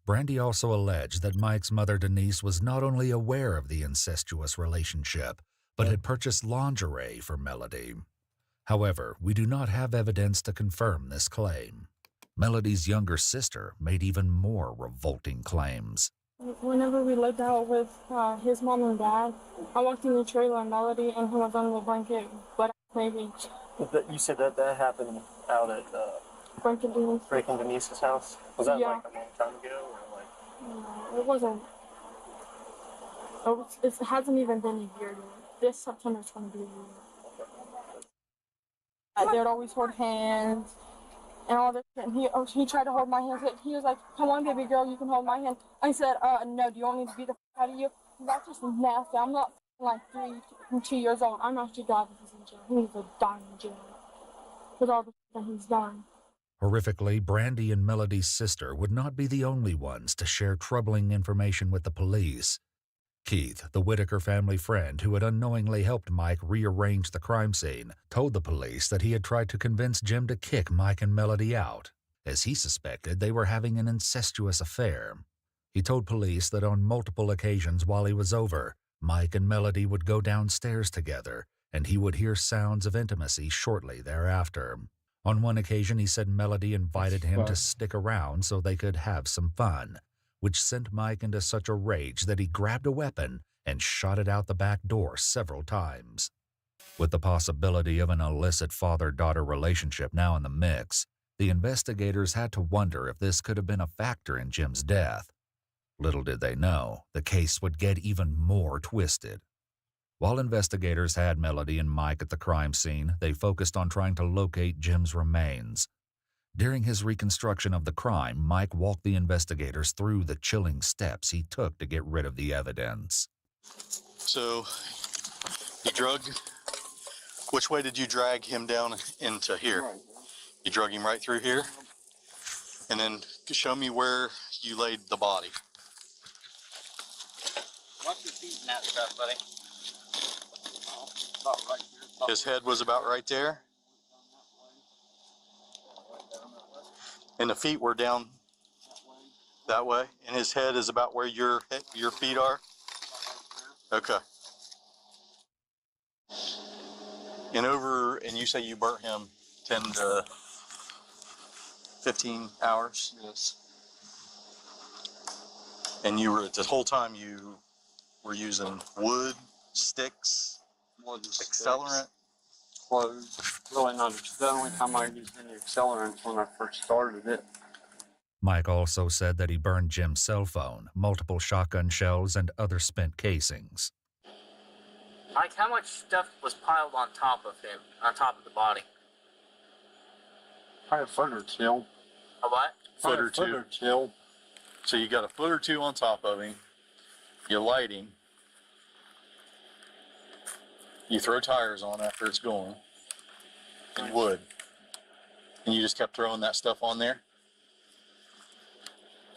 Brandy also alleged that Mike's mother Denise was not only aware of the incestuous relationship, but had purchased lingerie for Melody. However, we do not have evidence to confirm this claim. Melody's younger sister made even more revolting claims.
Whenever we lived out with his mom and dad, I walked in the trailer and Melody and him was under the blanket, but maybe.
You said that happened out at
Frank and
Denise's house? Was that
Yeah.
like a long time ago? Or like...
No, it wasn't. It hasn't even been a year yet. This September's going to be a year. They would always hold hands and all this shit. And he tried to hold my hand. He was like, "Come on, baby girl, you can hold my hand." I said, "No, do you want me to beat the f out of you?" That's just nasty. I'm not like 2 years old. I'm actually glad he's in jail. He needs to die in jail with all the shit that he's done.
Horrifically, Brandy and Melody's sister would not be the only ones to share troubling information with the police. Keith, the Whitaker family friend who had unknowingly helped Mike rearrange the crime scene, told the police that he had tried to convince Jim to kick Mike and Melody out, as he suspected they were having an incestuous affair. He told police that on multiple occasions while he was over, Mike and Melody would go downstairs together, and he would hear sounds of intimacy shortly thereafter. On one occasion, he said Melody invited him to stick around so they could have some fun, which sent Mike into such a rage that he grabbed a weapon and shot it out the back door several times. With the possibility of an illicit father-daughter relationship now in the mix, the investigators had to wonder if this could have been a factor in Jim's death. Little did they know, the case would get even more twisted. While investigators had Melody and Mike at the crime scene, they focused on trying to locate Jim's remains. During his reconstruction of the crime, Mike walked the investigators through the chilling steps he took to get rid of the evidence.
So, which way did you drag him down into here? You drug him right through here? And then show me where you laid the body.
Watch your feet and that stuff, buddy.
About right here. His head was about right there? And the feet were down that way, and his head is about where your feet are? Okay. And you say you burnt him 10 to 15 hours?
Yes.
And this whole time you were using wood, sticks, accelerant?
Clothes. Really not. The only time I used any accelerants when I first started it.
Mike also said that he burned Jim's cell phone, multiple shotgun shells, and other spent casings.
Mike, how much stuff was piled on top of him, on top of the body?
Probably a foot or two.
A what?
Foot or
two.
So you got a foot or two on top of him. You light him. You throw tires on after it's going. And wood. And you just kept throwing that stuff on there?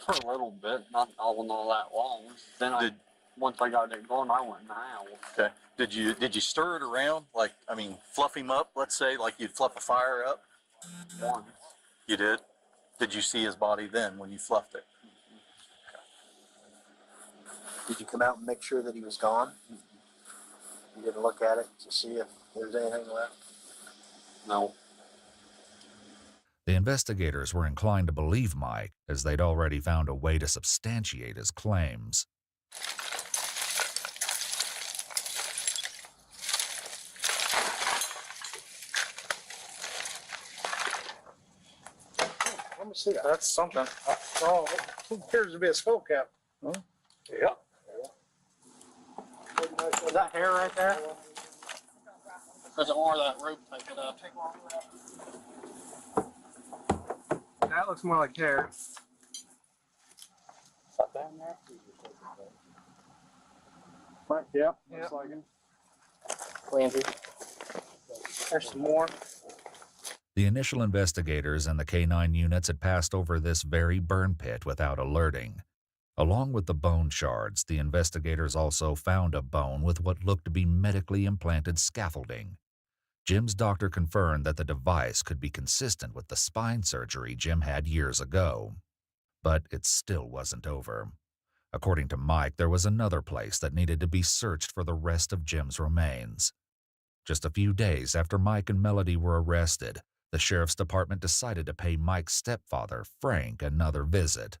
For a little bit, not all that long. Then once I got it going, I went in the house.
Okay. Did you stir it around? Fluff him up, let's say, like you'd fluff a fire up?
Once.
You did? Did you see his body then when you fluffed it?
Did you come out and make sure that he was gone? You didn't look at it to see if there was anything left?
No.
The investigators were inclined to believe Mike, as they'd already found a way to substantiate his claims.
Let me see that. That's something. Oh, it appears to be a skull cap. Huh? Yep.
Is that hair right there? Or is it more of that rope pick it up?
That looks more like hair.
Up down there?
Right, yep. Looks like it.
Landry. There's some more.
The initial investigators and the K-9 units had passed over this very burn pit without alerting. Along with the bone shards, the investigators also found a bone with what looked to be medically implanted scaffolding. Jim's doctor confirmed that the device could be consistent with the spine surgery Jim had years ago. But it still wasn't over. According to Mike, there was another place that needed to be searched for the rest of Jim's remains. Just a few days after Mike and Melody were arrested, the sheriff's department decided to pay Mike's stepfather, Frank, another visit.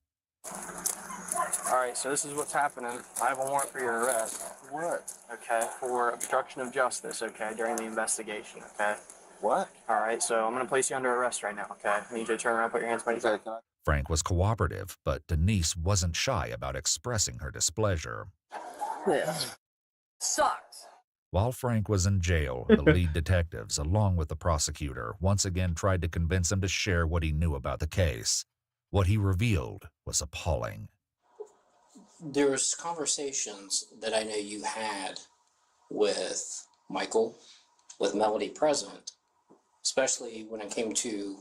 Alright, so this is what's happening. I have a warrant for your arrest. What? Okay, for obstruction of justice, okay, during the investigation, okay? What? Alright, so I'm gonna place you under arrest right now, okay? I need you to turn around, put your hands behind your back.
Frank was cooperative, but Denise wasn't shy about expressing her displeasure.
This sucks.
While Frank was in jail, the lead detectives, along with the prosecutor, once again tried to convince him to share what he knew about the case. What he revealed was appalling.
There's conversations that I know you had with Michael, with Melody present, especially when it came to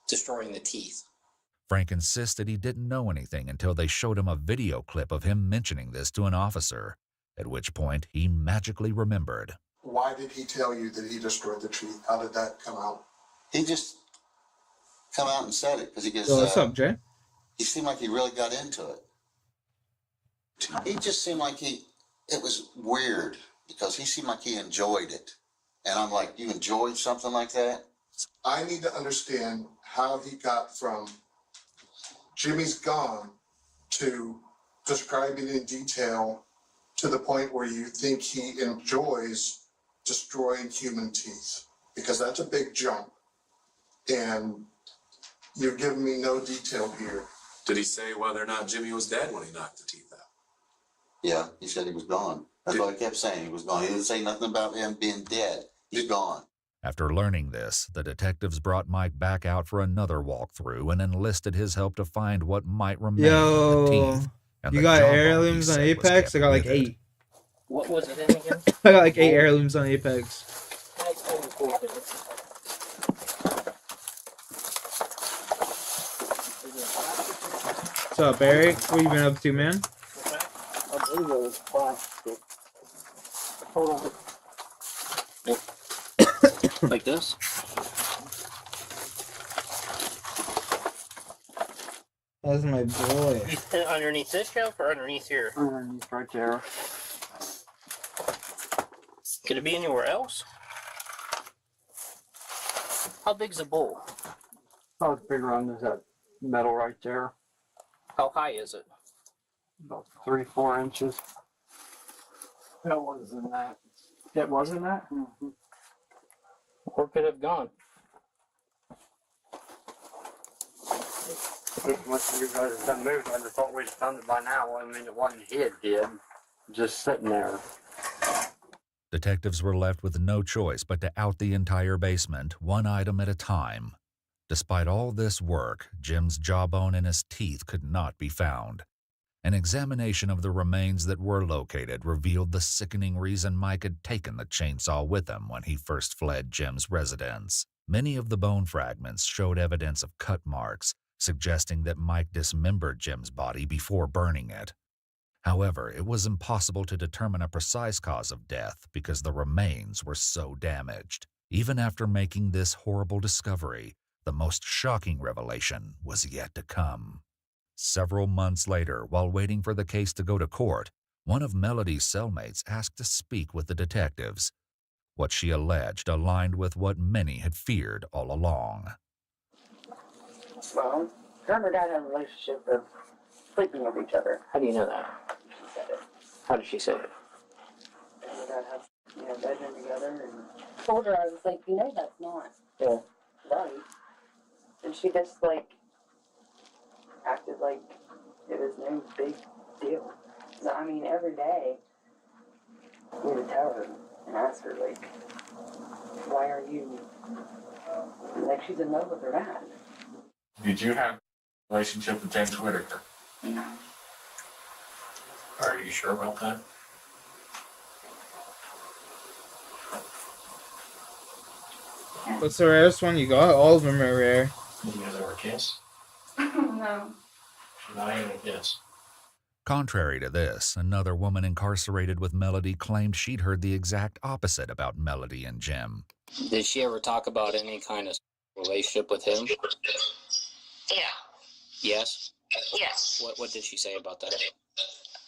destroying the teeth.
Frank insisted he didn't know anything until they showed him a video clip of him mentioning this to an officer, at which point he magically remembered.
Why did he tell you that he destroyed the teeth? How did that come out?
He just come out and said it because he gets.
So what's up, Jay?
He seemed like he really got into it. He just seemed like it was weird because he seemed like he enjoyed it. And I'm like, you enjoyed something like that?
I need to understand how he got from Jimmy's gone to describing in detail to the point where you think he enjoys destroying human teeth. Because that's a big jump. And you've given me no detail here.
Did he say whether or not Jimmy was dead when he knocked the teeth out?
Yeah, he said he was gone. That's what I kept saying. He was gone. He didn't say nothing about him being dead. He's gone.
After learning this, the detectives brought Mike back out for another walkthrough and enlisted his help to find what might remain of the teeth. And
You
the
got
jawbone
heirlooms
he
on
said was
Apex?
kept
I got like
with it.
8.
What was it in again?
I got like 8 heirlooms on Apex. What's up, Eric? What you been up to, man?
I believe it was plastic. Hold on. Like this?
That's my boy.
Underneath this shelf or underneath here? Underneath right there. Could it be anywhere else? How big's a bowl?
How big around is that metal right there?
How high is it?
About 3-4 inches. That wasn't that. It wasn't that? Mm-hmm.
Where could it have gone?
Once you guys have done moved, I just thought we'd found it by now. I mean, it wasn't hid, did. Just sitting there.
Detectives were left with no choice but to out the entire basement, one item at a time. Despite all this work, Jim's jawbone and his teeth could not be found. An examination of the remains that were located revealed the sickening reason Mike had taken the chainsaw with him when he first fled Jim's residence. Many of the bone fragments showed evidence of cut marks, suggesting that Mike dismembered Jim's body before burning it. However, it was impossible to determine a precise cause of death because the remains were so damaged. Even after making this horrible discovery, the most shocking revelation was yet to come. Several months later, while waiting for the case to go to court, one of Melody's cellmates asked to speak with the detectives. What she alleged aligned with what many had feared all along.
Well, her and her dad had a relationship of sleeping with each other.
How do you know that?
She said it.
How did she say it?
Her and her dad had, bedroom together, and told her, I was like, that's not right. And she just, acted like it was no big deal. So, I mean, every day, we would tell her and ask her, why are you, she's in love with her dad.
Did you have a relationship with James Whitaker?
No.
Are you sure about that?
What's the rarest one you got? All of them are rare.
Did you guys ever kiss?
No.
Not even a kiss.
Contrary to this, another woman incarcerated with Melody claimed she'd heard the exact opposite about Melody and Jim.
Did she ever talk about any kind of relationship with him?
Yeah.
Yes?
Yes.
What did she say about that?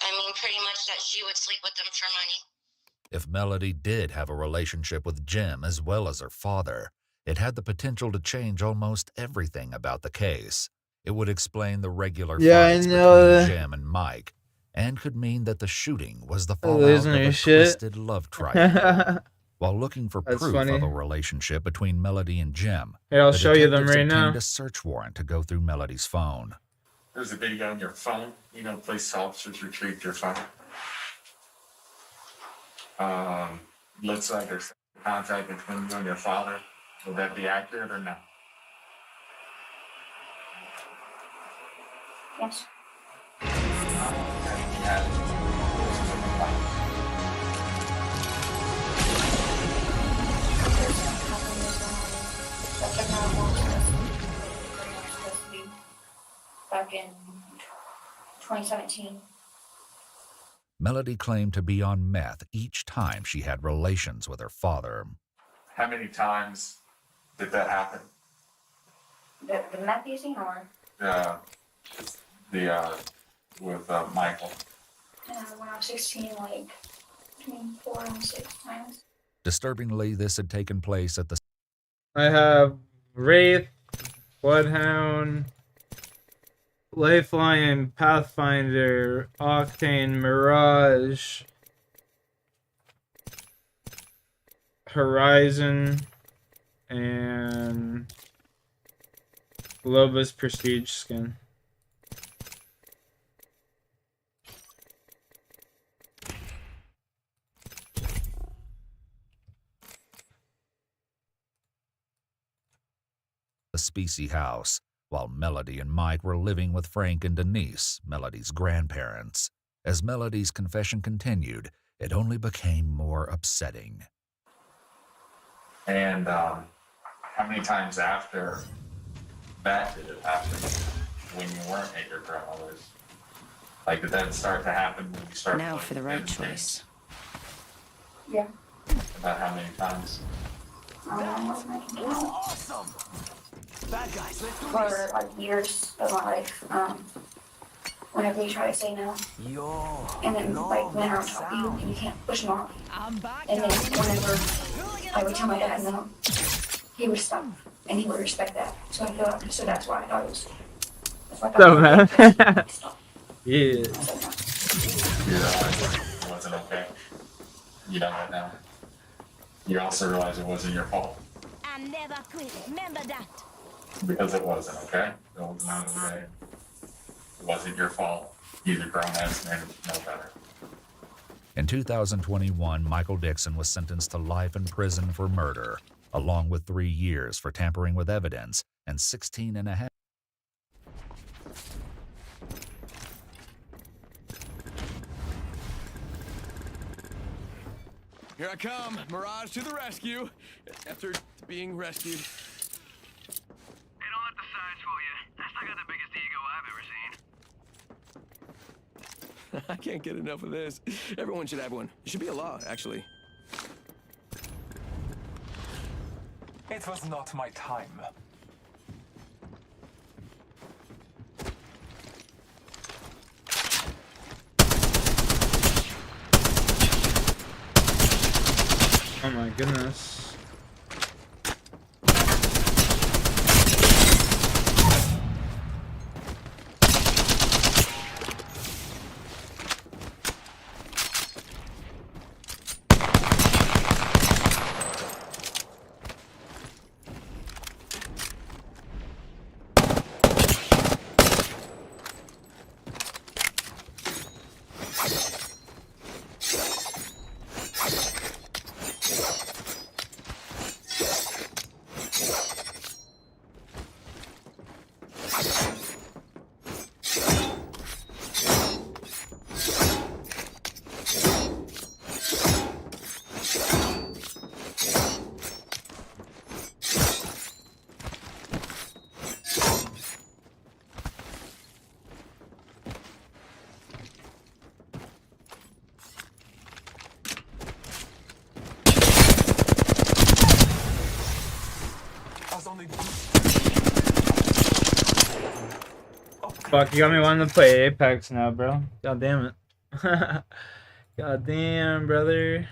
I mean, pretty much that she would sleep with them for money.
If Melody did have a relationship with Jim as well as her father, it had the potential to change almost everything about the case. It would explain the regular fights between Jim and Mike, and could mean that the shooting was the fallout of a twisted love triangle. While looking for proof of a relationship between Melody and Jim,
Here, I'll show you them
detectives
right now.
obtained a search warrant to go through Melody's phone.
There's a video on your phone. You know, police officers retrieved your phone. Looks like there's contact between you and your father. Would that be accurate or no?
Yes. Back in 2017.
Melody claimed to be on meth each time she had relations with her father.
How many times did that happen?
The meth using or?
With Michael.
When I was 16, like between 4 and 6 times.
Disturbingly, this had taken place at the...
I have Wraith, Bloodhound, Lifeline, Pathfinder, Octane, Mirage, Horizon, and Lobos Prestige skin.
the Specie house, while Melody and Mike were living with Frank and Denise, Melody's grandparents. As Melody's confession continued, it only became more upsetting.
And how many times after that did it happen when you weren't at your grandmother's? Like, did that start to happen when you started?
Now for the right choice.
Yeah.
About how many times?
Awesome. Bad guys, for like years of my life. Whenever you try to say no, and then like men are on top of you and you can't push them off. And then whenever I would tell my dad no, he would stop and he would respect that. So I feel like, so that's why I thought it was.
So man. Yeah.
You realize it wasn't okay. You know that now. You also realize it wasn't your fault.
I never quit. Remember that.
Because it wasn't, okay? It was not okay. It wasn't your fault. You're a grown-ass man who know better.
In 2021, Michael Dixon was sentenced to life in prison for murder, along with 3 years for tampering with evidence and 16 and a half.
Here I come, Mirage to the rescue, after being rescued.
Hey, don't let the size fool you. I still got the biggest ego I've ever seen.
I can't get enough of this. Everyone should have one. It should be a law, actually.
It was not my time.
Oh my goodness. Fuck, you got me wanting to play Apex now, bro. God damn it. God damn, brother.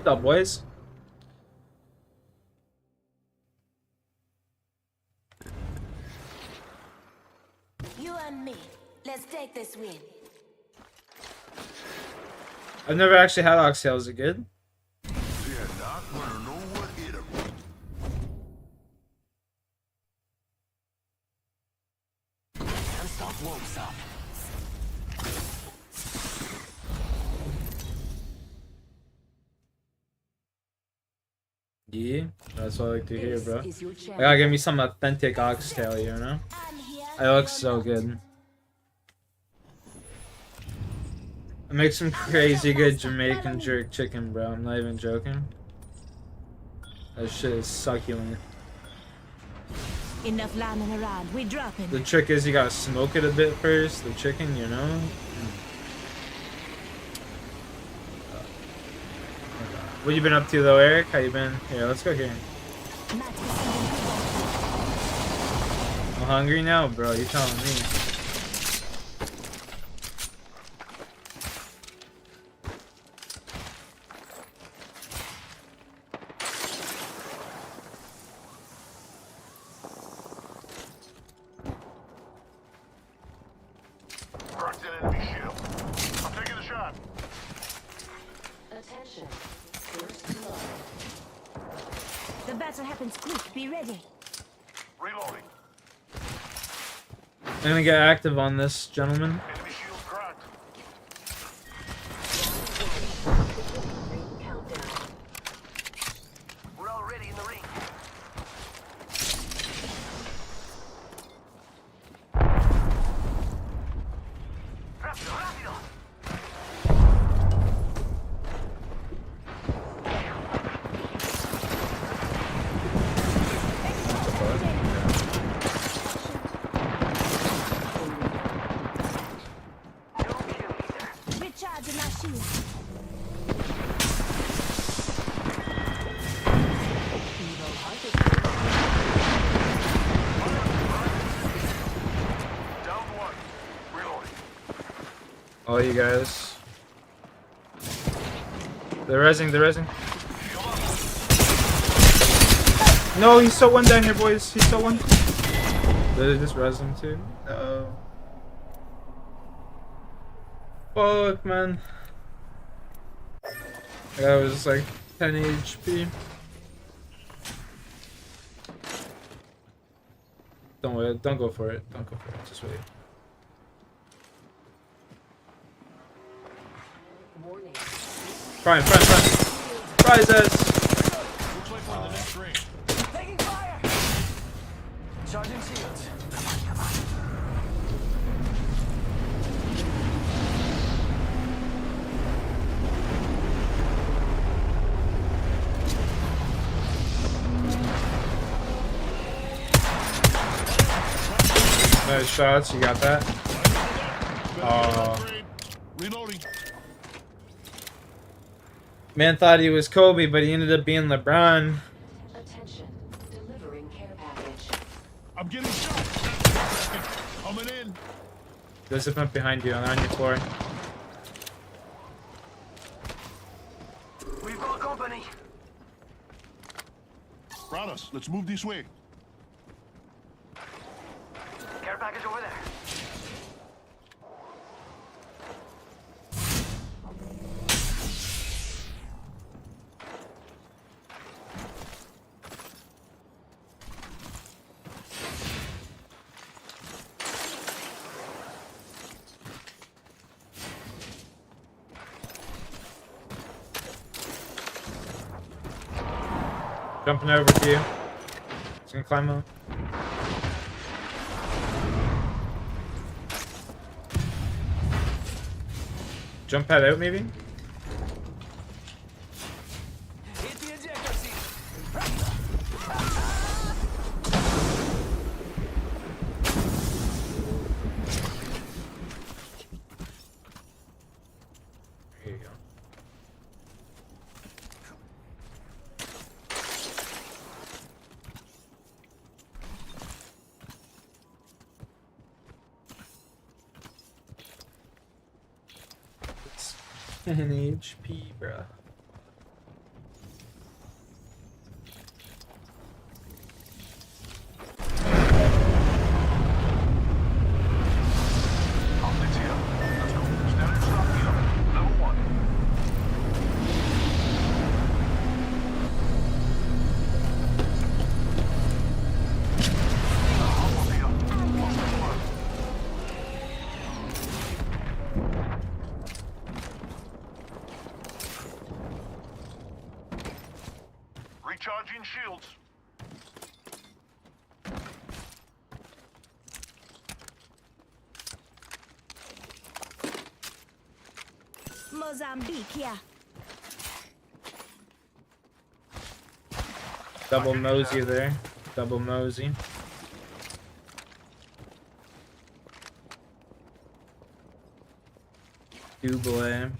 What's up, boys?
You and me. Let's take this win.
I've never actually had Oxtail. Is it good? Yeah, that's what I like to hear, bro. I gotta give me some authentic oxtail, you know? It looks so good. I make some crazy good Jamaican jerk chicken, bro. I'm not even joking. That shit is succulent.
Enough lying around. We dropping.
The trick is you gotta smoke it a bit first, the chicken, you know? What you been up to though, Eric? How you been? Here, let's go here. I'm hungry now, bro. You're telling me.
The battle happens quick. Be ready.
Reloading.
I'm gonna get active on this, gentlemen.
Enemy shield cracked. We're already in the ring. Rápido, rápido.
Recharging my shield.
Down one. Reloading.
All you guys. They're rezzing, they're rezzing. No, he's so one down here, boys. He's so one. Did they just res him too? No. Fuck, man. That was like 10 HP. Don't wait, don't go for it. Don't go for it. Just wait. Prime. Prizes!
Taking fire. Charging shields.
Nice shots, you got that? Oh.
Reloading.
Man thought he was Kobe, but he ended up being LeBron.
Attention, delivering care package.
I'm getting shot. Coming in.
There's a pump behind you on your floor.
We've got company. Ranos, let's move this way. Care package over there.
Jumping over to you. He's gonna climb up. Jump pad out, maybe?
Hit the ejector seat.
Here you go. It's 10 HP, bruh.
Recharging shields.
Mozambique, yeah.
Double mosey there. Double mosey. Double.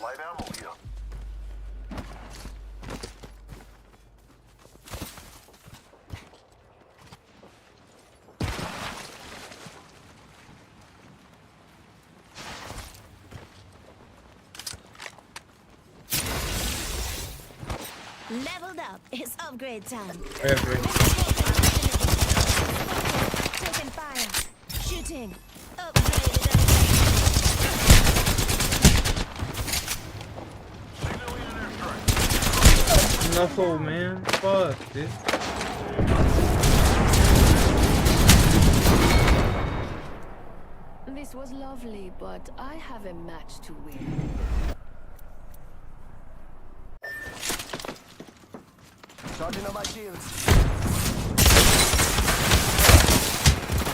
Light ammo here.
Leveled up. It's upgrade time.
Upgrade.
Taking fire. Shooting. Upgraded.
No, man. Fuck, dude.
This was lovely, but I have a match to win.
Charging on my shields.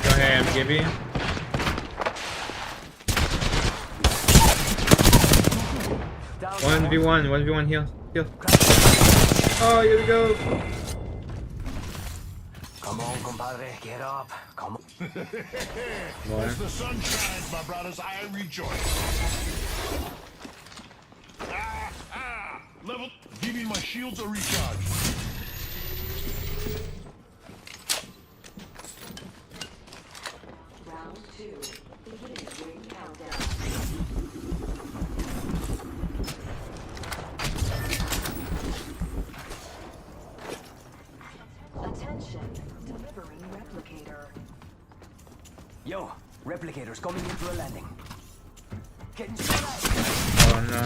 Go ahead, Gibby.
Down
1v1, heal. Oh, here we go.
Come on, compadre, get up. Come on.
As the sun shines, my brothers, I rejoice. Level, giving my shields a recharge.
Round 2. Beginning ring countdown. Attention. Delivering replicator.
Yo, replicators coming in for a landing. Getting shot out.
Oh no.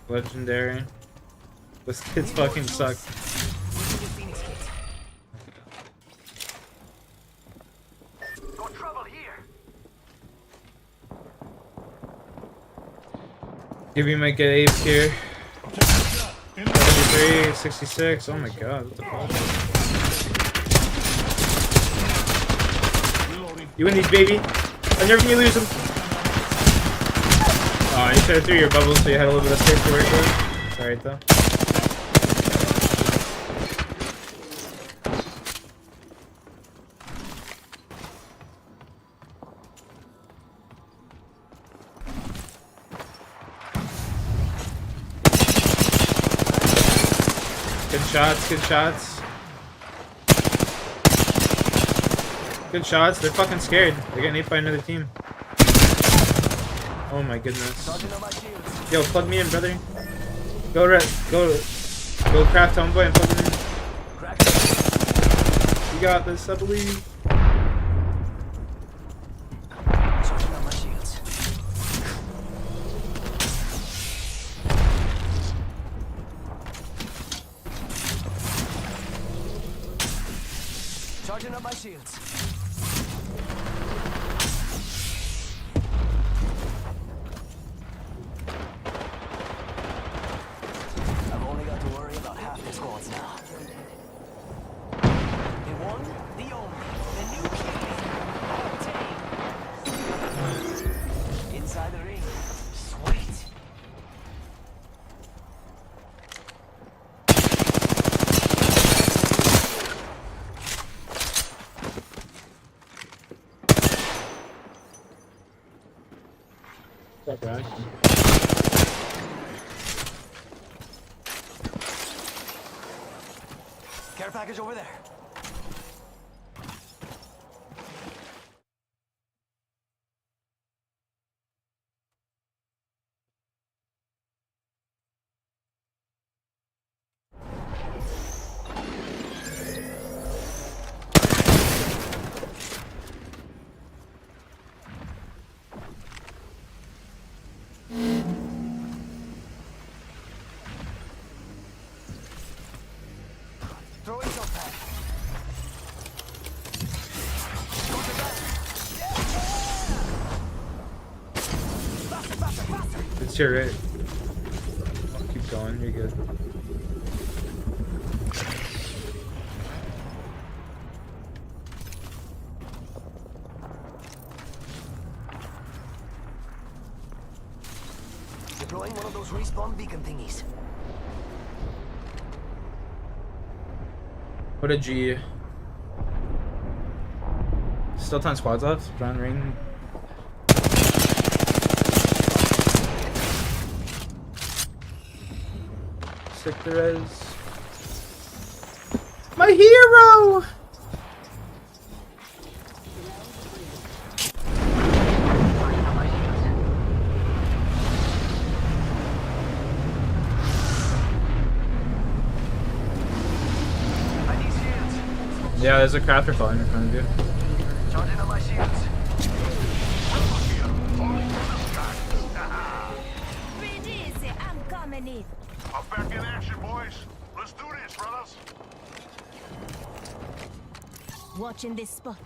Legendary. This kid's fucking suck.
Got trouble here.
Gibby might get apes here. 73, 66. Oh my god, what the fuck? You win these, baby. I never can you lose them. Oh, you should have threw your bubbles so you had a little bit of space to work with. It's alright though. Good shots, good shots. Good shots, they're fucking scared. They're getting ate by another team. Oh my goodness. Yo, plug me in, brother. Go craft homeboy and plug him in. You got this, I believe.
Charging up my shields.
Okay.
Care package over there. Throwing jump pad. Faster, faster, faster.
It's your right. Keep going, you're good.
Deploying one of those respawn beacon thingies.
What a G. Still 10 squads left. John Rain. Sick the res. My hero! Yeah, there's a crafter falling in front of you.
Charging on my shields.
Breathe easy, I'm coming in.
I'm back in action, boys. Let's do this, brothers.
Watching this spot.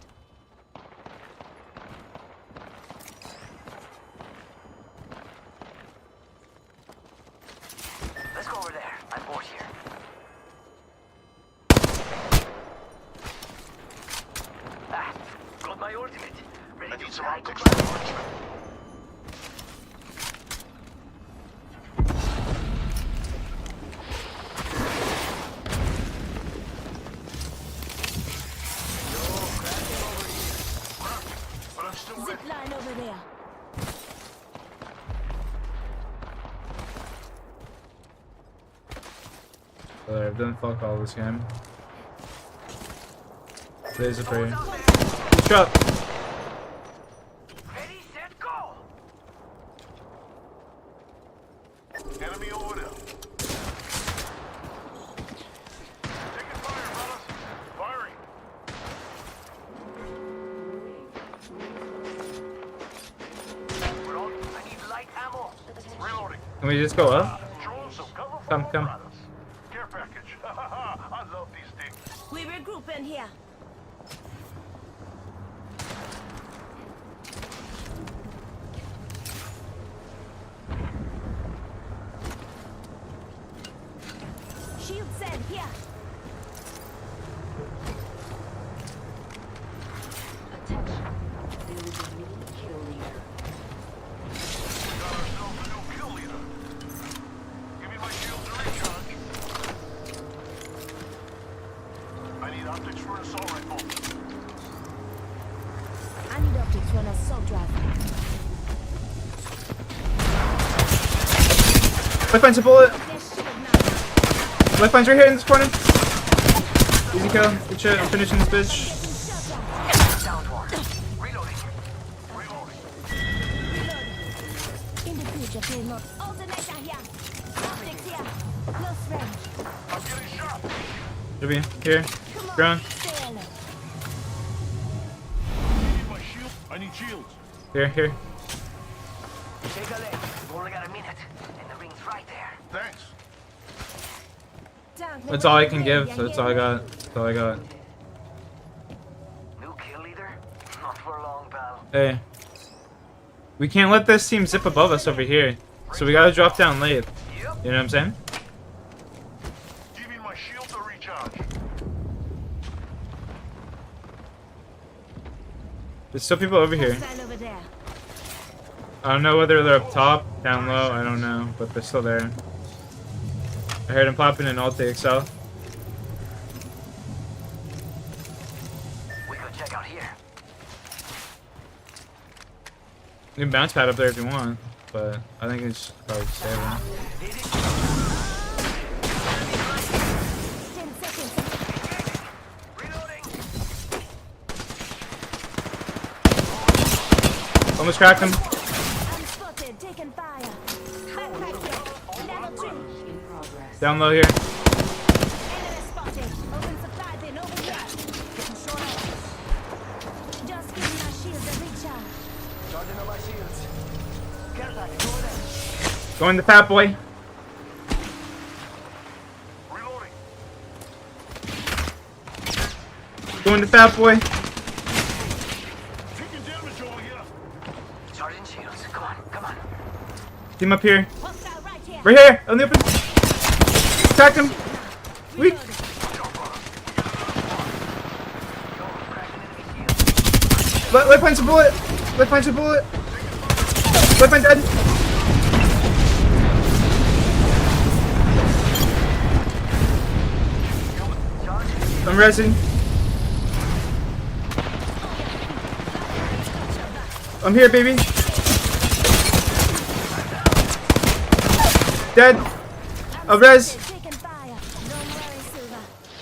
Let's go over there. I'm bored here. Got my ultimate. Ready to some optics for launchment.
Zip line over there.
I've done fuck all this game. Today's a prayer. Shut up.
Ready, set, go.
Enemy over there. Taking fire, brothers. Firing.
We're on. I need light ammo.
Reloading.
Can we just go up?
Throwing some cover for
Come,
more
come.
brothers. Care package. I love these things.
We regroup in here. Shield set here.
Attention. There is a new kill leader.
We got ourselves a new kill leader. Give me my shield to recharge. I need optics for an assault rifle.
I need optics for an assault rifle.
Life finds a bullet. Life finds right here in this corner. Easy kill. Good shit. I'm finishing this bitch.
In the future, please not. Alternator here. Optics here. Close range.
I'm getting shot.
Should be here. Ground.
Stay alert.
I need my shield. I need shields.
Here, here.
Take a leg. We've only got a minute. And the ring's right there.
Thanks.
That's all I can give. So that's all I got. That's all I got.
New kill leader? Not for long, pal.
Hey. We can't let this team zip above us over here. So we gotta drop down late. You know what I'm saying?
Give me my shield to recharge.
There's still people over here.
Hostile over there.
I don't know whether they're up top, down low, I don't know, but they're still there. I heard him popping an alt XL.
We could check out here.
You can bounce pad up there if you want. but I think it's probably saving.
10 seconds.
Almost cracked him.
I'm spotted. Taking fire. Backpack here. Level 3.
Down low here.
Enemy spotted. Open supply bin over here. Getting short out. Just giving my shields a recharge.
Charging on my shields. Care package over there.
Going the fat boy. Going the fat boy.
Charging shields. Come on, come on.
Team up here.
Hostile right here.
Right here. On the open. Attack him. Weak. Left finds a bullet. Left finds a bullet. Left find dead. I'm resing. I'm here, baby. Dead. A res.
Taking fire. Don't worry, Silva.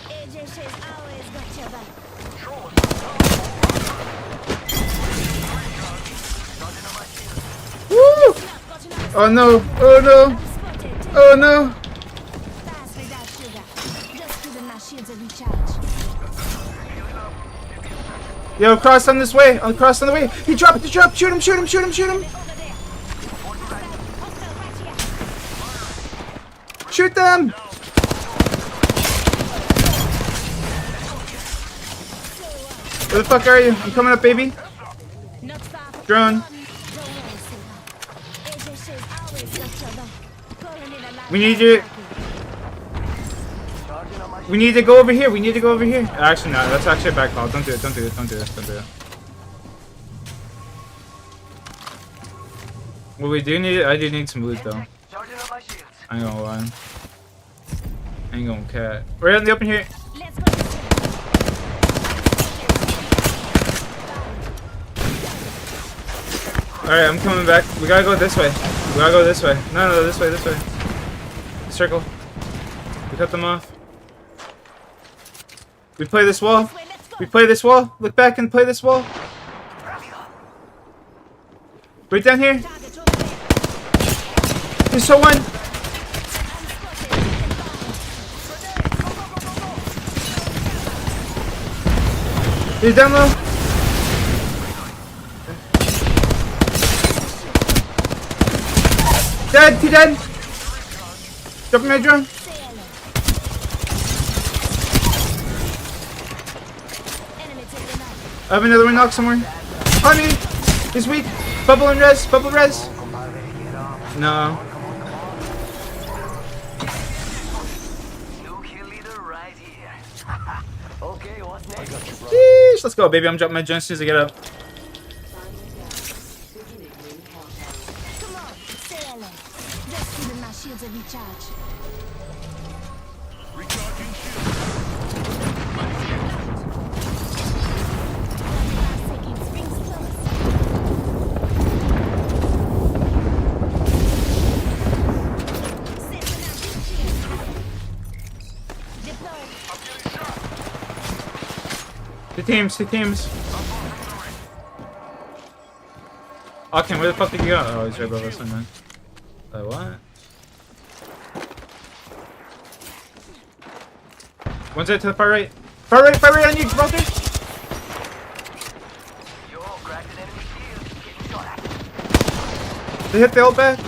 AJ Shea's always got your back.
Woo! Oh no! Oh no! Oh no!
Fast without sugar. Just giving my shields a recharge.
Yo, cross on this way. I'll cross on the way. He dropped the drop. Shoot him! Shoot him! Shoot him! Shoot him! Shoot them! Where the fuck are you? I'm coming up, baby. Drone. We need you. We need to go over here. We need to go over here. Actually, no. That's actually a back call. Don't do it. Don't do it. Don't do it. Don't do it. What we do need, I do need some loot though. I ain't gonna lie. I ain't gonna cat. We're out in the open here. Alright, I'm coming back. We gotta go this way. We gotta go this way. No, this way, this way. Circle. We cut them off. We play this wall. We play this wall. Look back and play this wall. Right down here. There's so one. He's down low. Dead. He dead. Dropping my drone. I have another one knocked somewhere. On me. He's weak. Bubble and res. Bubble res. No. Sheesh, let's go, baby. I'm dropping my drone as soon as I get up.
Come on, stay alert. Just giving my shields a recharge.
Recharging shield.
Two teams. Okay, where the fuck did you go? Oh, he's right above us, man. What? One's right to the far right. Far right on you, Walter! They hit the old back.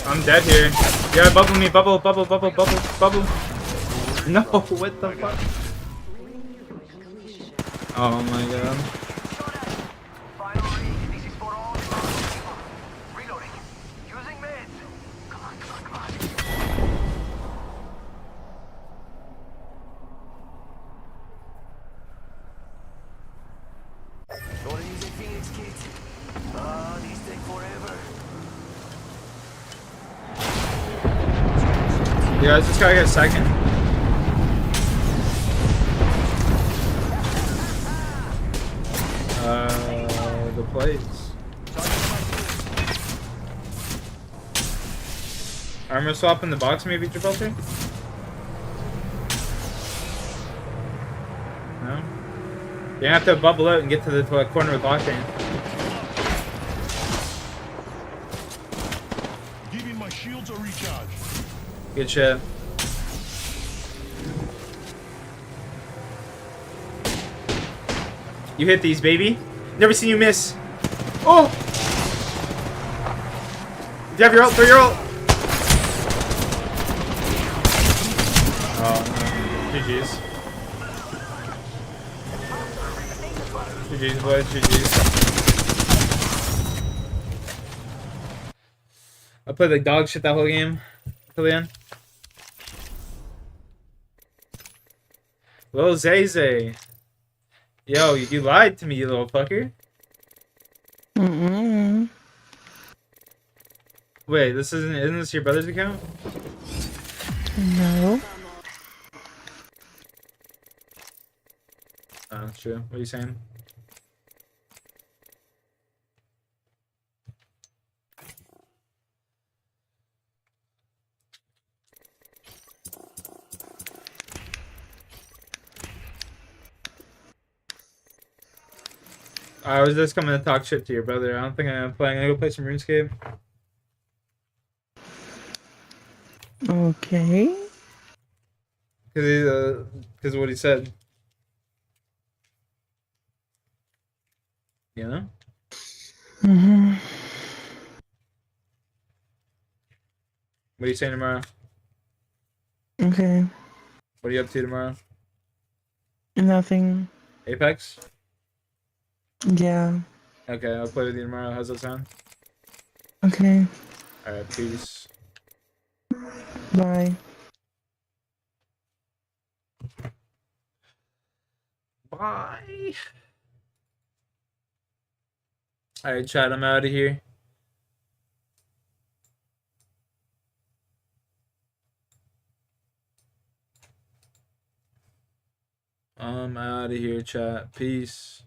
I'm dead here. You gotta bubble me, bubble. No, what the fuck? Oh my god.
These take forever.
You guys just gotta get a second. plays. Armor swap in the box, maybe, Gibraltar? No? You have to bubble out and get to the corner with Octane.
Giving my shields a recharge.
Good shit. You hit these, baby. Never seen you miss. Oh! If you have your ult, throw your ult. Oh, GG's. GG's, boys, GG's. I played like dog shit that whole game. Till the end. Lil Zay. Yo, you lied to me, you little fucker. Wait, isn't this your brother's account?
No.
Oh, that's true. What are you saying? I was just coming to talk shit to your brother. I don't think I'm playing. I'm gonna go play some RuneScape.
Okay.
Because of what he said. You know?
Mhm.
What are you saying tomorrow?
Okay.
What are you up to tomorrow?
Nothing.
Apex?
Yeah.
Okay, I'll play with you tomorrow. How's that sound?
Okay.
Alright, peace.
Bye.
Bye. Alright, chat, I'm out of here. I'm out of here, chat. Peace.